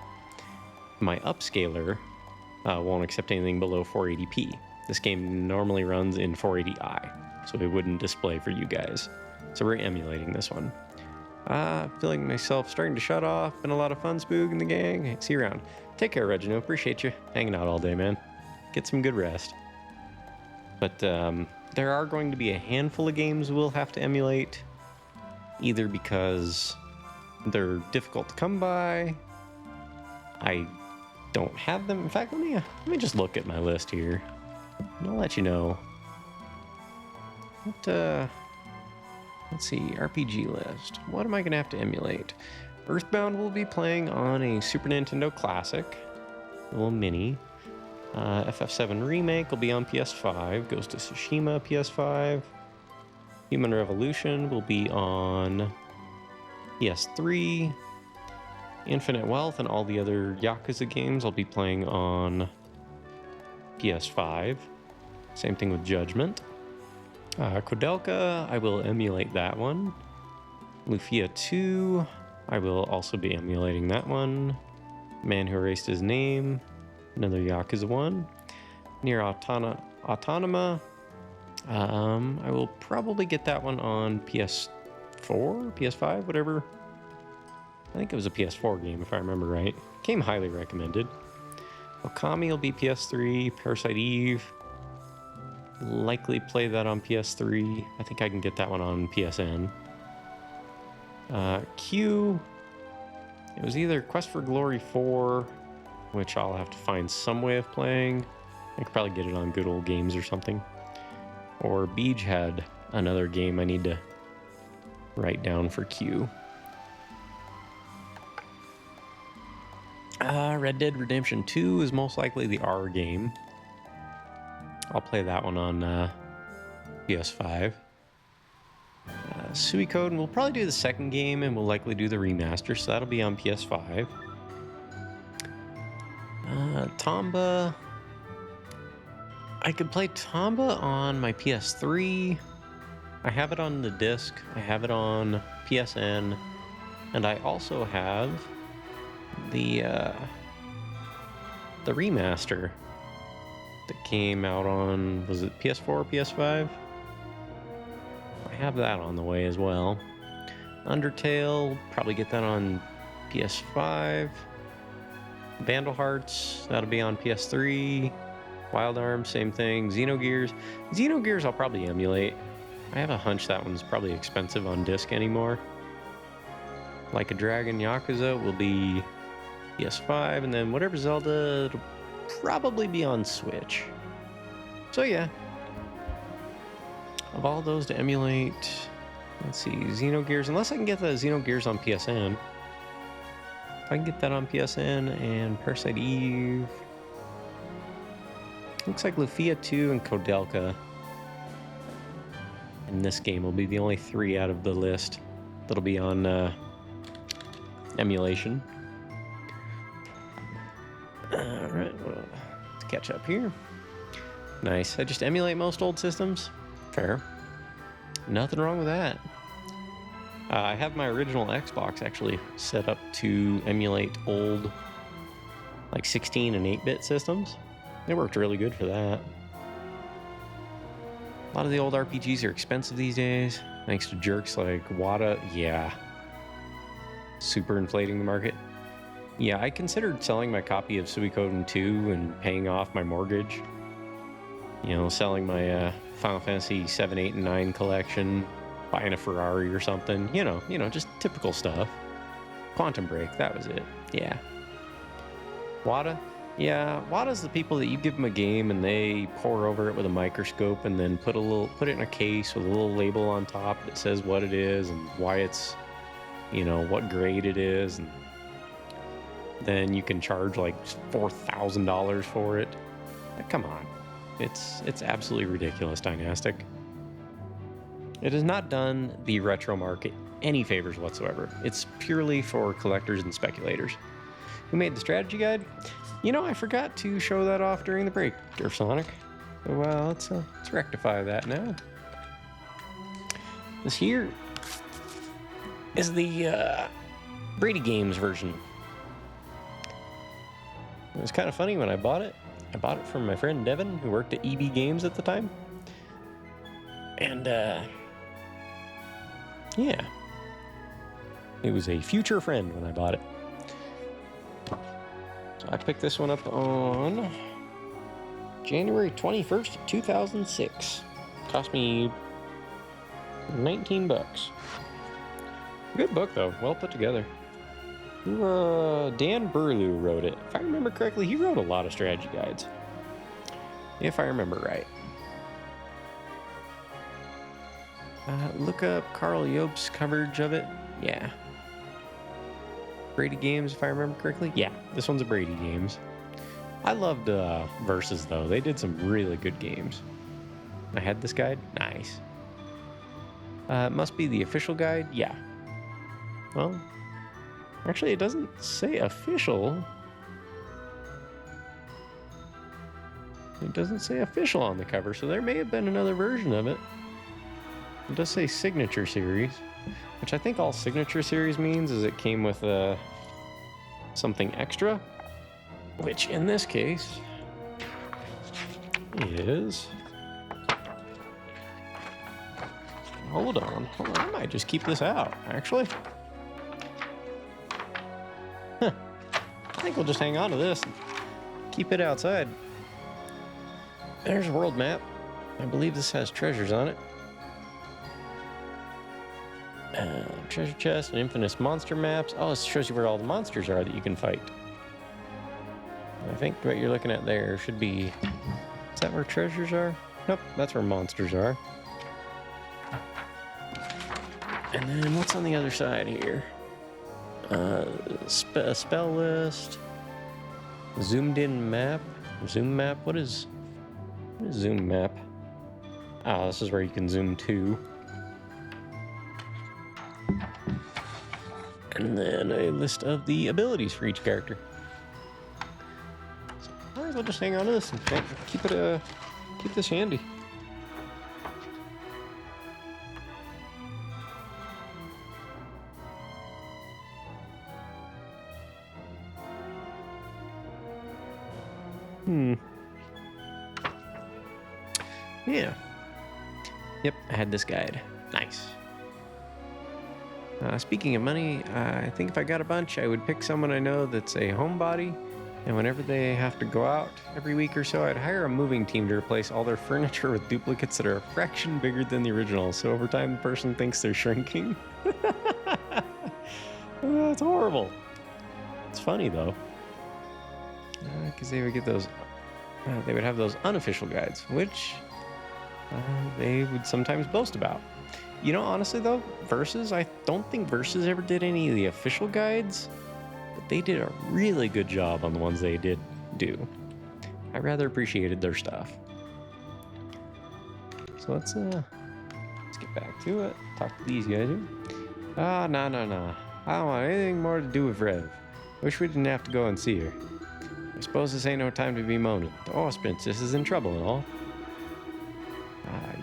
My upscaler won't accept anything below 480p. This game normally runs in 480i, so it wouldn't display for you guys. So we're emulating this one. Feeling myself starting to shut off. Been a lot of fun, Spook and the gang. See you around. Take care, Reginald. Appreciate you hanging out all day, man. Get some good rest. But there are going to be a handful of games we'll have to emulate, either because they're difficult to come by. I don't have them. In fact, let me just look at my list here, and I'll let you know. Let's see, RPG list. What am I gonna have to emulate? Earthbound will be playing on a Super Nintendo Classic, a little mini. FF7 Remake will be on PS5. Ghost of Tsushima, PS5. Human Revolution will be on PS3. Infinite Wealth and all the other Yakuza games I'll be playing on PS5. Same thing with Judgment. Kodelka, I will emulate that one. Lufia 2, I will also be emulating that one. Man Who Erased His Name, another Yakuza one. Nier Autonoma, I will probably get that one on PS4, PS5, whatever. I think it was a PS4 game if I remember right. Came highly recommended. Okami will be PS3. Parasite Eve. Likely play that on PS3. I think I can get that one on PSN. Q. It was either Quest for Glory 4, which I'll have to find some way of playing. I could probably get it on Good Old Games or something. Or Beej had another game I need to write down for Q. Red Dead Redemption 2 is most likely the R game. I'll play that one on PS5. Suikoden, we'll probably do the second game and we'll likely do the remaster, so that'll be on PS5. Tomba. I could play Tomba on my PS3. I have it on the disc. I have it on PSN. And I also have the remaster that came out on, was it PS4 or PS5? I have that on the way as well. Undertale, probably get that on PS5. Vandal Hearts, that'll be on PS3. Wild Arms, same thing. Xenogears I'll probably emulate. I have a hunch that one's probably expensive on disc anymore. Like a Dragon Yakuza will be PS5, and then whatever Zelda, it'll probably be on Switch. So yeah. Of all those to emulate, let's see, Xenogears, unless I can get the Xenogears on PSN. If I can get that on PSN and Parasite Eve. Looks like Lufia 2 and Kodelka. And this game will be the only 3 out of the list that'll be on emulation. Alright, well, let's catch up here. Nice. I just emulate most old systems. Fair. Nothing wrong with that. I have my original Xbox actually set up to emulate old, like 16 and 8-bit systems. It worked really good for that. A lot of the old RPGs are expensive these days, thanks to jerks like Wata. Yeah. Super inflating the market. Yeah, I considered selling my copy of Suikoden 2 and paying off my mortgage. You know, selling my Final Fantasy 7, 8, and 9 collection, buying a Ferrari or something. You know, just typical stuff. Quantum Break, that was it. Yeah. Wata? Yeah, Wata's the people that you give them a game and they pour over it with a microscope and then put it in a case with a little label on top that says what it is and why it's, you know, what grade it is, and then you can charge like $4,000 for it. Come on. It's absolutely ridiculous, Dynastic. It has not done the retro market any favors whatsoever. It's purely for collectors and speculators. Who made the strategy guide? You know, I forgot to show that off during the break, Sonic. Well, let's rectify that now. This here is the Brady Games version. It was kind of funny when I bought it. I bought it from my friend Devin, who worked at EB Games at the time. And, yeah. It was a future friend when I bought it. So I picked this one up on January 21st, 2006. Cost me $19. Good book, though. Well put together. Dan Burlew wrote it. If I remember correctly, he wrote a lot of strategy guides. If I remember right. Look up Carl Jobst's coverage of it. Yeah. Brady Games, if I remember correctly. Yeah, this one's a Brady Games. I loved Versus, though. They did some really good games. I had this guide. Nice. It must be the official guide. Yeah. Well, actually, it doesn't say official. It doesn't say official on the cover, so there may have been another version of it. It does say Signature Series, which I think all Signature Series means is it came with something extra, which in this case is... Hold on, I might just keep this out, actually. I think we'll just hang on to this and keep it outside. There's a world map. I believe this has treasures on it. Treasure chest and infamous monster maps. Oh, this shows you where all the monsters are that you can fight. I think what you're looking at there should be... Is that where treasures are? Nope, that's where monsters are. And then what's on the other side here? Spell list. Zoomed in map. Zoom map? What is zoom map? Ah, this is where you can zoom to. And then a list of the abilities for each character. So might as well just hang on to this and keep this handy. Yeah. Yep, I had this guide. Nice. Speaking of money, I think if I got a bunch, I would pick someone I know that's a homebody, and whenever they have to go out every week or so, I'd hire a moving team to replace all their furniture with duplicates that are a fraction bigger than the original, so over time the person thinks they're shrinking. That's horrible. It's funny though, because they would get those, they would have those unofficial guides, which they would sometimes boast about. You know, honestly though, Versus, I don't think Versus ever did any of the official guides, but they did a really good job on the ones they did do. I rather appreciated their stuff. So let's get back to it. Talk to these guys here. No. I don't want anything more to do with Rev. Wish we didn't have to go and see her. I suppose this ain't no time to be moaning. The Horse Princess is in trouble and all.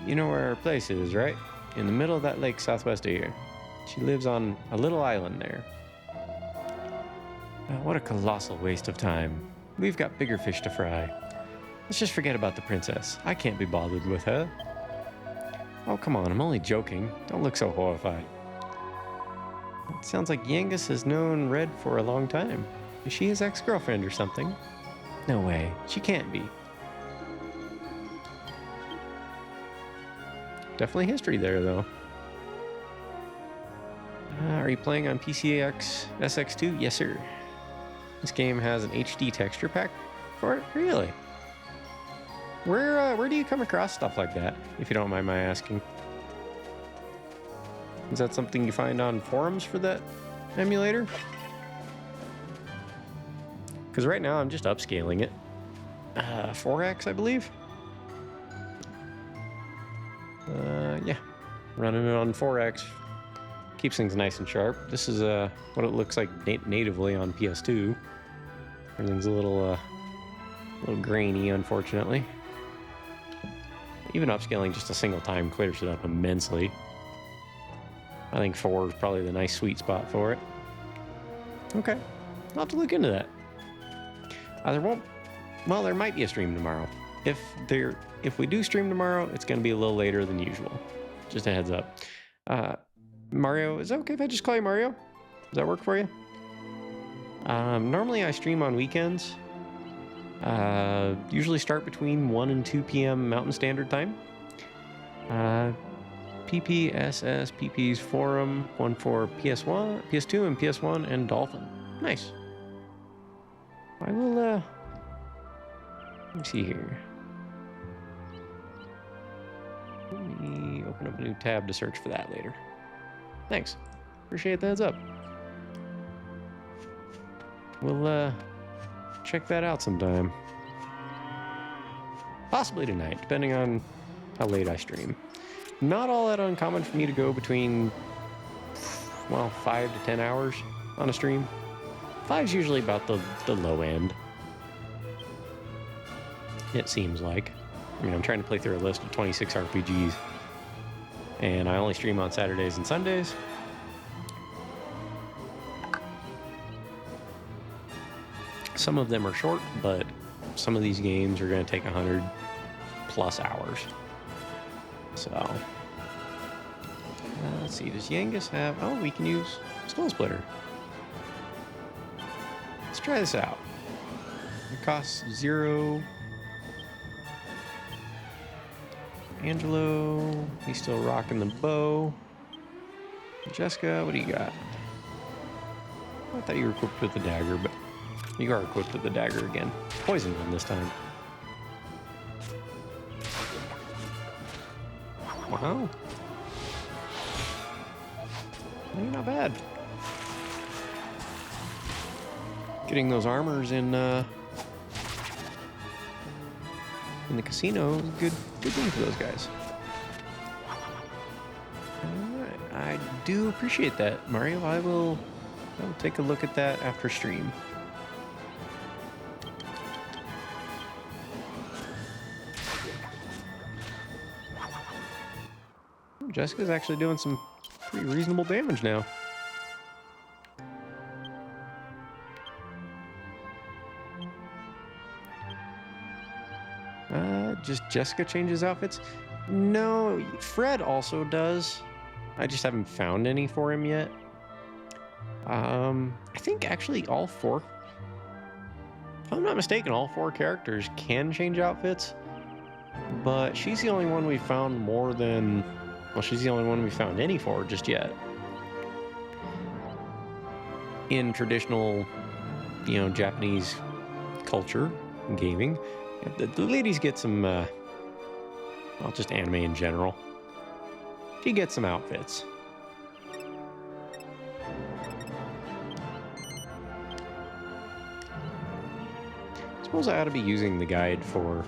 You know where her place is, right? In the middle of that lake southwest of here. She lives on a little island there. What a colossal waste of time. We've got bigger fish to fry. Let's just forget about the princess. I can't be bothered with her. Oh, come on, I'm only joking. Don't look so horrified. It sounds like Yangus has known Red for a long time. Is she his ex-girlfriend or something? No way. She can't be. Definitely history there, though. Are you playing on PCX SX2? Yes, sir. This game has an HD texture pack for it? Really? Where do you come across stuff like that, if you don't mind my asking? Is that something you find on forums for that emulator? Because right now I'm just upscaling it. 4x, I believe? Yeah. Running it on 4x. Keeps things nice and sharp. This is what it looks like natively on PS2. Everything's a little grainy, unfortunately. Even upscaling just a single time clears it up immensely. I think 4 is probably the nice sweet spot for it. Okay, I'll have to look into that. There might be a stream tomorrow. If we do stream tomorrow, it's going to be a little later than usual. Just a heads up. Mario, is it okay if I just call you Mario? Does that work for you? Normally I stream on weekends. Usually start between 1 and 2 p.m. Mountain Standard Time. PPSS, PP's Forum, one for PS1, PS2, and PS1, and Dolphin. Nice. I will, let me see here. Let me open up a new tab to search for that later. Thanks. Appreciate the heads up. We'll, check that out sometime. Possibly tonight, depending on how late I stream. Not all that uncommon for me to go between, 5 to 10 hours on a stream. 5's usually about the low end. It seems like. I mean, I'm trying to play through a list of 26 RPGs. And I only stream on Saturdays and Sundays. Some of them are short, but some of these games are going to take 100 plus hours. So, let's see, does Yangus have... Oh, we can use Skull Splitter. Let's try this out. It costs 0. Angelo, he's still rocking the bow. Jessica, what do you got? I thought you were equipped with the dagger, but you are equipped with the dagger again. Poison one this time. Wow. Maybe not bad. Getting those armors in the casino is a good thing for those guys. Alright, I do appreciate that, Mario. I will take a look at that after stream. Jessica's actually doing some pretty reasonable damage now. Just Jessica changes outfits? No, Fred also does. I just haven't found any for him yet. I think actually all 4, if I'm not mistaken, all 4 characters can change outfits. But she's the only one we found more than... Well, she's the only one we found any for just yet. In traditional, Japanese culture and gaming, the ladies get some, well, just anime in general. She gets some outfits. I suppose I ought to be using the guide for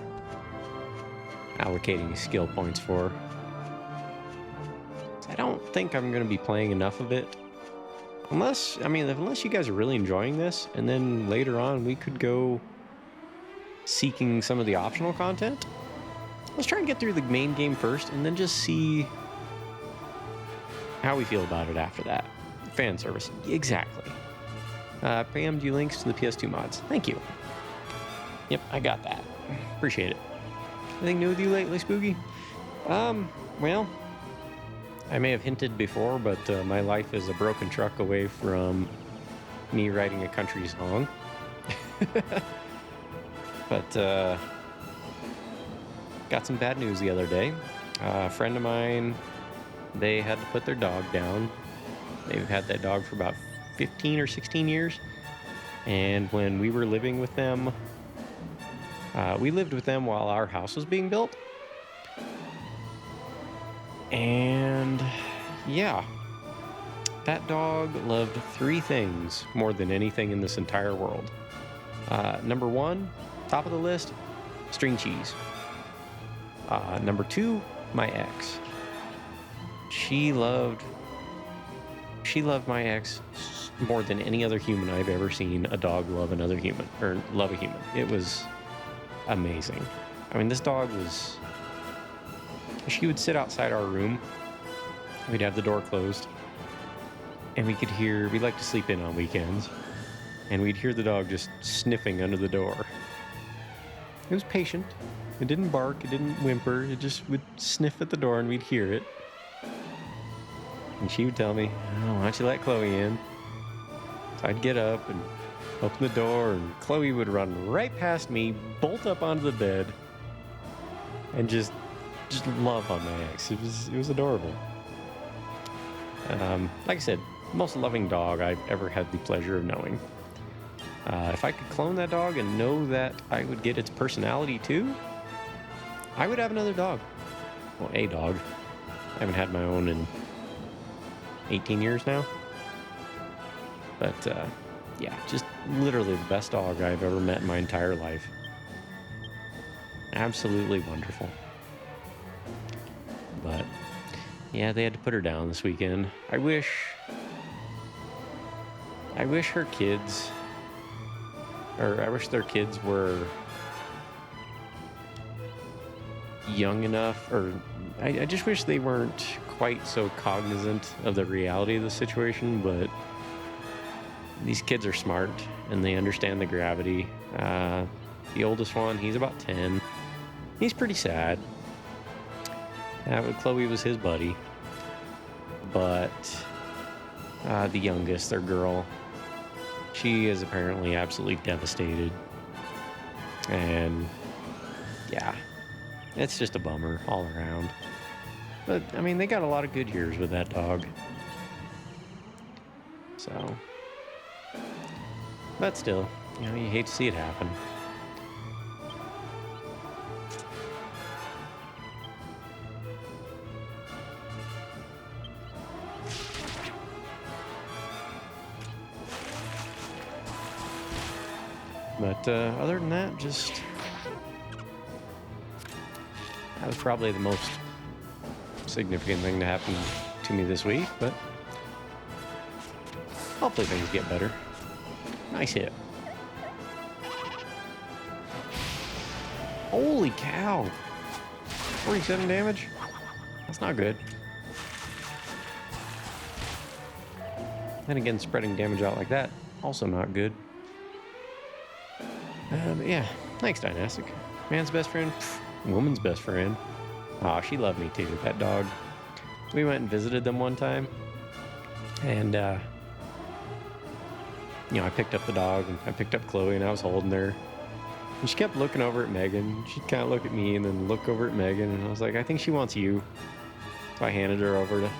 allocating skill points for. I don't think I'm going to be playing enough of it. Unless you guys are really enjoying this, and then later on we could go seeking some of the optional content. Let's try and get through the main game first, and then just see how we feel about it after that. Fan service. Exactly. Pam, do you links to the PS2 mods? Thank you. Yep, I got that. Appreciate it. Anything new with you lately, Spooky? Well, I may have hinted before, but my life is a broken truck away from me writing a country song. But got some bad news the other day. A friend of mine, they had to put their dog down. They've had that dog for about 15 or 16 years. And when we were living with them, we lived with them while our house was being built. And yeah, that dog loved 3 things more than anything in this entire world. Number 1, top of the list, string cheese. Number 2, my ex. She loved my ex more than any other human I've ever seen a dog love another human, or love a human. It was amazing. I mean, this dog was... She would sit outside our room. We'd have the door closed. And we like to sleep in on weekends. And we'd hear the dog just sniffing under the door. It was patient. It didn't bark. It didn't whimper. It just would sniff at the door and we'd hear it. And she would tell me, "Oh, why don't you let Chloe in?" So I'd get up and open the door, and Chloe would run right past me, bolt up onto the bed, and just love on my ex. It was adorable. Like I said, most loving dog I've ever had the pleasure of knowing. If I could clone that dog and know that I would get its personality too, I would have another dog. Well, a dog. I haven't had my own in 18 years now. But yeah, just literally the best dog I've ever met in my entire life. Absolutely wonderful. But yeah, they had to put her down this weekend. I wish her kids, or I wish their kids were young enough, or I just wish they weren't quite so cognizant of the reality of the situation, but these kids are smart and they understand the gravity. The oldest one, he's about 10. He's pretty sad. Chloe was his buddy. But the youngest, their girl, she is apparently absolutely devastated. And yeah, it's just a bummer all around. But I mean, they got a lot of good years with that dog. So, but still, you know, you hate to see it happen. But other than that, just that was probably the most significant thing to happen to me this week, but hopefully things get better. Nice hit. Holy cow. 47 damage? That's not good. Then again, spreading damage out like that, also not good. But yeah, thanks, Dynastic. Man's best friend, woman's best friend. Aw, she loved me too, that dog. We went and visited them one time, and you know, I picked up the dog, and I picked up Chloe, and I was holding her. And she kept looking over at Megan. She'd kind of look at me, and then look over at Megan, and I was like, I think she wants you. So I handed her over to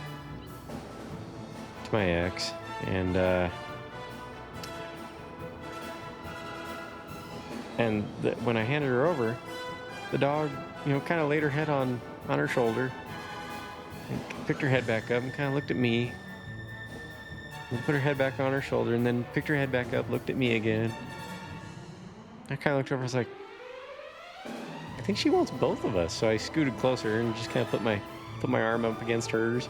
my ex, and when I handed her over, the dog, you know, kind of laid her head on her shoulder, and picked her head back up, and kind of looked at me, and put her head back on her shoulder, and then picked her head back up, looked at me again. I kind of looked over, I was like, I think she wants both of us. So I scooted closer and just kind of put my arm up against hers.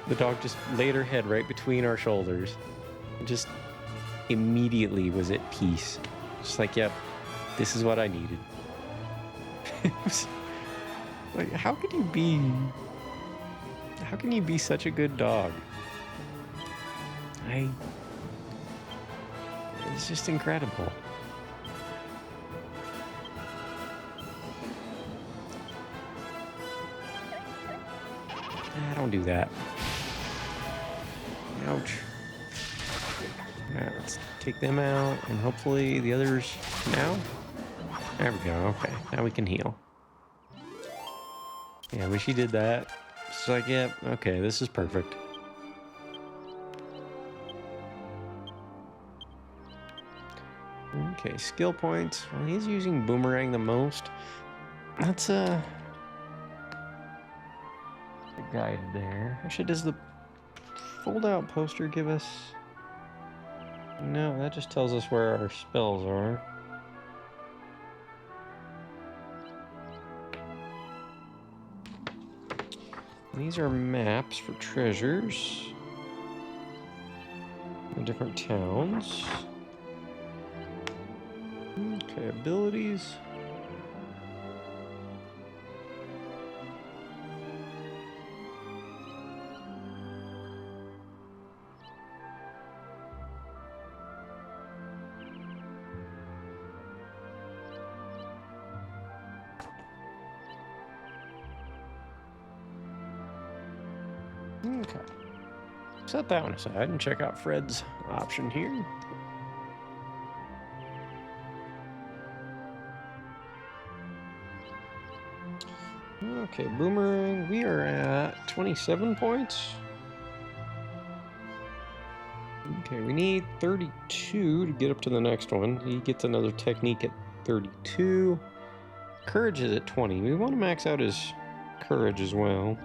The dog just laid her head right between our shoulders, and just immediately was at peace. Just like, yep, this is what I needed. It was like, how can you be such a good dog? It's just incredible. Don't do that. Ouch. Alright, let's take them out, and hopefully the others now. There we go. Okay, now we can heal. Yeah, when she did that, it's like, yep, yeah, okay, this is perfect. Okay, skill points. Well, he's using Boomerang the most. That's guide there. Actually, does the fold-out poster give us... No, that just tells us where our spells are. These are maps for treasures. In different towns. Okay, abilities. Okay. Set that one aside and check out Fred's option here. Okay, Boomerang, we are at 27 points. Okay, we need 32 to get up to the next one. He gets another technique at 32. Courage is at 20. We want to max out his courage as well.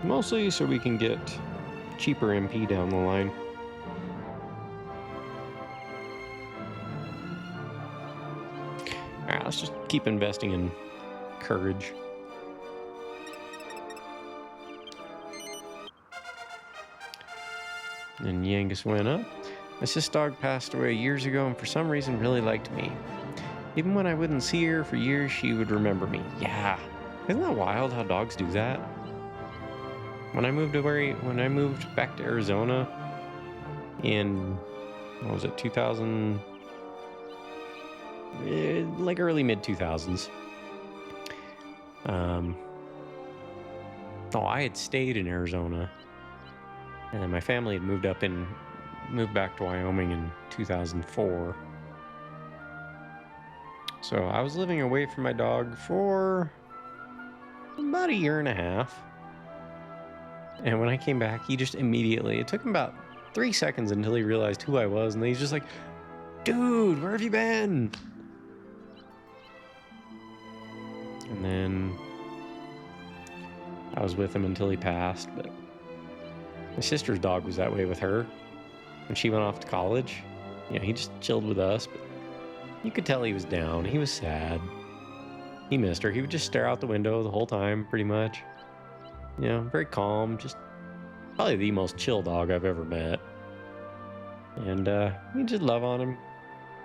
Mostly so we can get cheaper MP down the line. Alright, let's just keep investing in courage. And Yangus went up. My sis dog passed away years ago and for some reason really liked me. Even when I wouldn't see her for years, she would remember me. Yeah. Isn't that wild how dogs do that? When I moved back to Arizona in, what was it, 2000, like early mid 2000s. I had stayed in Arizona, and then my family had moved up in moved back to Wyoming in 2004. So I was living away from my dog for about a year and a half. And when I came back, he just immediately, it took him about 3 seconds until he realized who I was. And then he's just like, dude, where have you been? And then I was with him until he passed. But my sister's dog was that way with her. When she went off to college, you know, he just chilled with us. But you could tell he was down. He was sad. He missed her. He would just stare out the window the whole time, pretty much. You know, very calm. Just probably the most chill dog I've ever met. And we'd just love on him.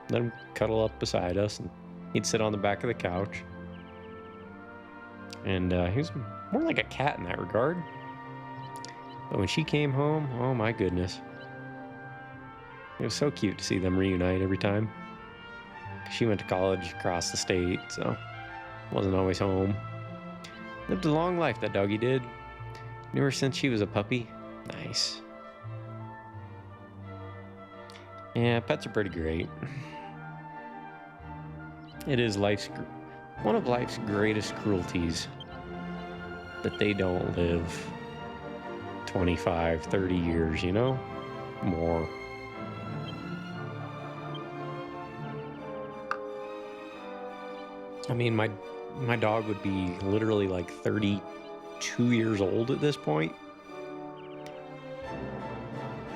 Let him cuddle up beside us. And he'd sit on the back of the couch. And he was more like a cat in that regard. But when she came home, oh my goodness. It was so cute to see them reunite every time. She went to college across the state, so wasn't always home. Lived a long life, that doggy did. Knew her since she was a puppy. Nice. Yeah, pets are pretty great. It is one of life's greatest cruelties that they don't live 25, 30 years, you know? More. I mean, my dog would be literally like 32 years old at this point.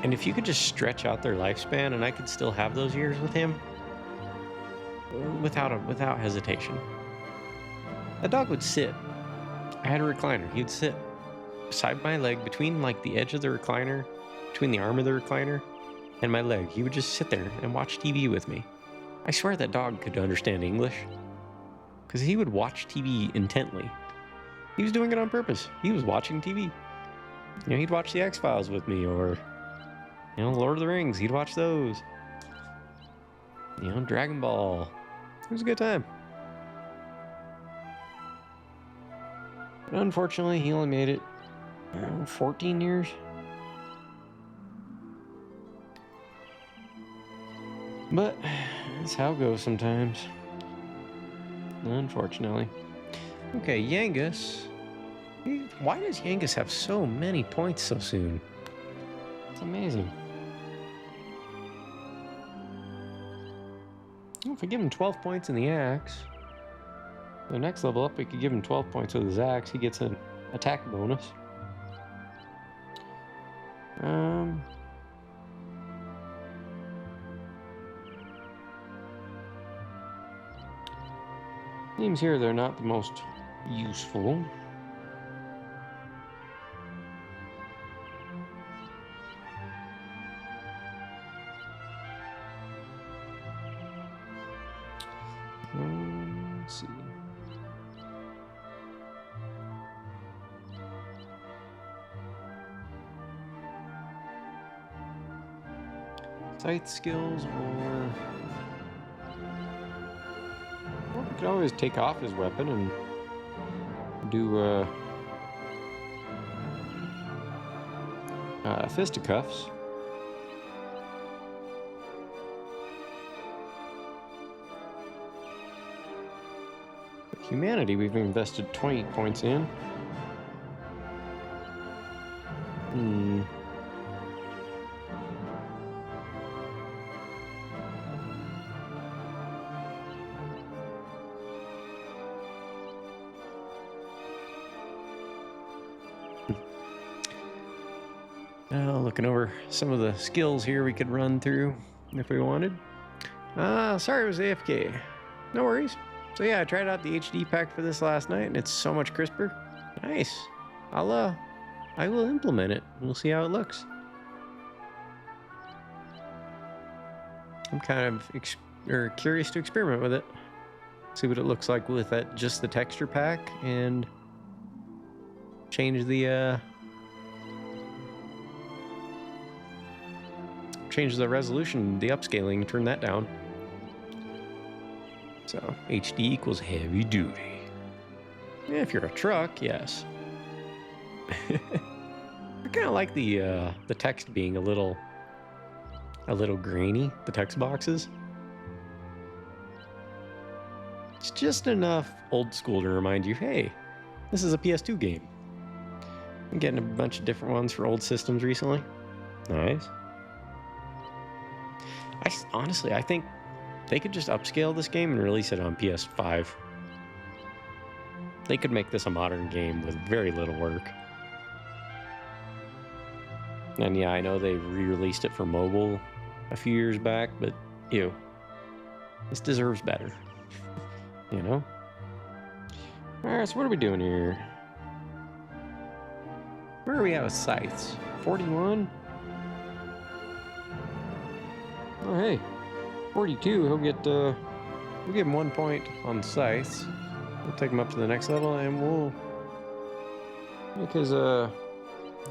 And if you could just stretch out their lifespan and I could still have those years with him, without hesitation. That dog would sit. I had a recliner. He would sit beside my leg, between like the edge of the recliner, between the arm of the recliner and my leg. He would just sit there and watch TV with me. I swear that dog could understand English, because he would watch TV intently. He was doing it on purpose. He was watching TV. You know, he'd watch the X-Files with me, or, you know, Lord of the Rings. He'd watch those. You know, Dragon Ball. It was a good time. But unfortunately, he only made it 14 years. But that's how it goes sometimes. Unfortunately. Okay, Yangus. Why does Yangus have so many points so soon? It's amazing. Well, if we give him 12 points in the axe, the next level up, we could give him 12 points with his axe. He gets an attack bonus. Seems here they're not the most useful. Let's see. Sight skills, or we could always take off his weapon and do fisticuffs. But humanity, we've invested 20 points in. Looking over some of the skills here we could run through if we wanted. Sorry it was AFK. No worries. So yeah, I tried out the HD pack for this last night and it's so much crisper. Nice. I will implement it. We'll see how it looks. I'm kind of curious to experiment with it. See what it looks like with just the texture pack, and change the resolution, the upscaling, turn that down. So HD equals heavy duty. Yeah, if you're a truck, yes. I kind of like the text being a little a little grainy, the text boxes. It's just enough old school to remind you, hey, this is a PS2 game. I'm getting a bunch of different ones for old systems recently. Nice. Honestly, I think they could just upscale this game and release it on PS5. They could make this a modern game with very little work. And yeah, I know they re-released it for mobile a few years back, but ew. This deserves better. You know? Alright, so what are we doing here? Where are we at with scythes? 41? Oh hey. 42, he'll get we'll give him 1 point on scythes. We'll take him up to the next level and we'll make his we'll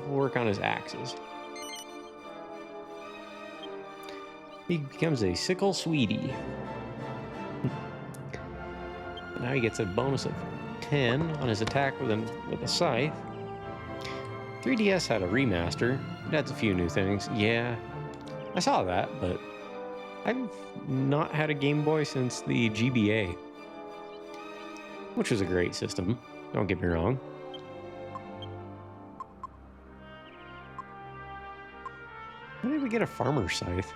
work on his axes. He becomes a sickle sweetie. Now he gets a bonus of 10 on his attack with a scythe. 3DS had a remaster. It adds a few new things. Yeah, I saw that, but I've not had a Game Boy since the GBA, which was a great system, don't get me wrong. When did we get a farmer scythe?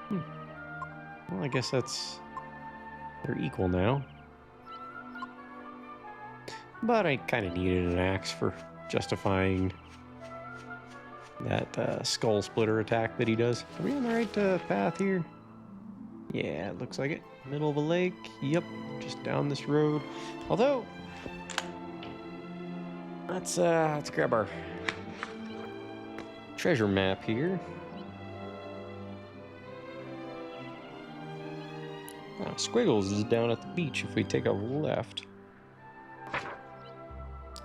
Well, I guess they're equal now. But I kind of needed an axe for justifying that skull splitter attack that he does. Are we on the right path here? Yeah, it looks like it. Middle of a lake. Yep, just down this road. Although, let's grab our treasure map here. Squiggles is down at the beach if we take a left.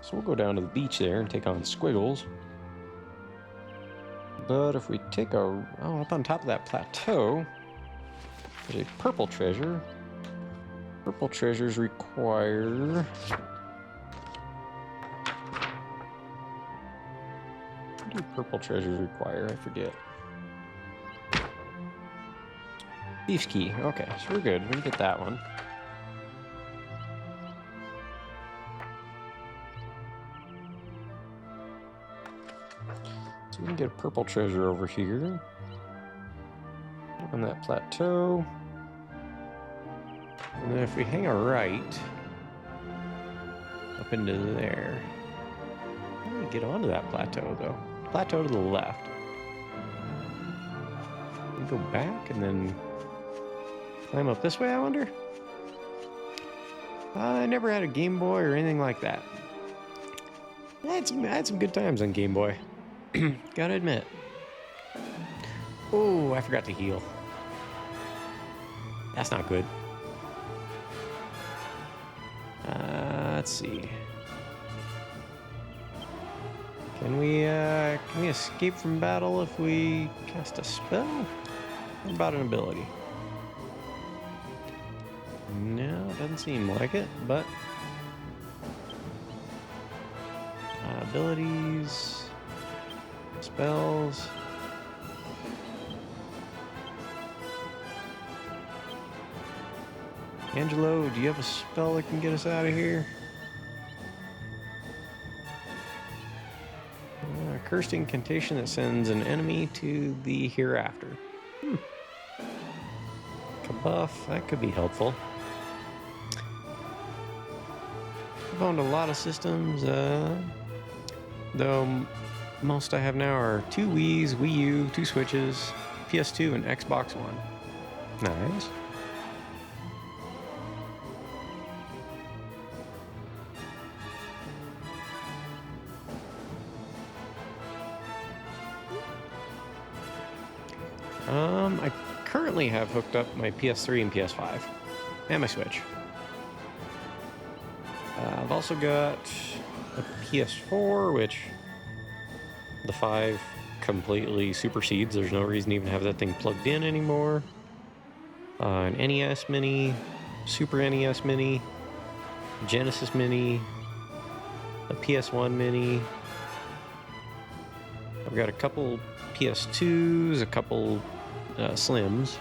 So we'll go down to the beach there and take on Squiggles. But if we take up on top of that plateau, there's a purple treasure. Purple treasures require... What do purple treasures require? I forget. Thief's key. Okay, so we're good. We can get that one. So we can get a purple treasure over here. On that plateau. And then if we hang a right up into there. How do we get onto that plateau though? Plateau to the left. We go back and then climb up this way, I wonder? I never had a Game Boy or anything like that. I had some good times on Game Boy. Gotta admit. Oh, I forgot to heal. That's not good. Let's see. Can we escape from battle if we cast a spell? What about an ability? No, doesn't seem like it, but abilities, spells. Angelo, do you have a spell that can get us out of here? Cursed incantation that sends an enemy to the hereafter. Kabuff, that could be helpful. I've owned a lot of systems, though most I have now are 2 Wiis, Wii U, 2 Switches, PS2, and Xbox One. Nice. I currently have hooked up my PS3 and PS5, and my Switch. I've also got a PS4, which the 5 completely supersedes. There's no reason to even have that thing plugged in anymore. An NES Mini, Super NES Mini, Genesis Mini, a PS1 Mini, I've got a couple PS2s, a couple Slims,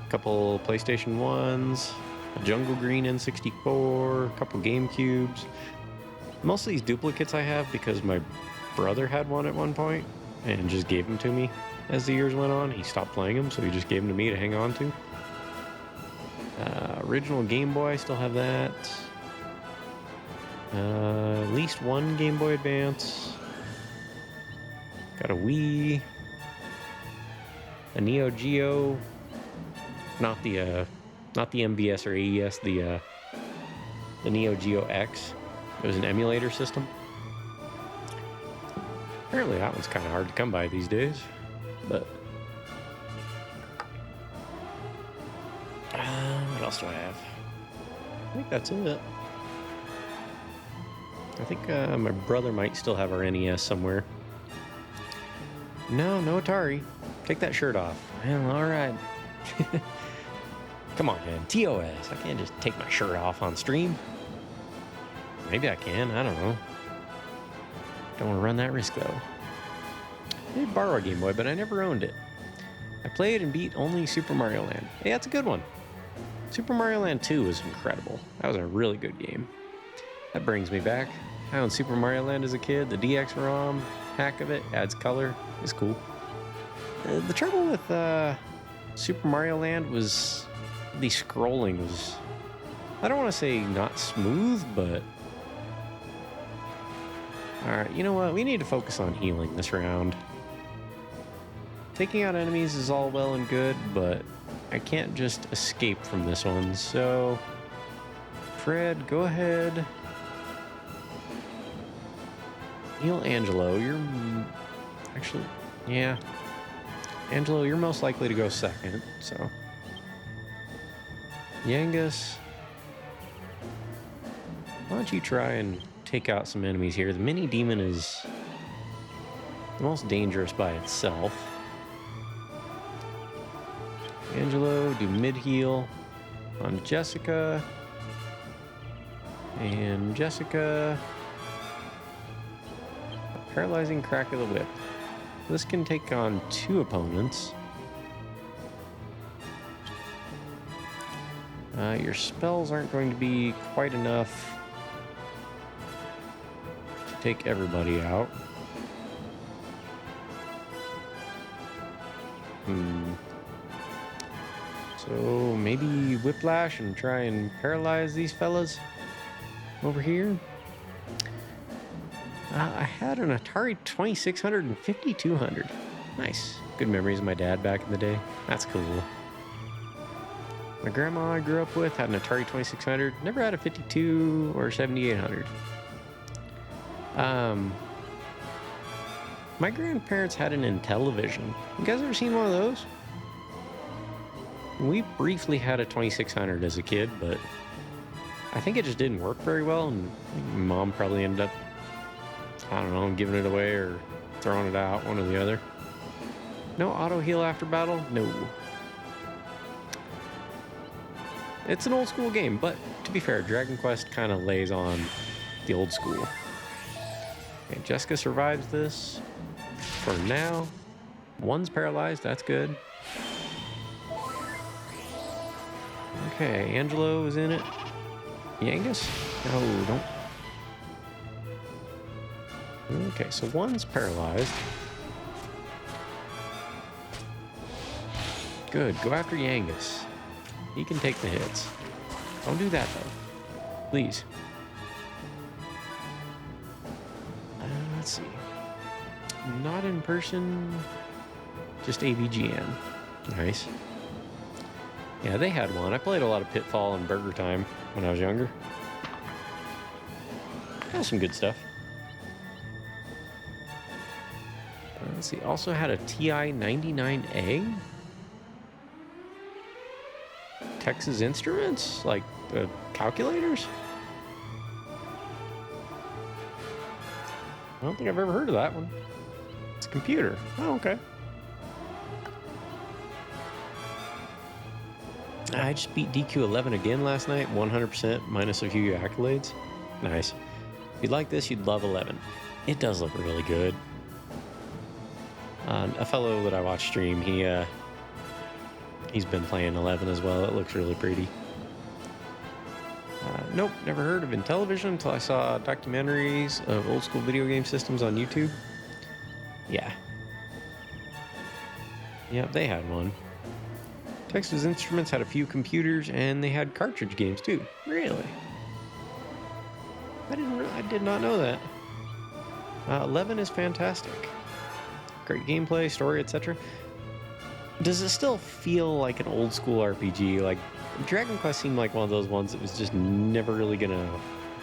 a couple PlayStation 1s, a Jungle Green N64, a couple GameCubes. Most of these duplicates I have because my brother had one at one point and just gave them to me as the years went on. He stopped playing them, so he just gave them to me to hang on to. Original Game Boy, I still have that. At least one Game Boy Advance. Got a Wii. A Neo Geo. Not the MVS or AES, the Neo Geo X. It was an emulator system. Apparently that one's kind of hard to come by these days, but what else do I have? I think that's it. I think my brother might still have our NES somewhere. No Atari. Take that shirt off. Well, all right. Come on, man. TOS. I can't just take my shirt off on stream. Maybe I can. I don't know. Don't want to run that risk, though. I did borrow a Game Boy, but I never owned it. I played and beat only Super Mario Land. Hey, that's a good one. Super Mario Land 2 was incredible. That was a really good game. That brings me back. I owned Super Mario Land as a kid. The DX-ROM hack of it adds color. It's cool. The trouble with Super Mario Land was the scrolling was, I don't want to say not smooth, but alright, you know what? We need to focus on healing this round. Taking out enemies is all well and good, but I can't just escape from this one. So, Fred, go ahead. Heal Angelo. You're actually, yeah. Angelo, you're most likely to go second, so. Yangus, why don't you try and take out some enemies here? The mini demon is the most dangerous by itself. Angelo, do mid heal on Jessica. And Jessica, a paralyzing crack of the whip. This can take on 2 opponents. Your spells aren't going to be quite enough to take everybody out. So maybe Whiplash and try and paralyze these fellas over here. I had an Atari 2600 and 5200. Nice. Good memories of my dad back in the day. That's cool. My grandma I grew up with had an Atari 2600. Never had a 52 or 7800. My grandparents had an Intellivision. You guys ever seen one of those? We briefly had a 2600 as a kid, but I think it just didn't work very well, and Mom probably ended up, I don't know, giving it away or throwing it out, one or the other. No auto heal after battle? No. It's an old school game, but to be fair, Dragonquest kind of lays on the old school. Okay, Jessica survives this for now. One's paralyzed, that's good. Okay, Angelo is in it. Yangus? No, don't. Okay, so one's paralyzed. Good, go after Yangus. He can take the hits. Don't do that, though. Please. Let's see. Not in person, just AVGN. Nice. Yeah, they had one. I played a lot of Pitfall and Burger Time when I was younger. That's some good stuff. Let's see. Also had a TI 99A. Texas Instruments? Like calculators? I don't think I've ever heard of that one. It's a computer. Oh, okay. I just beat DQ11 again last night, 100% minus a few accolades. Nice. If you'd like this, you'd love 11. It does look really good. A fellow that I watch stream, he's been playing 11 as well. It looks really pretty. Nope, never heard of Intellivision until I saw documentaries of old school video game systems on YouTube. Yeah. Yep, they had one. Texas Instruments had a few computers, and they had cartridge games too. Really? I did not know that. 11 is fantastic. Great gameplay, story, etc. Does it still feel like an old school RPG? Like, Dragonquest seemed like one of those ones that was just never really gonna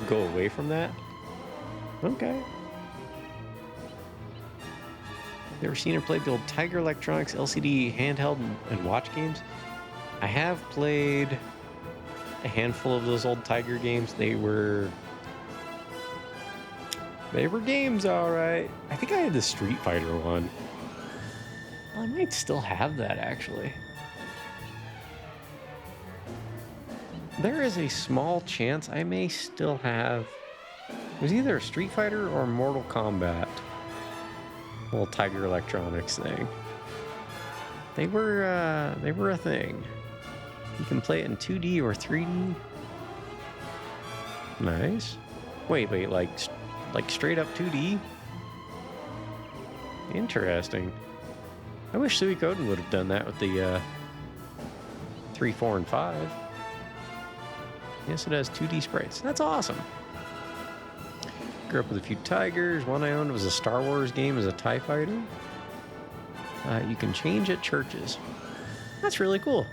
go away from that. Okay. You ever seen or played the old Tiger Electronics LCD handheld and watch games? I have played a handful of those old Tiger games. They were games, all right. I think I had the Street Fighter one. Well, I might still have that, actually. There is a small chance I may still have... It was either a Street Fighter or Mortal Kombat. Little Tiger Electronics thing. They were a thing. You can play it in 2D or 3D. Nice. Wait, like straight up 2D? Interesting. I wish Suikoden would have done that with the 3, 4, and 5. Yes, it has 2D sprites. That's awesome. Grew up with a few Tigers. One I owned was a Star Wars game as a TIE fighter. You can change at churches. That's really cool.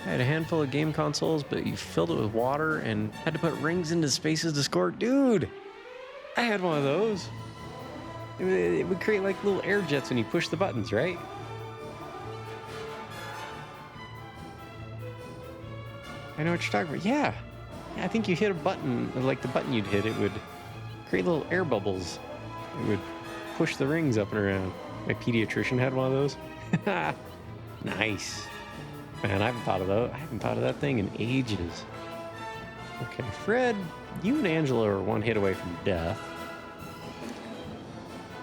I had a handful of game consoles, but you filled it with water and had to put rings into spaces to score. Dude, I had one of those. It would create like little air jets when you push the buttons, right? I know what you're talking about. Yeah, I think you hit a button, like the button you'd hit, it would create little air bubbles. It would push the rings up and around. My pediatrician had one of those. Nice. Man, I haven't thought of that thing in ages. Okay, Fred, you and Angela are one hit away from death.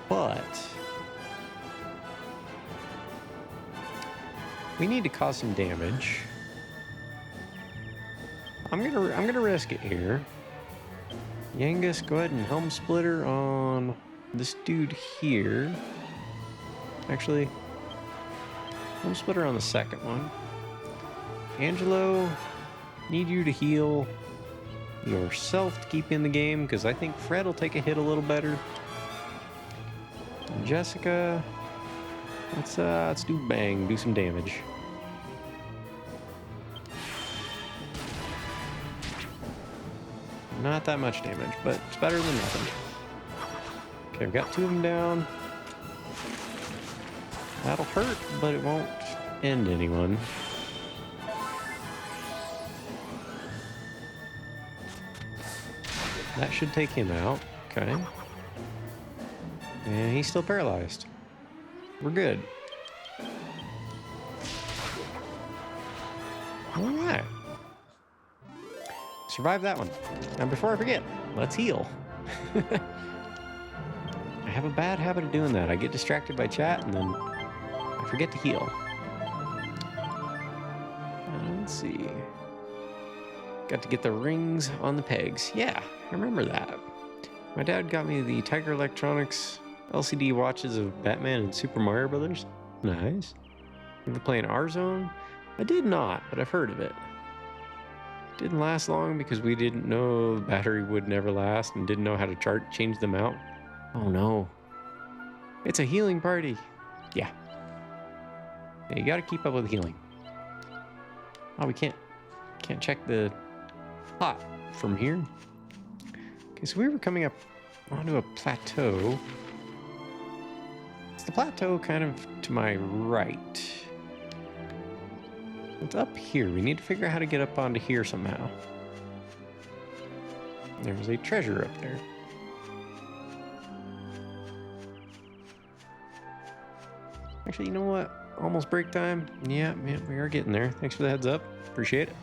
But we need to cause some damage. I'm gonna risk it here. Yangus, go ahead and helm splitter on this dude here. Actually, helm splitter on the second one. Angelo, need you to heal yourself to keep in the game, because I think Fred will take a hit a little better. And Jessica, let's do bang, do some damage. Not that much damage, but it's better than nothing. Okay, I've got 2 of them down. That'll hurt, but it won't end anyone. That should take him out. Okay. And he's still paralyzed. We're good. All right. Survive that one. Now, before I forget, let's heal. I have a bad habit of doing that. I get distracted by chat and then I forget to heal. Let's see. Got to get the rings on the pegs. Yeah, I remember that. My dad got me the Tiger Electronics LCD watches of Batman and Super Mario Brothers. Nice. Ever play an R-Zone? I did not, but I've heard of it. Didn't last long because we didn't know the battery would never last and didn't know how to change them out. Oh no. It's a healing party. Yeah. You gotta keep up with healing. Oh, we can't check the plot from here. Okay, so we were coming up onto a plateau. It's the plateau kind of to my right. It's up here. We need to figure out how to get up onto here somehow. There's a treasure up there. Actually, you know what? Almost break time. Yeah, we are getting there. Thanks for the heads up. Appreciate it.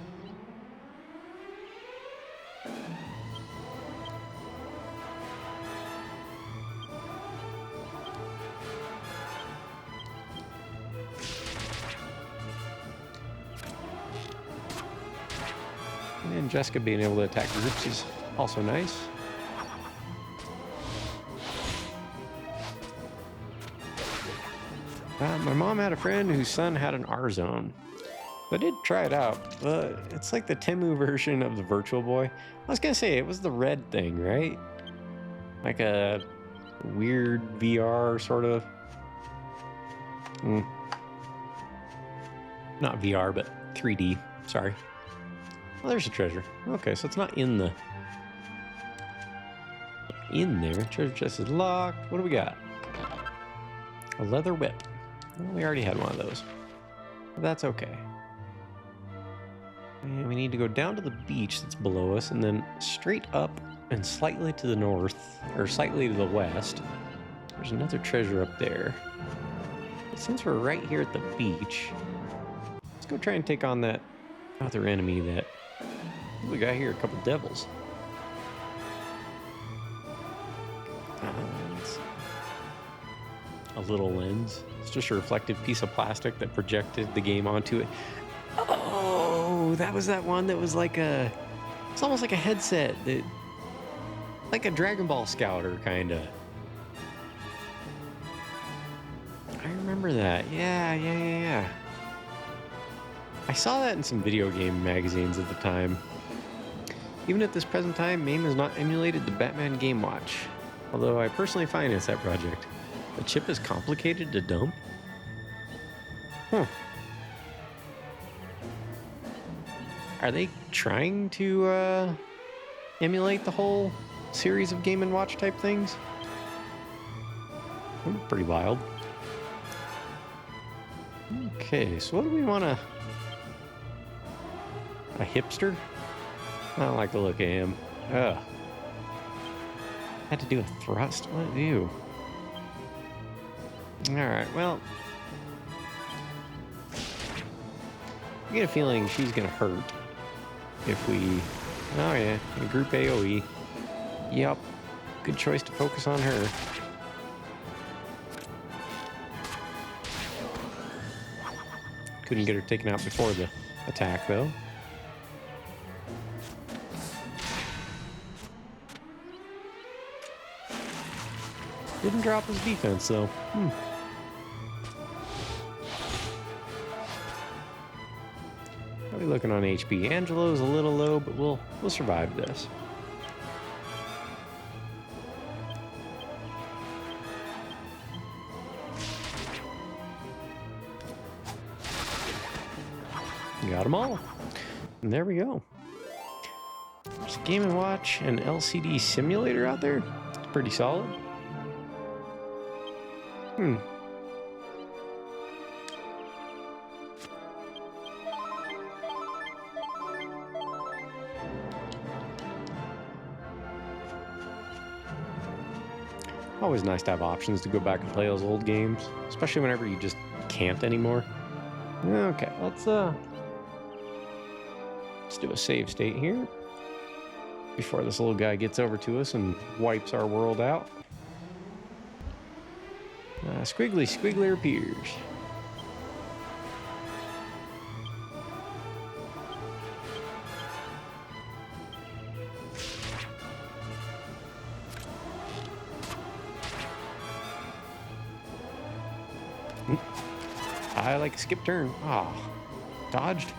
And Jessica being able to attack groups is also nice. My mom had a friend whose son had an R-Zone. I did try it out, but it's like the Temu version of the Virtual Boy. I was gonna say, it was the red thing, right? Like a weird VR sort of. Not VR, but 3D. Sorry. Oh, there's a treasure. Okay, so it's not in the... in there. Treasure chest is locked. What do we got? A leather whip. Well, we already had one of those. But that's okay. And we need to go down to the beach that's below us and then straight up and slightly to the north, or slightly to the west. There's another treasure up there. But since we're right here at the beach, let's go try and take on that other enemy that... What do we got here? A couple devils. Let's see. A little lens. It's just a reflective piece of plastic that projected the game onto it. Oh, that was that one that was like a... It's almost like a headset that... Like a Dragon Ball Scouter, kinda. I remember that. Yeah. I saw that in some video game magazines at the time. Even at this present time, MAME has not emulated the Batman Game Watch. Although I personally financed that project. The chip is complicated to dump? Huh. Are they trying to emulate the whole series of Game & Watch type things? Pretty wild. Okay, so what do we want to... A hipster? I don't like the look of him. Ugh. Had to do a thrust? What do you do? Alright, well... I get a feeling she's gonna hurt if we... Oh yeah, a group AoE. Yep, good choice to focus on her. Couldn't get her taken out before the attack, though. Didn't drop his defense, though. How are we looking on HP? Angelo's a little low, but we'll survive this. Got them all. And there we go. There's a Game & Watch and LCD simulator out there. It's pretty solid. Always nice to have options to go back and play those old games, especially whenever you just can't anymore. Okay, let's do a save state here before this little guy gets over to us and wipes our world out. Squiggly appears. I like a skip turn. Ah, dodged.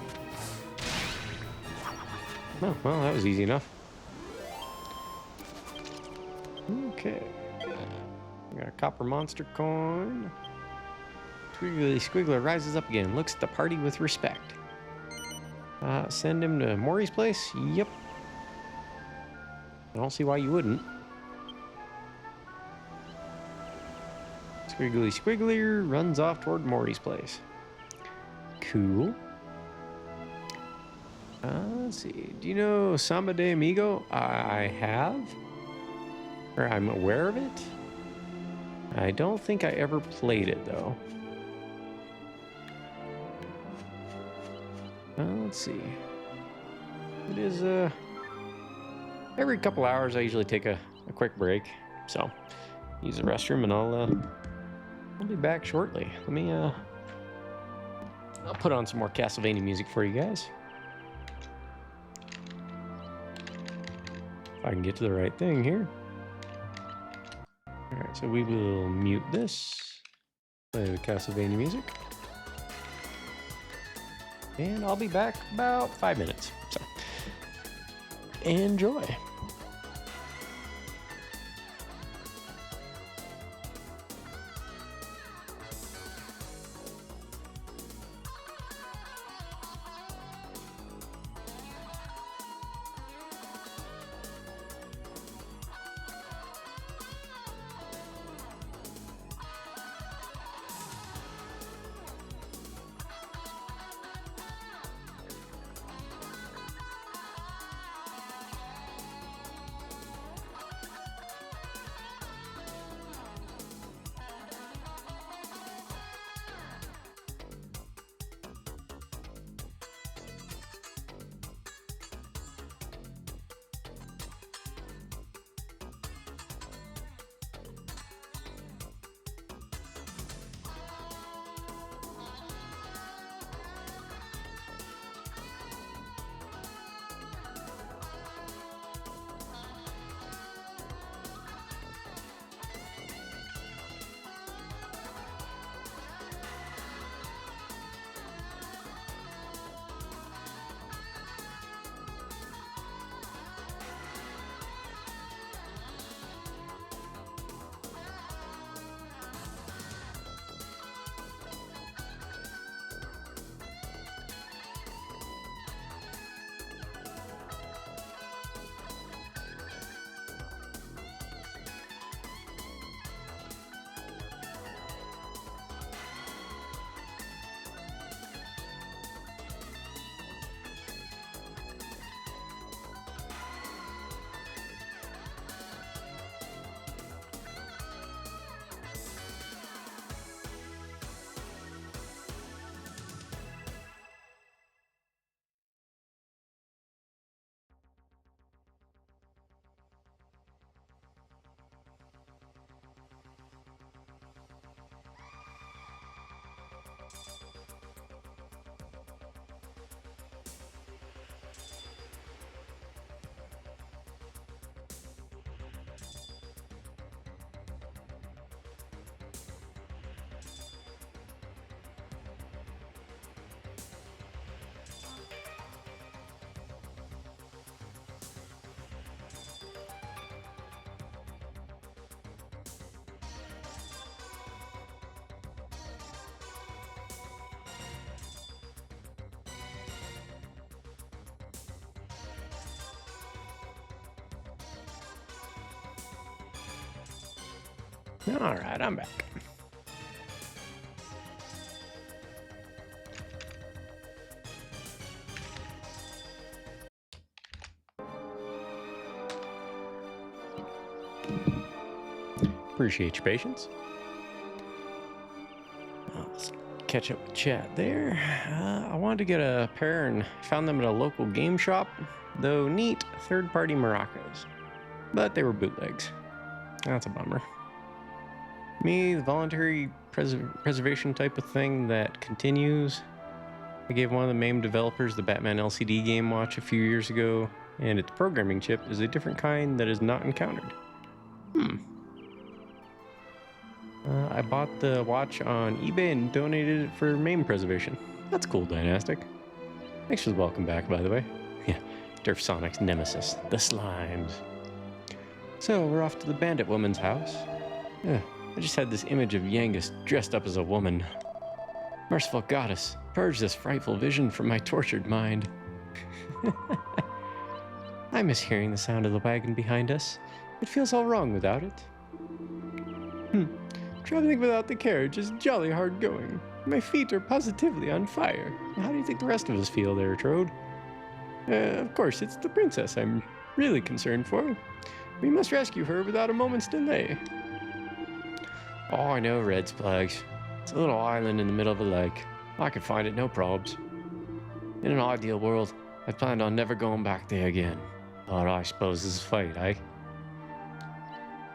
Oh, well, that was easy enough. Okay. We got a copper monster coin. Squiggler rises up again. Looks at the party with respect. Send him to Maury's place? Yep. I don't see why you wouldn't. Squiggler runs off toward Maury's place. Cool. Let's see. Do you know Samba de Amigo? I have. Or I'm aware of it. I don't think I ever played it, though. Let's see. It is, every couple hours I usually take a quick break. So, use the restroom and I'll be back shortly. Let me, I'll put on some more Castlevania music for you guys. If I can get to the right thing here. Alright, so we will mute this. Play the Castlevania music. And I'll be back about 5 minutes. So, enjoy. All right, I'm back. Appreciate your patience. Let's catch up with chat there. I wanted to get a pair and found them at a local game shop, though neat third-party maracas, but they were bootlegs. That's a bummer. Me, the voluntary preservation type of thing that continues. I gave one of the MAME developers the Batman LCD game watch a few years ago, and its programming chip is a different kind that is not encountered. I bought the watch on eBay and donated it for MAME preservation. That's cool, Dynastic. Thanks for the welcome back, by the way. Yeah, Durf Sonic's nemesis, the slimes. So, we're off to the bandit woman's house. I just had this image of Yangus dressed up as a woman. Merciful goddess, purge this frightful vision from my tortured mind. I miss hearing the sound of the wagon behind us. It feels all wrong without it. Traveling without the carriage is jolly hard going. My feet are positively on fire. How do you think the rest of us feel there, Trode? Of course, it's the princess I'm really concerned for. We must rescue her without a moment's delay. Oh, I know, Red Splags. It's a little island in the middle of a lake. I could find it, no probs. In an ideal world, I planned on never going back there again. But I suppose this is fate, eh?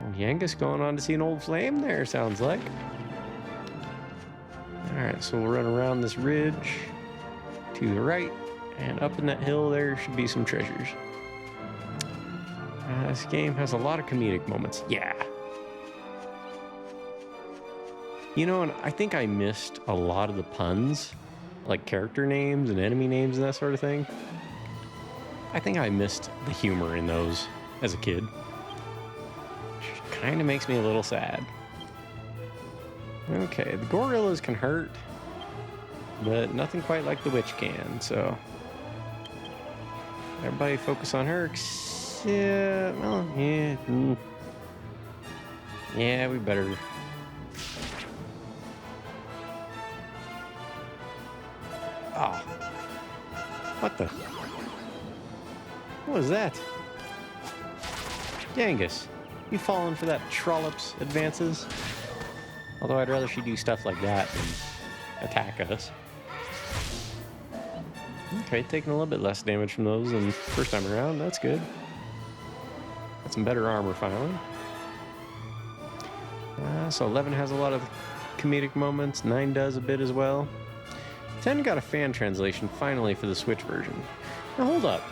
Well, Yangus going on to see an old flame there, sounds like. Alright, so we'll run around this ridge to the right, and up in that hill there should be some treasures. This game has a lot of comedic moments. Yeah. You know, and I think I missed a lot of the puns, like character names and enemy names and that sort of thing. I think I missed the humor in those as a kid. Which kind of makes me a little sad. Okay, the gorillas can hurt, but nothing quite like the witch can, so... Everybody focus on her. Yeah, well, yeah. Yeah, we better... Oh. What the? What was that? Yangus, you falling for that trollop's advances? Although I'd rather she do stuff like that than attack us. Okay, taking a little bit less damage from those than first time around. That's good. Got some better armor finally. So 11 has a lot of comedic moments. 9 does a bit as well. 10 got a fan translation finally for the Switch version. Now hold up.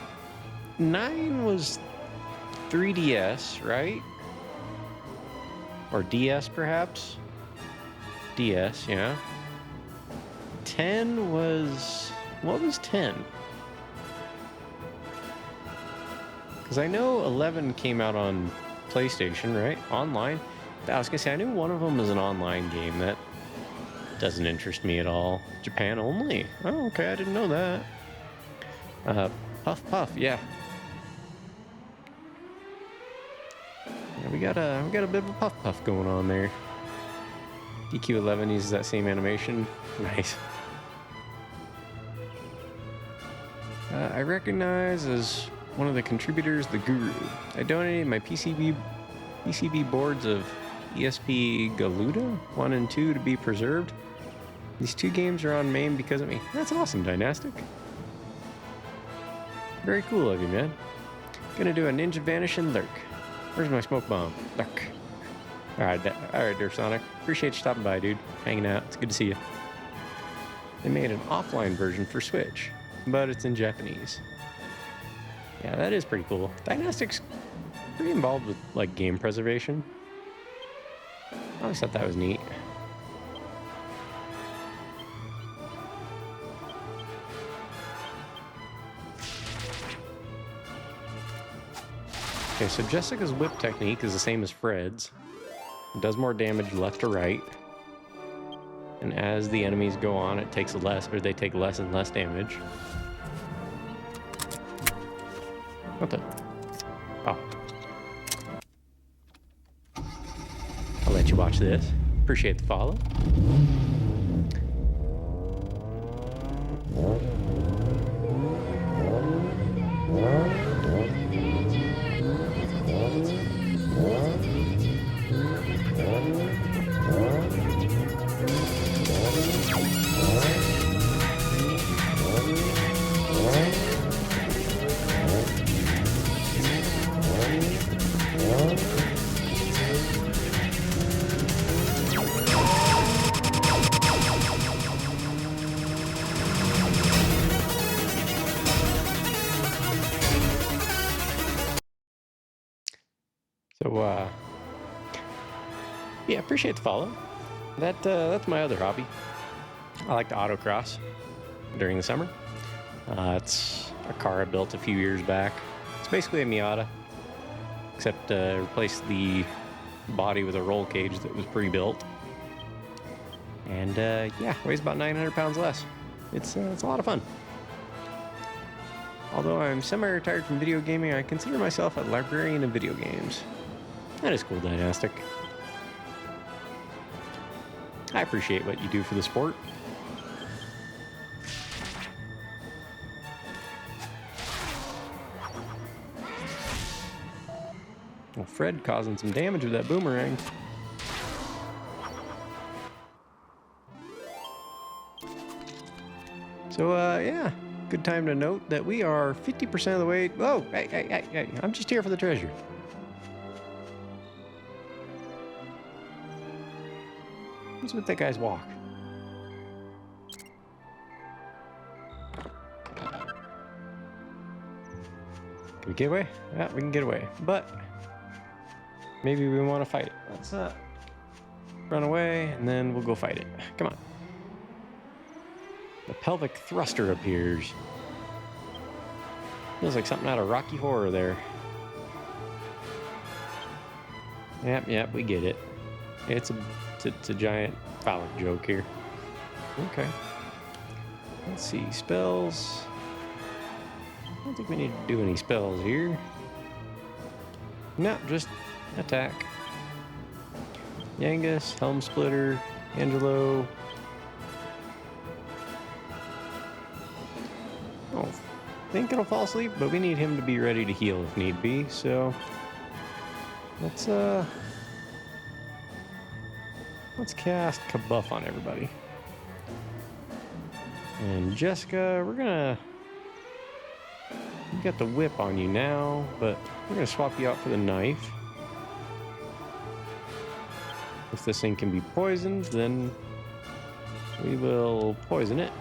9 was 3DS, right? Or DS perhaps? DS, yeah. 10 was... What was 10? Because I know 11 came out on PlayStation, right? Online. I was going to say, I knew one of them was an online game. That doesn't interest me at all. Japan only? Oh, okay, I didn't know that. Puff Puff, yeah. Yeah, we got a bit of a Puff Puff going on there. DQ11 uses that same animation. Nice. I recognize as one of the contributors the Guru. I donated my PCB boards of ESP Galuda 1 and 2 to be preserved. These 2 games are on MAME because of me. That's awesome, Dynastic. Very cool of you, man. Gonna do a Ninja Vanish and Lurk. Where's my smoke bomb? Lurk. Alright, Derp Sonic. Appreciate you stopping by, dude. Hanging out. It's good to see you. They made an offline version for Switch, but it's in Japanese. Yeah, that is pretty cool. Dynastic's pretty involved with, like, game preservation. I always thought that was neat. Okay, so Jessica's whip technique is the same as Fred's. It does more damage left to right. And as the enemies go on, it takes less, or they take less and less damage. What the? Oh. I'll let you watch this. Appreciate the follow. So, yeah, appreciate the follow. That's my other hobby. I like to autocross during the summer. It's a car I built a few years back. It's basically a Miata, except replaced the body with a roll cage that was pre-built. And yeah, weighs about 900 pounds less. It's a lot of fun. Although I'm semi-retired from video gaming, I consider myself a librarian of video games. That is cool, Dynastic. I appreciate what you do for the sport. Well, Fred causing some damage with that boomerang. So, yeah, good time to note that we are 50% of the way. Whoa, hey, I'm just here for the treasure. What's with that guy's walk? Come we get away? Yeah, we can get away. But maybe we want to fight it. Let's run away, and then we'll go fight it. Come on. The pelvic thruster appears. Feels like something out of Rocky Horror there. Yep, we get it. It's a giant phallic joke here. Okay. Let's see, spells. I don't think we need to do any spells here. No, just attack. Yangus, Helm Splitter, Angelo. Oh, I think it'll fall asleep, but we need him to be ready to heal if need be, so let's cast Kabuff on everybody. And Jessica, we got the whip on you now, but we're gonna swap you out for the knife. If this thing can be poisoned, then we will poison it.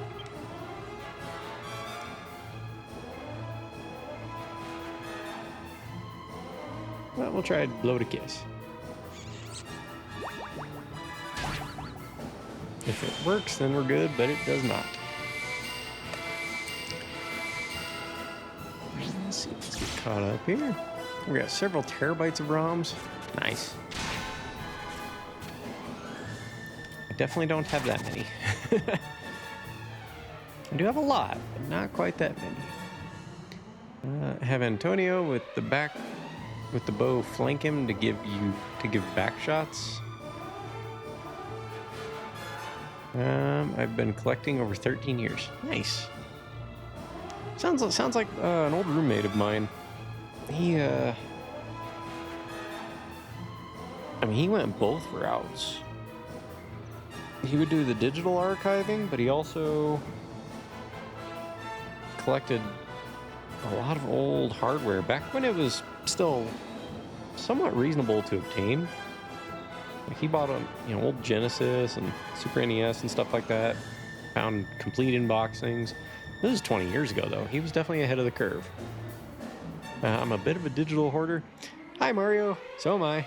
Well, we'll try Blow to Kiss. If it works, then we're good, but it does not. Let's see, let's get caught up here. We got several terabytes of ROMs. Nice. I definitely don't have that many. I do have a lot, but not quite that many. Have Antonio with the bow flank him to give back shots. I've been collecting over 13 years. Nice. Sounds like an old roommate of mine. He went both routes. He would do the digital archiving, but he also collected a lot of old hardware back when it was still somewhat reasonable to obtain. Like he bought old Genesis and Super NES and stuff like that. Found complete unboxings. This is 20 years ago, though. He was definitely ahead of the curve. I'm a bit of a digital hoarder. Hi, Mario. So am I.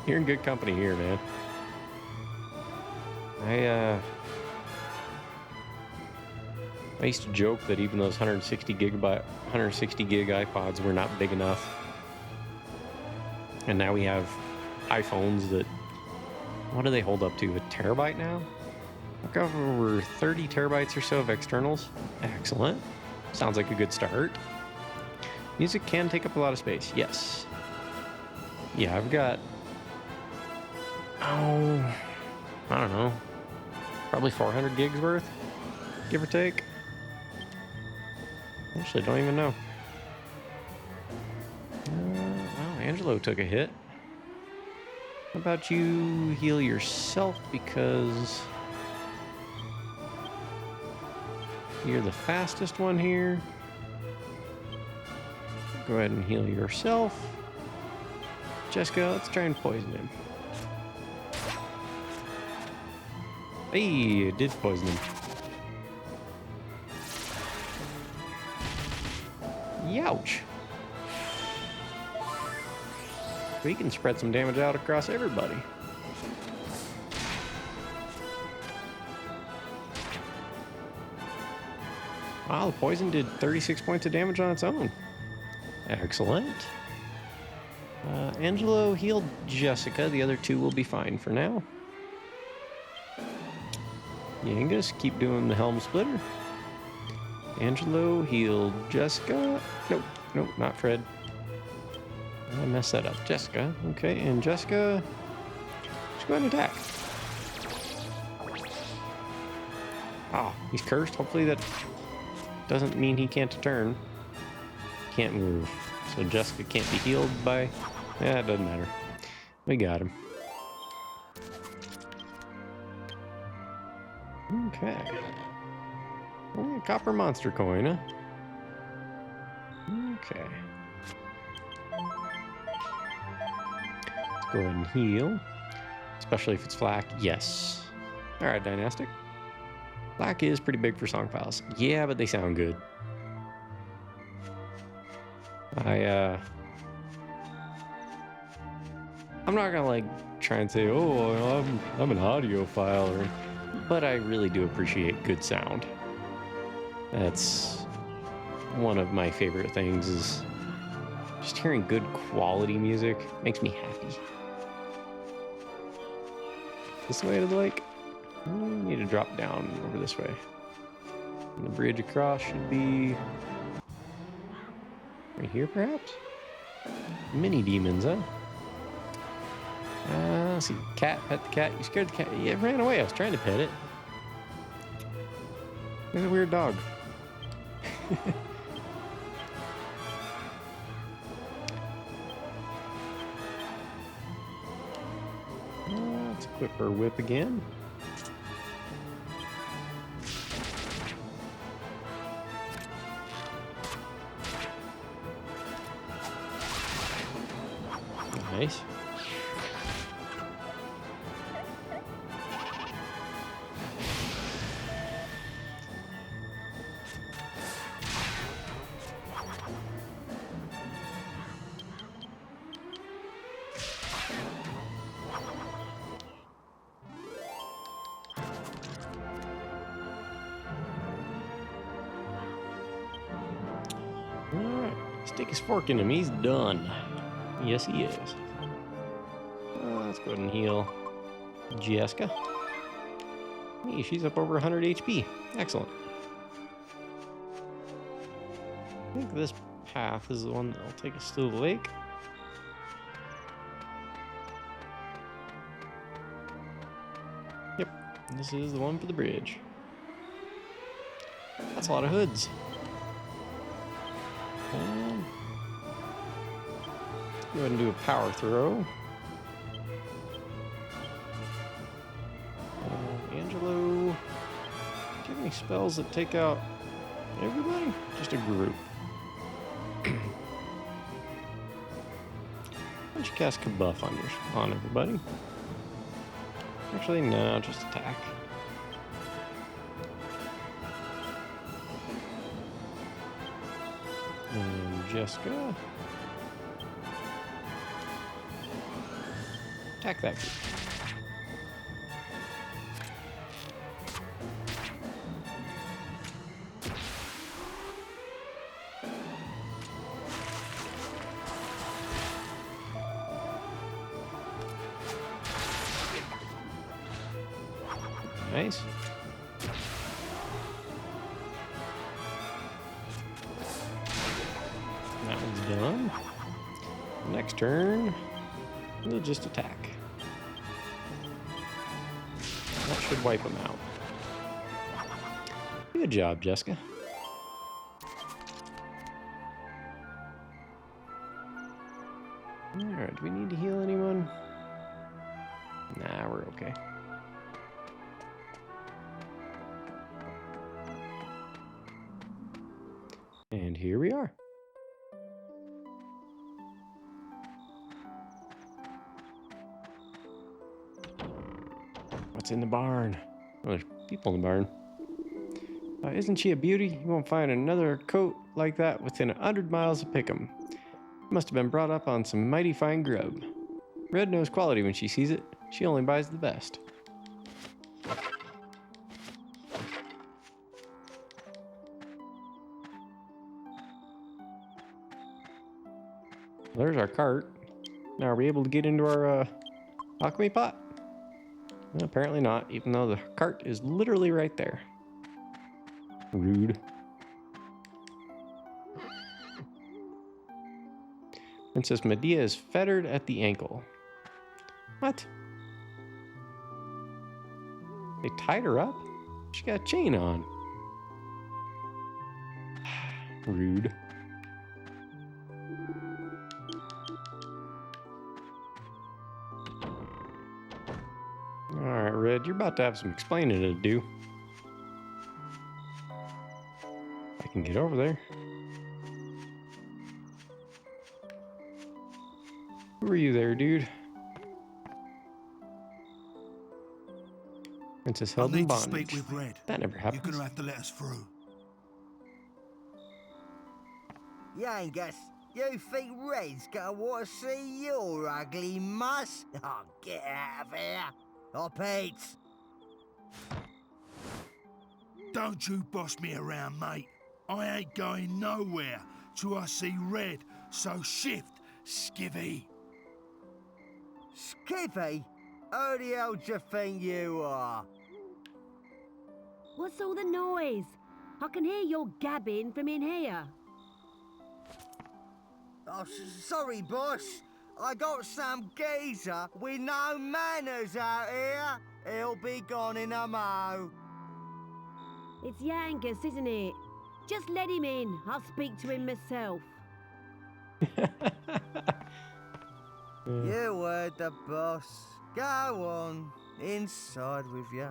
You're in good company here, man. I used to joke that even those 160 gig iPods were not big enough. And now we have iPhones that, what do they hold up to? A terabyte now? I've got over 30 terabytes or so of externals. Excellent. Sounds like a good start. Music can take up a lot of space. Yes. Yeah, I've got, I don't know, probably 400 gigs worth, give or take. Actually, don't even know. Wow, Angelo took a hit. How about you heal yourself because you're the fastest one here. Go ahead and heal yourself. Jessica, let's try and poison him. Hey, it did poison him. Youch. We can spread some damage out across everybody. Wow, the poison did 36 points of damage on its own. Excellent. Angelo healed Jessica. The other two will be fine for now. Yangus, keep doing the Helm Splitter. Angelo healed Jessica. Nope, not Fred. I messed that up. Jessica. Okay, and Jessica, just go ahead and attack. Ah, he's cursed. Hopefully that doesn't mean he can't turn. Can't move. So Jessica can't be healed by... Yeah, it doesn't matter. We got him. Okay. Oh, copper monster coin, huh? Okay. Let's go ahead and heal. Especially if it's flak. Yes. Alright, Dynastic. Flak is pretty big for song files. Yeah, but they sound good. I'm not gonna like try and say, oh, I'm an audiophile, but I really do appreciate good sound. That's one of my favorite things, is just hearing good quality music makes me happy. This way to the lake? We need to drop down over this way. And the bridge across should be right here, perhaps? Mini demons, huh? Let's see. Cat, pet the cat. You scared the cat. Yeah, it ran away. I was trying to pet it. It's a weird dog. Let's equip her whip again. Nice. Alright, stick his fork in him. He's done. Yes, he is. Let's go ahead and heal Jessica. Hey, she's up over 100 HP. Excellent. I think this path is the one that'll take us to the lake. Yep, this is the one for the bridge. That's a lot of hoods. Let's go ahead and do a power throw. Angelo, do you have any spells that take out everybody? Just a group. Why don't you cast Kabuff on everybody? Actually, no, just attack. And Jessica. Attack that group. Nice. That one's done. Next turn, we'll just attack. That should wipe them out. Good job, Jessica. Alright, do we need to heal anyone? Nah, we're okay. And here we are. What's in the barn? Oh, there's people in the barn. Isn't she a beauty? You won't find another coat like that within 100 miles of Pickham. Must have been brought up on some mighty fine grub. Red knows quality when she sees it. She only buys the best. There's our cart. Now, are we able to get into our alchemy pot? Well, apparently not, even though the cart is literally right there. Rude. Princess Medea is fettered at the ankle. What? They tied her up? She got a chain on. Rude. Alright, Red, you're about to have some explaining to do. I can get over there. Who are you there, dude? Princess I'll held in need to bondage. speak with Red. That never You're happens. gonna have to let us through. Yangus, You think Red's gonna want to see your ugly muss? Oh, get out of here. Up it. Don't you boss me around, mate. I ain't going nowhere till I see Red, so shift, skivvy. Skivvy? Who the hell do you think you are? What's all the noise? I can hear your gabbing from in here. Oh, sorry, boss. I got some geezer with no manners out here. He'll be gone in a mo. It's Yangus, isn't it? Just let him in. I'll speak to him myself. You heard the boss. Go on. Inside with you.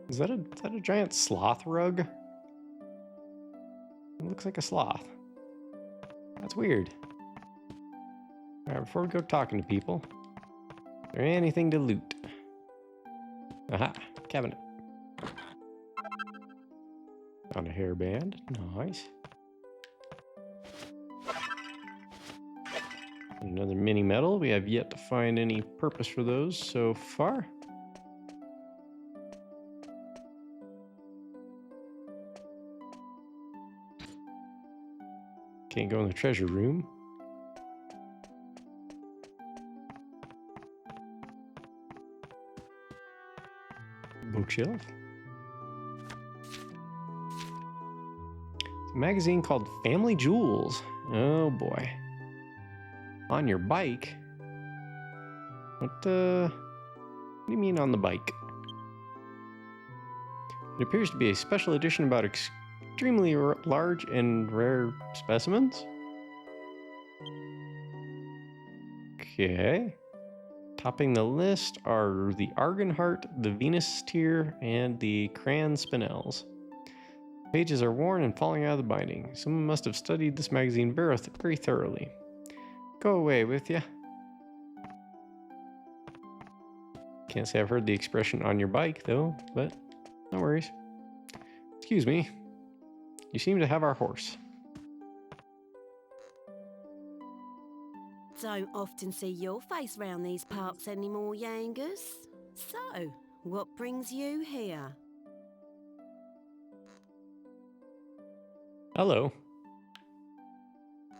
Is that a giant sloth rug? It looks like a sloth. That's weird. Alright, before we go talking to people, is there anything to loot? Aha, cabinet. Found a hairband. Nice. Another mini medal. We have yet to find any purpose for those so far. Can't go in the treasure room. Bookshelf. It's a magazine called Family Jewels. Oh boy. On your bike? What do you mean on the bike? It appears to be a special edition about extremely large and rare specimens. Okay. Topping the list are the Argonheart, the Venus tear, and the Crayon Spinels. Pages are worn and falling out of the binding. Someone must have studied this magazine very thoroughly. Go away with ya. Can't say I've heard the expression on your bike, though, but no worries. Excuse me. You seem to have our horse. Don't often see your face round these parts anymore, Yangus. So, what brings you here? Hello.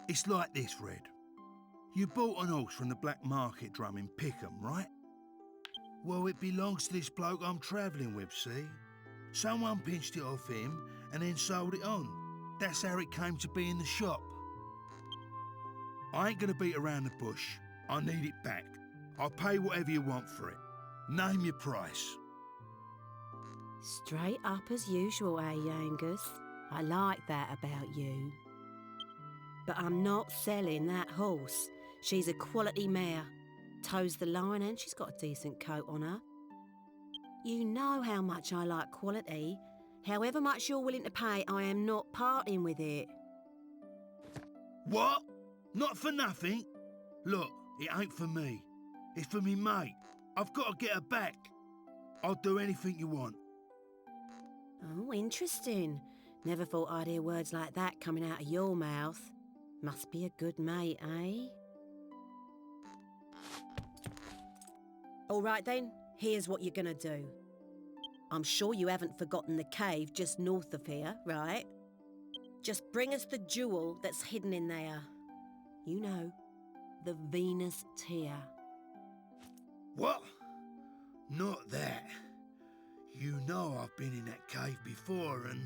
It's like this, Red. You bought an horse from the black market drum in Pickham, right? Well, it belongs to this bloke I'm travelling with, see? Someone pinched it off him and then sold it on. That's how it came to be in the shop. I ain't gonna beat around the bush. I need it back. I'll pay whatever you want for it. Name your price. Straight up as usual, eh, Yangus? I like that about you. But I'm not selling that horse. She's a quality mare. Toes the line and she's got a decent coat on her. You know how much I like quality. However much you're willing to pay, I am not parting with it. What? Not for nothing? Look, it ain't for me. It's for me mate. I've got to get her back. I'll do anything you want. Oh, interesting. Never thought I'd hear words like that coming out of your mouth. Must be a good mate, eh? All right then, here's what you're gonna do. I'm sure you haven't forgotten the cave just north of here, right? Just bring us the jewel that's hidden in there. You know, the Venus tear. What? Not that. You know I've been in that cave before and...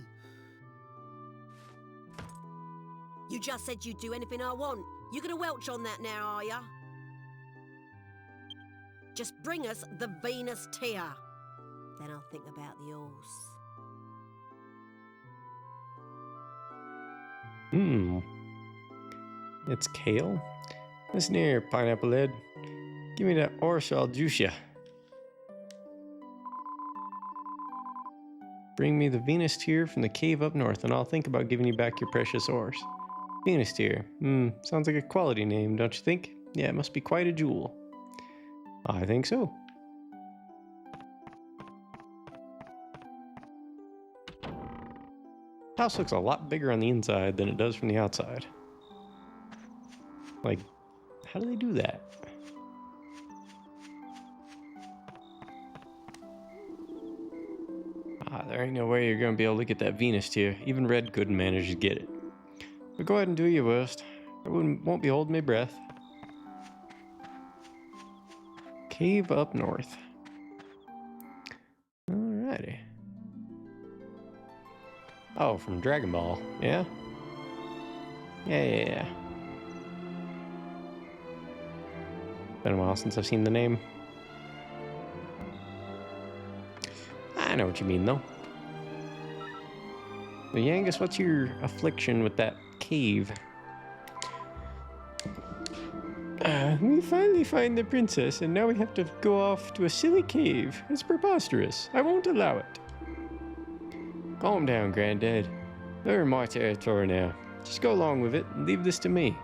You just said you'd do anything I want. You gonna welch on that now, are ya? Just bring us the Venus tear. Then I'll think about the horse. It's kale. Listen here, pineapple head. Give me that horse, I'll juice ya. Bring me the Venus tear from the cave up north, and I'll think about giving you back your precious horse. Venus tier. Sounds like a quality name, don't you think? Yeah, it must be quite a jewel. I think so. House looks a lot bigger on the inside than it does from the outside. Like, how do they do that? There ain't no way you're gonna be able to get that Venus tier. Even Red couldn't manage to get it. But go ahead and do your worst. I won't be holding my breath. Cave up north. Alrighty. Oh, from Dragon Ball, yeah? Yeah. Been a while since I've seen the name. I know what you mean, though. But Yangus, what's your affliction with that cave? We finally find the princess, and now we have to go off to a silly cave. It's preposterous. I won't allow it. Calm down, Granddad. They're in my territory now. Just go along with it and leave this to me.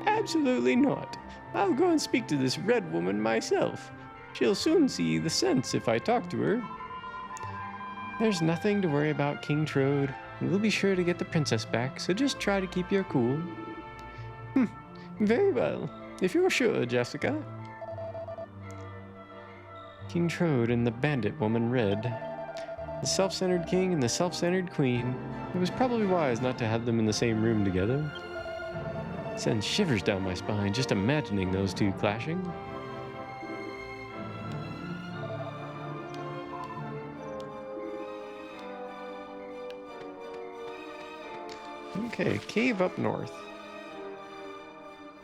Absolutely not. I'll go and speak to this red woman myself. She'll soon see the sense if I talk to her. There's nothing to worry about, King Trode. We'll be sure to get the princess back, so just try to keep your cool. Very well, if you're sure, Jessica. King Trode and the bandit woman Red. The self-centered king and the self-centered queen. It was probably wise not to have them in the same room together. It sends shivers down my spine just imagining those two clashing. Okay, cave up north.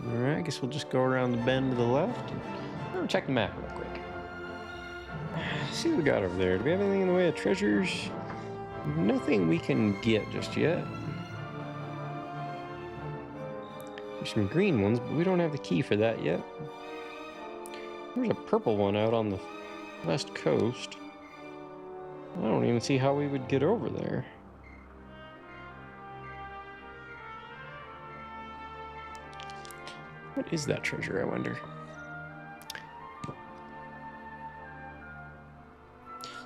Alright, I guess we'll just go around the bend to the left. I'll check the map real quick. See what we got over there. Do we have anything in the way of treasures? Nothing we can get just yet. There's some green ones, but we don't have the key for that yet. There's a purple one out on the west coast. I don't even see how we would get over there. What is that treasure, I wonder?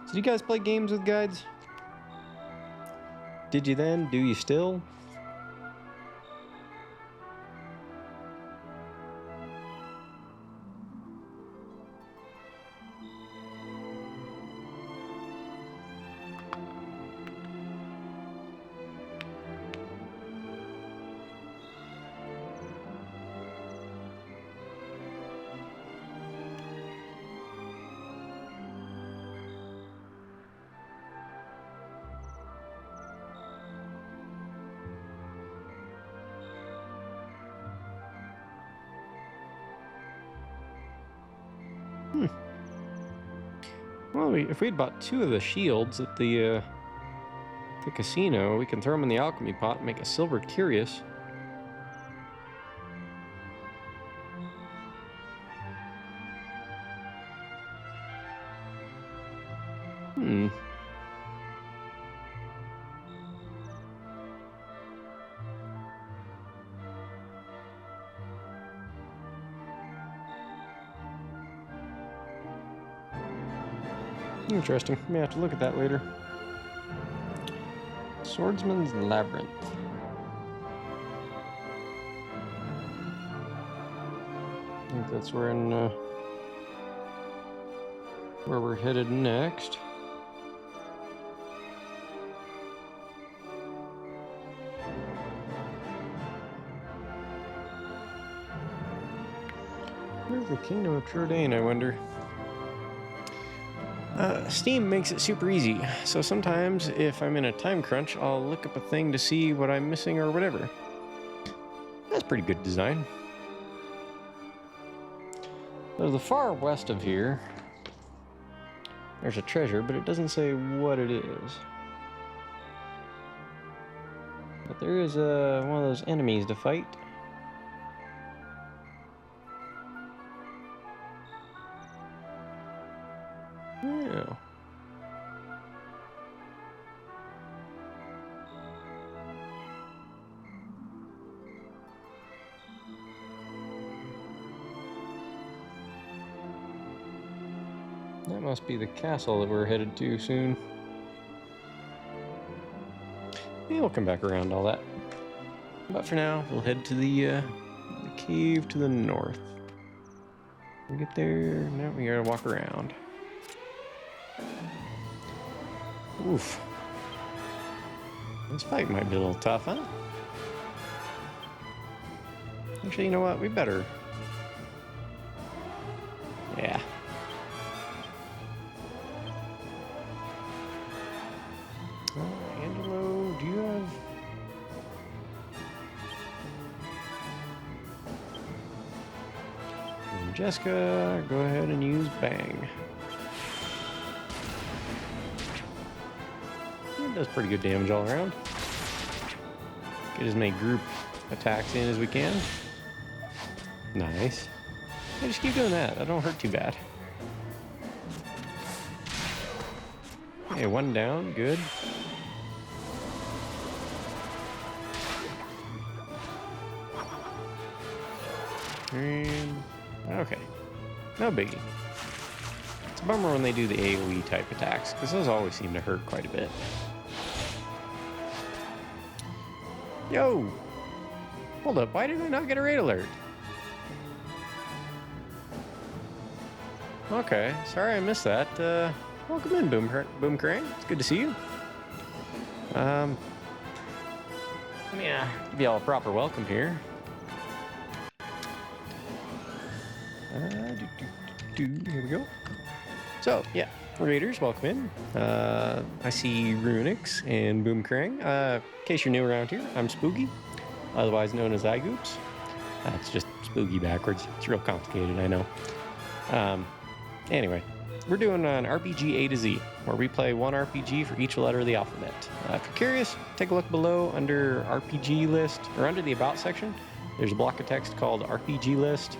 Did you guys play games with guides? Did you then? Do you still? Well, if we'd bought 2 of the shields at the casino, we can throw them in the alchemy pot and make a silver curious. Interesting. May have to look at that later. Swordsman's Labyrinth. I think that's where we're headed next. Where's the Kingdom of Trodain, I wonder? Steam makes it super easy, so sometimes if I'm in a time crunch, I'll look up a thing to see what I'm missing or whatever. That's pretty good design. So the far west of here, there's a treasure, but it doesn't say what it is. But there is one of those enemies to fight. Yeah. That must be the castle that we're headed to soon. Yeah, we'll come back around all that. But for now, we'll head to the cave to the north. We get there, now we gotta walk around. Oof. This fight might be a little tough, huh? Actually, you know what? We better... Yeah. Angelo, do you have... And Jessica, go ahead and use Bang. It does pretty good damage all around. Get as many group attacks in as we can. Nice. Yeah, just keep doing that. That don't hurt too bad. Okay, one down. Good. And... okay. No biggie. It's a bummer when they do the AoE type attacks, because those always seem to hurt quite a bit. Yo! Hold up, why did I not get a raid alert? Okay, sorry I missed that. Welcome in, Boomcrane. It's good to see you. Yeah, give y'all a proper welcome here. Here we go. So, yeah, raiders, welcome in. I see Runix and Boomcrane. In case you're new around here, I'm Spooky, otherwise known as iGoops. That's just Spooky backwards. It's real complicated, I know. Anyway, we're doing an RPG A to Z, where we play one RPG for each letter of the alphabet. If you're curious, take a look below under RPG list, or under the About section. There's a block of text called RPG list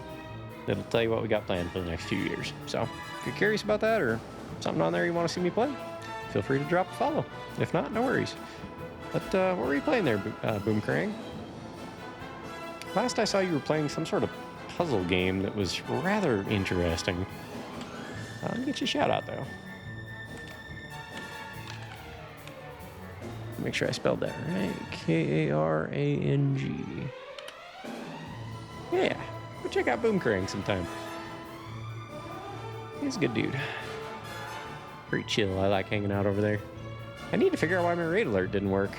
that'll tell you what we got planned for the next few years. So, if you're curious about that, or something on there you want to see me play, feel free to drop a follow. If not, no worries. But what were you playing there, Boomcrane? Last I saw you were playing some sort of puzzle game that was rather interesting. Let me get you a shout out though. Make sure I spelled that right. Karang. Yeah, go check out Boomcrane sometime. He's a good dude. Pretty chill. I like hanging out over there. I need to figure out why my raid alert didn't work.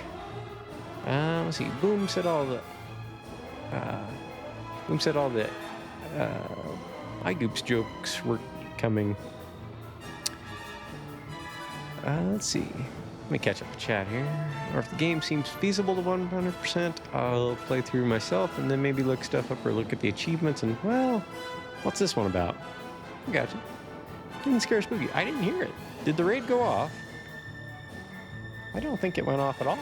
Let's see. Boom said all the iGoops jokes were coming. Let's see. Let me catch up the chat here. Or if the game seems feasible to 100%, I'll play through myself and then maybe look stuff up or look at the achievements and, well, what's this one about? I gotcha. Didn't scare Spooky. I didn't hear it. Did the raid go off? I don't think it went off at all.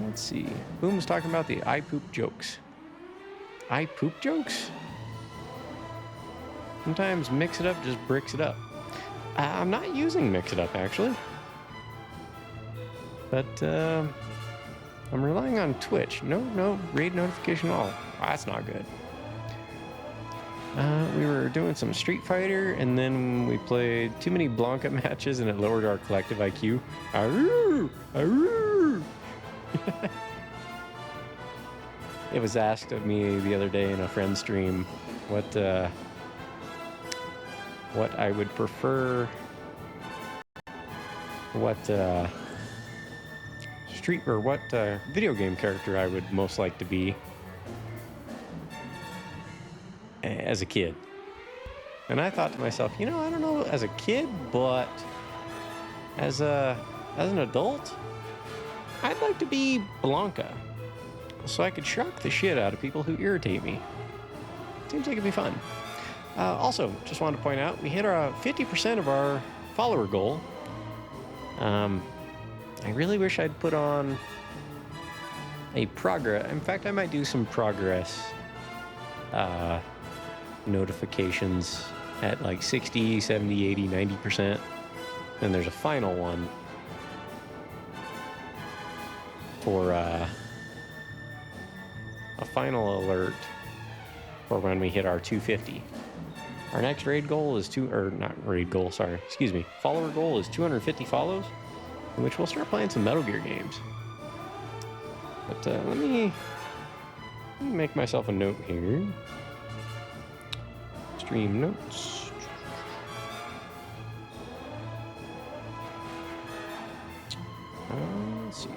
Let's see. Boom was talking about the I poop jokes. I poop jokes? Sometimes Mix It Up just bricks it up. I'm not using Mix It Up, actually. But, I'm relying on Twitch. No raid notification at all. That's not good. We were doing some Street Fighter, and then we played too many Blanca matches, and it lowered our collective IQ. Arroo! Arroo! It was asked of me the other day in a friend's stream what I would prefer, what video game character I would most like to be as a kid. And I thought to myself, I don't know as a kid, but as an adult, I'd like to be Blanca, so I could shock the shit out of people who irritate me. Seems like it'd be fun. Also, just wanted to point out, we hit our 50% of our follower goal. I really wish I'd put on a progress. In fact, I might do some progress notifications at like 60, 70, 80, 90%. Then there's a final one for a final alert for when we hit our 250. Our next raid goal is not raid goal, sorry, excuse me. Follower goal is 250 follows, in which we'll start playing some Metal Gear games. But let me make myself a note here. Stream notes. Let's see.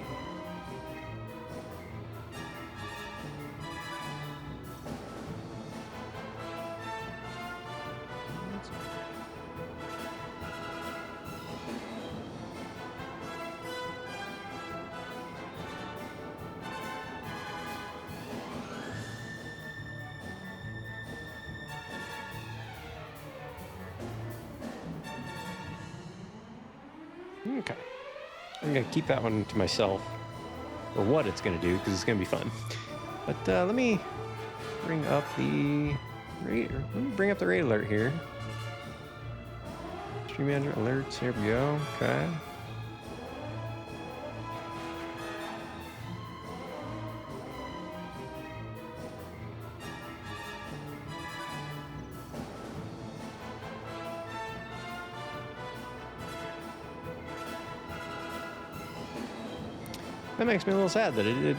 Okay. I'm going to keep that one to myself, or what it's going to do, because it's going to be fun. But let me bring up the raid alert here. Stream manager alerts, here we go, okay. That makes me a little sad that it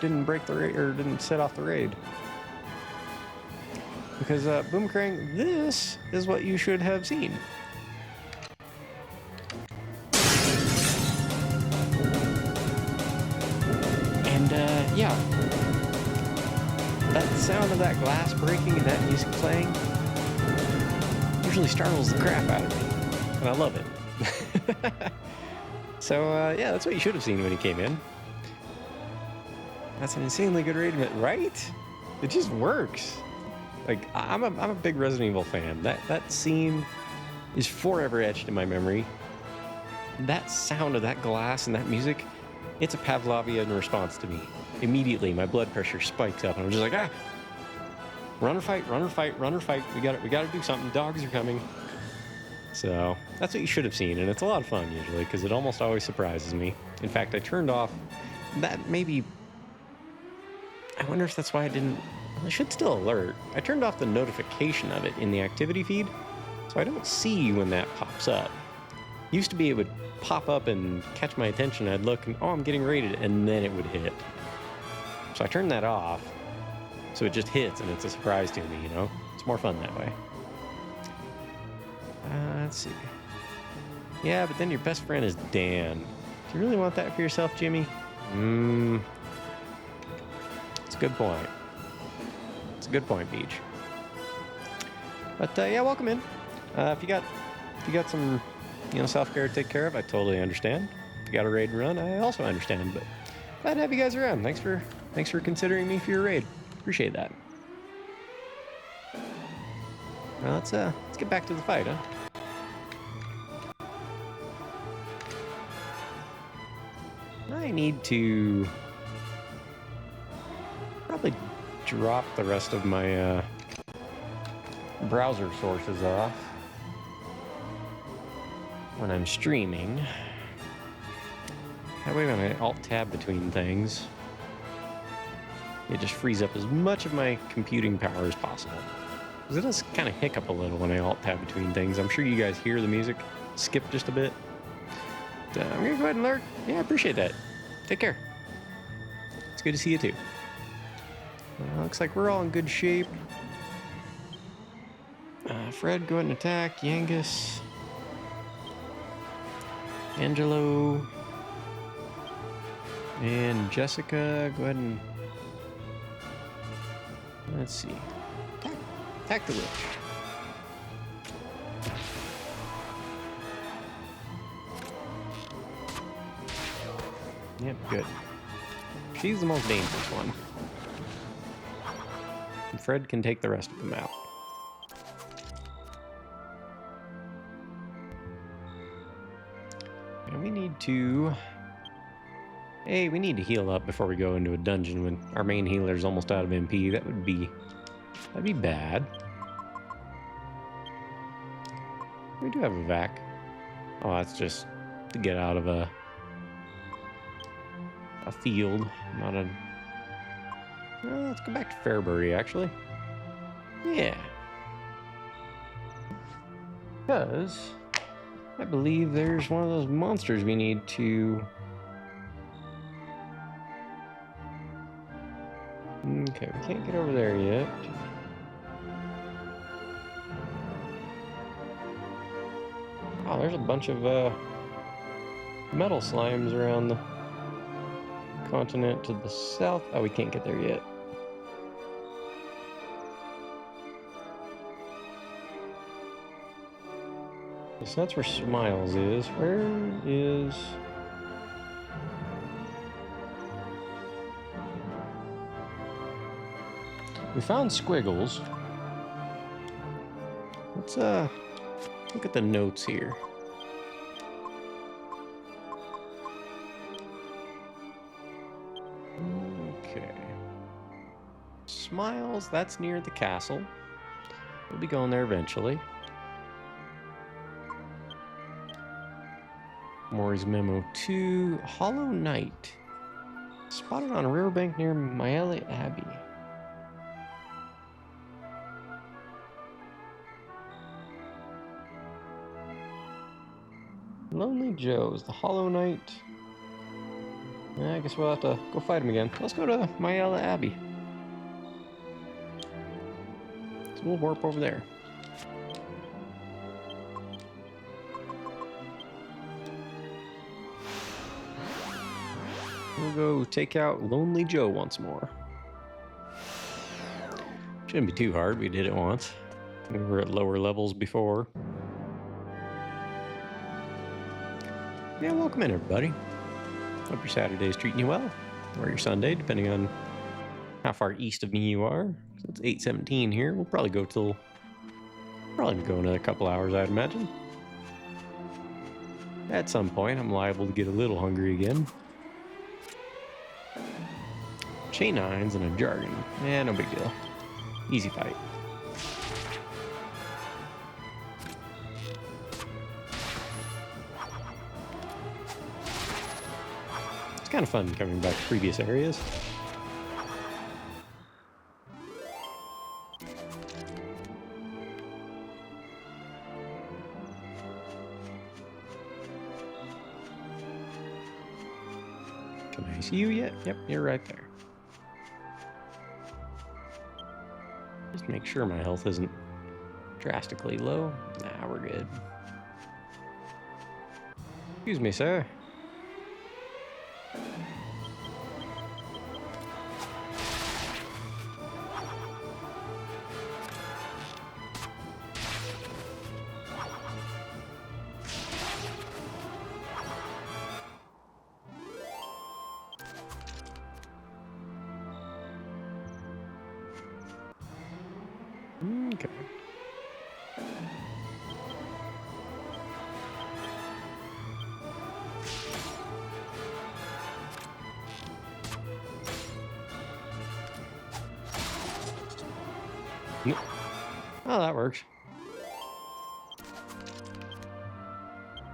didn't break the raid, or didn't set off the raid. Because Boomerang, this is what you should have seen. And yeah, that sound of that glass breaking and that music playing usually startles the crap out of me, and I love it. So yeah, that's what you should have seen when he came in. That's an insanely good raid, right? It just works. Like, I'm a big Resident Evil fan. That scene is forever etched in my memory. That sound of that glass and that music, it's a Pavlovian response to me. Immediately, my blood pressure spikes up, and I'm just like, ah! Run or fight, run or fight, run or fight. We gotta do something. Dogs are coming. So, that's what you should have seen, and it's a lot of fun, usually, because it almost always surprises me. In fact, I turned off that maybe... I wonder if that's why I should still alert. I turned off the notification of it in the activity feed, so I don't see when that pops up. Used to be it would pop up and catch my attention, I'd look and, oh, I'm getting raided, and then it would hit. So I turned that off, so it just hits and it's a surprise to me, you know? It's more fun that way. Let's see. Yeah, but then your best friend is Dan. Do you really want that for yourself, Jimmy? It's a good point. It's a good point, Beach. But yeah, welcome in. If you got some, self-care to take care of, I totally understand. If you got a raid and run, I also understand. But glad to have you guys around. Thanks for considering me for your raid. Appreciate that. Well, let's get back to the fight, huh? I need to probably drop the rest of my browser sources off when I'm streaming. That way when I alt-tab between things, it just frees up as much of my computing power as possible. Because it does kind of hiccup a little when I alt-tab between things. I'm sure you guys hear the music skip just a bit. But, I'm going to go ahead and alert. Yeah, I appreciate that. Take care. It's good to see you too. Looks like we're all in good shape. Fred, go ahead and attack. Yangus. Angelo. And Jessica, go ahead and... Let's see. Attack the witch. Yep, good. She's the most dangerous one. And Fred can take the rest of them out. And we need to... Hey, we need to heal up before we go into a dungeon when our main healer's almost out of MP. That'd be bad. We do have a vac. Oh, that's just to get out of a field, not a... Well, let's go back to Fairbury, actually. Yeah. Because I believe there's one of those monsters we need to... Okay, we can't get over there yet. Oh, there's a bunch of metal slimes around the continent to the south. Oh, we can't get there yet. So that's where Smiles is. Where is... We found Squiggles. Let's look at the notes here. Okay. Smiles, that's near the castle. We'll be going there eventually. Maury's memo 2. Hollow Knight. Spotted on a riverbank near Maele Abbey. Lonely Joe's, the Hollow Knight. I guess we'll have to go fight him again. Let's go to Maele Abbey. So we'll warp over there. We'll go take out Lonely Joe once more. Shouldn't be too hard, we did it once. We were at lower levels before. Yeah, welcome in everybody. Hope your Saturday's treating you well. Or your Sunday, depending on how far east of me you are. So it's 8:17 here. We'll probably go till... Probably go another couple hours, I'd imagine. At some point, I'm liable to get a little hungry again. Chain nines and a jargon. Yeah, no big deal. Easy fight. It's kind of fun coming back to previous areas. Can I see you yet? Yep, you're right there. Just make sure my health isn't drastically low. Nah, we're good. Excuse me, sir. Okay. Nope. Oh, that works.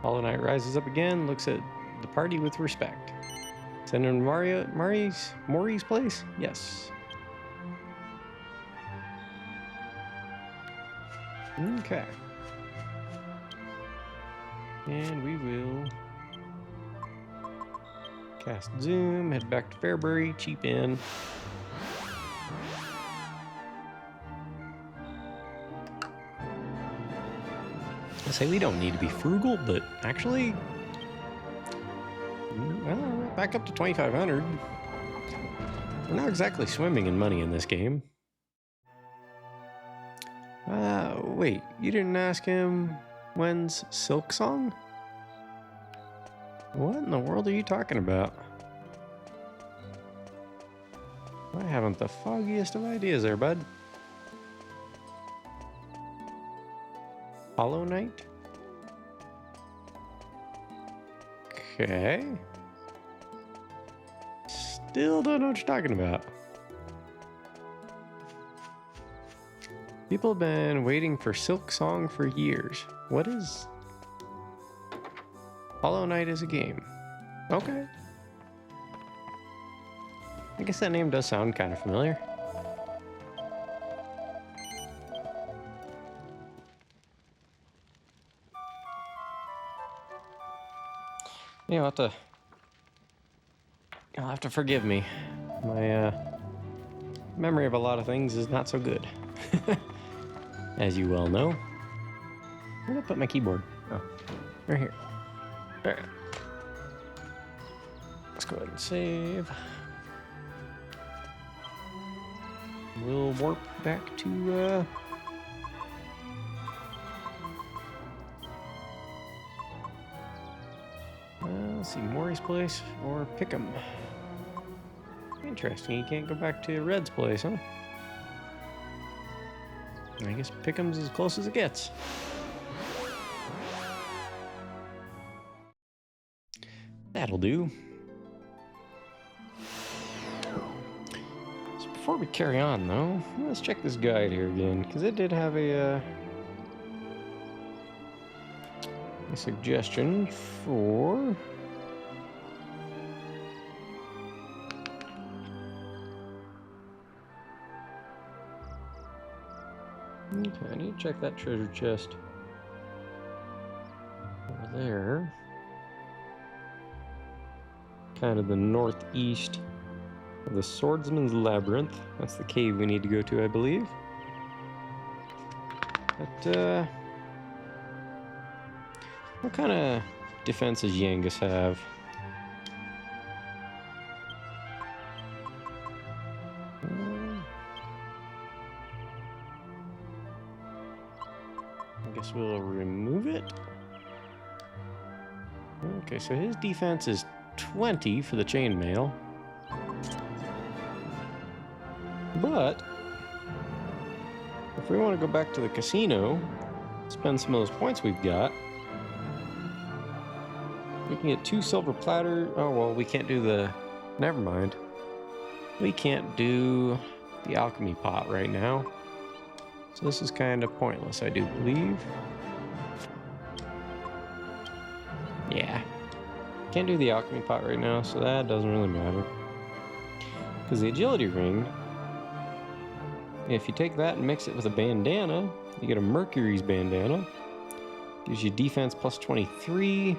Hollow Knight rises up again, looks at the party with respect. Send him to Maury's place? Yes. Okay. And we will cast Zoom, head back to Fairbury, cheap in. I say we don't need to be frugal, but actually, well, back up to 2,500. We're not exactly swimming in money in this game. Wait, you didn't ask him when's Silk Song? What in the world are you talking about? I haven't the foggiest of ideas there, bud. Hollow Knight? Okay. Still don't know what you're talking about. People have been waiting for Silk Song for years. What is... Hollow Knight is a game. Okay. I guess that name does sound kind of familiar. You'll have to forgive me. My memory of a lot of things is not so good. As you well know. Where did I put my keyboard? Oh, right here. Alright. Let's go ahead and save. We'll warp back to let's see, Maury's place or Pickham. Interesting, you can't go back to Red's place, huh? I guess Pickham's as close as it gets. That'll do. So before we carry on, though, let's check this guide here again, because it did have a suggestion for... Okay, I need to check that treasure chest over there. Kind of the northeast of the Swordsman's Labyrinth. That's the cave we need to go to, I believe. But, what kind of defenses Yangus have? I guess we'll remove it. Okay, so his defense is 20 for the chainmail. But if we want to go back to the casino, spend some of those points we've got, we can get 2 silver platter. Oh, well, we can't do the... Never mind. We can't do the alchemy pot right now. So this is kind of pointless, I do believe. Yeah. Can't do the alchemy pot right now, so that doesn't really matter. Because the agility ring, if you take that and mix it with a bandana, you get a Mercury's bandana. Gives you defense plus 23.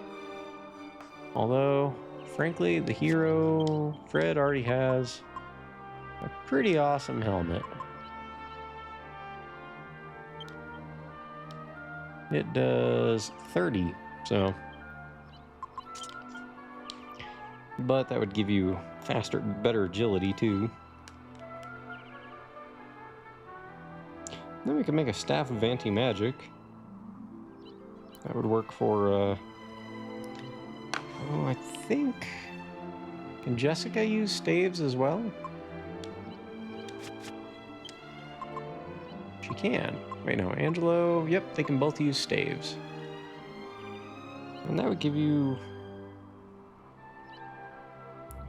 Although, frankly, the hero, Fred, already has a pretty awesome helmet. It does 30, so... But that would give you faster, better agility, too. Then we can make a Staff of Anti-Magic. That would work for, oh, I think... Can Jessica use staves as well? She can. Wait, no, Angelo... Yep, they can both use staves. And that would give you...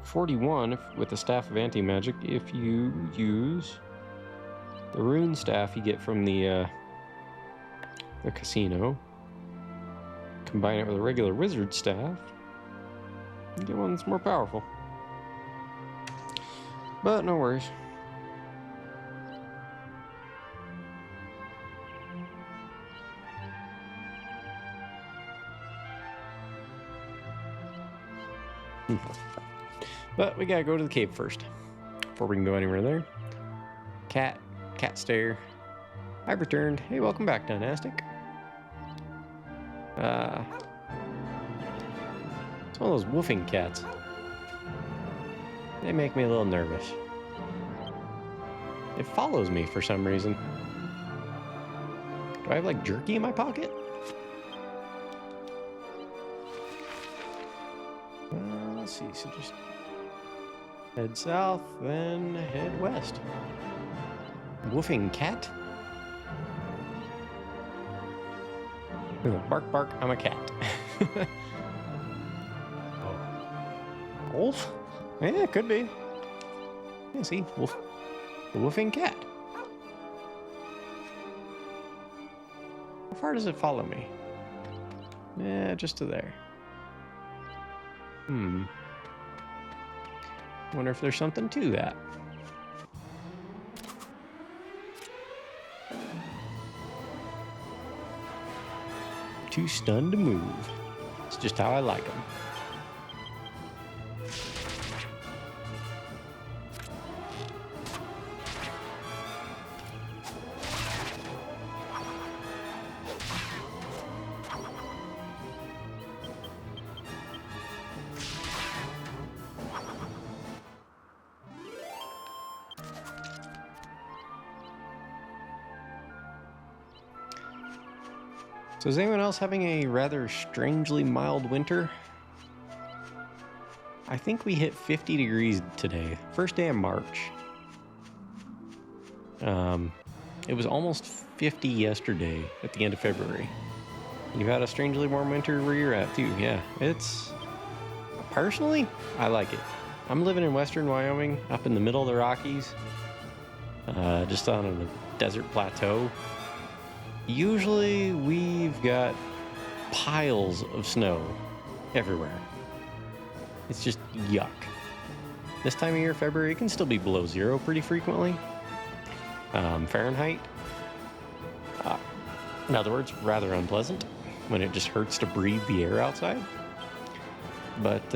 41 with the Staff of Anti-Magic if you use the rune staff you get from the casino. Combine it with a regular wizard staff, you get one that's more powerful. But no worries. But we gotta go to the cave first before we can go anywhere there. Cat stare. I've returned. Hey, welcome back, Dynastic. It's one of those woofing cats. They make me a little nervous. It follows me for some reason. Do I have like jerky in my pocket? Let's see, so just head south, then head west. Woofing cat? Bark, bark, I'm a cat. Wolf? Yeah, it could be. Yeah, see, wolf. The woofing cat. How far does it follow me? Yeah, just to there. Wonder if there's something to that. Too stunned to move. It's just how I like them. So is anyone else having a rather strangely mild winter? I think we hit 50 degrees today. First day of March. It was almost 50 yesterday at the end of February. You've had a strangely warm winter where you're at too. Yeah, it's... Personally, I like it. I'm living in western Wyoming, up in the middle of the Rockies. Just on a desert plateau. Usually we've got piles of snow everywhere. It's just yuck. This time of year, February, it can still be below zero pretty frequently. Fahrenheit. In other words, rather unpleasant when it just hurts to breathe the air outside. But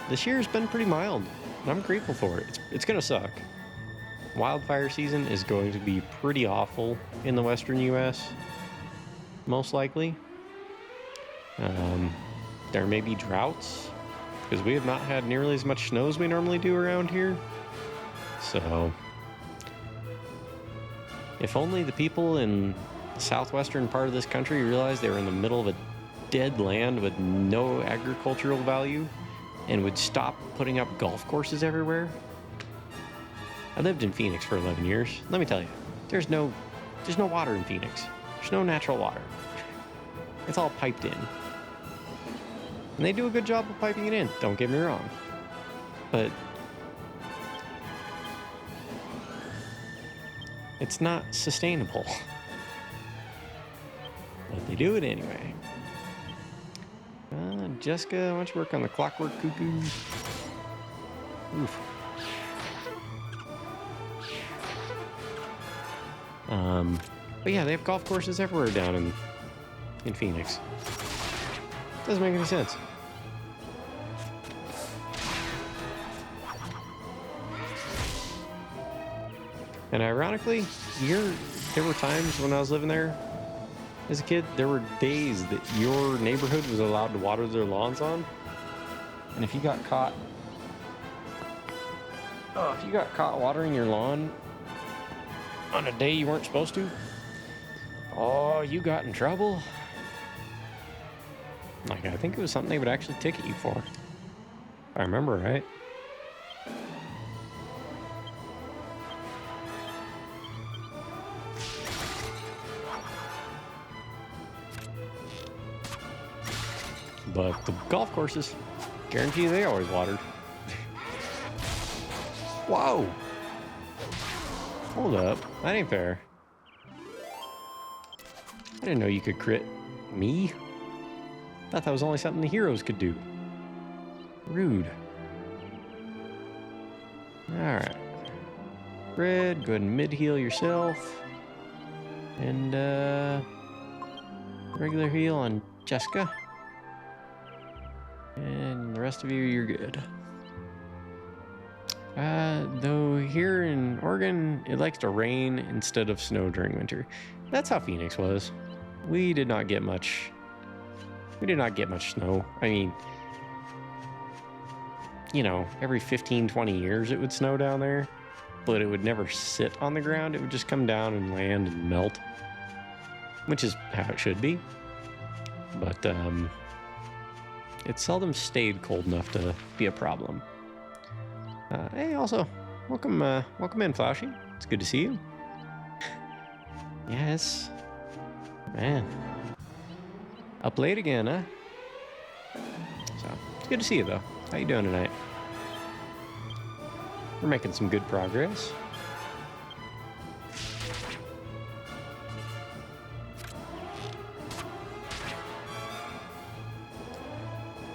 this year's been pretty mild, and I'm grateful for it. It's going to suck. Wildfire season is going to be pretty awful in the western U.S., most likely. There may be droughts, because we have not had nearly as much snow as we normally do around here. So, if only the people in the southwestern part of this country realized they were in the middle of a dead land with no agricultural value and would stop putting up golf courses everywhere. I lived in Phoenix for 11 years. Let me tell you, there's no water in Phoenix. There's no natural water. It's all piped in. And they do a good job of piping it in, don't get me wrong. But it's not sustainable. But they do it anyway. Jessica, why don't you work on the clockwork cuckoos? Oof. But yeah, they have golf courses everywhere down in Phoenix. Doesn't make any sense. And ironically, there were times when I was living there as a kid, there were days that your neighborhood was allowed to water their lawns on. And if you got caught watering your lawn on a day you weren't supposed to, oh, you got in trouble. Like, I think it was something they would actually ticket you for. If I remember right. But the golf courses, guarantee they always watered. Whoa! Hold up, that ain't fair. I didn't know you could crit me. Thought that was only something the heroes could do. Rude. Alright. Red, go ahead and mid-heal yourself. And, regular heal on Jessica. And the rest of you, you're good. Though here in Oregon, it likes to rain instead of snow during winter. That's how Phoenix was. We did not get much snow. I mean, you know, every 15, 20 years it would snow down there, but it would never sit on the ground. It would just come down and land and melt, which is how it should be. But, it seldom stayed cold enough to be a problem. Hey, also, welcome in, Floshy. It's good to see you. Yes. Man. Up late again, huh? So, it's good to see you, though. How you doing tonight? We're making some good progress.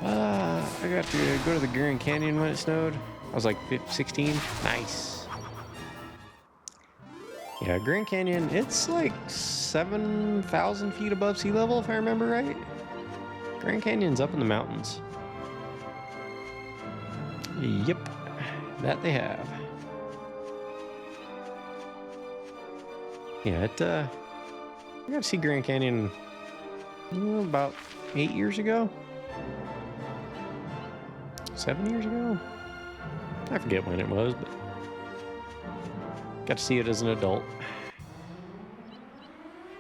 I got to go to the Grand Canyon when it snowed. I was like 16. Nice. Yeah, Grand Canyon, it's like 7,000 feet above sea level, if I remember right. Grand Canyon's up in the mountains. Yep, that they have. Yeah, I got to see Grand Canyon about 8 years ago. 7 years ago? I forget when it was, but got to see it as an adult.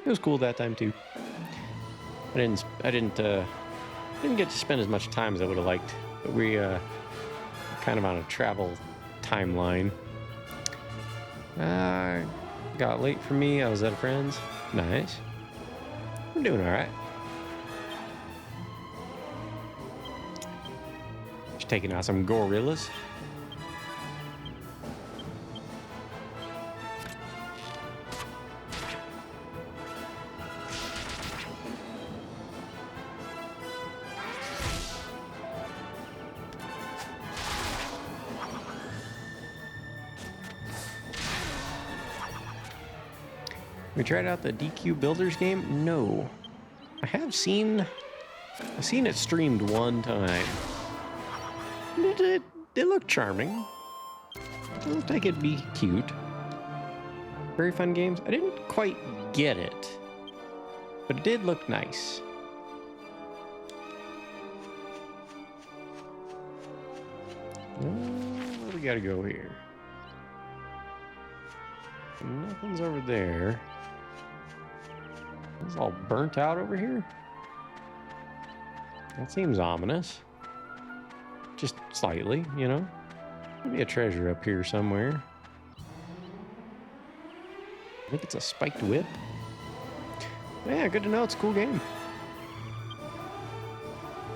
It was cool that time too. didn't get to spend as much time as I would have liked. But we kind of on a travel timeline. Got late for me. I was at a friend's. Nice. I'm doing all right. Just taking out some gorillas. We tried out the DQ Builders game? No. I've seen it streamed one time. It looked charming. It looked like it'd be cute. Very fun games. I didn't quite get it, but it did look nice. Where do we gotta go here? Nothing's over there. It's all burnt out over here. That seems ominous. Just slightly, you know. Maybe a treasure up here somewhere. I think it's a spiked whip. Yeah, good to know. It's a cool game.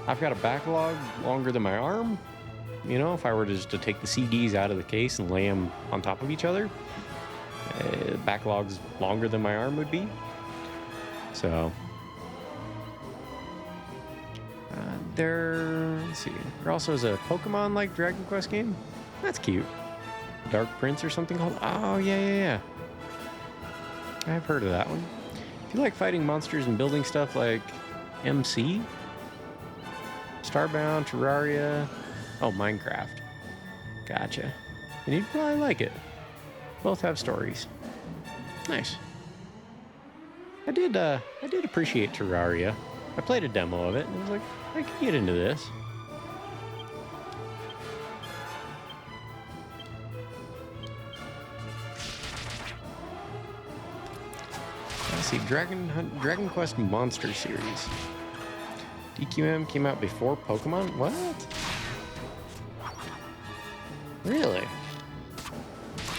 I've got a backlog longer than my arm. You know, if I were just to take the CDs out of the case and lay them on top of each other, backlog's longer than my arm would be. So let's see. There also is a Pokemon like Dragonquest game. That's cute. Dark Prince or something called. Oh yeah. I've heard of that one. If you like fighting monsters and building stuff like MC, Starbound, Terraria, oh Minecraft. Gotcha. And you'd probably like it. Both have stories. Nice. I did appreciate Terraria. I played a demo of it, and I was like, I could get into this. Let's see, Dragon Quest Monster Series. DQM came out before Pokemon? What? Really?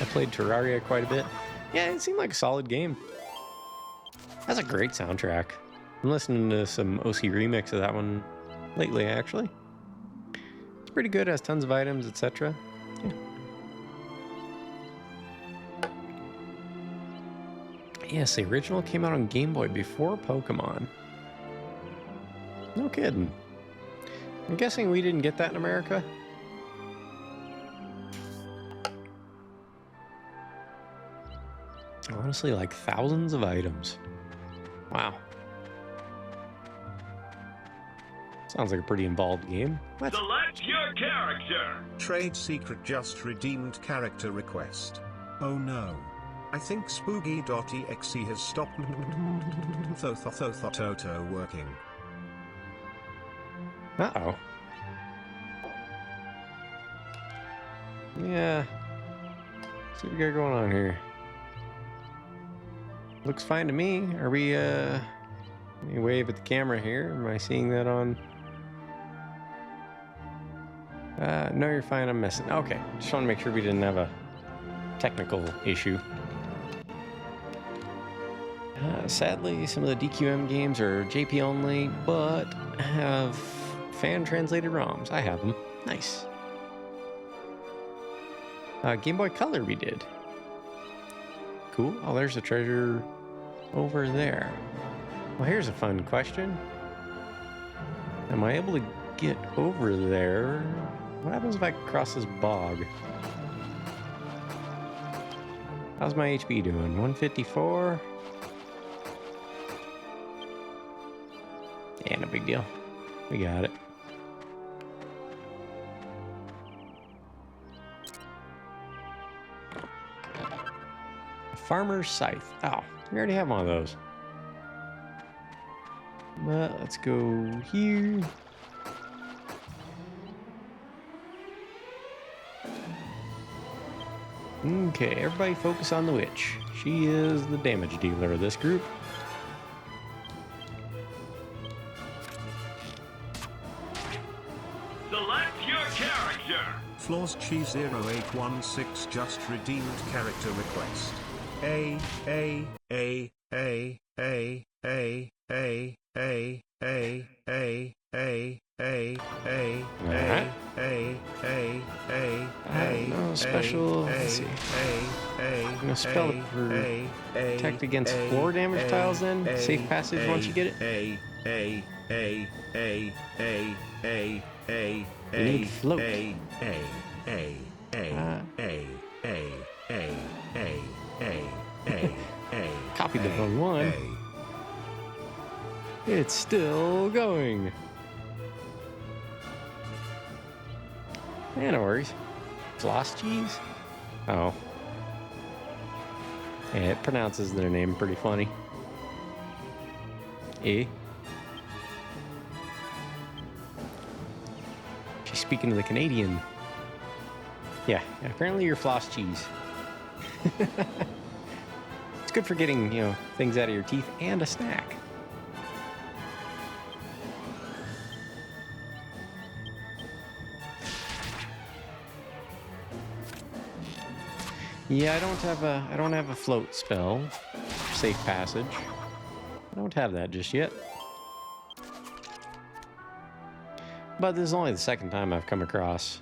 I played Terraria quite a bit. Yeah, it seemed like a solid game. That's a great soundtrack. I'm listening to some OC remix of that one lately, actually. It's pretty good, has tons of items, etc. Yeah. Yes, the original came out on Game Boy before Pokemon. No kidding. I'm guessing we didn't get that in America. Honestly, like thousands of items. Wow. Sounds like a pretty involved game. What? Select your character! Trade secret just redeemed character request. Oh no. I think spooky.exe has stopped Toto working. Uh-oh. Yeah. See what we got going on here. Looks fine to me. Are we, let me wave at the camera here. Am I seeing that on? No, you're fine. I'm missing. Okay. Just want to make sure we didn't have a technical issue. Sadly, some of the DQM games are JP only, but have fan-translated ROMs. I have them. Nice. Game Boy Color we did. Cool. Oh, there's a treasure over there. Well, here's a fun question. Am I able to get over there? What happens if I cross this bog? How's my HP doing? 154? Yeah, no big deal. We got it. Farmer's Scythe. Oh, we already have one of those. But let's go here. Okay, everybody focus on the witch. She is the damage dealer of this group. Select your character. Flaws Chi 0816 just redeemed character request. No special. Let's see. I'm gonna spell it for protect against floor damage tiles then. Safe passage once you get it. You need float. Copied the wrong one. It's still going. Yeah, no worries. Floss cheese? Oh. Yeah, it pronounces their name pretty funny. Eh? She's speaking to the Canadian. Yeah, apparently you're floss cheese. It's good for getting, you know, things out of your teeth and a snack. Yeah, I don't have a float spell. Safe passage. I don't have that just yet. But this is only the second time I've come across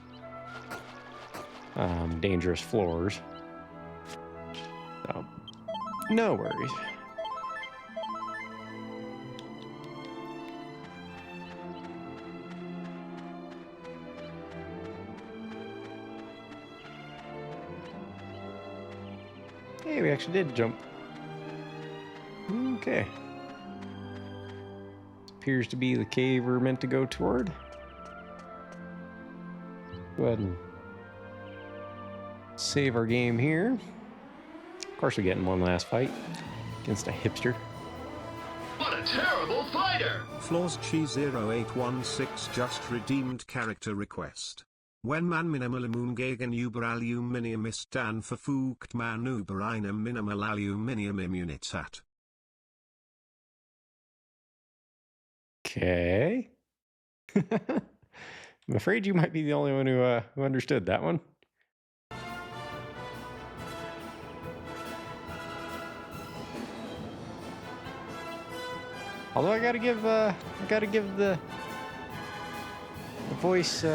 dangerous floors. So, no worries. Hey, we actually did jump. Okay. Appears to be the cave we're meant to go toward. Go ahead and save our game here. Of course, we're getting one last fight against a hipster. What a terrible fighter! Flaws Chi 0816 just redeemed character request. Wenn man minimum gegen Überaluminium ist, dann verfügt man über eine Minimal Aluminium Immunität. Okay. I'm afraid you might be the only one who understood that one. Although I gotta give the voice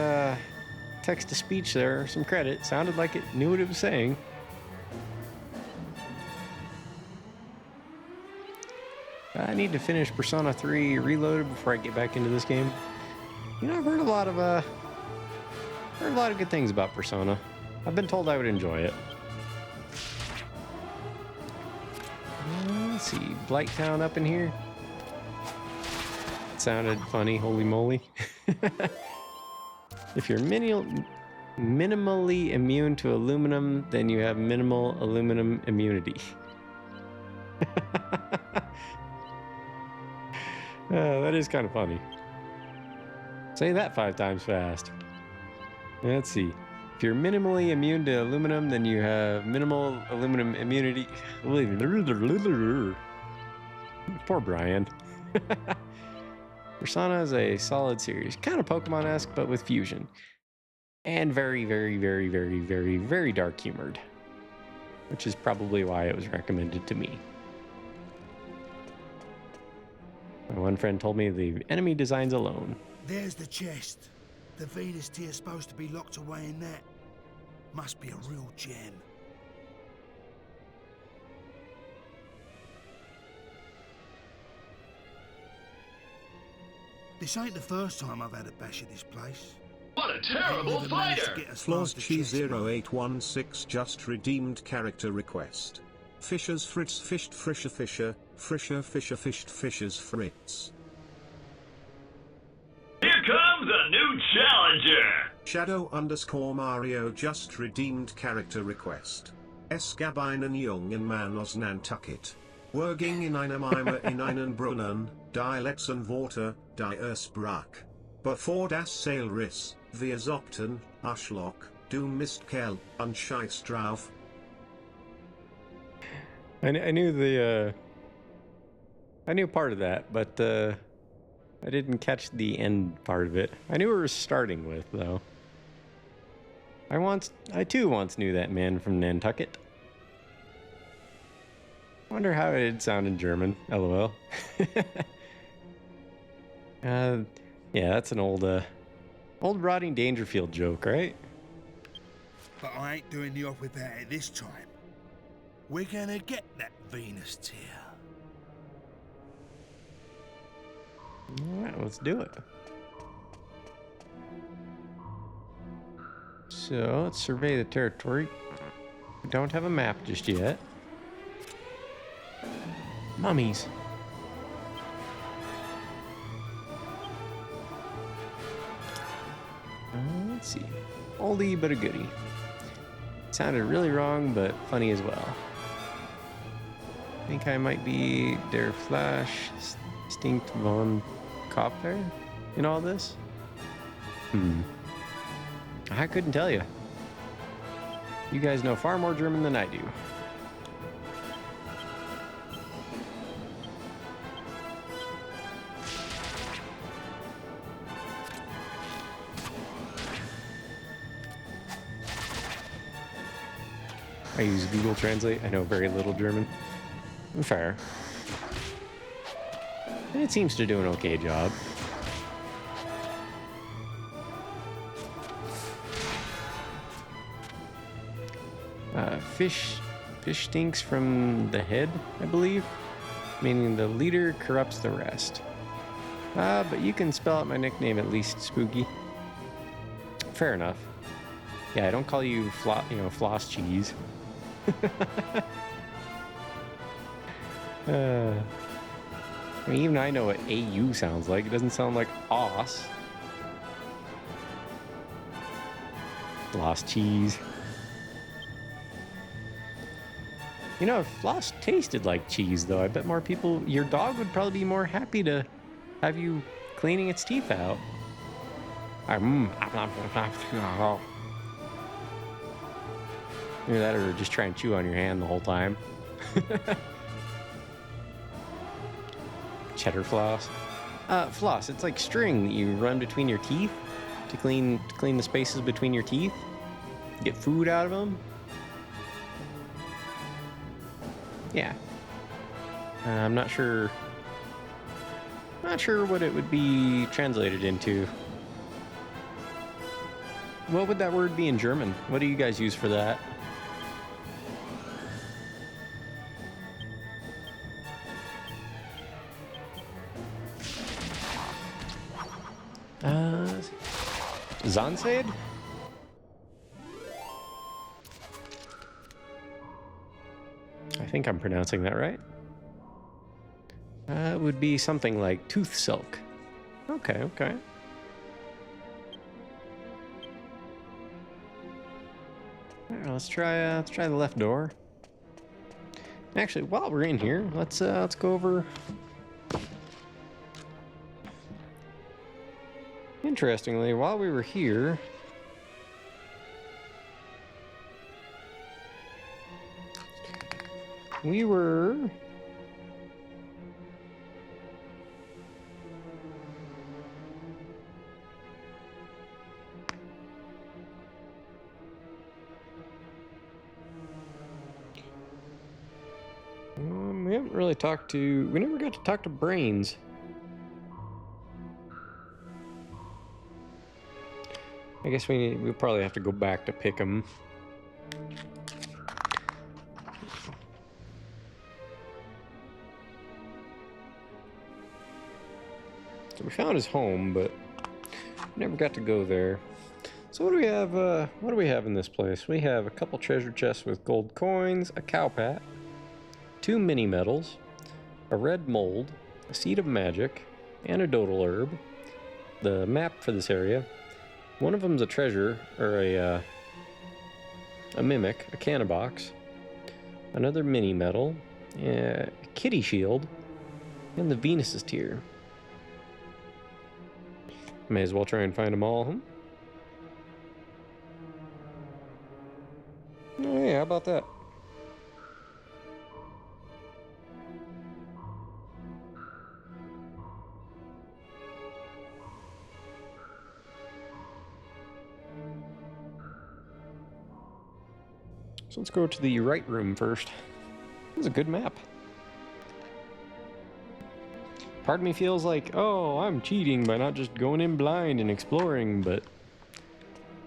text to speech there some credit. Sounded like it knew what it was saying. I need to finish Persona 3 Reloaded before I get back into this game. You know, I've heard a lot of good things about Persona. I've been told I would enjoy it. Let's see, Blighttown up in here. It sounded funny, holy moly. If you're minimally immune to aluminum, then you have minimal aluminum immunity. That is kind of funny. Say that 5 times fast. Let's see. If you're minimally immune to aluminum, then you have minimal aluminum immunity. Poor Brian. Persona is a solid series. Kind of Pokemon-esque, but with fusion. And very, very, very, very, very, very dark humored. Which is probably why it was recommended to me. My one friend told me the enemy designs alone. There's the chest. The Venus tier's supposed to be locked away in that. Must be a real gem. This ain't the first time I've had a bash at this place. What a terrible fighter! Flaws Chi 0816 just redeemed character request. Fischers Fritz fished Frischer Fischer, Frischer Fischer fished Fischers Fritz. Here comes a new challenger! Shadow Mario just redeemed character request. Es gab einen jungen Mann aus Nantucket. Working in einem Eimer in einen Brunnen, die letzten Worte, die sprach. Bevor das Seilriss, wir sagten, Arschloch, du Mistkerl, und scheiß drauf. I knew part of that, but I didn't catch the end part of it. I knew where we were starting with, though. I too once knew that man from Nantucket. Wonder how it'd sound in German. LOL. Yeah, that's an old Rodney Dangerfield joke, right? But I ain't doing the off without it this time. We're gonna get that Venus tear. Alright, let's do it. So, let's survey the territory. We don't have a map just yet. Mummies. Let's see. Oldie but a goodie. Sounded really wrong, but funny as well. I think I might be Der Flash Stinkt von Kopfer in all this. I couldn't tell you. You guys know far more German than I do. I use Google Translate. I know very little German. Fair. And it seems to do an okay job. Fish stinks from the head, I believe. Meaning the leader corrupts the rest. But you can spell out my nickname at least, Spooky. Fair enough. Yeah, I don't call you floss cheese. I mean, even I know what AU sounds like. It doesn't sound like os. Floss cheese. You know, if floss tasted like cheese, though, I bet more people... Your dog would probably be more happy to have you cleaning its teeth out. Either that or just try and chew on your hand the whole time. Cheddar floss. Floss, it's like string that you run between your teeth to clean the spaces between your teeth. Get food out of them. Yeah. I'm not sure what it would be translated into. What would that word be in German? What do you guys use for that? Zahnseide? I think I'm pronouncing that right. It would be something like tooth silk. Okay. Alright, let's try the left door. Actually, while we're in here, let's go over. Interestingly, while we were here, we were we haven't really we never got to talk to Brains. I guess we'll probably have to go back to pick him. So we found his home, but never got to go there. So what do we have? What do we have in this place? We have a couple treasure chests with gold coins, a cow pat, 2 mini medals, a red mold, a seed of magic, and a dodal herb. The map for this area. One of them's a treasure, or a mimic, a canna box, another mini medal, a kitty shield, and the Venus's tear. May as well try and find them all, huh? Oh yeah, how about that? So let's go to the right room first. This is a good map. Part of me feels like, oh, I'm cheating by not just going in blind and exploring, but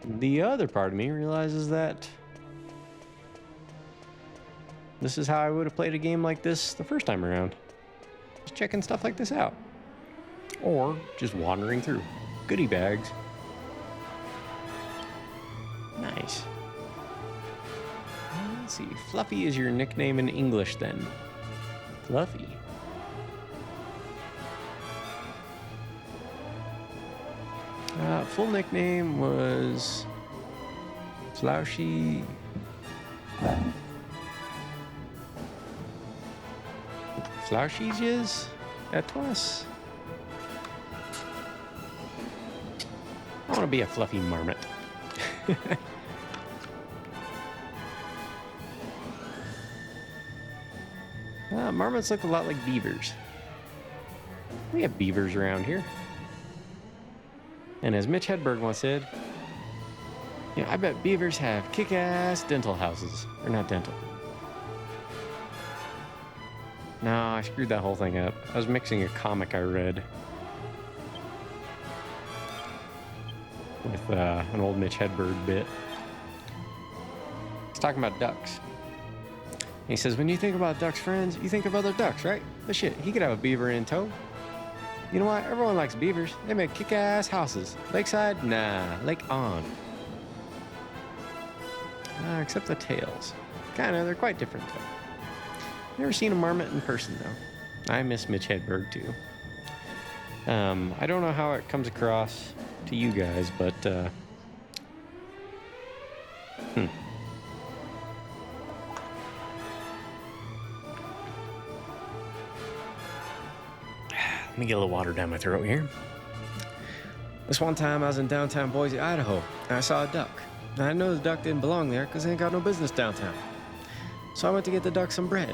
the other part of me realizes that this is how I would have played a game like this the first time around. Just checking stuff like this out. Or just wandering through. Goodie bags. Nice. Let's see. Fluffy is your nickname in English then. Fluffy. Full nickname was Floushy. Flauschiges at twice. I want to be a fluffy marmot. Marmots look a lot like beavers. We have beavers around here. And as Mitch Hedberg once said, yeah, I bet beavers have kick-ass dental houses. Or not dental. No, I screwed that whole thing up. I was mixing a comic I read with an old Mitch Hedberg bit. He's talking about ducks. And he says, when you think about ducks' friends, you think of other ducks, right? But shit, he could have a beaver in tow. You know what? Everyone likes beavers. They make kick-ass houses. Lakeside? Nah. Lake on. Except the tails. Kinda, they're quite different though. Never seen a marmot in person though. I miss Mitch Hedberg too. I don't know how it comes across to you guys, but Let me get a little water down my throat here. This one time I was in downtown Boise, Idaho, and I saw a duck. Now I know the duck didn't belong there because they ain't got no business downtown. So I went to get the duck some bread,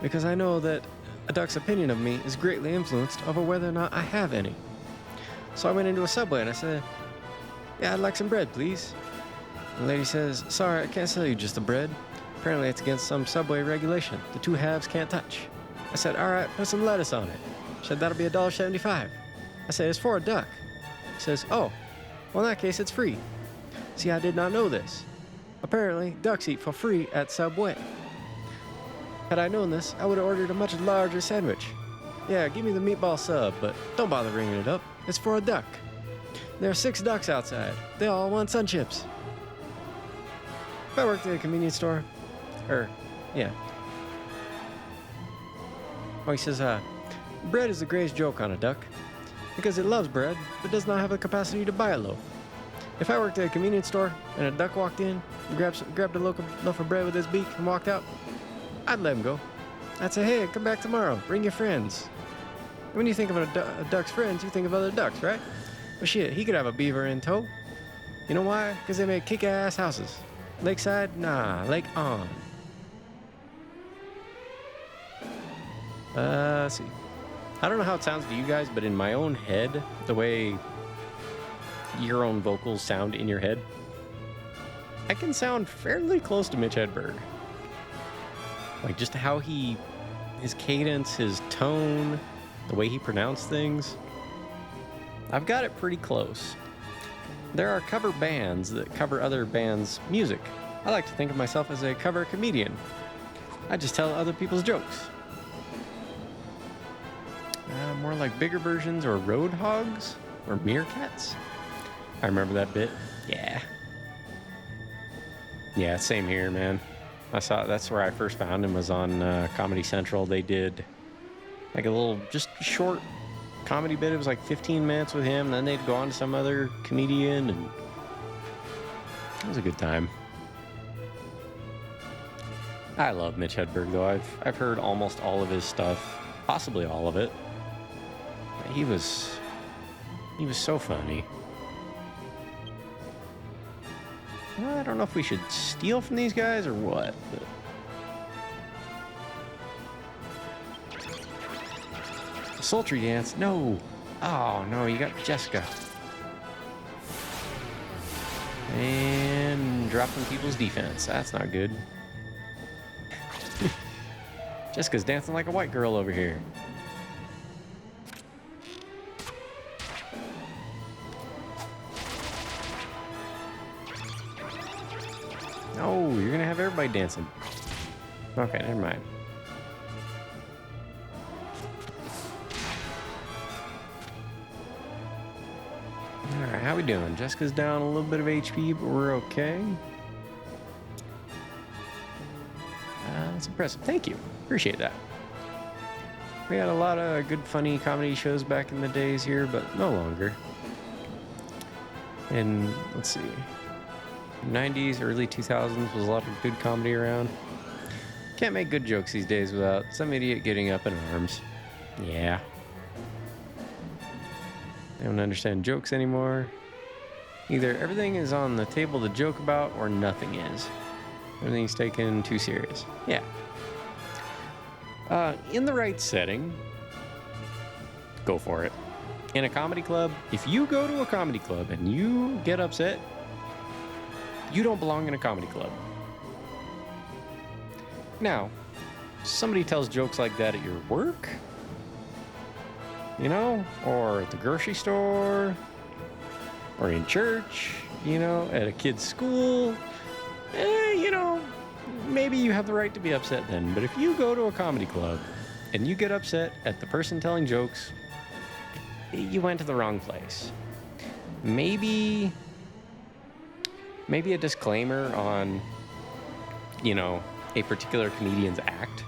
because I know that a duck's opinion of me is greatly influenced over whether or not I have any. So I went into a Subway and I said, yeah, I'd like some bread, please. The lady says, sorry, I can't sell you just the bread. Apparently it's against some Subway regulation. The two halves can't touch. I said, all right, put some lettuce on it. She said, that'll be $1.75. I said, it's for a duck. She says, oh, well in that case it's free. See, I did not know this. Apparently, ducks eat for free at Subway. Had I known this, I would have ordered a much larger sandwich. Yeah, give me the meatball sub, but don't bother ringing it up. It's for a duck. There are 6 ducks outside. They all want sun chips. If I worked at a convenience store, yeah. Oh, he says, bread is the greatest joke on a duck, because it loves bread, but does not have the capacity to buy a loaf. If I worked at a convenience store and a duck walked in, grabbed a loaf of bread with his beak and walked out, I'd let him go. I'd say, hey, come back tomorrow. Bring your friends. When you think of a duck's friends, you think of other ducks, right? But shit, he could have a beaver in tow. You know why? Because they make kick-ass houses. Lakeside? Nah, lake on. Let's see. I don't know how it sounds to you guys, but in my own head, the way your own vocals sound in your head, I can sound fairly close to Mitch Hedberg. Like just how his cadence, his tone, the way he pronounced things. I've got it pretty close. There are cover bands that cover other bands' music. I like to think of myself as a cover comedian. I just tell other people's jokes. More like bigger versions or roadhogs or meerkats. I remember that bit. Yeah. Yeah, same here, man. That's where I first found him, was on Comedy Central. They did like a little just short comedy bit. It was like 15 minutes with him, and then they'd go on to some other comedian, and it was a good time. I love Mitch Hedberg though. I've heard almost all of his stuff, possibly all of it. He was so funny. I don't know if we should steal from these guys or what, but... Sultry dance? No. Oh, no, you got Jessica. And dropping people's defense. That's not good. Jessica's dancing like a white girl over here. Oh, you're gonna have everybody dancing. Okay, never mind. Alright, how we doing? Jessica's down a little bit of HP, but we're okay. That's impressive. Thank you. Appreciate that. We had a lot of good, funny comedy shows back in the days here, but no longer. And let's see. 90s, early 2000s was a lot of good comedy around. Can't make good jokes these days without some idiot getting up in arms. Yeah. I don't understand jokes anymore. Either everything is on the table to joke about or nothing is. Everything's taken too serious. Yeah. In the right setting, go for it. In a comedy club, if you go to a comedy club and you get upset, you don't belong in a comedy club. Now, somebody tells jokes like that at your work, you know, or at the grocery store, or in church, you know, at a kid's school, you know, maybe you have the right to be upset then. But if you go to a comedy club and you get upset at the person telling jokes, you went to the wrong place. Maybe a disclaimer on, you know, a particular comedian's act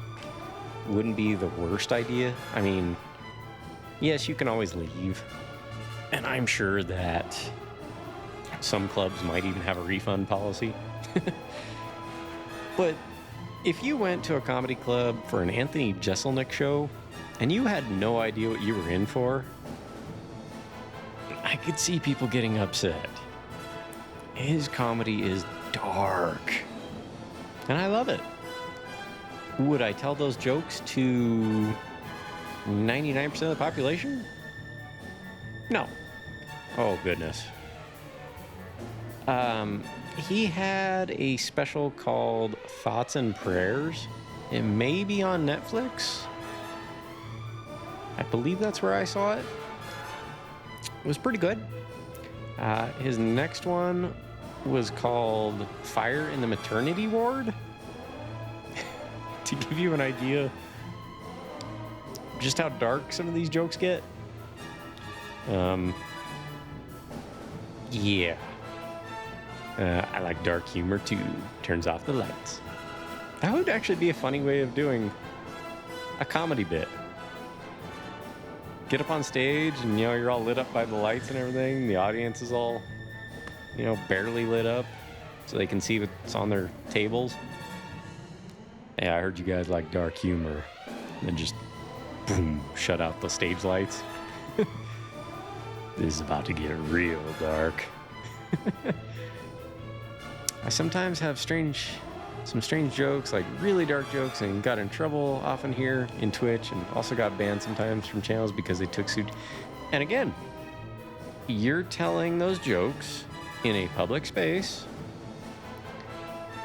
wouldn't be the worst idea. I mean, yes, you can always leave. And I'm sure that some clubs might even have a refund policy. But if you went to a comedy club for an Anthony Jeselnik show and you had no idea what you were in for, I could see people getting upset. His comedy is dark, and I love it. Would I tell those jokes to 99% of the population? No. Oh, goodness. He had a special called Thoughts and Prayers. It may be on Netflix. I believe that's where I saw it. It was pretty good. His next one was called Fire in the Maternity Ward. To give you an idea just how dark some of these jokes get. Yeah. I like dark humor too. Turns off the lights. That would actually be a funny way of doing a comedy bit. Get up on stage and, you know, you're all lit up by the lights and everything. The audience is all, you know, barely lit up so they can see what's on their tables. Yeah, I heard you guys like dark humor. And then just, boom, shut out the stage lights. This is about to get real dark. I sometimes have some strange jokes, like really dark jokes, and got in trouble often here in Twitch, and also got banned sometimes from channels because they took suit. And again, you're telling those jokes in a public space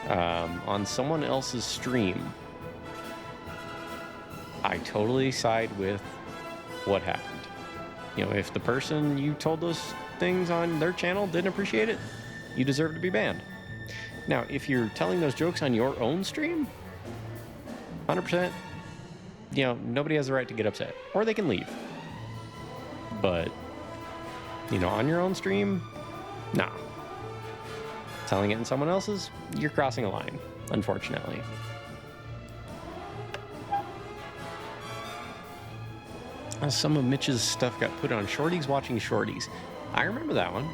on someone else's stream. I totally side with what happened. You know, if the person you told those things on their channel didn't appreciate it, you deserve to be banned. Now, if you're telling those jokes on your own stream, 100%, you know, nobody has the right to get upset. Or they can leave. But, you know, on your own stream, nah. Telling it in someone else's, you're crossing a line, unfortunately. Some of Mitch's stuff got put on Shorties Watching Shorties. I remember that one.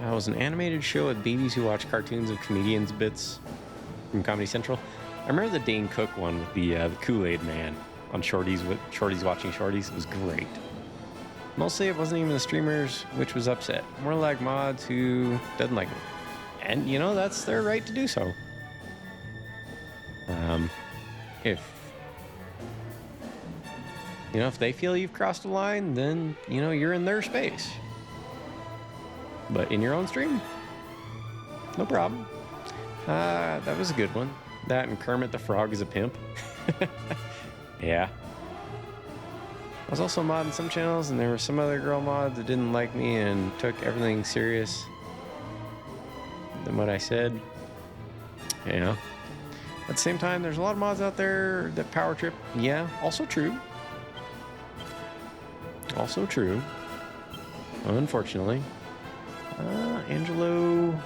It was an animated show with babies who watch cartoons of comedians bits from Comedy Central. I remember the Dane Cook one with the Kool-Aid Man on Shorties Watching Shorties. It was great. Mostly it wasn't even the streamers, which was upset. More like mods who doesn't like it. And, you know, that's their right to do so. If they feel you've crossed a line, then, you know, you're in their space. But in your own stream, No problem. That was a good one. That and Kermit the Frog is a pimp. Yeah. I was also modding some channels, and there were some other girl mods that didn't like me and took everything serious than what I said. You know. At the same time, there's a lot of mods out there that power trip. Yeah, also true. Also true. Unfortunately. Angelo.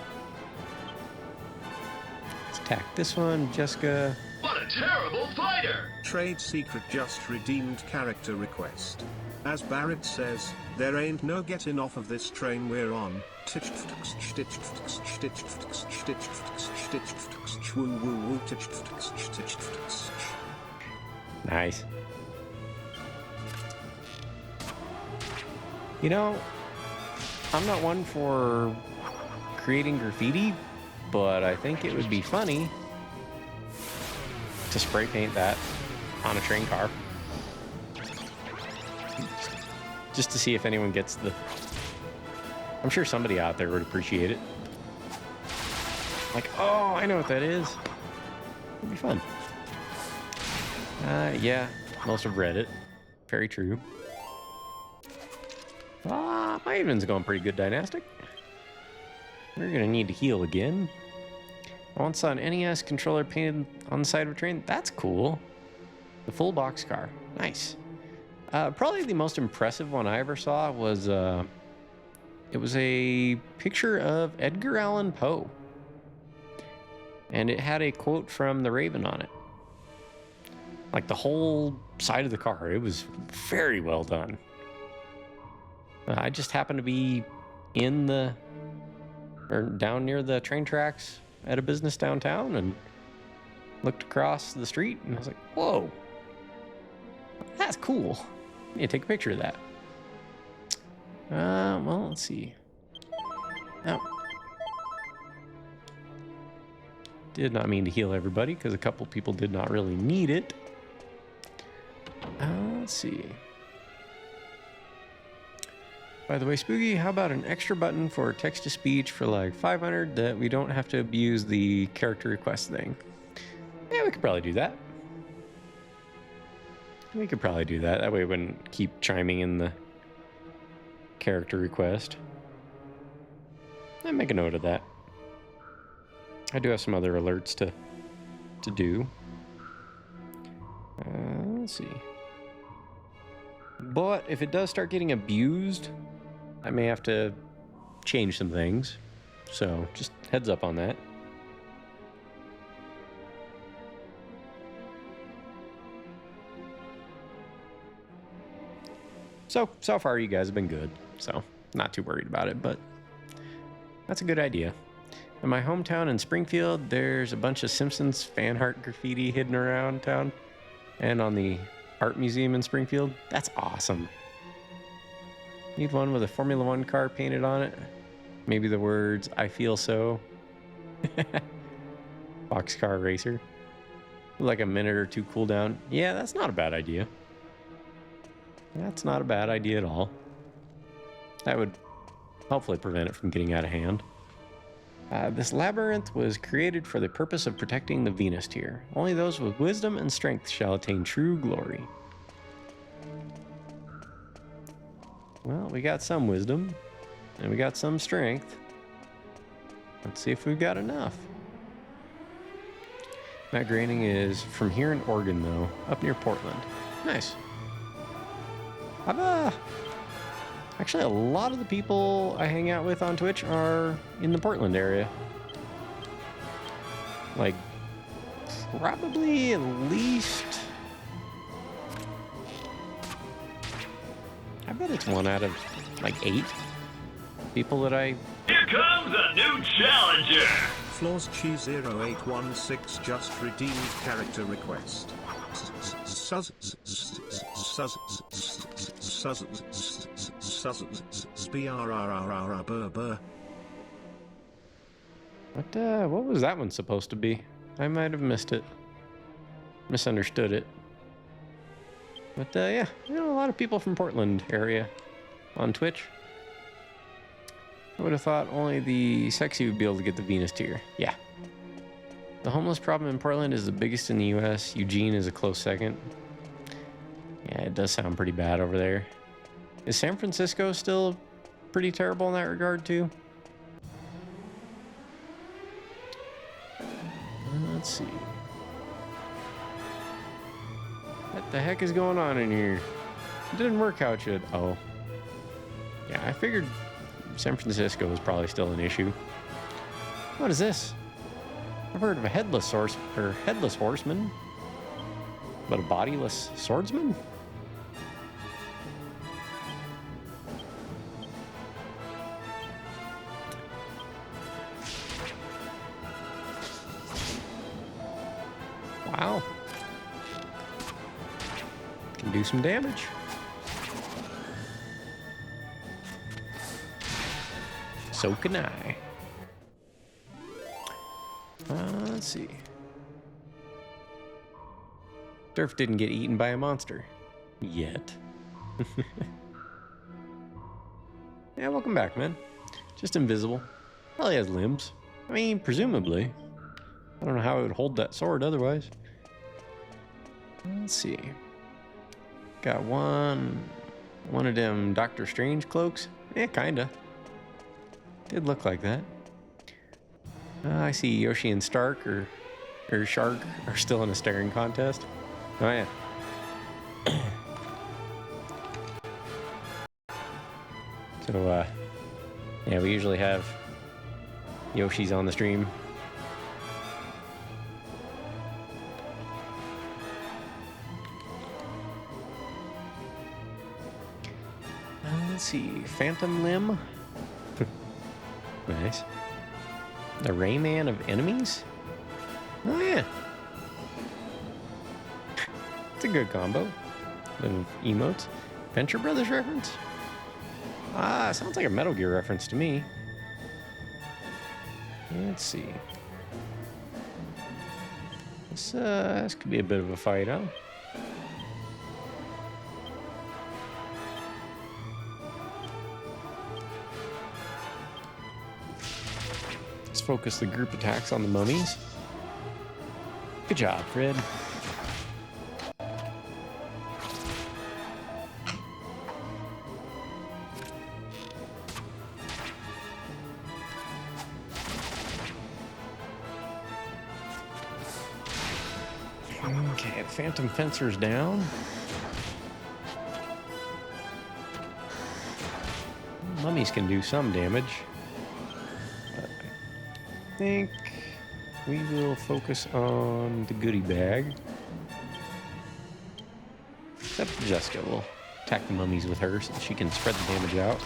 Let's attack this one. Jessica. What a terrible fighter! Trade secret just redeemed character request. As Barrett says, there ain't no getting off of this train we're on. Nice. You know, I'm not one for creating graffiti, but I think it would be funny to spray paint that on a train car. Just to see if anyone gets the... I'm sure somebody out there would appreciate it. Like, oh, I know what that is. It'd be fun. Yeah, most have read it. Very true. My evening's going pretty good, Dynastic. We're gonna need to heal again. I once saw an NES controller painted on the side of a train. That's cool. The full boxcar. Nice. Probably the most impressive one I ever saw was, it was a picture of Edgar Allan Poe. And it had a quote from The Raven on it. Like the whole side of the car. It was very well done. I just happened to be down near the train tracks at a business downtown and looked across the street and I was like, whoa, that's cool. I need to take a picture of that. Well, let's see. Oh. Did not mean to heal everybody because a couple people did not really need it. Let's see. By the way, Spooky, how about an extra button for text-to-speech for like 500 that we don't have to abuse the character request thing? Yeah, we could probably do that. We could probably do that. That way we wouldn't keep chiming in the character request. I'll make a note of that. I do have some other alerts to do. Let's see. But if it does start getting abused, I may have to change some things. So just heads up on that. So far you guys have been good. So not too worried about it, but that's a good idea. In my hometown in Springfield, there's a bunch of Simpsons fan art graffiti hidden around town and on the art museum in Springfield. That's awesome. Need one with a Formula One car painted on it. Maybe the words, I feel so. Boxcar racer. Like a minute or two cooldown. Yeah, that's not a bad idea. That's not a bad idea at all. That would hopefully prevent it from getting out of hand. This labyrinth was created for the purpose of protecting the Venus tier. Only those with wisdom and strength shall attain true glory. Well, we got some wisdom, and we got some strength. Let's see if we've got enough. Matt Groening is from here in Oregon, though, up near Portland. Nice. Actually, a lot of the people I hang out with on Twitch are in the Portland area. Like, probably at least... I bet it's 1 out of, like, 8 people that I... Here comes a new challenger! Flaws Cheese 0816 just redeemed character request. What was that one supposed to be? I might have missed it. Misunderstood it. But yeah, you know, a lot of people from Portland area on Twitch. I would have thought only the sexy would be able to get the Venus tier. Yeah. The homeless problem in Portland is the biggest in the US. Eugene is a close second. Yeah, it does sound pretty bad over there. Is San Francisco still pretty terrible in that regard too? Let's see. What the heck is going on in here? It didn't work how it should. Oh. Yeah, I figured San Francisco was probably still an issue. What is this? I've heard of a headless horseman, but a bodiless swordsman? Wow. Can do some damage. So can I. Let's see. Durf didn't get eaten by a monster. Yet. Yeah, welcome back, man. Just invisible. Probably has limbs. I mean, presumably. I don't know how it would hold that sword otherwise. Let's see. Got one of them Doctor Strange cloaks. Yeah, kinda. Did look like that. I see Yoshi and Stark or Shark are still in a staring contest. Oh yeah. So yeah, we usually have Yoshi's on the stream. Let's see, Phantom Limb. Nice. The Rayman of enemies? Oh yeah. It's a good combo of emotes. Venture Brothers reference? Ah, sounds like a Metal Gear reference to me. Let's see. This could be a bit of a fight, huh? Let's focus the group attacks on the mummies. Good job, Fred. Okay, Phantom Fencer's down. Mummies can do some damage. But I think we will focus on the goodie bag. Except for Jessica. We'll attack the mummies with her so she can spread the damage out.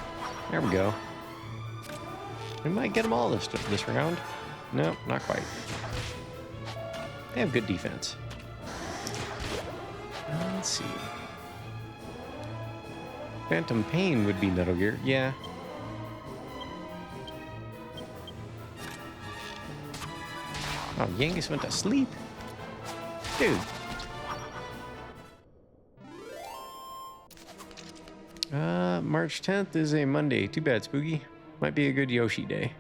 There we go. We might get them all this round. Nope, not quite. They have good defense. Let's see. Phantom Pain would be Metal Gear. Yeah. Oh, Yangus went to sleep? Dude. March 10th is a Monday. Too bad, Spooky. Might be a good Yoshi day.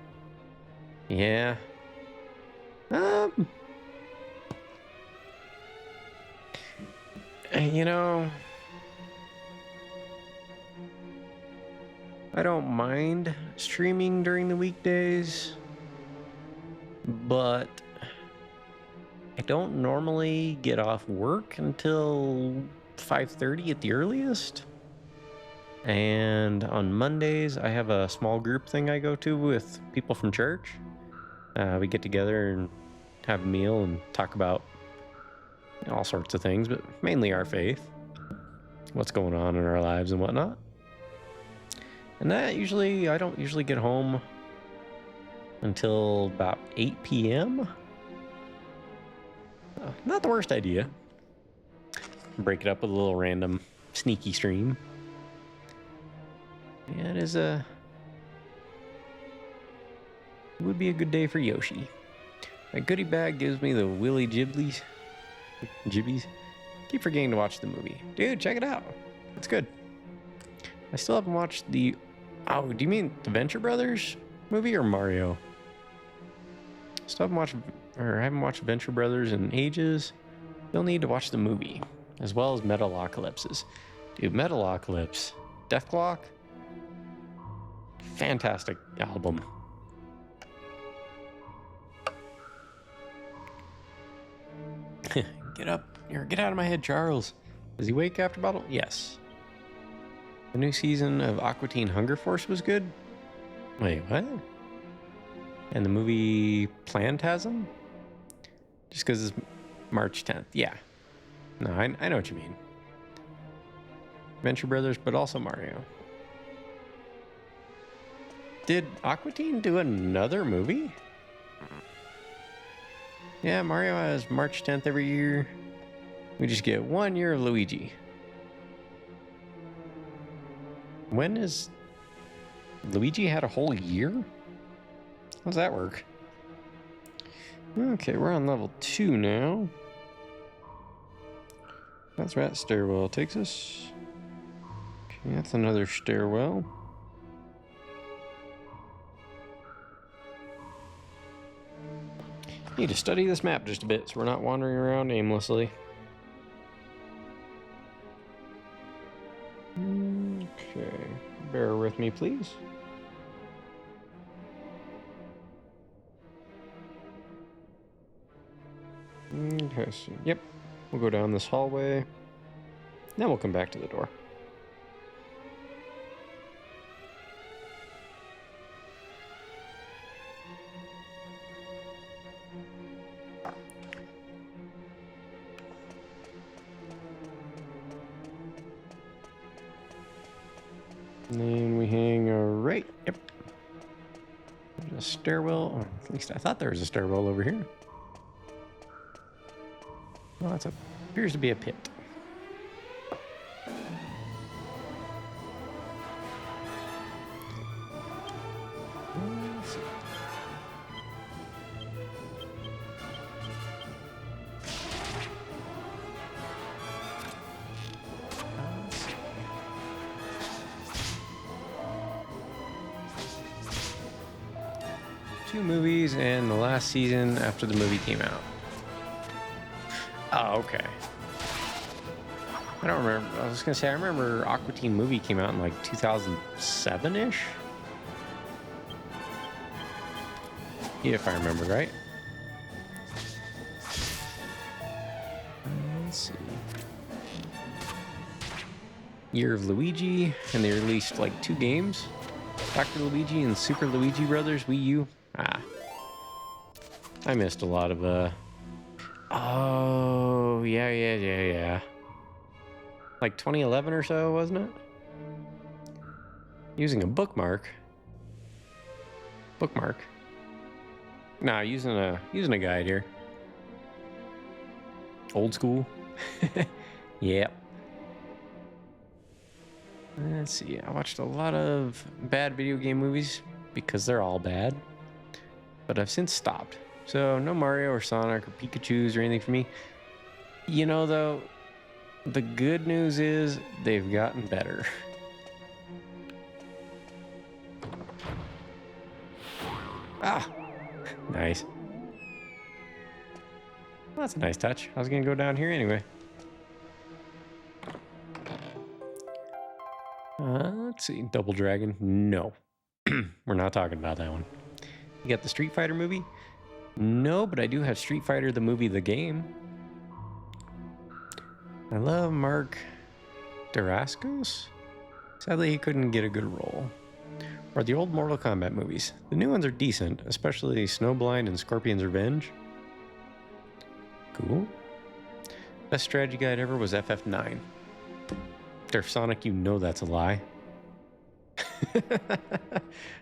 Yeah. You know, I don't mind streaming during the weekdays, but I don't normally get off work until 5:30 at the earliest. And on Mondays, I have a small group thing I go to with people from church. We get together and have a meal and talk about all sorts of things, but mainly our faith, what's going on in our lives and whatnot. And that I don't usually get home until about 8 p.m. Not the worst idea. Break it up with a little random sneaky stream. Yeah, it would be a good day for Yoshi. My goodie bag gives me the Willy Gibblies. Keep forgetting to watch the movie. Dude, check it out. It's good. I still haven't watched the Oh, do you mean the Venture Brothers movie or Mario? Still haven't watched Venture Brothers in ages. You'll need to watch the movie, as well as Metalocalypses. Dude, Metalocalypse, Deathclock, fantastic album. Get up, get out of my head, Charles. Does he wake after battle? Yes. The new season of Aqua Teen Hunger Force was good. Wait, what? And the movie Plantasm? Just because it's March 10th. Yeah. No, I know what you mean. Venture Brothers, but also Mario. Did Aqua Teen do another movie? Yeah, Mario has March 10th every year. We just get 1 year of Luigi. When is... Luigi had a whole year? How does that work? Okay, we're on level 2 now. That's where that stairwell takes us. Okay, that's another stairwell. Need to study this map just a bit so we're not wandering around aimlessly. Okay, bear with me, please. Okay, so, yep, we'll go down this hallway. Then we'll come back to the door. And then we hang right. Yep. There's a stairwell. Or at least I thought there was a stairwell over here. Well, that appears to be a pit. Let's see. Two movies and the last season after the movie came out. Oh, okay. I don't remember. I was gonna say, I remember Aqua Teen movie came out in like 2007-ish. Yeah, if I remember right. Let's see. Year of Luigi, and they released like 2 games. Dr. Luigi and Super Luigi Brothers Wii U. I missed a lot of oh, yeah. Like 2011 or so, wasn't it? Using a bookmark. Nah, using a guide here. Old school. Yep. Let's see. I watched a lot of bad video game movies because they're all bad. But I've since stopped. So no Mario or Sonic or Pikachu's or anything for me. You know, though, the good news is they've gotten better. Ah, nice. Well, that's a nice touch. I was gonna go down here anyway. Let's see, Double Dragon. No, we're not talking about that one. You got the Street Fighter movie? No, but I do have Street Fighter the movie, the game. I love Mark Daraskos. Sadly, he couldn't get a good role. Or the old Mortal Kombat movies. The new ones are decent, especially Snowblind and Scorpion's Revenge. Cool. Best strategy guide ever was FF9. There, Sonic, you know that's a lie.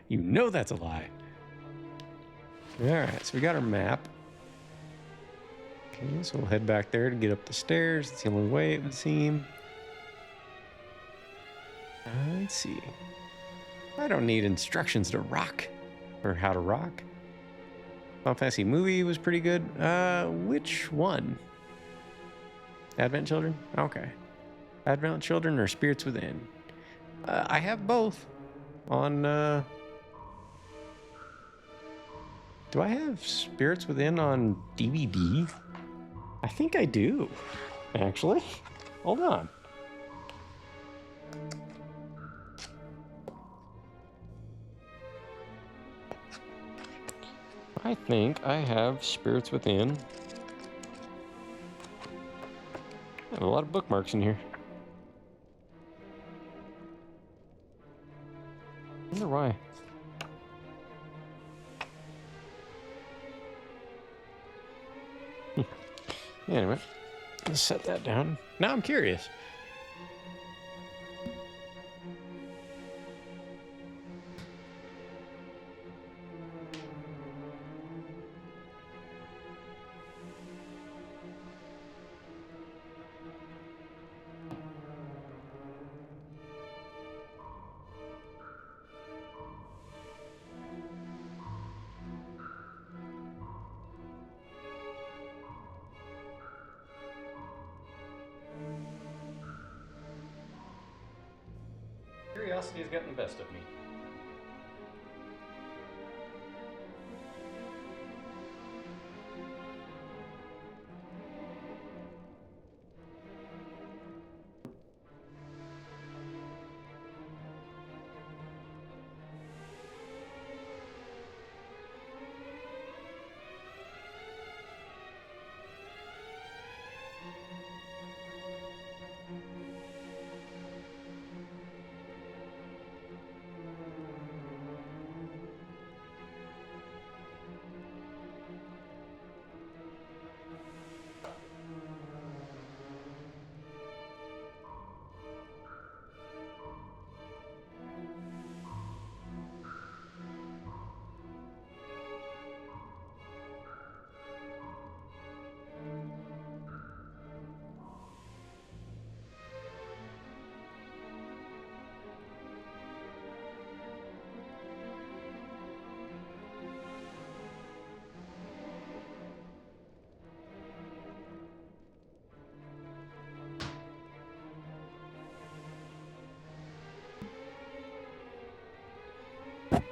You know that's a lie. Alright, so we got our map. Okay, so we'll head back there to get up the stairs. It's the only way, it would seem. Let's see. I don't need instructions to rock. Or how to rock. Final Fantasy movie was pretty good. Which one? Advent Children? Okay. Advent Children or Spirits Within? I have both. on, do I have Spirits Within on DVD? I think I do, actually. Hold on. I think I have Spirits Within. I have a lot of bookmarks in here. I wonder why. Anyway, let's set that down. Now I'm curious. Curiosity has gotten the best of me.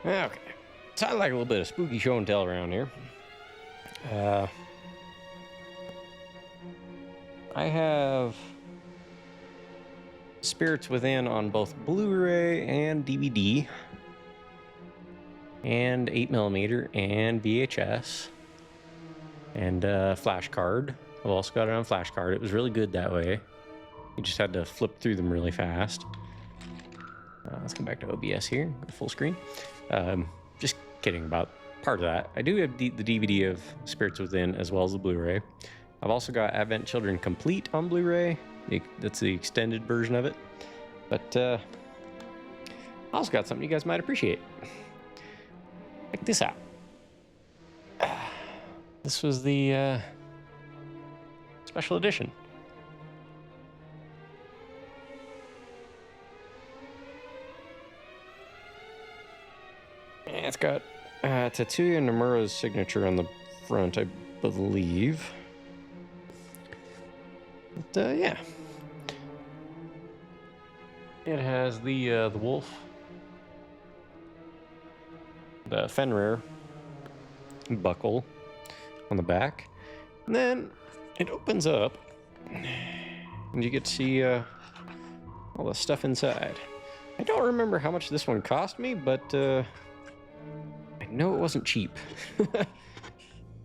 Okay, so I like a little bit of spooky show and tell around here. I have Spirits Within on both Blu-ray and DVD, and 8mm and VHS, and flash card. I've also got it on flash card. It was really good that way. You just had to flip through them really fast. Let's come back to OBS here, go to full screen. Just kidding about part of that. I do have the DVD of Spirits Within as well as the Blu-ray. I've also got Advent Children Complete on Blu-ray. That's the extended version of it. But I also got something you guys might appreciate. Check this out. This was the special edition. It's got Tetsuya Nomura's signature on the front, I believe. But, yeah. It has the wolf, the Fenrir buckle on the back, and then it opens up, and you get to see all the stuff inside. I don't remember how much this one cost me, but I know it wasn't cheap.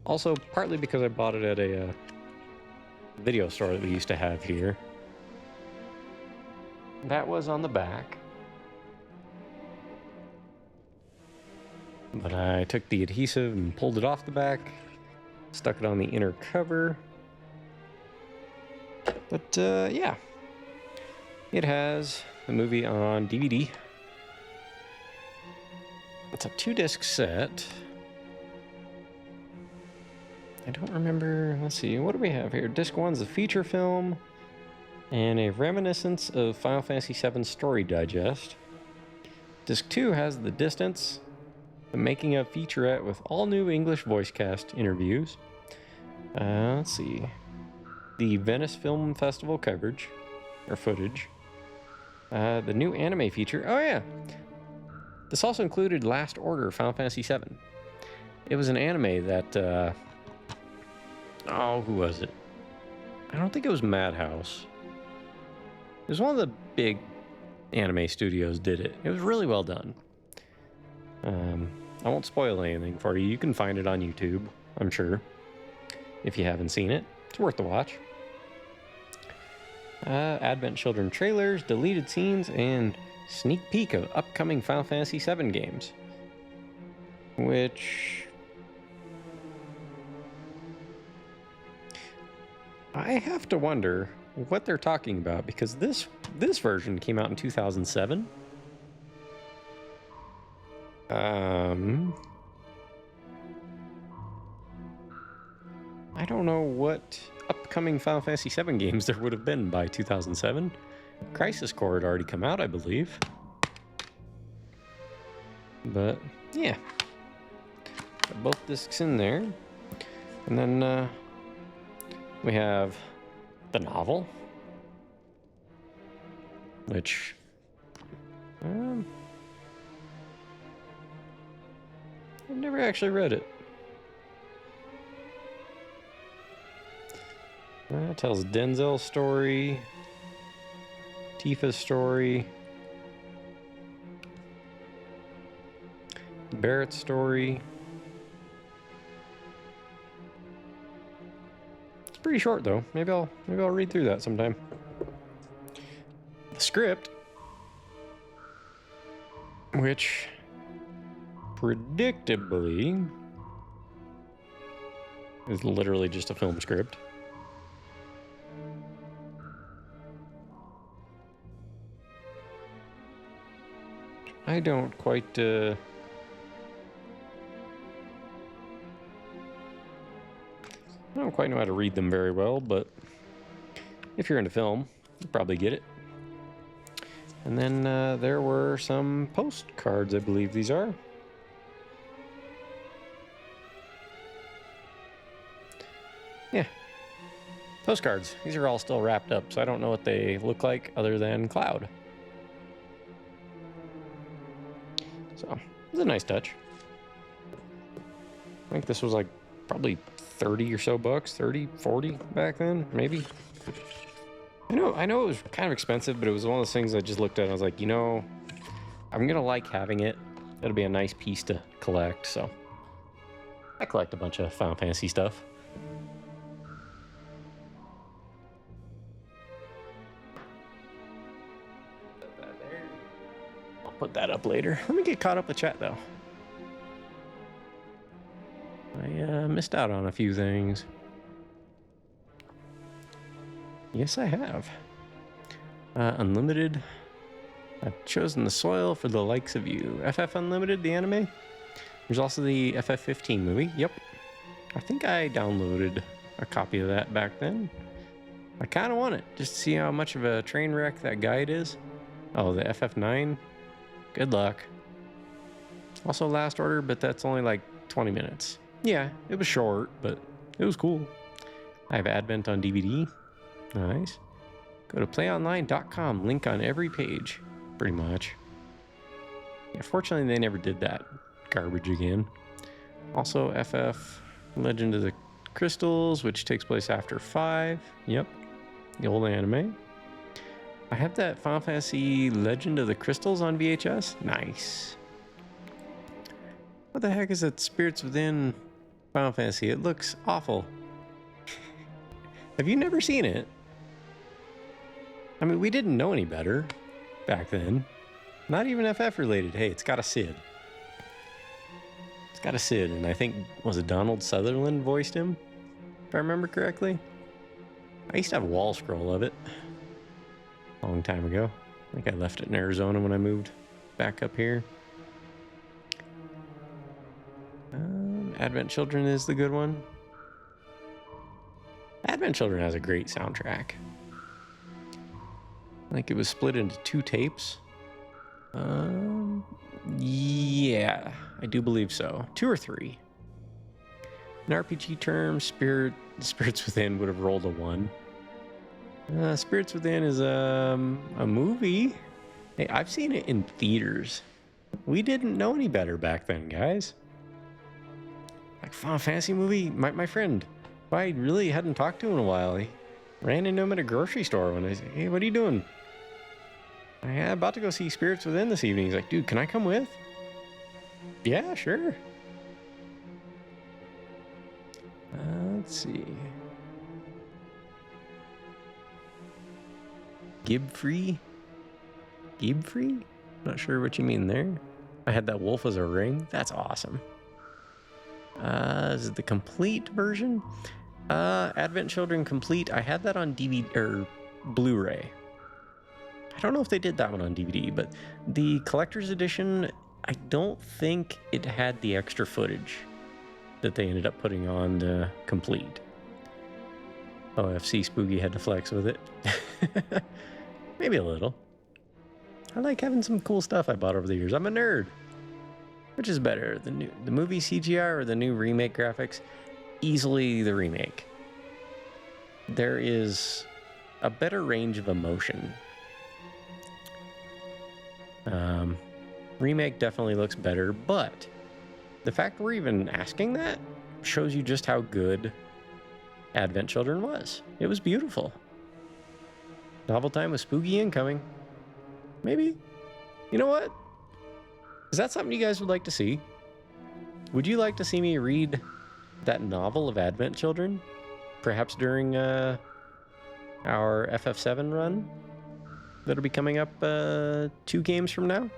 Also, partly because I bought it at a video store that we used to have here. That was on the back. But I took the adhesive and pulled it off the back, stuck it on the inner cover. But yeah, it has the movie on DVD. It's a 2-disc set. I don't remember, let's see, what do we have here? Disc 1's a feature film and a reminiscence of Final Fantasy VII Story Digest. Disc 2 has The Distance, the making of featurette with all new English voice cast interviews. Let's see, the Venice Film Festival coverage, or footage. The new anime feature, oh yeah, This also included Last Order Final Fantasy VII. It was an anime that, who was it? I don't think it was Madhouse. It was one of the big anime studios did it. It was really well done. I won't spoil anything for you. You can find it on YouTube, I'm sure. If you haven't seen it, it's worth the watch. Advent Children trailers, deleted scenes, and sneak peek of upcoming Final Fantasy VII games. Which... I have to wonder what they're talking about, because this version came out in 2007. I don't know what upcoming Final Fantasy VII games there would have been by 2007. Crisis Core had already come out, I believe. But, yeah. Got both discs in there. And then, we have the novel. Which... I've never actually read it. It tells Denzel's story, Tifa's story, Barrett's story. It's pretty short though. Maybe I'll read through that sometime. The script, which predictably is literally just a film script. I don't quite I don't quite know how to read them very well, but if you're into film, you'll probably get it. And then there were some postcards, I believe these are. Yeah, postcards. These are all still wrapped up, so I don't know what they look like other than Cloud. So, it's a nice touch. I think this was like probably 30 or so bucks, 30, 40 back then, maybe. I know it was kind of expensive, but it was one of those things I just looked at and I was like, you know, I'm gonna like having it. It'll be a nice piece to collect, so. I collect a bunch of Final Fantasy stuff. I'll put that up later. Let me get caught up with chat though. I missed out on a few things. Yes, I have. Unlimited. I've chosen the soil for the likes of you. FF Unlimited, the anime. There's also the FF15 movie. Yep. I think I downloaded a copy of that back then. I kind of want it, just to see how much of a train wreck that guide is. Oh, the FF9. Good luck. Also Last Order, but that's only like 20 minutes. Yeah, it was short, but it was cool. I have Advent on DVD. Nice. Go to playonline.com, link on every page, pretty much. Yeah, fortunately, they never did that garbage again. Also, FF Legend of the Crystals, which takes place after 5. Yep, the old anime. I have that Final Fantasy Legend of the Crystals on VHS. Nice. What the heck is that Spirits Within Final Fantasy? It looks awful. Have you never seen it? I mean, we didn't know any better back then. Not even FF related. Hey, it's got a Sid. It's got a Sid, and I think, was it Donald Sutherland voiced him? If I remember correctly. I used to have a wall scroll of it a long time ago. I think I left it in Arizona when I moved back up here. Advent Children is the good one. Advent Children has a great soundtrack. I think it was split into 2 tapes. Yeah, I do believe so. 2 or 3. In RPG terms, Spirits Within would have rolled a 1. Spirits Within is a movie. Hey, I've seen it in theaters. We didn't know any better back then, guys. Like, Final Fantasy movie, my friend, who I really hadn't talked to in a while, he ran into him at a grocery store when I said, hey, what are you doing? I'm about to go see Spirits Within this evening. He's like, dude, can I come with? Yeah, sure. Let's see. Gibfree? Gibfree? Not sure what you mean there. I had that wolf as a ring. That's awesome. Is it the complete version? Advent Children Complete. I had that on DVD or Blu-ray. I don't know if they did that one on DVD, but the collector's edition, I don't think it had the extra footage that they ended up putting on the complete. OFC Spooky had to flex with it. Maybe a little. I like having some cool stuff I bought over the years. I'm a nerd. Which is better, the movie CGI or the new remake graphics? Easily the remake. There is a better range of emotion. Remake definitely looks better, but the fact we're even asking that shows you just how good Advent Children was. It was beautiful. Novel time with Spooky incoming. Maybe. You know what? Is that something you guys would like to see? Would you like to see me read that novel of Advent Children? Perhaps during our FF7 run? That'll be coming up 2 games from now?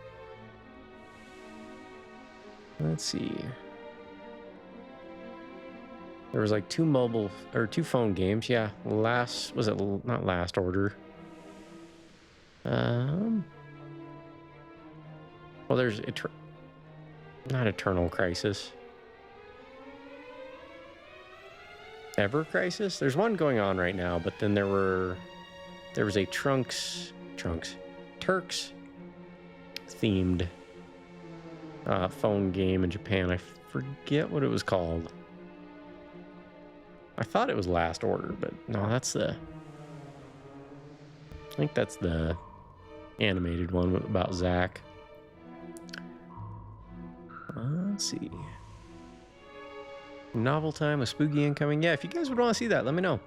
Let's see. There was like 2 mobile or 2 phone games. Yeah, not Last Order? Well, there's not Eternal Crisis. Ever Crisis? There's one going on right now, but then there was a Turks themed phone game in Japan. I forget what it was called. I thought it was Last Order, but no, I think that's the animated one about Zack. Let's see. Novel time with Spooky incoming. Yeah, if you guys would want to see that, let me know.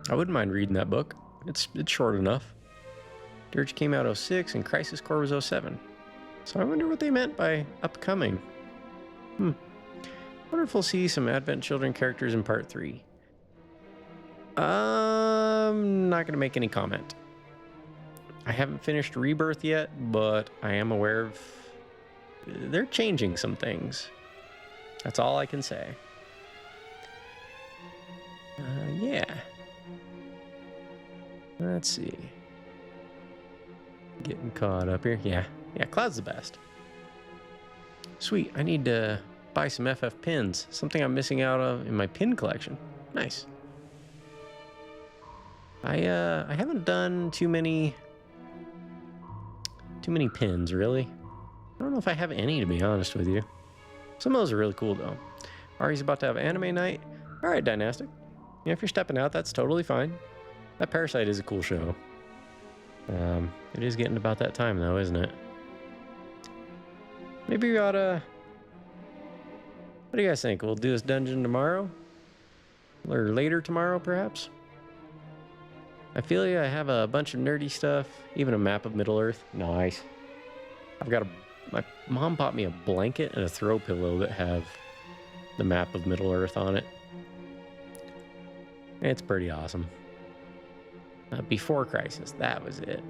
I wouldn't mind reading that book. It's short enough. Dirge came out 06 and Crisis Core was 07. So I wonder what they meant by upcoming. Wonder if we'll see some Advent Children characters in part 3. I'm not going to make any comment. I haven't finished Rebirth yet, but I am aware of they're changing some things. That's all I can say. Yeah. Let's see. Getting caught up here. Yeah, Cloud's the best. Sweet, I need to buy some FF pins. Something I'm missing out of in my pin collection. Nice. I haven't done too many pins, really. I don't know if I have any, to be honest with you. Some of those are really cool, though. Ari's about to have anime night. All right, Dynastic. Yeah, if you're stepping out, that's totally fine. That Parasite is a cool show. It is getting about that time, though, isn't it? Maybe we ought to... What do you guys think? We'll do this dungeon tomorrow? Or later tomorrow, perhaps? I feel like I have a bunch of nerdy stuff. Even a map of Middle-earth. Nice. I've got my mom bought me a blanket and a throw pillow that have the map of Middle-earth on it. It's pretty awesome. Before Crisis, that was it.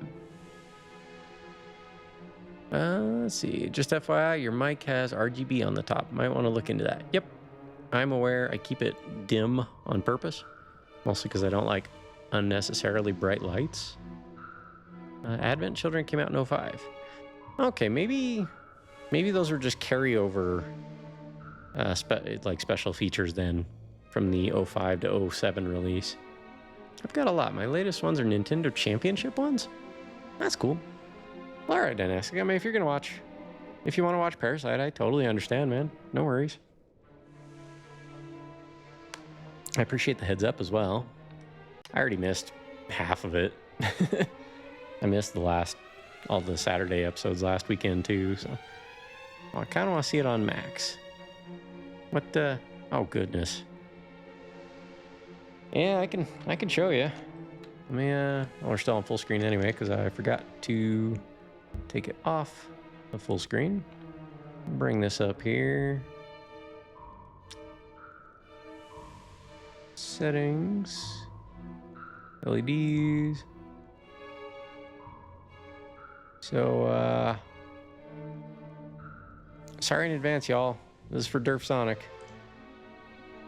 Let's see. Just FYI, your mic has RGB on the top. Might want to look into that. Yep. I'm aware. I keep it dim on purpose. Mostly because I don't like unnecessarily bright lights. Advent Children came out in 05. Okay, maybe those are just carryover special features then from the 05 to 07 release. I've got a lot. My latest ones are Nintendo Championship ones. That's cool. All right, Dynastic. I mean, if you want to watch Parasite, I totally understand, man. No worries. I appreciate the heads up as well. I already missed half of it. I missed the last all the Saturday episodes last weekend too, so I kind of want to see it on Max. What the? Oh goodness. Yeah, I can show you. Let me oh, we're still on full screen anyway because I forgot to take it off of full screen. Bring this up here. Settings. LEDs. So, sorry in advance, y'all. This is for Derf Sonic.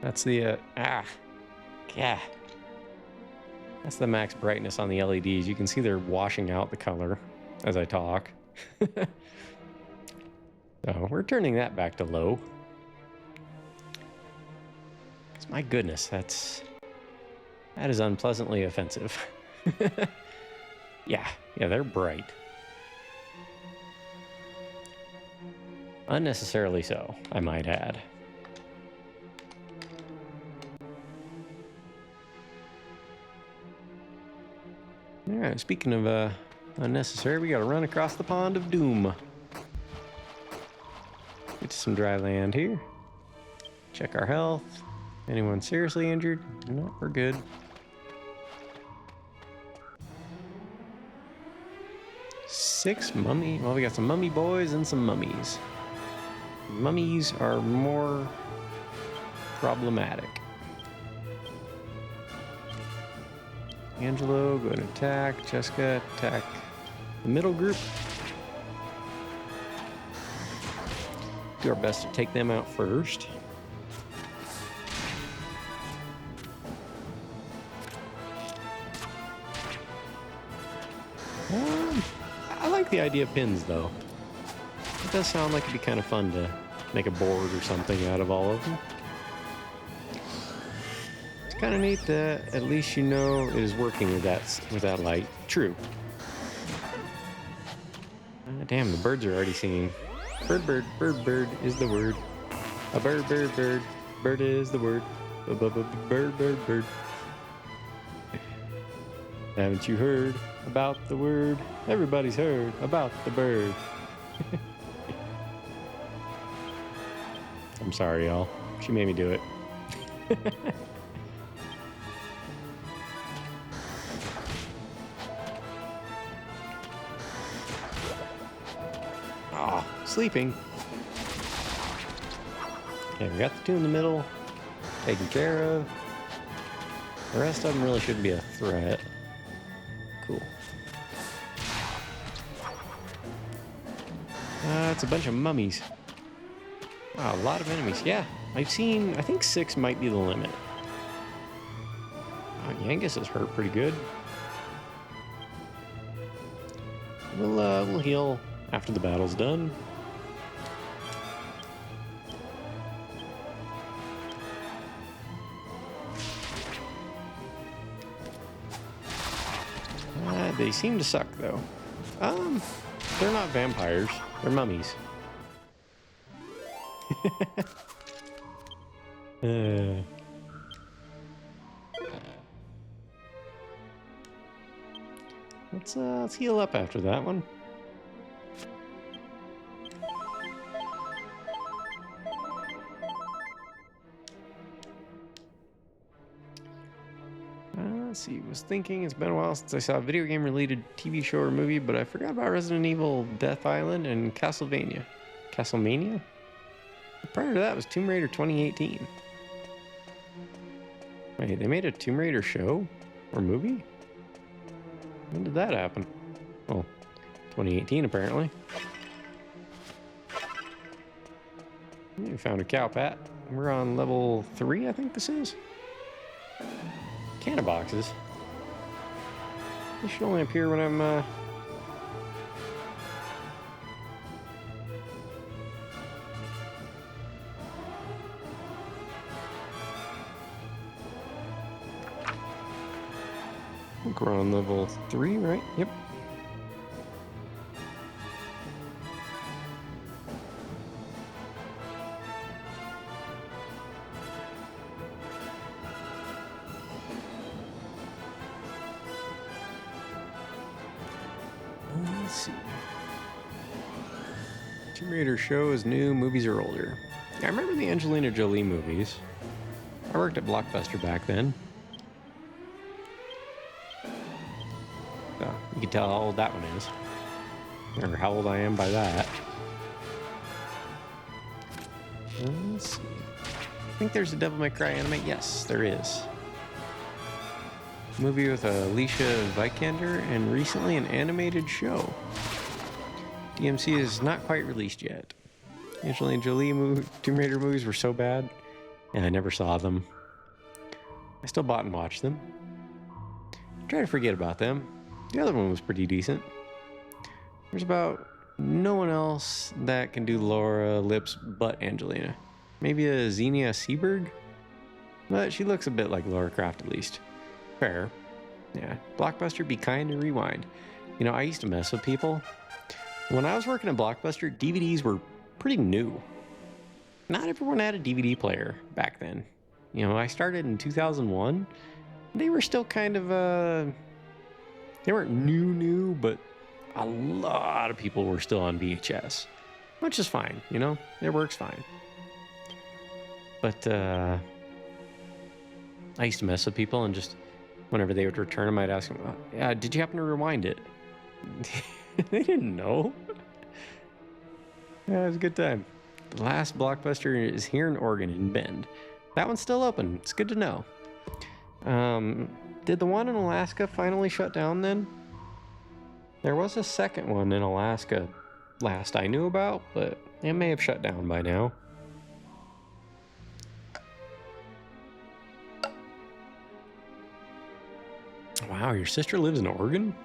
That's the, yeah. That's the max brightness on the LEDs. You can see they're washing out the color as I talk. So we're turning that back to low. My goodness, that is unpleasantly offensive. Yeah, they're bright. Unnecessarily so, I might add. Alright, speaking of unnecessary, we gotta run across the pond of doom. Get to some dry land here. Check our health. Anyone seriously injured? No, we're good. Six mummy. Well, we got some mummy boys and some mummies. Mummies are more problematic. Angelo, go and attack. Jessica, attack the middle group. Do our best to take them out first. I like the idea of pins, though. It does sound like it'd be kind of fun to make a board or something out of all of them. It's kind of neat that at least you know it is working with that light. True. Damn, the birds are already singing. Bird, bird, bird, bird is the word. A bird, bird, bird, bird is the word. Bird, bird, bird. Haven't you heard about the word? Everybody's heard about the bird. I'm sorry, y'all. She made me do it. Oh, sleeping. Okay, we got the two in the middle taken care of. The rest of them really shouldn't be a threat. Cool. It's a bunch of mummies. Wow, a lot of enemies. Yeah, I think 6 might be the limit. Yangus is hurt pretty good. We'll heal after the battle's done. They seem to suck, though. They're not vampires. They're mummies. Let's heal up after that one. Let's see, was thinking it's been a while since I saw a video game related TV show or movie, but I forgot about Resident Evil Death Island and Castlevania. Castlemania? Prior to that was Tomb Raider 2018. Wait, they made a Tomb Raider show? Or movie? When did that happen? Well, 2018 apparently. We found a cow pat. We're on level 3, I think this is. Can of boxes. This should only appear when I'm I think we're on level 3, right? Yep. Let's see. Tomb Raider show is new, movies are older. I remember the Angelina Jolie movies. I worked at Blockbuster back then. So you can tell how old that one is. Or how old I am by that. Let's see. I think there's a Devil May Cry anime. Yes, there is. Movie with Alicia Vikander and recently an animated show. DMC is not quite released yet. Angelina Jolie Tomb Raider movies were so bad, and I never saw them. I still bought and watched them. Try to forget about them. The other one was pretty decent. There's about no one else that can do Laura lips but Angelina. Maybe a Xenia Seberg? But she looks a bit like Laura Croft at least. Fair. Yeah. Blockbuster, be kind and rewind. You know, I used to mess with people. When I was working at Blockbuster, DVDs were pretty new. Not everyone had a DVD player back then. You know, I started in 2001. They were still kind of, they weren't new, but a lot of people were still on VHS. Which is fine, you know? It works fine. But, I used to mess with people and just, whenever they would return them, I'd ask them, yeah, did you happen to rewind it? They didn't know. Yeah, it was a good time. The last Blockbuster is here in Oregon, in Bend. That one's still open. It's good to know. Did the one in Alaska finally shut down then? There was a second one in Alaska last I knew about, but it may have shut down by now. Wow, your sister lives in Oregon?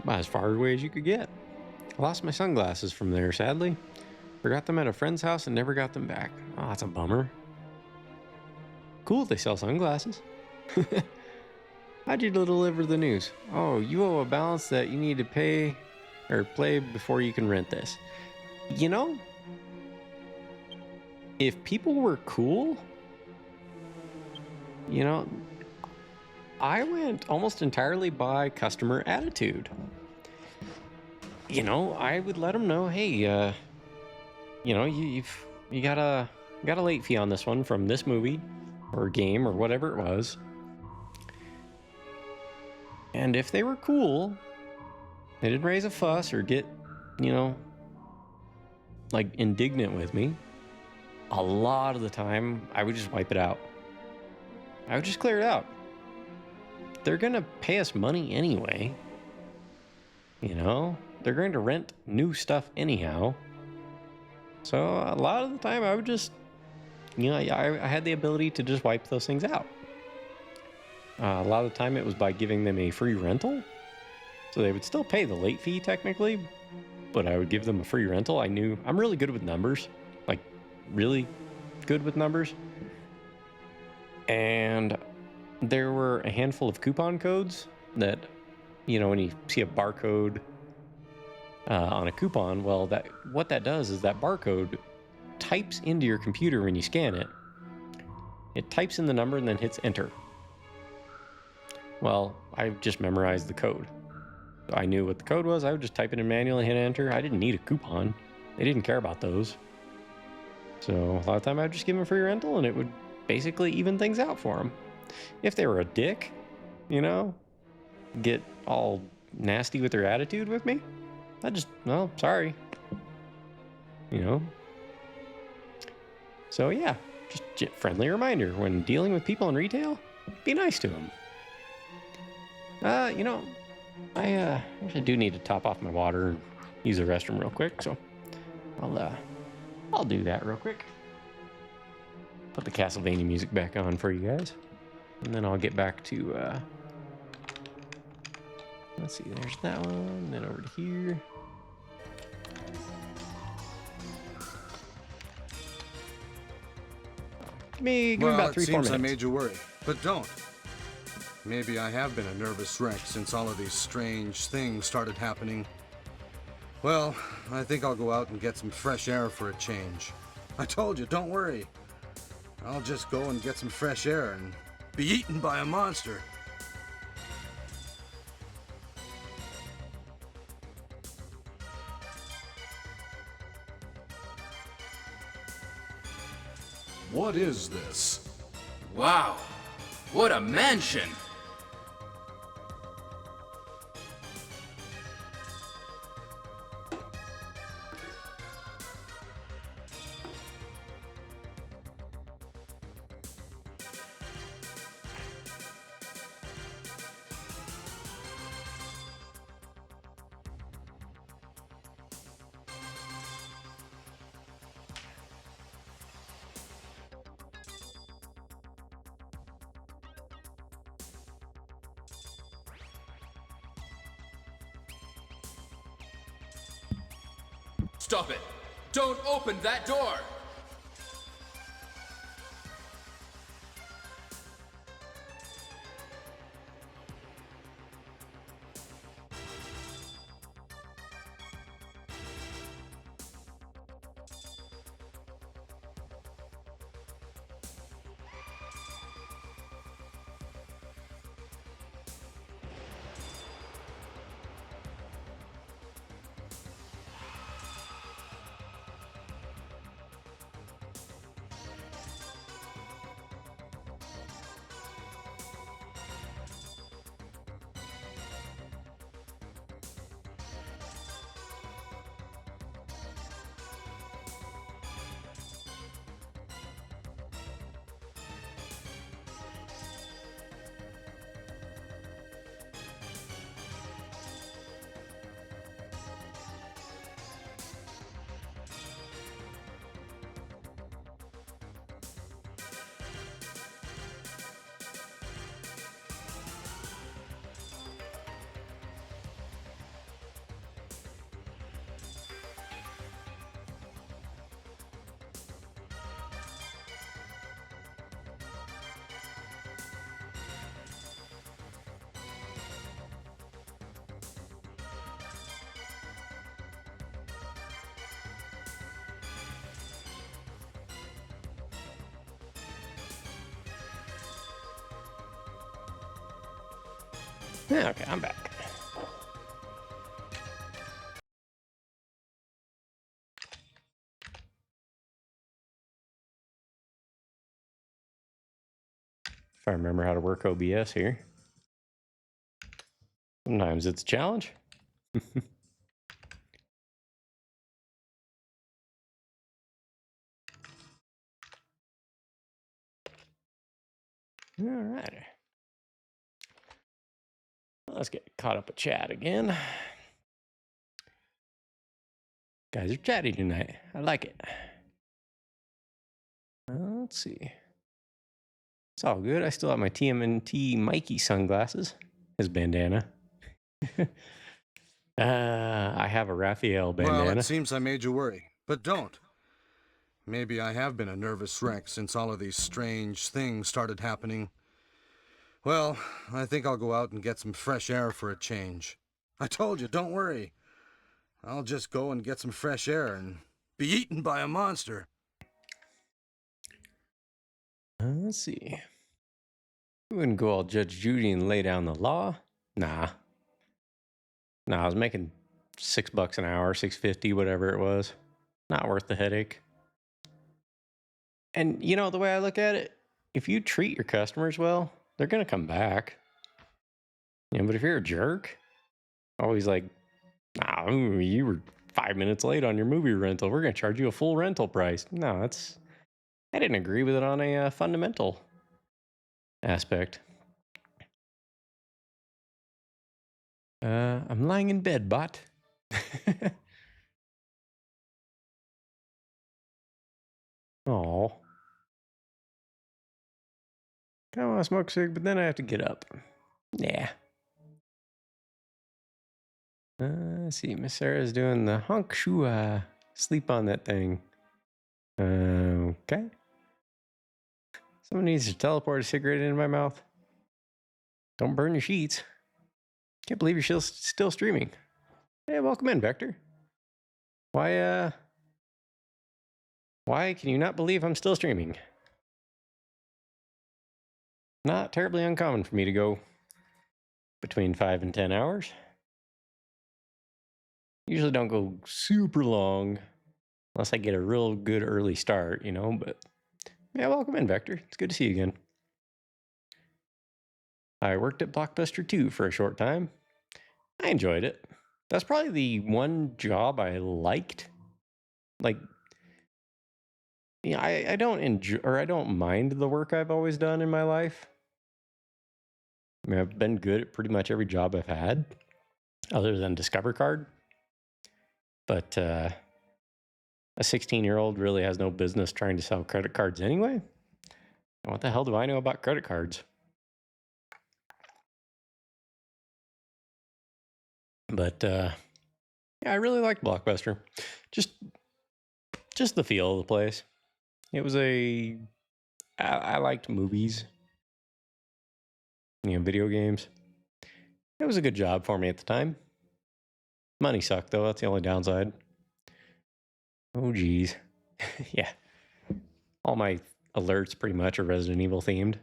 About as far away as you could get. I lost my sunglasses from there, sadly. Forgot them at a friend's house and never got them back. Oh, that's a bummer. Cool, they sell sunglasses. How'd you deliver the news? Oh, you owe a balance that you need to pay or play before you can rent this. You know, if people were cool, you know, I went almost entirely by customer attitude. You know, I would let them know, hey, you know, you got a late fee on this one from this movie or game or whatever it was. And if they were cool, they didn't raise a fuss or get, you know, like indignant with me, a lot of the time I would just wipe it out. I would just clear it out. They're gonna pay us money anyway. You know, they're going to rent new stuff anyhow. So a lot of the time I would just, you know, I had the ability to just wipe those things out. A lot of the time it was by giving them a free rental. So they would still pay the late fee technically, but I would give them a free rental. I knew I'm really good with numbers, like really good with numbers. And there were a handful of coupon codes that, you know, when you see a barcode on a coupon, well, what that does is that barcode types into your computer when you scan it. It types in the number and then hits enter. Well, I just memorized the code. I knew what the code was. I would just type it in manually and hit enter. I didn't need a coupon. They didn't care about those. So a lot of the time I would just give them a free rental and it would basically even things out for them. If they were a dick, you know, get all nasty with their attitude with me, I just, well, sorry. You know? So yeah, just friendly reminder, when dealing with people in retail, be nice to them. You know, I actually do need to top off my water and use the restroom real quick, so I'll do that real quick. Put the Castlevania music back on for you guys, and then I'll get back to, let's see, there's that one, then over to here. Give me about 3-4 minutes. It seems I made you worry, but don't. Maybe I have been a nervous wreck since all of these strange things started happening. Well, I think I'll go out and get some fresh air for a change. I told you, don't worry. I'll just go and get some fresh air and be eaten by a monster. What is this? Wow, what a mansion! Stop it! Don't open that door! Yeah, okay, I'm back. If I remember how to work OBS here. Sometimes it's a challenge. All right. Let's get caught up with chat again. Guys are chatty tonight. I like it. Let's see. It's all good. I still have my TMNT Mikey sunglasses. His bandana. I have a Raphael bandana. Well, it seems I made you worry, but don't. Maybe I have been a nervous wreck since all of these strange things started happening. Well, I think I'll go out and get some fresh air for a change. I told you, don't worry. I'll just go and get some fresh air and be eaten by a monster. Let's see. We wouldn't go all Judge Judy and lay down the law. Nah. I was making $6 an hour, $6.50, whatever it was. Not worth the headache. And you know, the way I look at it, if you treat your customers well, they're going to come back. Yeah, but if you're a jerk, always like, nah, you were 5 minutes late on your movie rental. We're going to charge you a full rental price. No, I didn't agree with it on a fundamental aspect. I'm lying in bed, bot. Oh. I want to smoke a cig, but then I have to get up. Yeah. Let's see. Miss Sarah's doing the honk shua. Sleep on that thing. Okay. Someone needs to teleport a cigarette into my mouth. Don't burn your sheets. Can't believe you're still streaming. Hey, welcome in, Vector. Why can you not believe I'm still streaming? Not terribly uncommon for me to go between 5 and 10 hours. Usually don't go super long unless I get a real good early start, you know, but Yeah, welcome in, Vector. It's good to see you again. I worked at Blockbuster 2 for a short time. I enjoyed it. That's probably the one job I liked. Like, yeah, I don't enjoy, or I don't mind the work I've always done in my life. I mean, I've been good at pretty much every job I've had, other than Discover Card. But a 16-year-old really has no business trying to sell credit cards anyway. And what the hell do I know about credit cards? But yeah, I really liked Blockbuster. Just the feel of the place. It was I liked movies, video games. It was a good job for me at the time. Money sucked though. That's the only downside. Oh geez. Yeah. All my alerts pretty much are Resident Evil themed.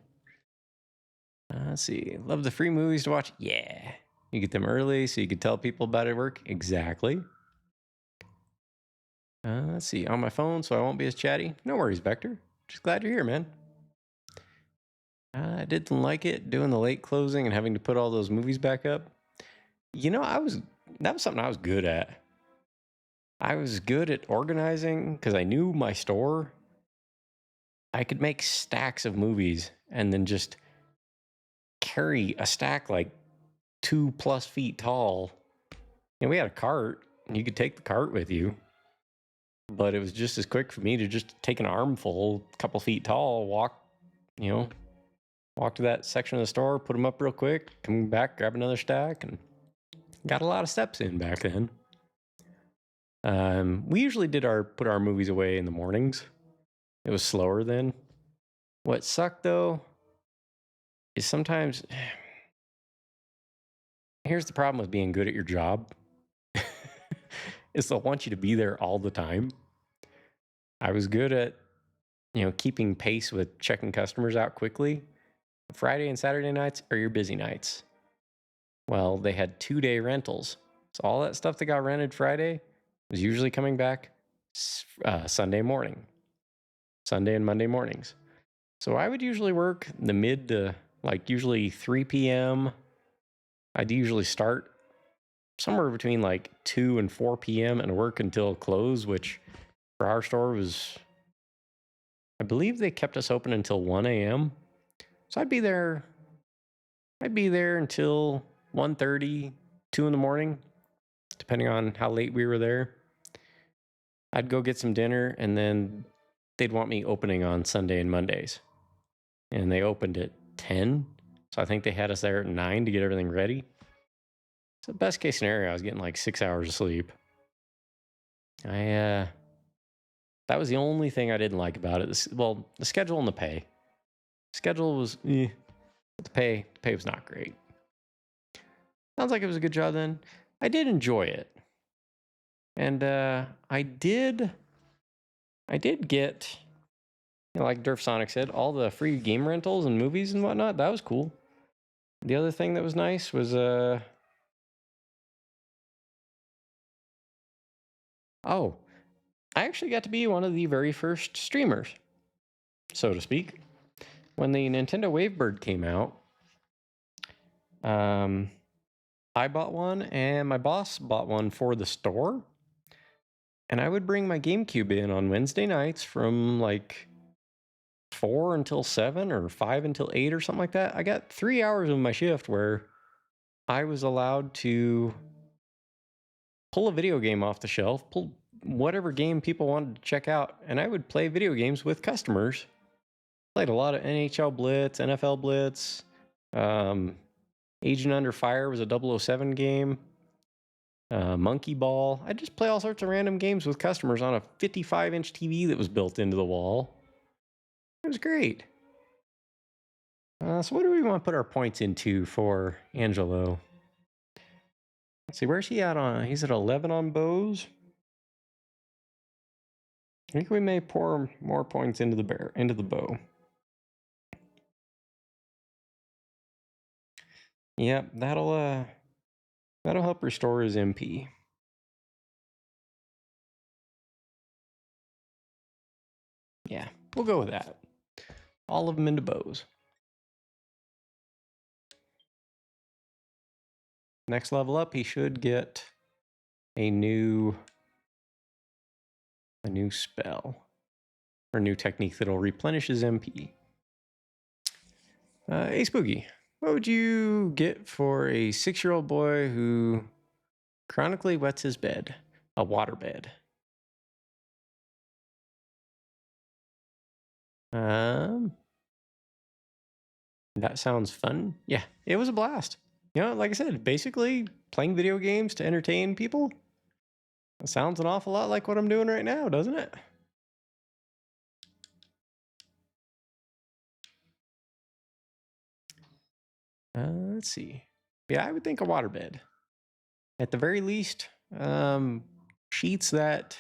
Let's see. Love the free movies to watch. Yeah. You get them early so you can tell people about it at work. Exactly. Let's see. On my phone so I won't be as chatty. No worries, Vector. Just glad you're here, man. I didn't like it doing the late closing and having to put all those movies back up. That was something I was good at. I was good at organizing because I knew my store. I could make stacks of movies and then just carry a stack like 2+ feet tall. And we had a cart and you could take the cart with you. But it was just as quick for me to just take an armful, a couple feet tall, walk to that section of the store, put them up real quick, come back, grab another stack, and got a lot of steps in back then. We usually put our movies away in the mornings. It was slower then. What sucked though is sometimes here's the problem with being good at your job. Is they'll want you to be there all the time. I was good at keeping pace with checking customers out quickly. Friday and Saturday nights are your busy nights. Well, they had 2-day rentals. So all that stuff that got rented Friday was usually coming back Sunday morning. Sunday and Monday mornings. So I would usually work the mid to usually 3 p.m. I'd usually start somewhere between 2 and 4 p.m. and work until close, which for our store was, I believe they kept us open until 1 a.m. So I'd be there until 1:30, 2 in the morning, depending on how late we were there. I'd go get some dinner, and then they'd want me opening on Sunday and Mondays. And they opened at 10, so I think they had us there at 9 to get everything ready. So best case scenario, I was getting 6 hours of sleep. That was the only thing I didn't like about it. The schedule and the pay. Schedule was but the pay was not great. Sounds like it was a good job then. I did enjoy it. And I did get, like Durf Sonic said, all the free game rentals and movies and whatnot. That was cool. The other thing that was nice was I actually got to be one of the very first streamers, so to speak. When the Nintendo Wavebird came out, I bought one and my boss bought one for the store. And I would bring my GameCube in on Wednesday nights from 4 until 7 or 5 until 8 or something like that. I got 3 hours of my shift where I was allowed to pull a video game off the shelf, pull whatever game people wanted to check out, and I would play video games with customers. Played a lot of NHL Blitz, NFL Blitz, Agent Under Fire was a 007 game, Monkey Ball. I just play all sorts of random games with customers on a 55-inch TV that was built into the wall. It was great. So what do we want to put our points into for Angelo? Let's see, where's he at on? He's at 11 on bows. I think we may pour more points into the bow. Yep, that'll help restore his MP. Yeah, we'll go with that. all of them into bows. Next level up, he should get a new spell or new technique that'll replenish his MP. Hey Spooky, what would you get for a 6-year-old boy who chronically wets his bed? A water bed. That sounds fun. Yeah, it was a blast. You know, like I said, basically playing video games to entertain people. That sounds an awful lot like what I'm doing right now, doesn't it? Let's see. Yeah, I would think a waterbed. At the very least, sheets that,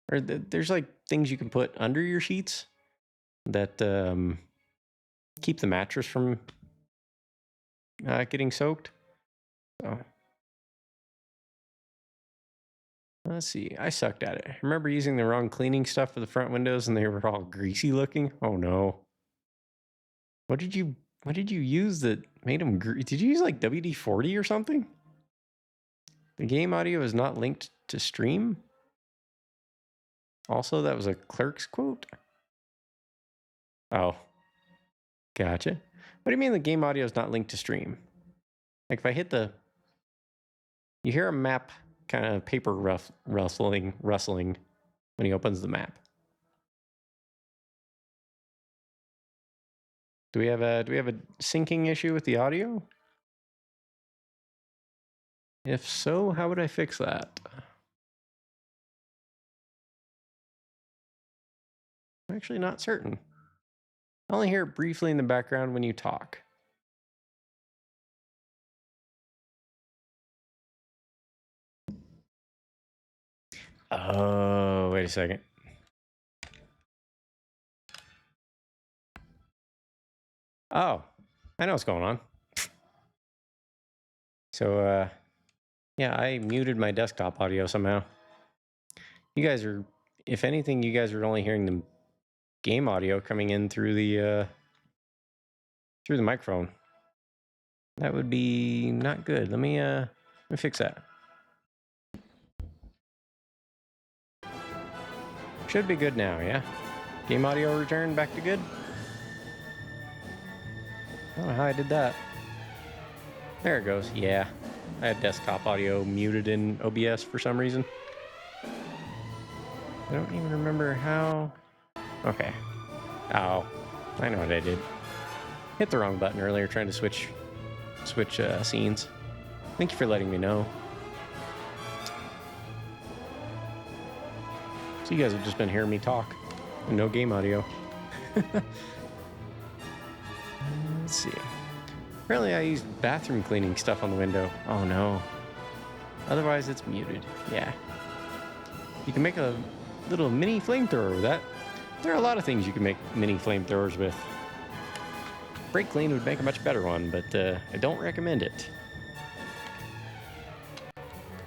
there's like things you can put under your sheets that keep the mattress from getting soaked. So, let's see. I sucked at it. I remember using the wrong cleaning stuff for the front windows, and they were all greasy looking. Oh no! What did you use that made them? Did you use like WD-40 or something? The game audio is not linked to stream. Also, that was a Clerk's quote. Oh, gotcha. What do you mean the game audio is not linked to stream? Like if I hit the, you hear a map kind of paper rustling when he opens the map. Do we have a syncing issue with the audio? If so, how would I fix that? I'm actually not certain. I only hear it briefly in the background when you talk. Oh, wait a second. Oh, I know what's going on. So, yeah, I muted my desktop audio somehow. You guys are, if anything, you guys are only hearing the game audio coming in through the microphone. That would be not good. Let me fix that. Should be good now, yeah? Game audio returned back to good? I don't know how I did that. There it goes. Yeah. I had desktop audio muted in OBS for some reason. I don't even remember how. Okay. Oh, I know what I did. Hit the wrong button earlier trying to switch scenes. Thank you for letting me know. So you guys have just been hearing me talk and no game audio. Let's see. Apparently I used bathroom cleaning stuff on the window. Oh no. Otherwise it's muted. Yeah. You can make a little mini flamethrower with that. There are a lot of things you can make mini flamethrowers with. Brake clean would make a much better one, but I don't recommend it.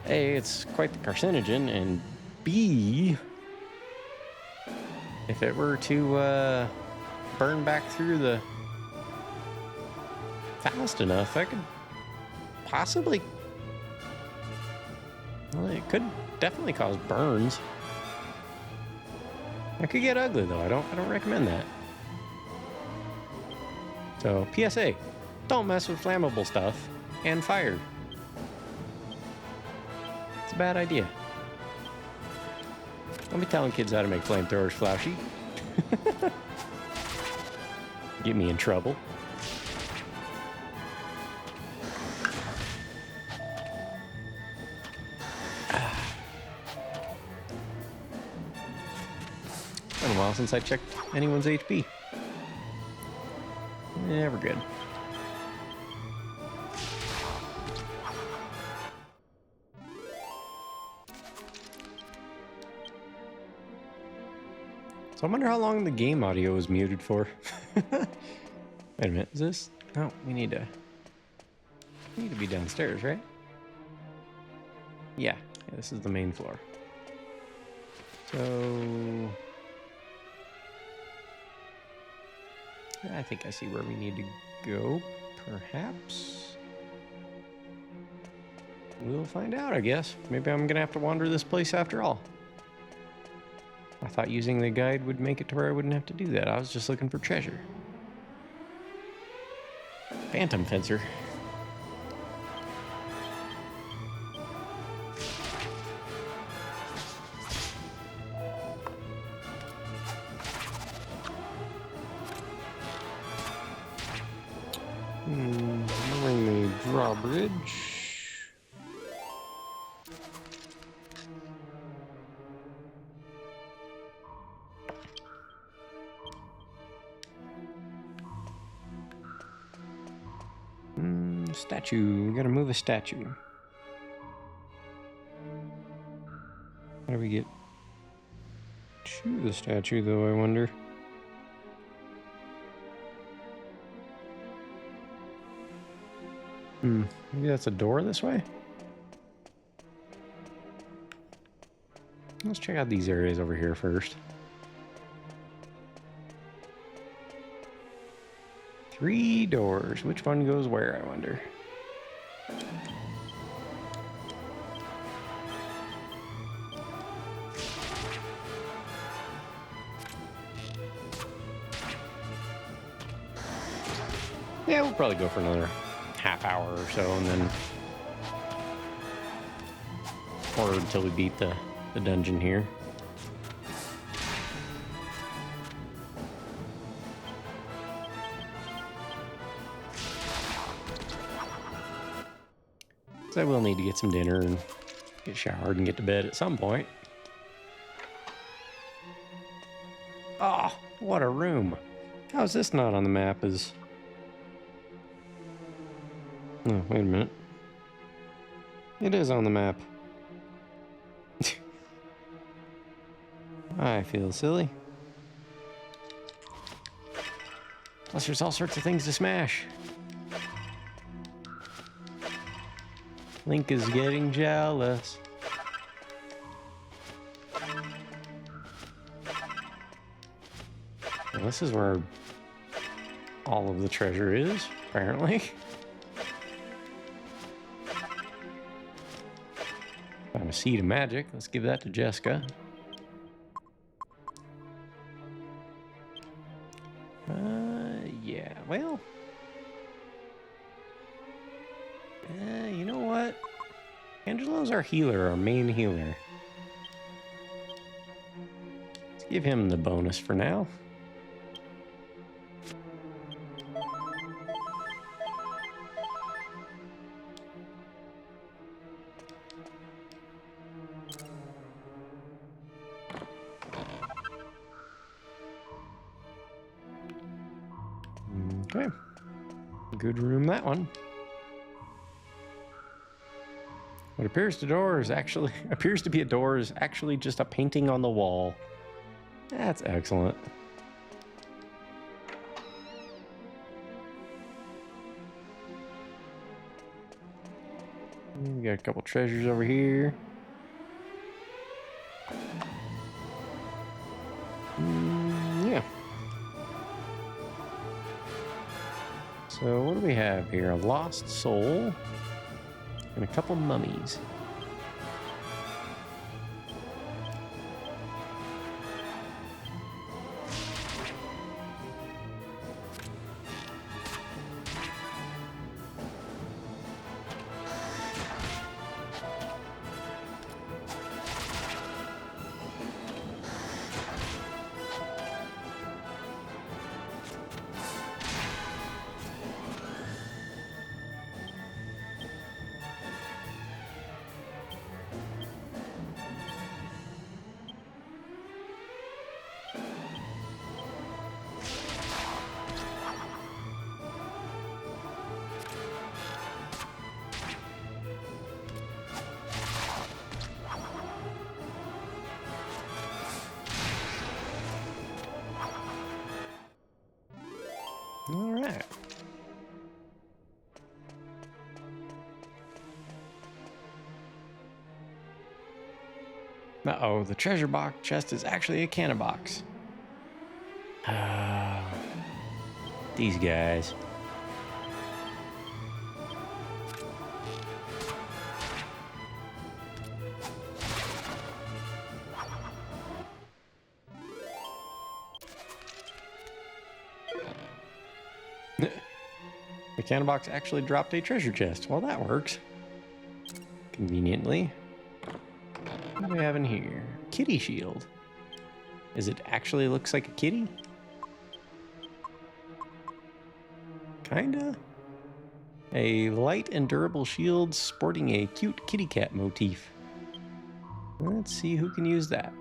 A, it's quite the carcinogen, and B, if it were to burn back through the fast enough, I could possibly, well, it could definitely cause burns. It could get ugly though. I don't recommend that. So, PSA, don't mess with flammable stuff and fire. It's a bad idea. Don't be telling kids how to make flamethrowers, Flashy. Get me in trouble. Been a while since I checked anyone's HP. Yeah, we're good. So I wonder how long the game audio is muted for. Wait a minute, is this? No, we need to be downstairs, right? Yeah, this is the main floor. So I think I see where we need to go, perhaps. We'll find out, I guess. Maybe I'm gonna have to wander this place after all. I thought using the guide would make it to where I wouldn't have to do that. I was just looking for treasure. Phantom fencer. Lowering the drawbridge. Statue. We gotta move a statue. How do we get to the statue, though, I wonder? Maybe that's a door this way? Let's check out these areas over here first. 3 doors. Which one goes where, I wonder? Yeah, we'll probably go for another half hour or so, and then or until we beat the dungeon here. So I will need to get some dinner and get showered and get to bed at some point. Oh, what a room. How is this not on the map as... Oh, wait a minute. It is on the map. I feel silly. Plus there's all sorts of things to smash. Link is getting jealous. Well, this is where all of the treasure is, apparently. Found a seed of magic. Let's give that to Jessica. Yeah, well... you know what? Angelo's our healer, our main healer. Let's give him the bonus for now. Okay. Good room, that one. What appears to be a door is actually just a painting on the wall. That's excellent. We got a couple treasures over here. Yeah. So what do we have here? A lost soul. And a couple mummies. All right. Uh-oh, the treasure box chest is actually a cannon box. These guys. The cannon box actually dropped a treasure chest. Well, that works. Conveniently. What do we have in here? Kitty shield. Is it actually looks like a kitty? Kinda. A light and durable shield sporting a cute kitty cat motif. Let's see who can use that.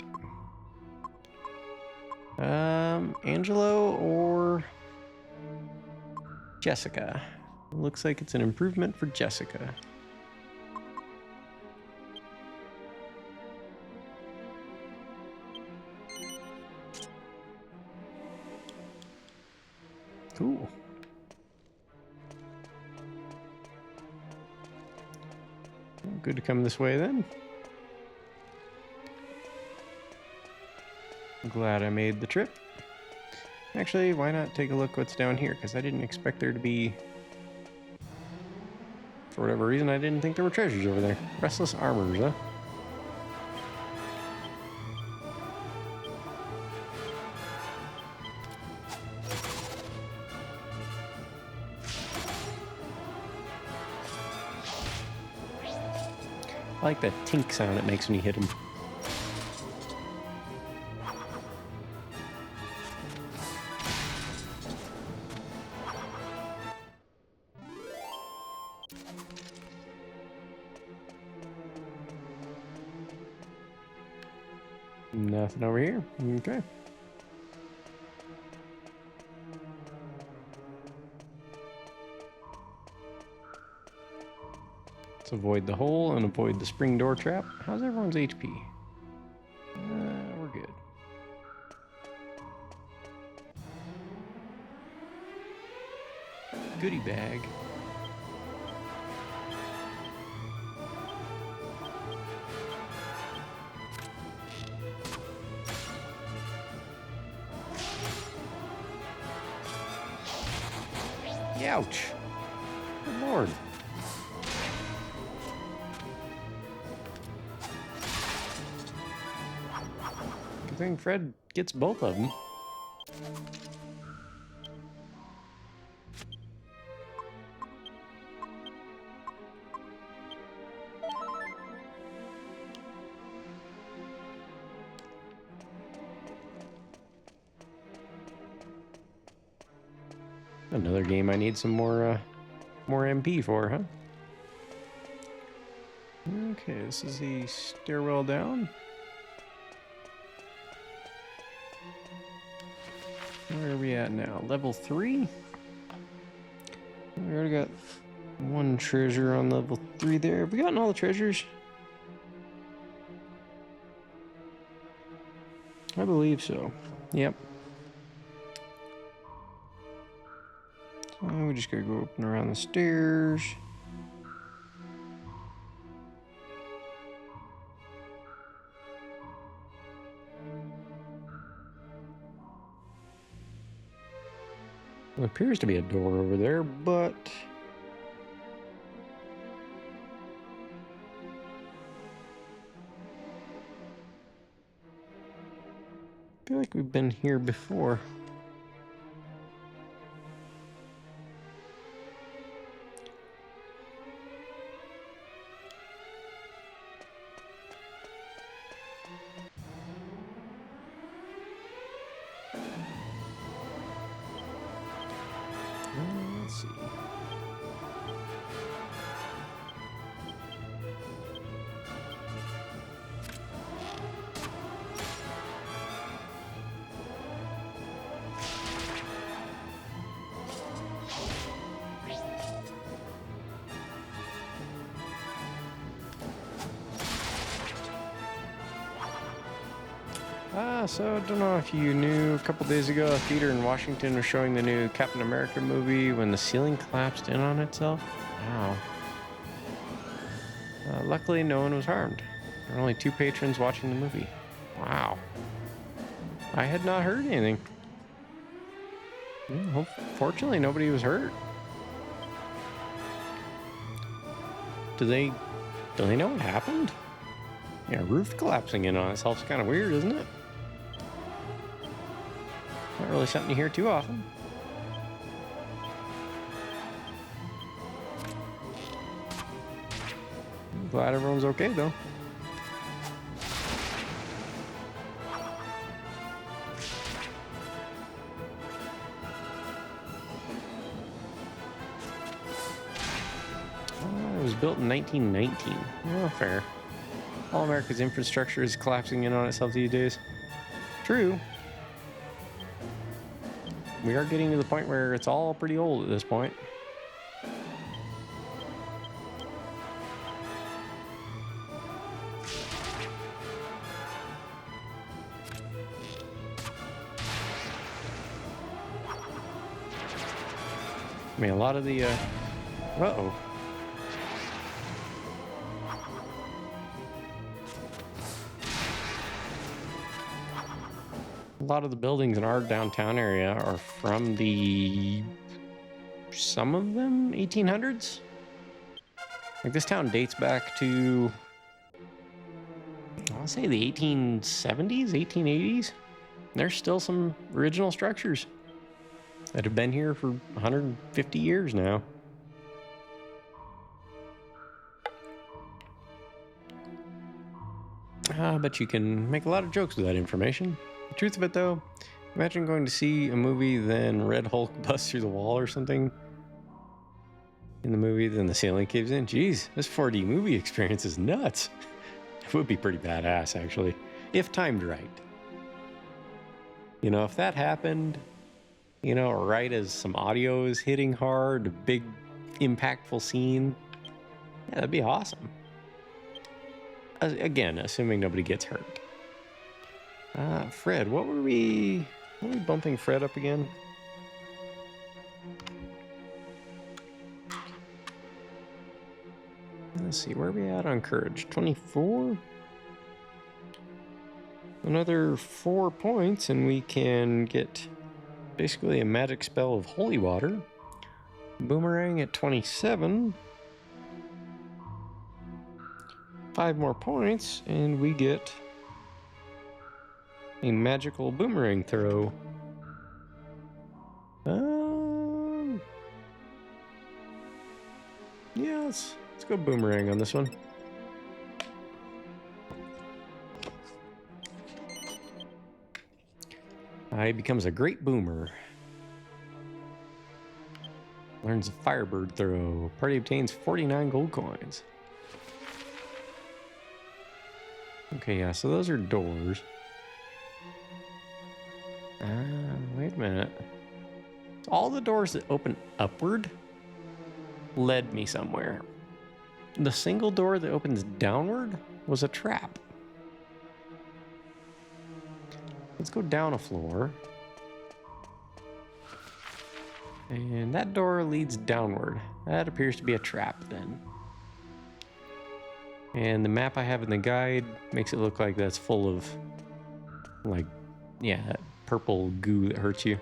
Angelo or Jessica. Looks like it's an improvement for Jessica. Cool. Good to come this way then. I'm glad I made the trip. Actually, why not take a look what's down here? Because I didn't expect there to be... For whatever reason, I didn't think there were treasures over there. Restless armors, huh? I like that tink sound it makes when you hit him. Nothing over here. Okay. Let's avoid the hole and avoid the spring door trap. How's everyone's HP? We're good. Goodie bag. Ouch. Good lord. Good thing Fred gets both of them. Another game I need some more MP for, huh? Okay, this is the stairwell down. Where are we at now? Level 3? We already got one treasure on level 3 there. Have we gotten all the treasures? I believe so. Yep. We just gotta go up and around the stairs. There appears to be a door over there, but I feel like we've been here before. Let's see. So I don't know if you knew, a couple days ago, a theater in Washington was showing the new Captain America movie when the ceiling collapsed in on itself. Wow. Luckily, no one was harmed. There were only 2 patrons watching the movie. Wow. I had not heard anything. Yeah, fortunately, nobody was hurt. Do they know what happened? Yeah, roof collapsing in on itself is kind of weird, isn't it? Not really something you hear too often. I'm glad everyone's okay, though. It was built in 1919. Oh, fair. All America's infrastructure is collapsing in on itself these days. True. We are getting to the point where it's all pretty old at this point. I mean, a lot of the, uh-oh. A lot of the buildings in our downtown area are from some of them, 1800s? Like, this town dates back to, I'll say the 1870s, 1880s. There's still some original structures that have been here for 150 years now. But you can make a lot of jokes with that information. The truth of it, though, imagine going to see a movie, then Red Hulk busts through the wall or something in the movie, then the ceiling caves in. Jeez, this 4D movie experience is nuts. It would be pretty badass, actually, if timed right. You know, if that happened, you know, right as some audio is hitting hard, a big, impactful scene, yeah, that'd be awesome. Again, assuming nobody gets hurt. Fred, what were we bumping Fred up again? Let's see, where are we at on courage? 24? Another 4 points and we can get basically a magic spell of holy water. Boomerang at 27. 5 more points and we get a magical boomerang throw. Yeah, let's go boomerang on this one. He becomes a great boomer. Learns a firebird throw. Party obtains 49 gold coins. Okay, yeah, so those are doors. Wait a minute. All the doors that open upward led me somewhere. The single door that opens downward was a trap. Let's go down a floor. And that door leads downward. That appears to be a trap then. And the map I have in the guide makes it look like that's full of, like, yeah, that purple goo that hurts you.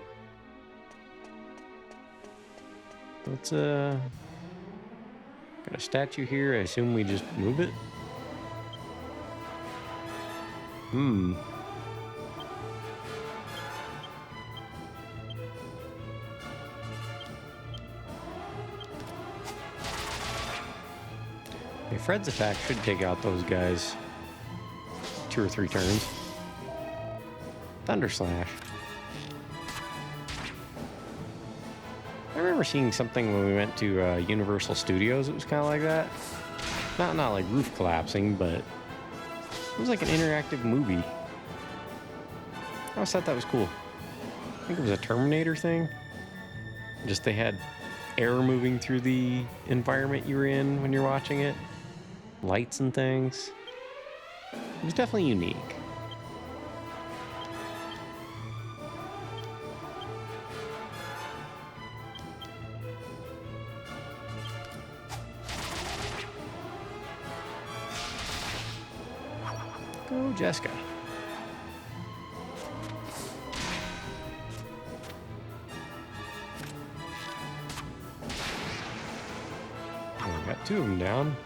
Let's, got a statue here. I assume we just move it? Okay, Fred's attack should take out those guys 2 or 3 turns. Thunder Slash. I remember seeing something when we went to Universal Studios. It was kind of like that. Not like roof collapsing, but it was like an interactive movie. I always thought that was cool. I think it was a Terminator thing. Just they had air moving through the environment you were in when you're watching it. Lights and things. It was definitely unique. Go, Jessica. Got 2 of them down.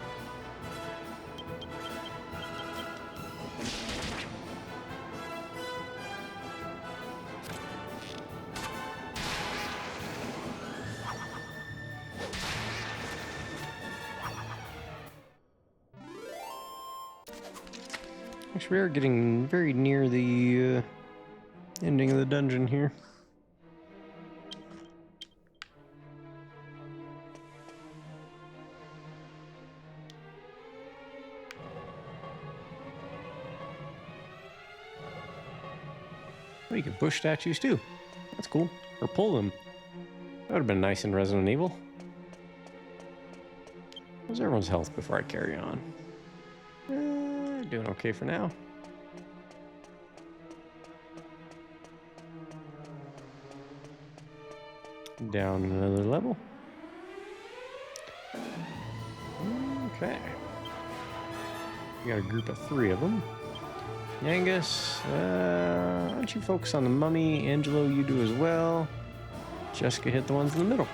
Actually, we are getting very near the ending of the dungeon here. Oh, you can push statues too. That's cool. Or pull them. That would have been nice in Resident Evil. How's everyone's health before I carry on? Doing okay for now. Down another level. Okay. We got a group of 3 of them. Yangus, why don't you focus on the mummy? Angelo, you do as well. Jessica, hit the ones in the middle.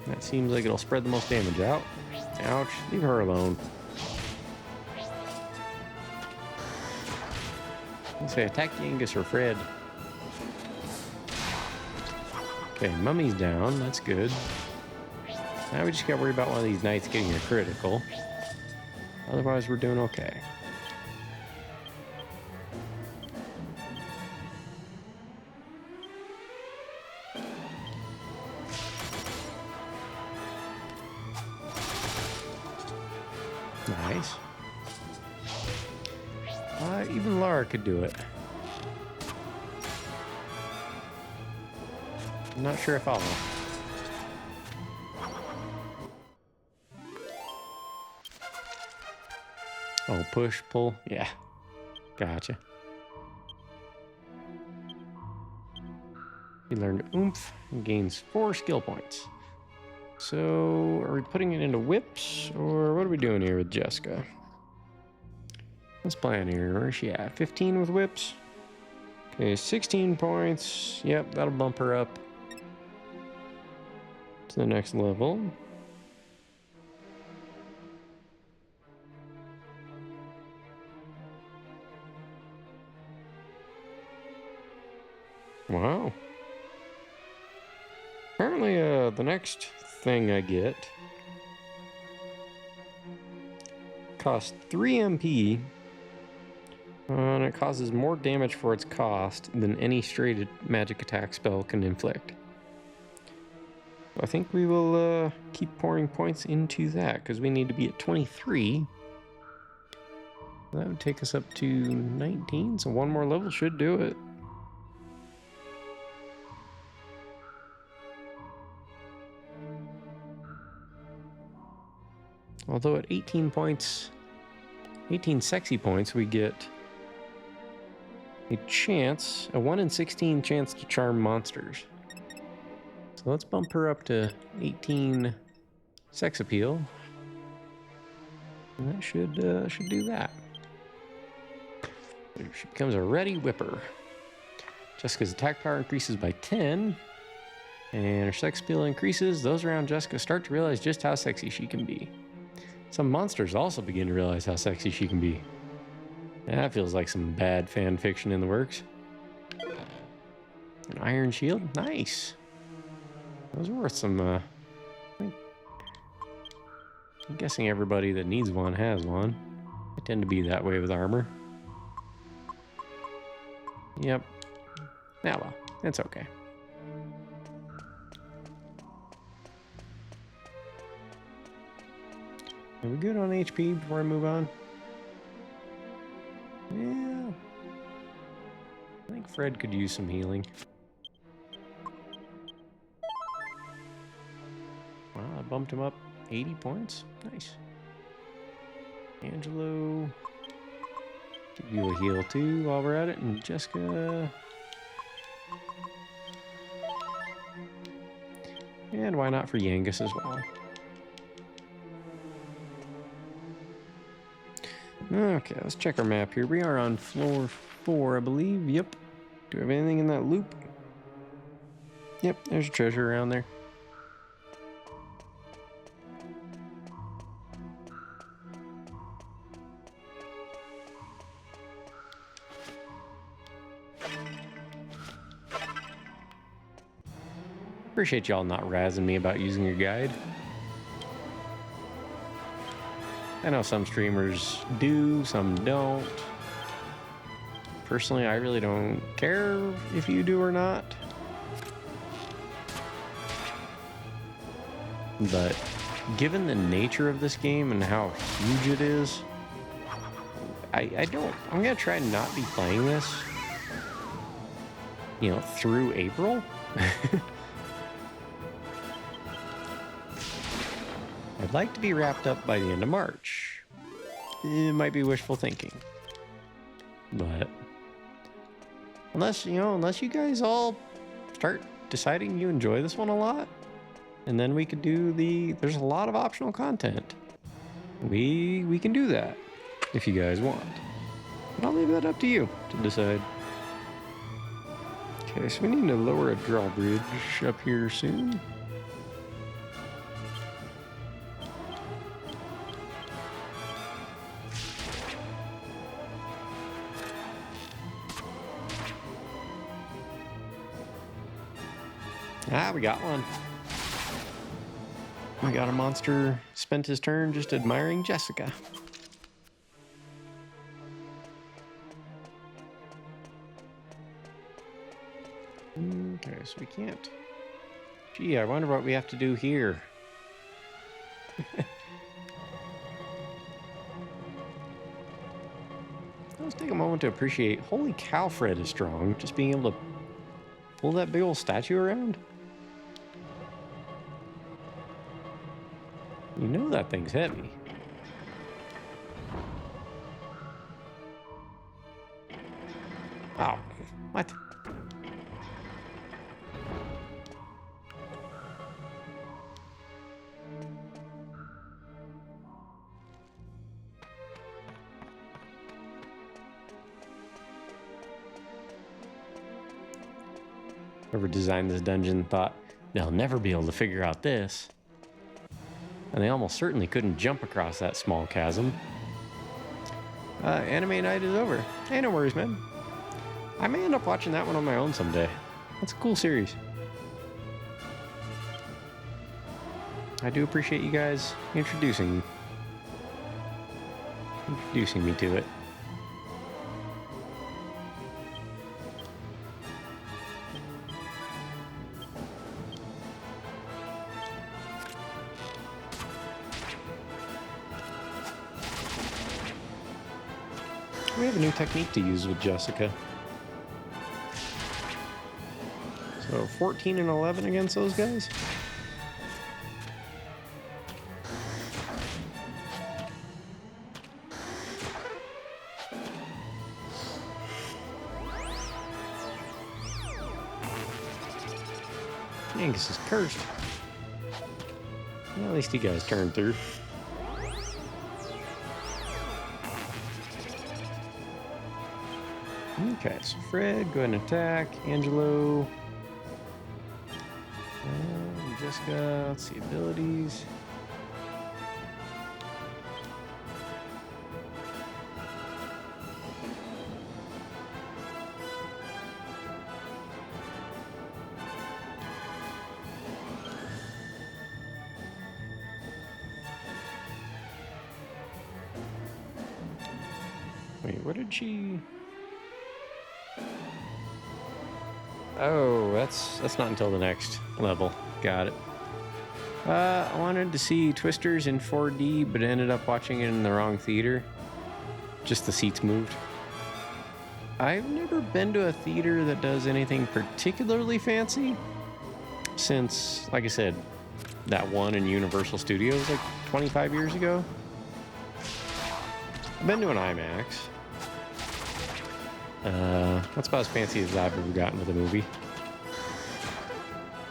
That seems like it'll spread the most damage out. Ouch, leave her alone. Let's say attack Yangus or Fred. Okay, mummy's down, that's good. Now we just gotta worry about one of these knights getting a critical. Otherwise, we're doing okay. Nice. Even Lara could do it. I'm not sure if I'll. Oh, push, pull. Yeah. Gotcha. He learned oomph and gains 4 skill points. So, are we putting it into whips, or what are we doing here with Jessica? Let's plan here. Where is she at? 15 with whips? Okay, 16 points. Yep, that'll bump her up to the next level. Wow. Apparently, the next thing I get costs 3 MP, and it causes more damage for its cost than any straight magic attack spell can inflict. So I think we will keep pouring points into that, because we need to be at 23. That would take us up to 19, so 1 more level should do it. Although at 18 points, 18 sexy points, we get a chance, a 1 in 16 chance to charm monsters. So let's bump her up to 18 sex appeal. And that should do that. She becomes a ready whipper. Jessica's attack power increases by 10. And her sex appeal increases. Those around Jessica start to realize just how sexy she can be. Some monsters also begin to realize how sexy she can be. That feels like some bad fan fiction in the works. An iron shield? Nice. Those are worth some, I'm guessing everybody that needs one has one. I tend to be that way with armor. Yep. Yeah, well, it's okay. Are we good on HP before I move on? Yeah. I think Fred could use some healing. Wow, I bumped him up 80 points. Nice. Angelo. Give you a heal too while we're at it. And Jessica. And why not for Yangus as well? Okay, let's check our map here. We are on floor 4, I believe. Yep. Do we have anything in that loop? Yep, there's a treasure around there. Appreciate y'all not razzing me about using your guide. I know some streamers do, some don't. Personally, I really don't care if you do or not. But given the nature of this game and how huge it is, I'm gonna try and not be playing this, you know, through April. I'd like to be wrapped up by the end of March. It might be wishful thinking. But unless you guys all start deciding you enjoy this one a lot, and then we could do there's a lot of optional content. We can do that if you guys want. But I'll leave that up to you to decide. Okay, so we need to lower a drawbridge up here soon. Ah, we got one. We got a monster spent his turn just admiring Jessica. Okay, so we can't. Gee, I wonder what we have to do here. Let's take a moment to appreciate. Holy cow, Fred is strong. Just being able to pull that big old statue around. You know that thing's heavy. Oh, what? Whoever designed this dungeon thought they'll never be able to figure out this. And they almost certainly couldn't jump across that small chasm. Anime night is over. Hey, no worries, man. I may end up watching that one on my own someday. That's a cool series. I do appreciate you guys introducing me to it. We have a new technique to use with Jessica. So 14 and 11 against those guys. Angus is cursed. Well, at least you guys turned through. Okay, so Fred, go ahead and attack. Angelo. Jessica, let's see, abilities. Wait, what did she... Oh, that's not until the next level. Got it. I wanted to see Twisters in 4D, but ended up watching it in the wrong theater. Just the seats moved. I've never been to a theater that does anything particularly fancy since, like I said, that one in Universal Studios like 25 years ago. I've been to an IMAX. That's about as fancy as I've ever gotten with a movie.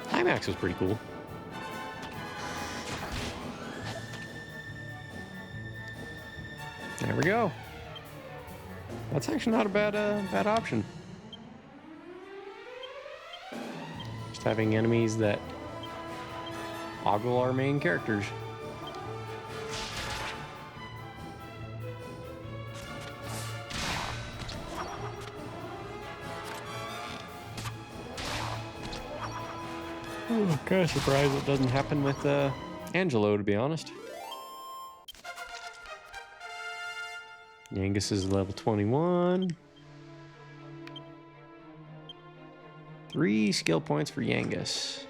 IMAX was pretty cool. There we go. That's actually not a bad option. Just having enemies that ogle our main characters. Oh, kind of surprised it doesn't happen with Angelo, to be honest. Angus is level 21. 3 skill points for Yangus.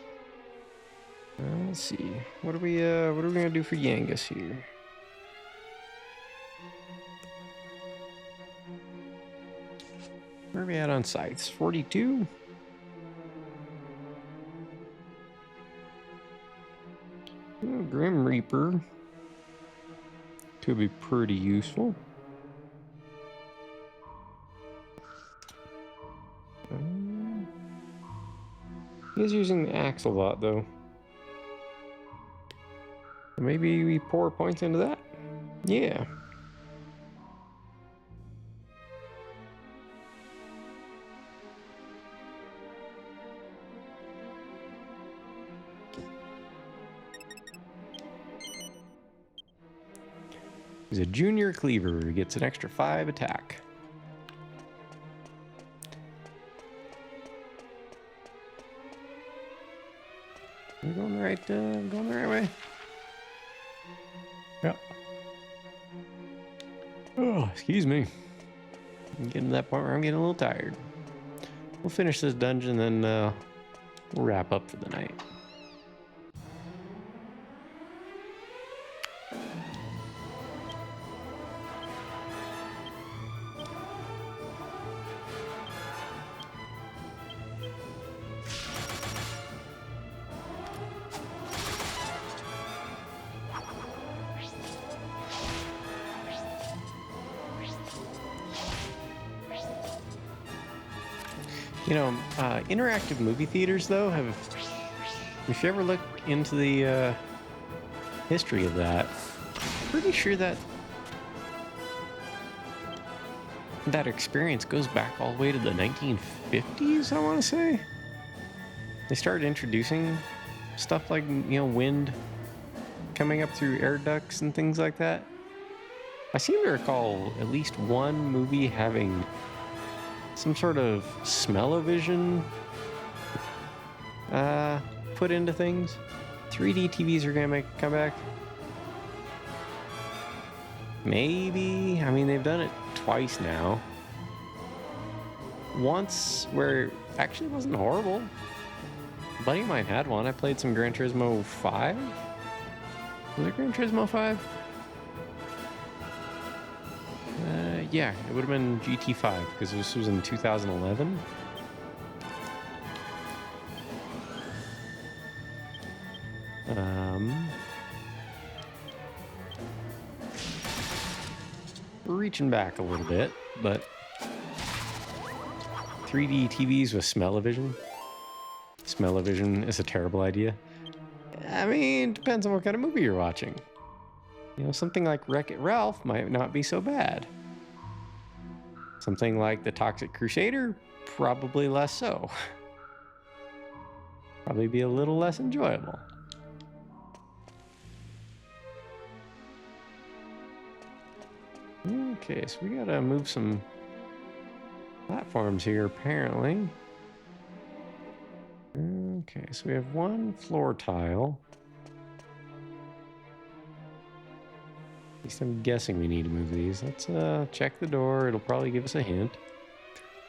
Let's see. What are we gonna do for Yangus here? Where are we at on scythes? 42? Oh, Grim Reaper could be pretty useful. He's using the axe a lot, though. Maybe we pour points into that? Yeah. He's a junior cleaver. He gets an extra 5 attack. We're going the right way. Yeah. Oh, excuse me. I'm getting to that point where I'm getting a little tired. We'll finish this dungeon, then we'll wrap up for the night. You know, interactive movie theaters, though, if you ever look into the history of that, I'm pretty sure that experience goes back all the way to the 1950s, I want to say. They started introducing stuff like, you know, wind coming up through air ducts and things like that. I seem to recall at least one movie having some sort of smell-o-vision put into things. 3D TVs are gonna come back. Maybe. I mean, they've done it twice now. Once where it actually wasn't horrible. A buddy of mine had one. I played some Gran Turismo 5. Was it Gran Turismo 5? Yeah, it would have been GT5 because this was in 2011. We're reaching back a little bit, but 3D TVs with smell-o-vision. Smell-o-vision is a terrible idea. I mean, depends on what kind of movie you're watching. You know, something like Wreck-It Ralph might not be so bad. Something like The Toxic Crusader, probably less so. Probably be a little less enjoyable. Okay, so we gotta move some platforms here, apparently. Okay, so we have one floor tile. At least I'm guessing we need to move these. Let's check the door. It'll probably give us a hint.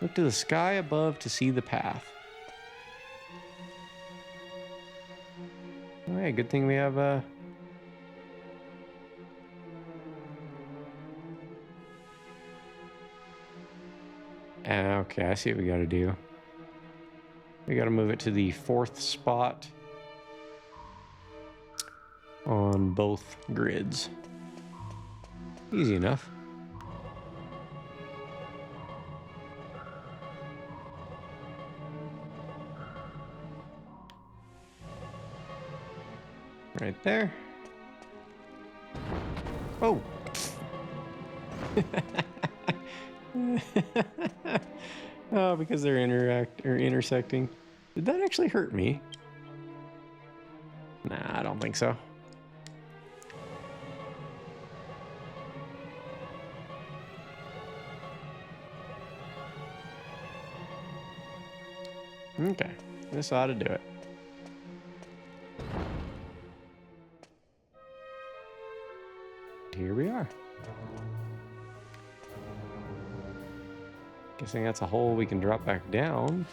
Look to the sky above to see the path. Oh, yeah, good thing we have okay, I see what we gotta do. We gotta move it to the 4th spot on both grids. Easy enough. Right there. Oh. Oh, because they're intersecting. Did that actually hurt me? Nah, I don't think so. Okay, this ought to do it. Here we are. Guessing that's a hole we can drop back down.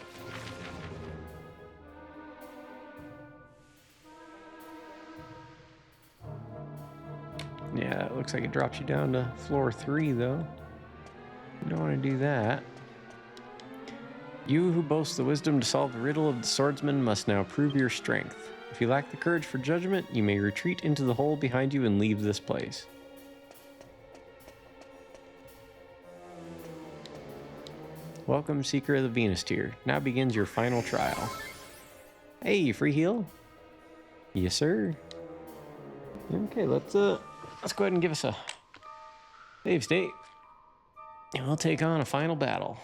Yeah, it looks like it drops you down to floor 3, though. You don't want to do that. You who boast the wisdom to solve the riddle of the swordsman must now prove your strength. If you lack the courage for judgment, you may retreat into the hole behind you and leave this place. Welcome, Seeker of the Venus Tier. Now begins your final trial. Hey, free heal? Yes, sir. Okay, let's go ahead and give us a save state. And we'll take on a final battle.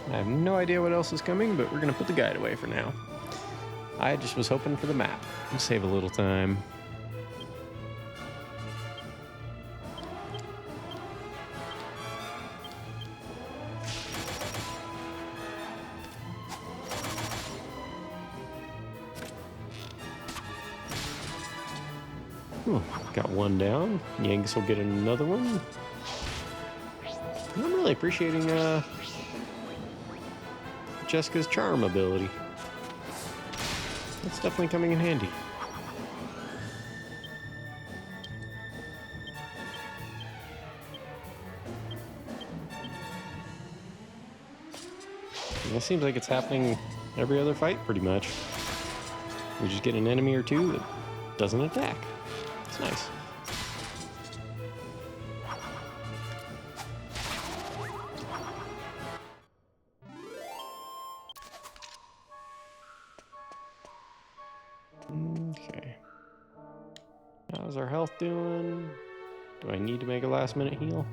I have no idea what else is coming, but we're gonna put the guide away for now. I just was hoping for the map. We'll save a little time. Ooh, got one down. Yangus will get another one. I'm really appreciating Jessica's charm ability. That's definitely coming in handy. And it seems like it's happening every other fight, pretty much. We just get an enemy or two that doesn't attack. It's nice. Okay. How's our health doing? Do I need to make a last minute heal?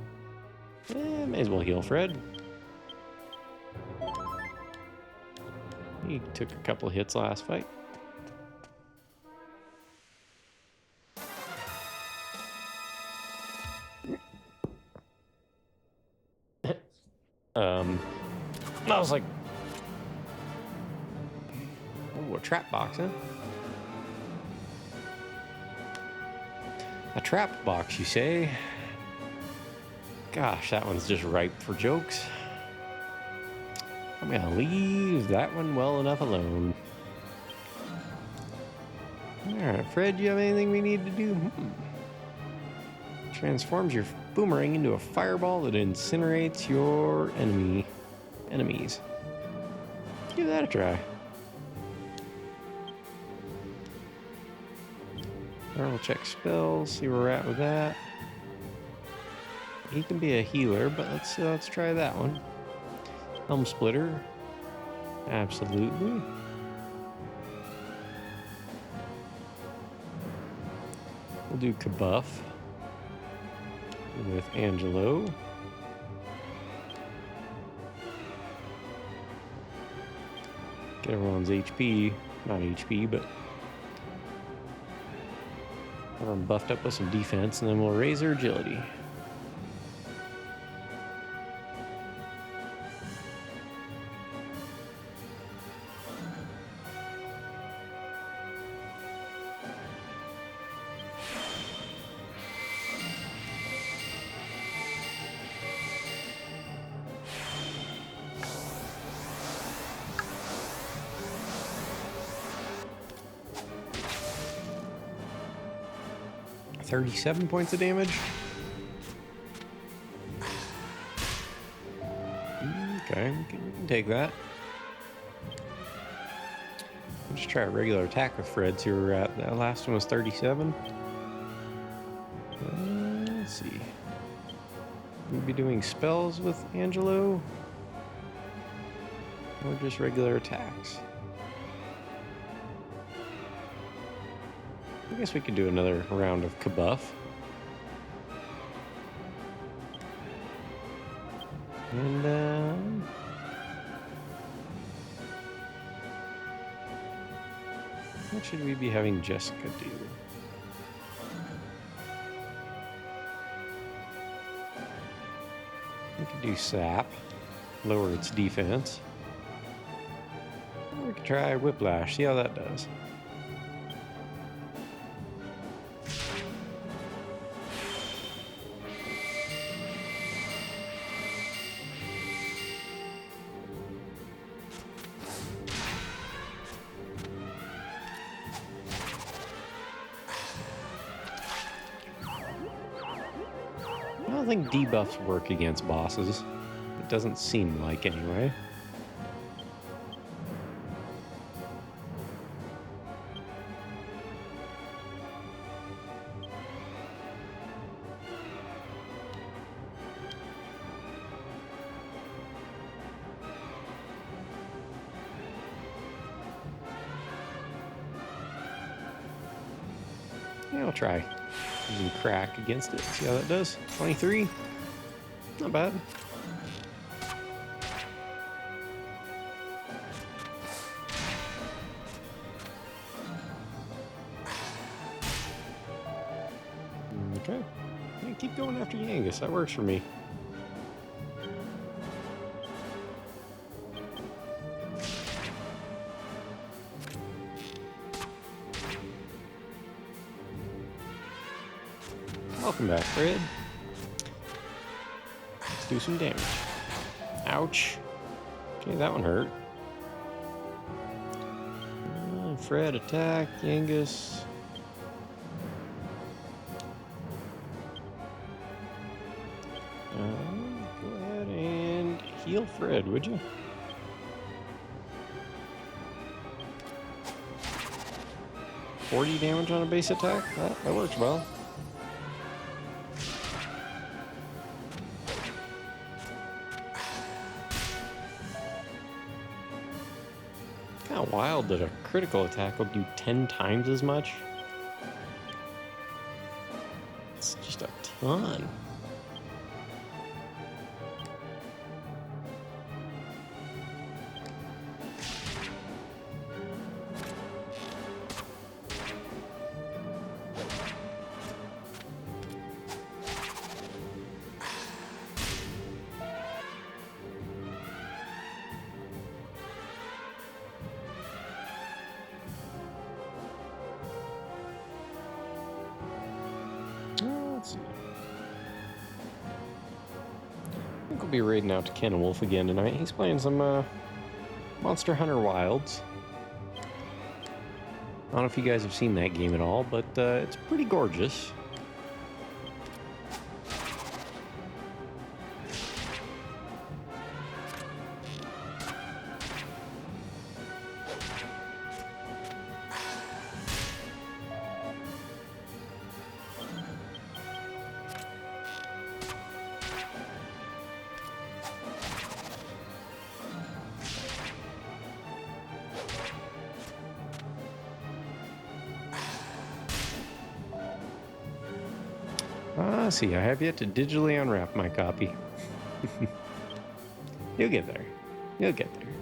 May as well heal Fred. He took a couple hits last fight. I was like, oh, a trap box, huh? A trap box, you say? Gosh, that one's just ripe for jokes. I'm gonna leave that one well enough alone. Alright, Fred, you have anything we need to do? Transforms your boomerang into a fireball that incinerates your enemies. Give that a try. Alright, we'll check spells, see where we're at with that. He can be a healer, but let's try that one. Helm Splitter. Absolutely. We'll do Kabuff with Angelo. Get everyone's HP, not HP, but everyone buffed up with some defense, and then we'll raise their agility. $37 points of damage. Okay, we can take that. We'll just try a regular attack with Fred, see where we're at. That last one was 37. Let's see. We'll be doing spells with Angelo, or just regular attacks. I guess we could do another round of Kabuff. And what should we be having Jessica do? We could do sap, lower its defense. Or we could try whiplash, see how that does. I don't think debuffs work against bosses. It doesn't seem like, anyway. Yeah, I'll try using crack against it. See how that does. 23. Not bad. Okay. Yeah, keep going after Yangus. That works for me. Welcome back, Fred. Let's do some damage. Ouch. Okay, that one hurt. Fred, attack. Yangus. Go ahead and heal Fred, would you? $40 damage on a base attack? That works well. Kind of wild that a critical attack will do 10 times as much. It's just a ton. Let's see. I think we'll be raiding out to Kenwolf again tonight. He's playing some Monster Hunter Wilds. I don't know if you guys have seen that game at all, but it's pretty gorgeous. Let's see, I have yet to digitally unwrap my copy. You'll get there. You'll get there.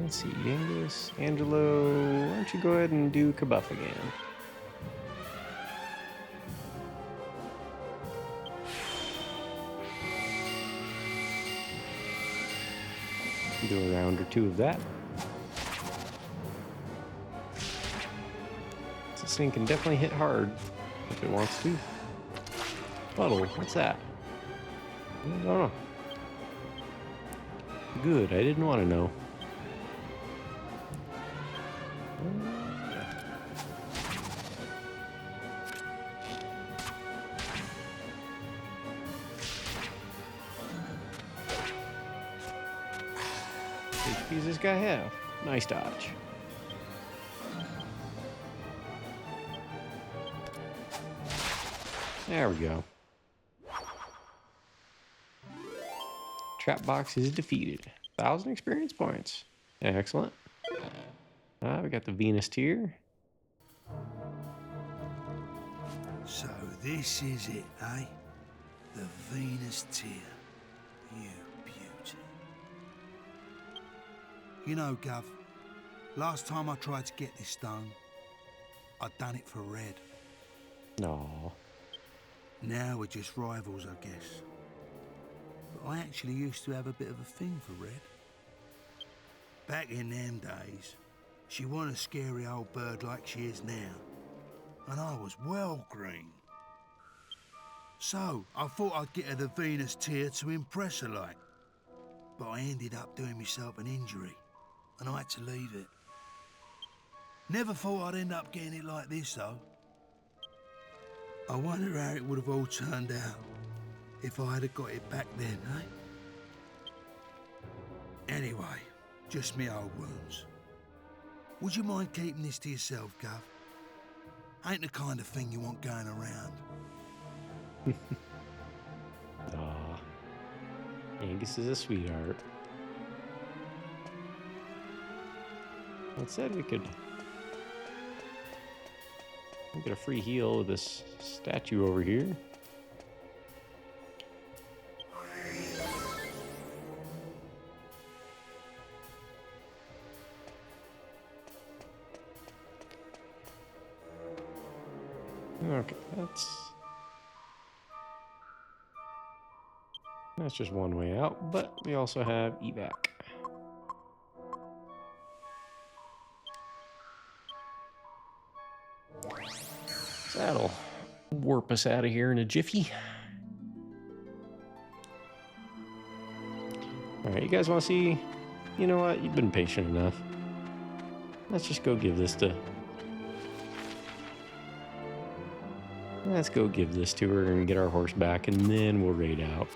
Let's see, Yangus, Angelo, why don't you go ahead and do Kabuff again? Do a round or two of that. This thing can definitely hit hard if it wants to. Puddle, what's that? I don't know. Good, I didn't want to know. HP does this guy have? Nice dodge. There we go. Trap box is defeated. 1,000 experience points. Excellent. We got the Venus tier. So this is it, eh? The Venus tier. You beauty. You know, Gov, last time I tried to get this stone, I'd done it for Red. No. Now we're just rivals, I guess. But I actually used to have a bit of a thing for Red. Back in them days, she wasn't a scary old bird like she is now. And I was well green. So, I thought I'd get her the Venus tear to impress her like. But I ended up doing myself an injury, and I had to leave it. Never thought I'd end up getting it like this, though. I wonder how it would have all turned out if I had got it back then, eh? Anyway, just me old wounds. Would you mind keeping this to yourself, Gov? Ain't the kind of thing you want going around. Aw. Angus is a sweetheart. That said, we could get a free heal with this statue over here. Okay, that's just one way out, but we also have evac. So that'll warp us out of here in a jiffy. Alright, you guys want to see? You know what? You've been patient enough. Let's just go give this to... Let's go give this to her and get our horse back, and then we'll raid out.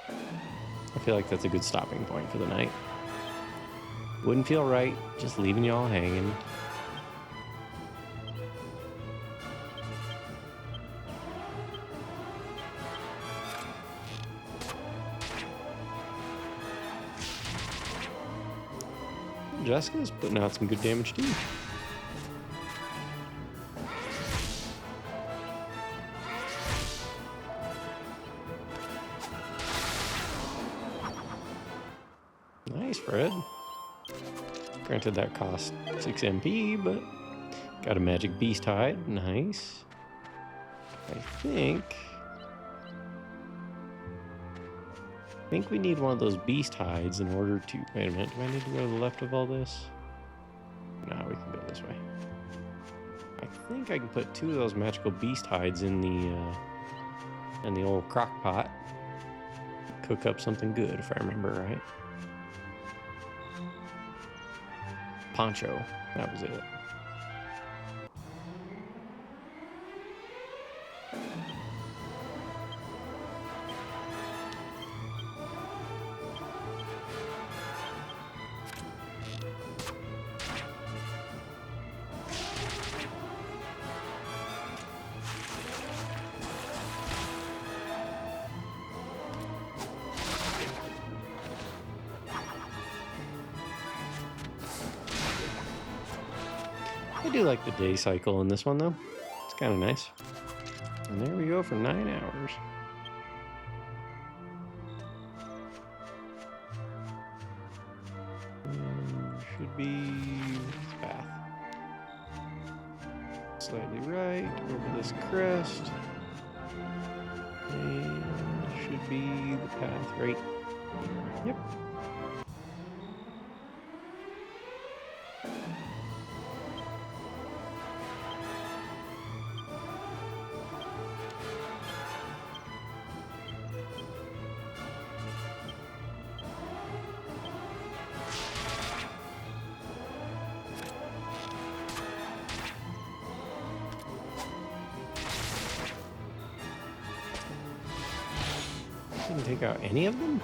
I feel like that's a good stopping point for the night. Wouldn't feel right just leaving y'all hanging. Jessica's putting out some good damage too. Nice, Fred. Granted, that cost 6 MP, but got a magic beast hide. Nice. I think we need one of those beast hides in order to... Wait a minute, do I need to go to the left of all this? No, we can go this way. I think I can put 2 of those magical beast hides in the old crock pot. Cook up something good, if I remember right. Poncho, that was it. I do like the day cycle in this one, though. It's kind of nice. And there we go for 9 hours. And should be this path. Slightly right, over this crest. And should be the path right. Yep. Didn't take out any of them?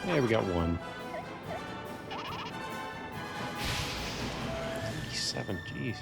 Yeah, we got one. 7, jeez.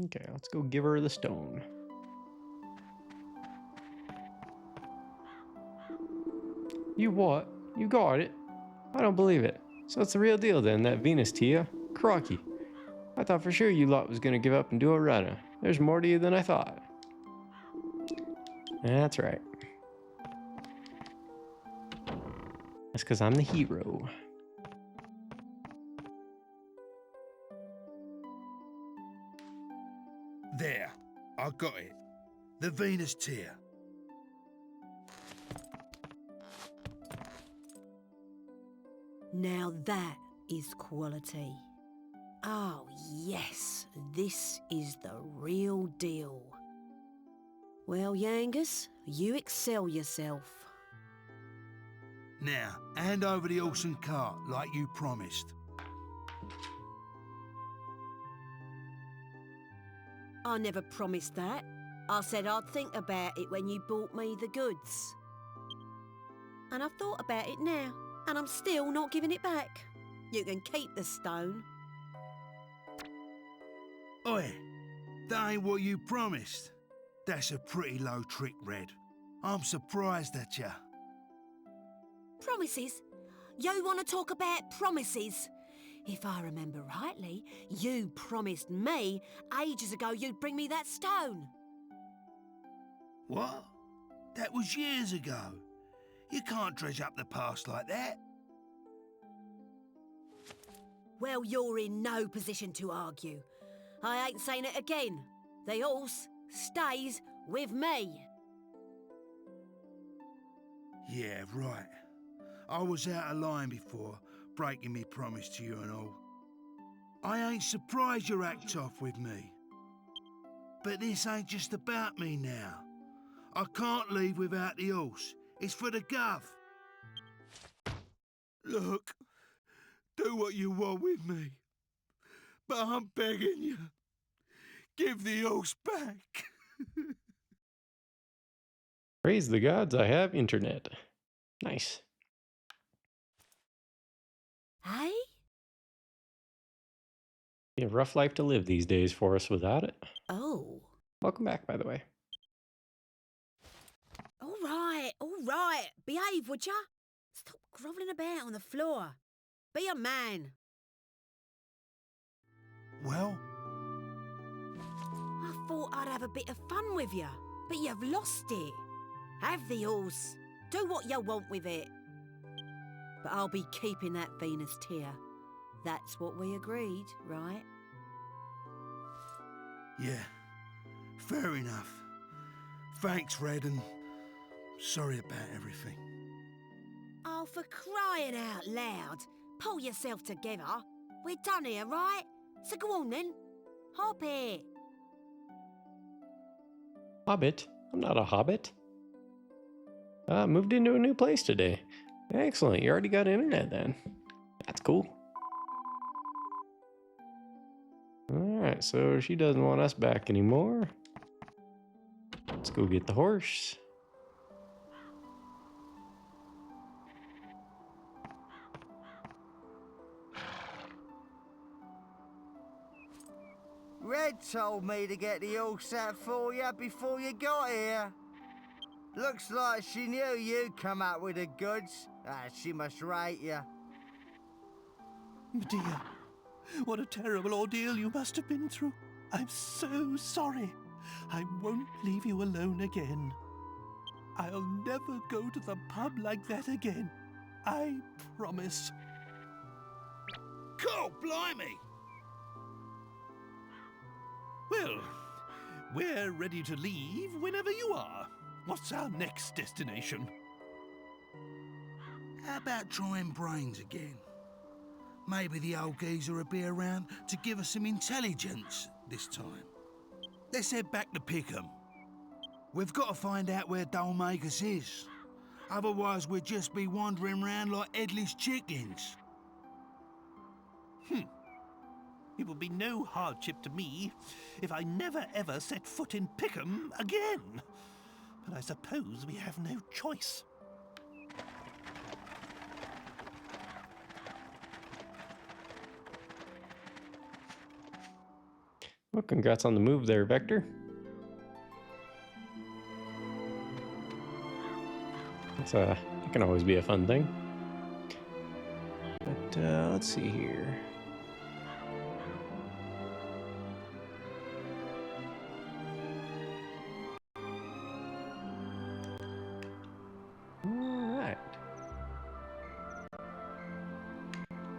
Okay, let's go give her the stone. You what? You got it? I don't believe it. So it's the real deal then, that Venus Tia? Crocky. I thought for sure you lot was gonna give up and do a runner. There's more to you than I thought. That's right. That's because I'm the hero. There, I got it. The Venus Tear. Now that is quality. Oh, yes, this is the real deal. Well, Yangus, you excel yourself. Now, hand over the horse and cart like you promised. I never promised that. I said I'd think about it when you bought me the goods. And I've thought about it now, and I'm still not giving it back. You can keep the stone. Oi, that ain't what you promised. That's a pretty low trick, Red. I'm surprised at ya. Promises? You want to talk about promises? If I remember rightly, you promised me ages ago you'd bring me that stone. What? That was years ago. You can't dredge up the past like that. Well, you're in no position to argue. I ain't saying it again. The horse stays with me. Yeah, right. I was out of line before, breaking me promise to you and all. I ain't surprised you act off with me. But this ain't just about me now. I can't leave without the horse. It's for the gov. Look, do what you want with me. But I'm begging you, give the horse back. Praise the gods, I have internet. Nice. Hey? Be a rough life to live these days for us without it. Oh. Welcome back, by the way. All right. Behave, would ya? Stop grovelling about on the floor. Be a man. Well? I thought I'd have a bit of fun with you, but you've lost it. Have the horse. Do what you want with it. But I'll be keeping that Venus Tear. That's what we agreed, right? Yeah, fair enough. Thanks, Red, and sorry about everything. Oh, for crying out loud. Pull yourself together. We're done here, right? So go on then. Hop it. Hobbit? I'm not a hobbit. Moved into a new place today. Excellent, you already got internet then. That's cool. Alright, so she doesn't want us back anymore. Let's go get the horse. Red told me to get the horse out for you before you got here. Looks like she knew you'd come out with the goods. She must rate you. Dear, what a terrible ordeal you must have been through. I'm so sorry. I won't leave you alone again. I'll never go to the pub like that again. I promise. God blimey! Well, we're ready to leave whenever you are. What's our next destination? How about trying brains again? Maybe the old geezer will be around to give us some intelligence this time. Let's head back to Pickham. We've got to find out where Dolmagus is. Otherwise we'll just be wandering around like headless chickens. It will be no hardship to me if I never ever set foot in Pickham again. But I suppose we have no choice. Well, congrats on the move there, Vector. It's it can always be a fun thing. But let's see here. All right.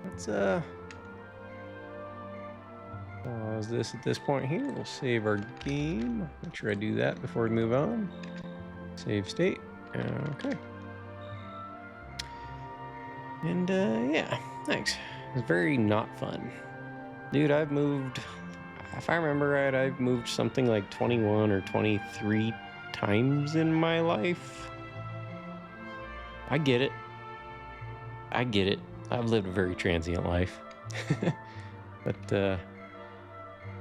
Let's pause this at this point here. We'll save our game. Make sure I do that before we move on. Save state. Okay. And yeah, thanks. It was very not fun. Dude, I've moved, if I remember right, I've moved something like 21 or 23 times in my life. I get it. I get it. I've lived a very transient life. But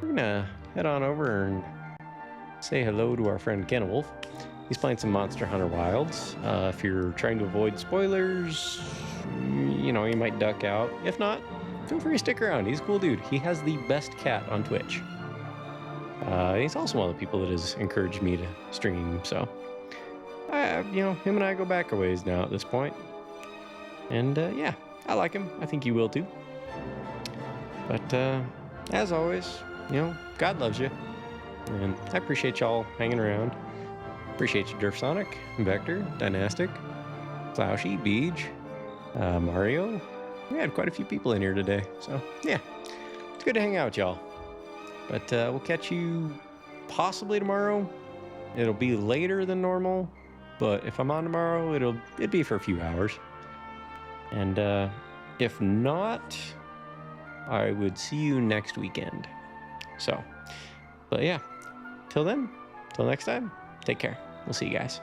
we're gonna head on over and say hello to our friend Kenwolf. He's playing some Monster Hunter Wilds. If you're trying to avoid spoilers, you know, you might duck out. If not, feel free to stick around. He's a cool dude. He has the best cat on Twitch. He's also one of the people that has encouraged me to stream, so you know, him and I go back a ways now at this point. And yeah, I like him. I think you will too. But as always, you know, God loves you. And I appreciate y'all hanging around. Appreciate you, Durf Sonic, Vector, Dynastic, Cloushy, Beej, Mario. We had quite a few people in here today. So yeah, it's good to hang out with y'all. But we'll catch you possibly tomorrow. It'll be later than normal, but if I'm on tomorrow, it'd be for a few hours. And if not, I would see you next weekend. So, but yeah, till then, till next time, take care. We'll see you guys.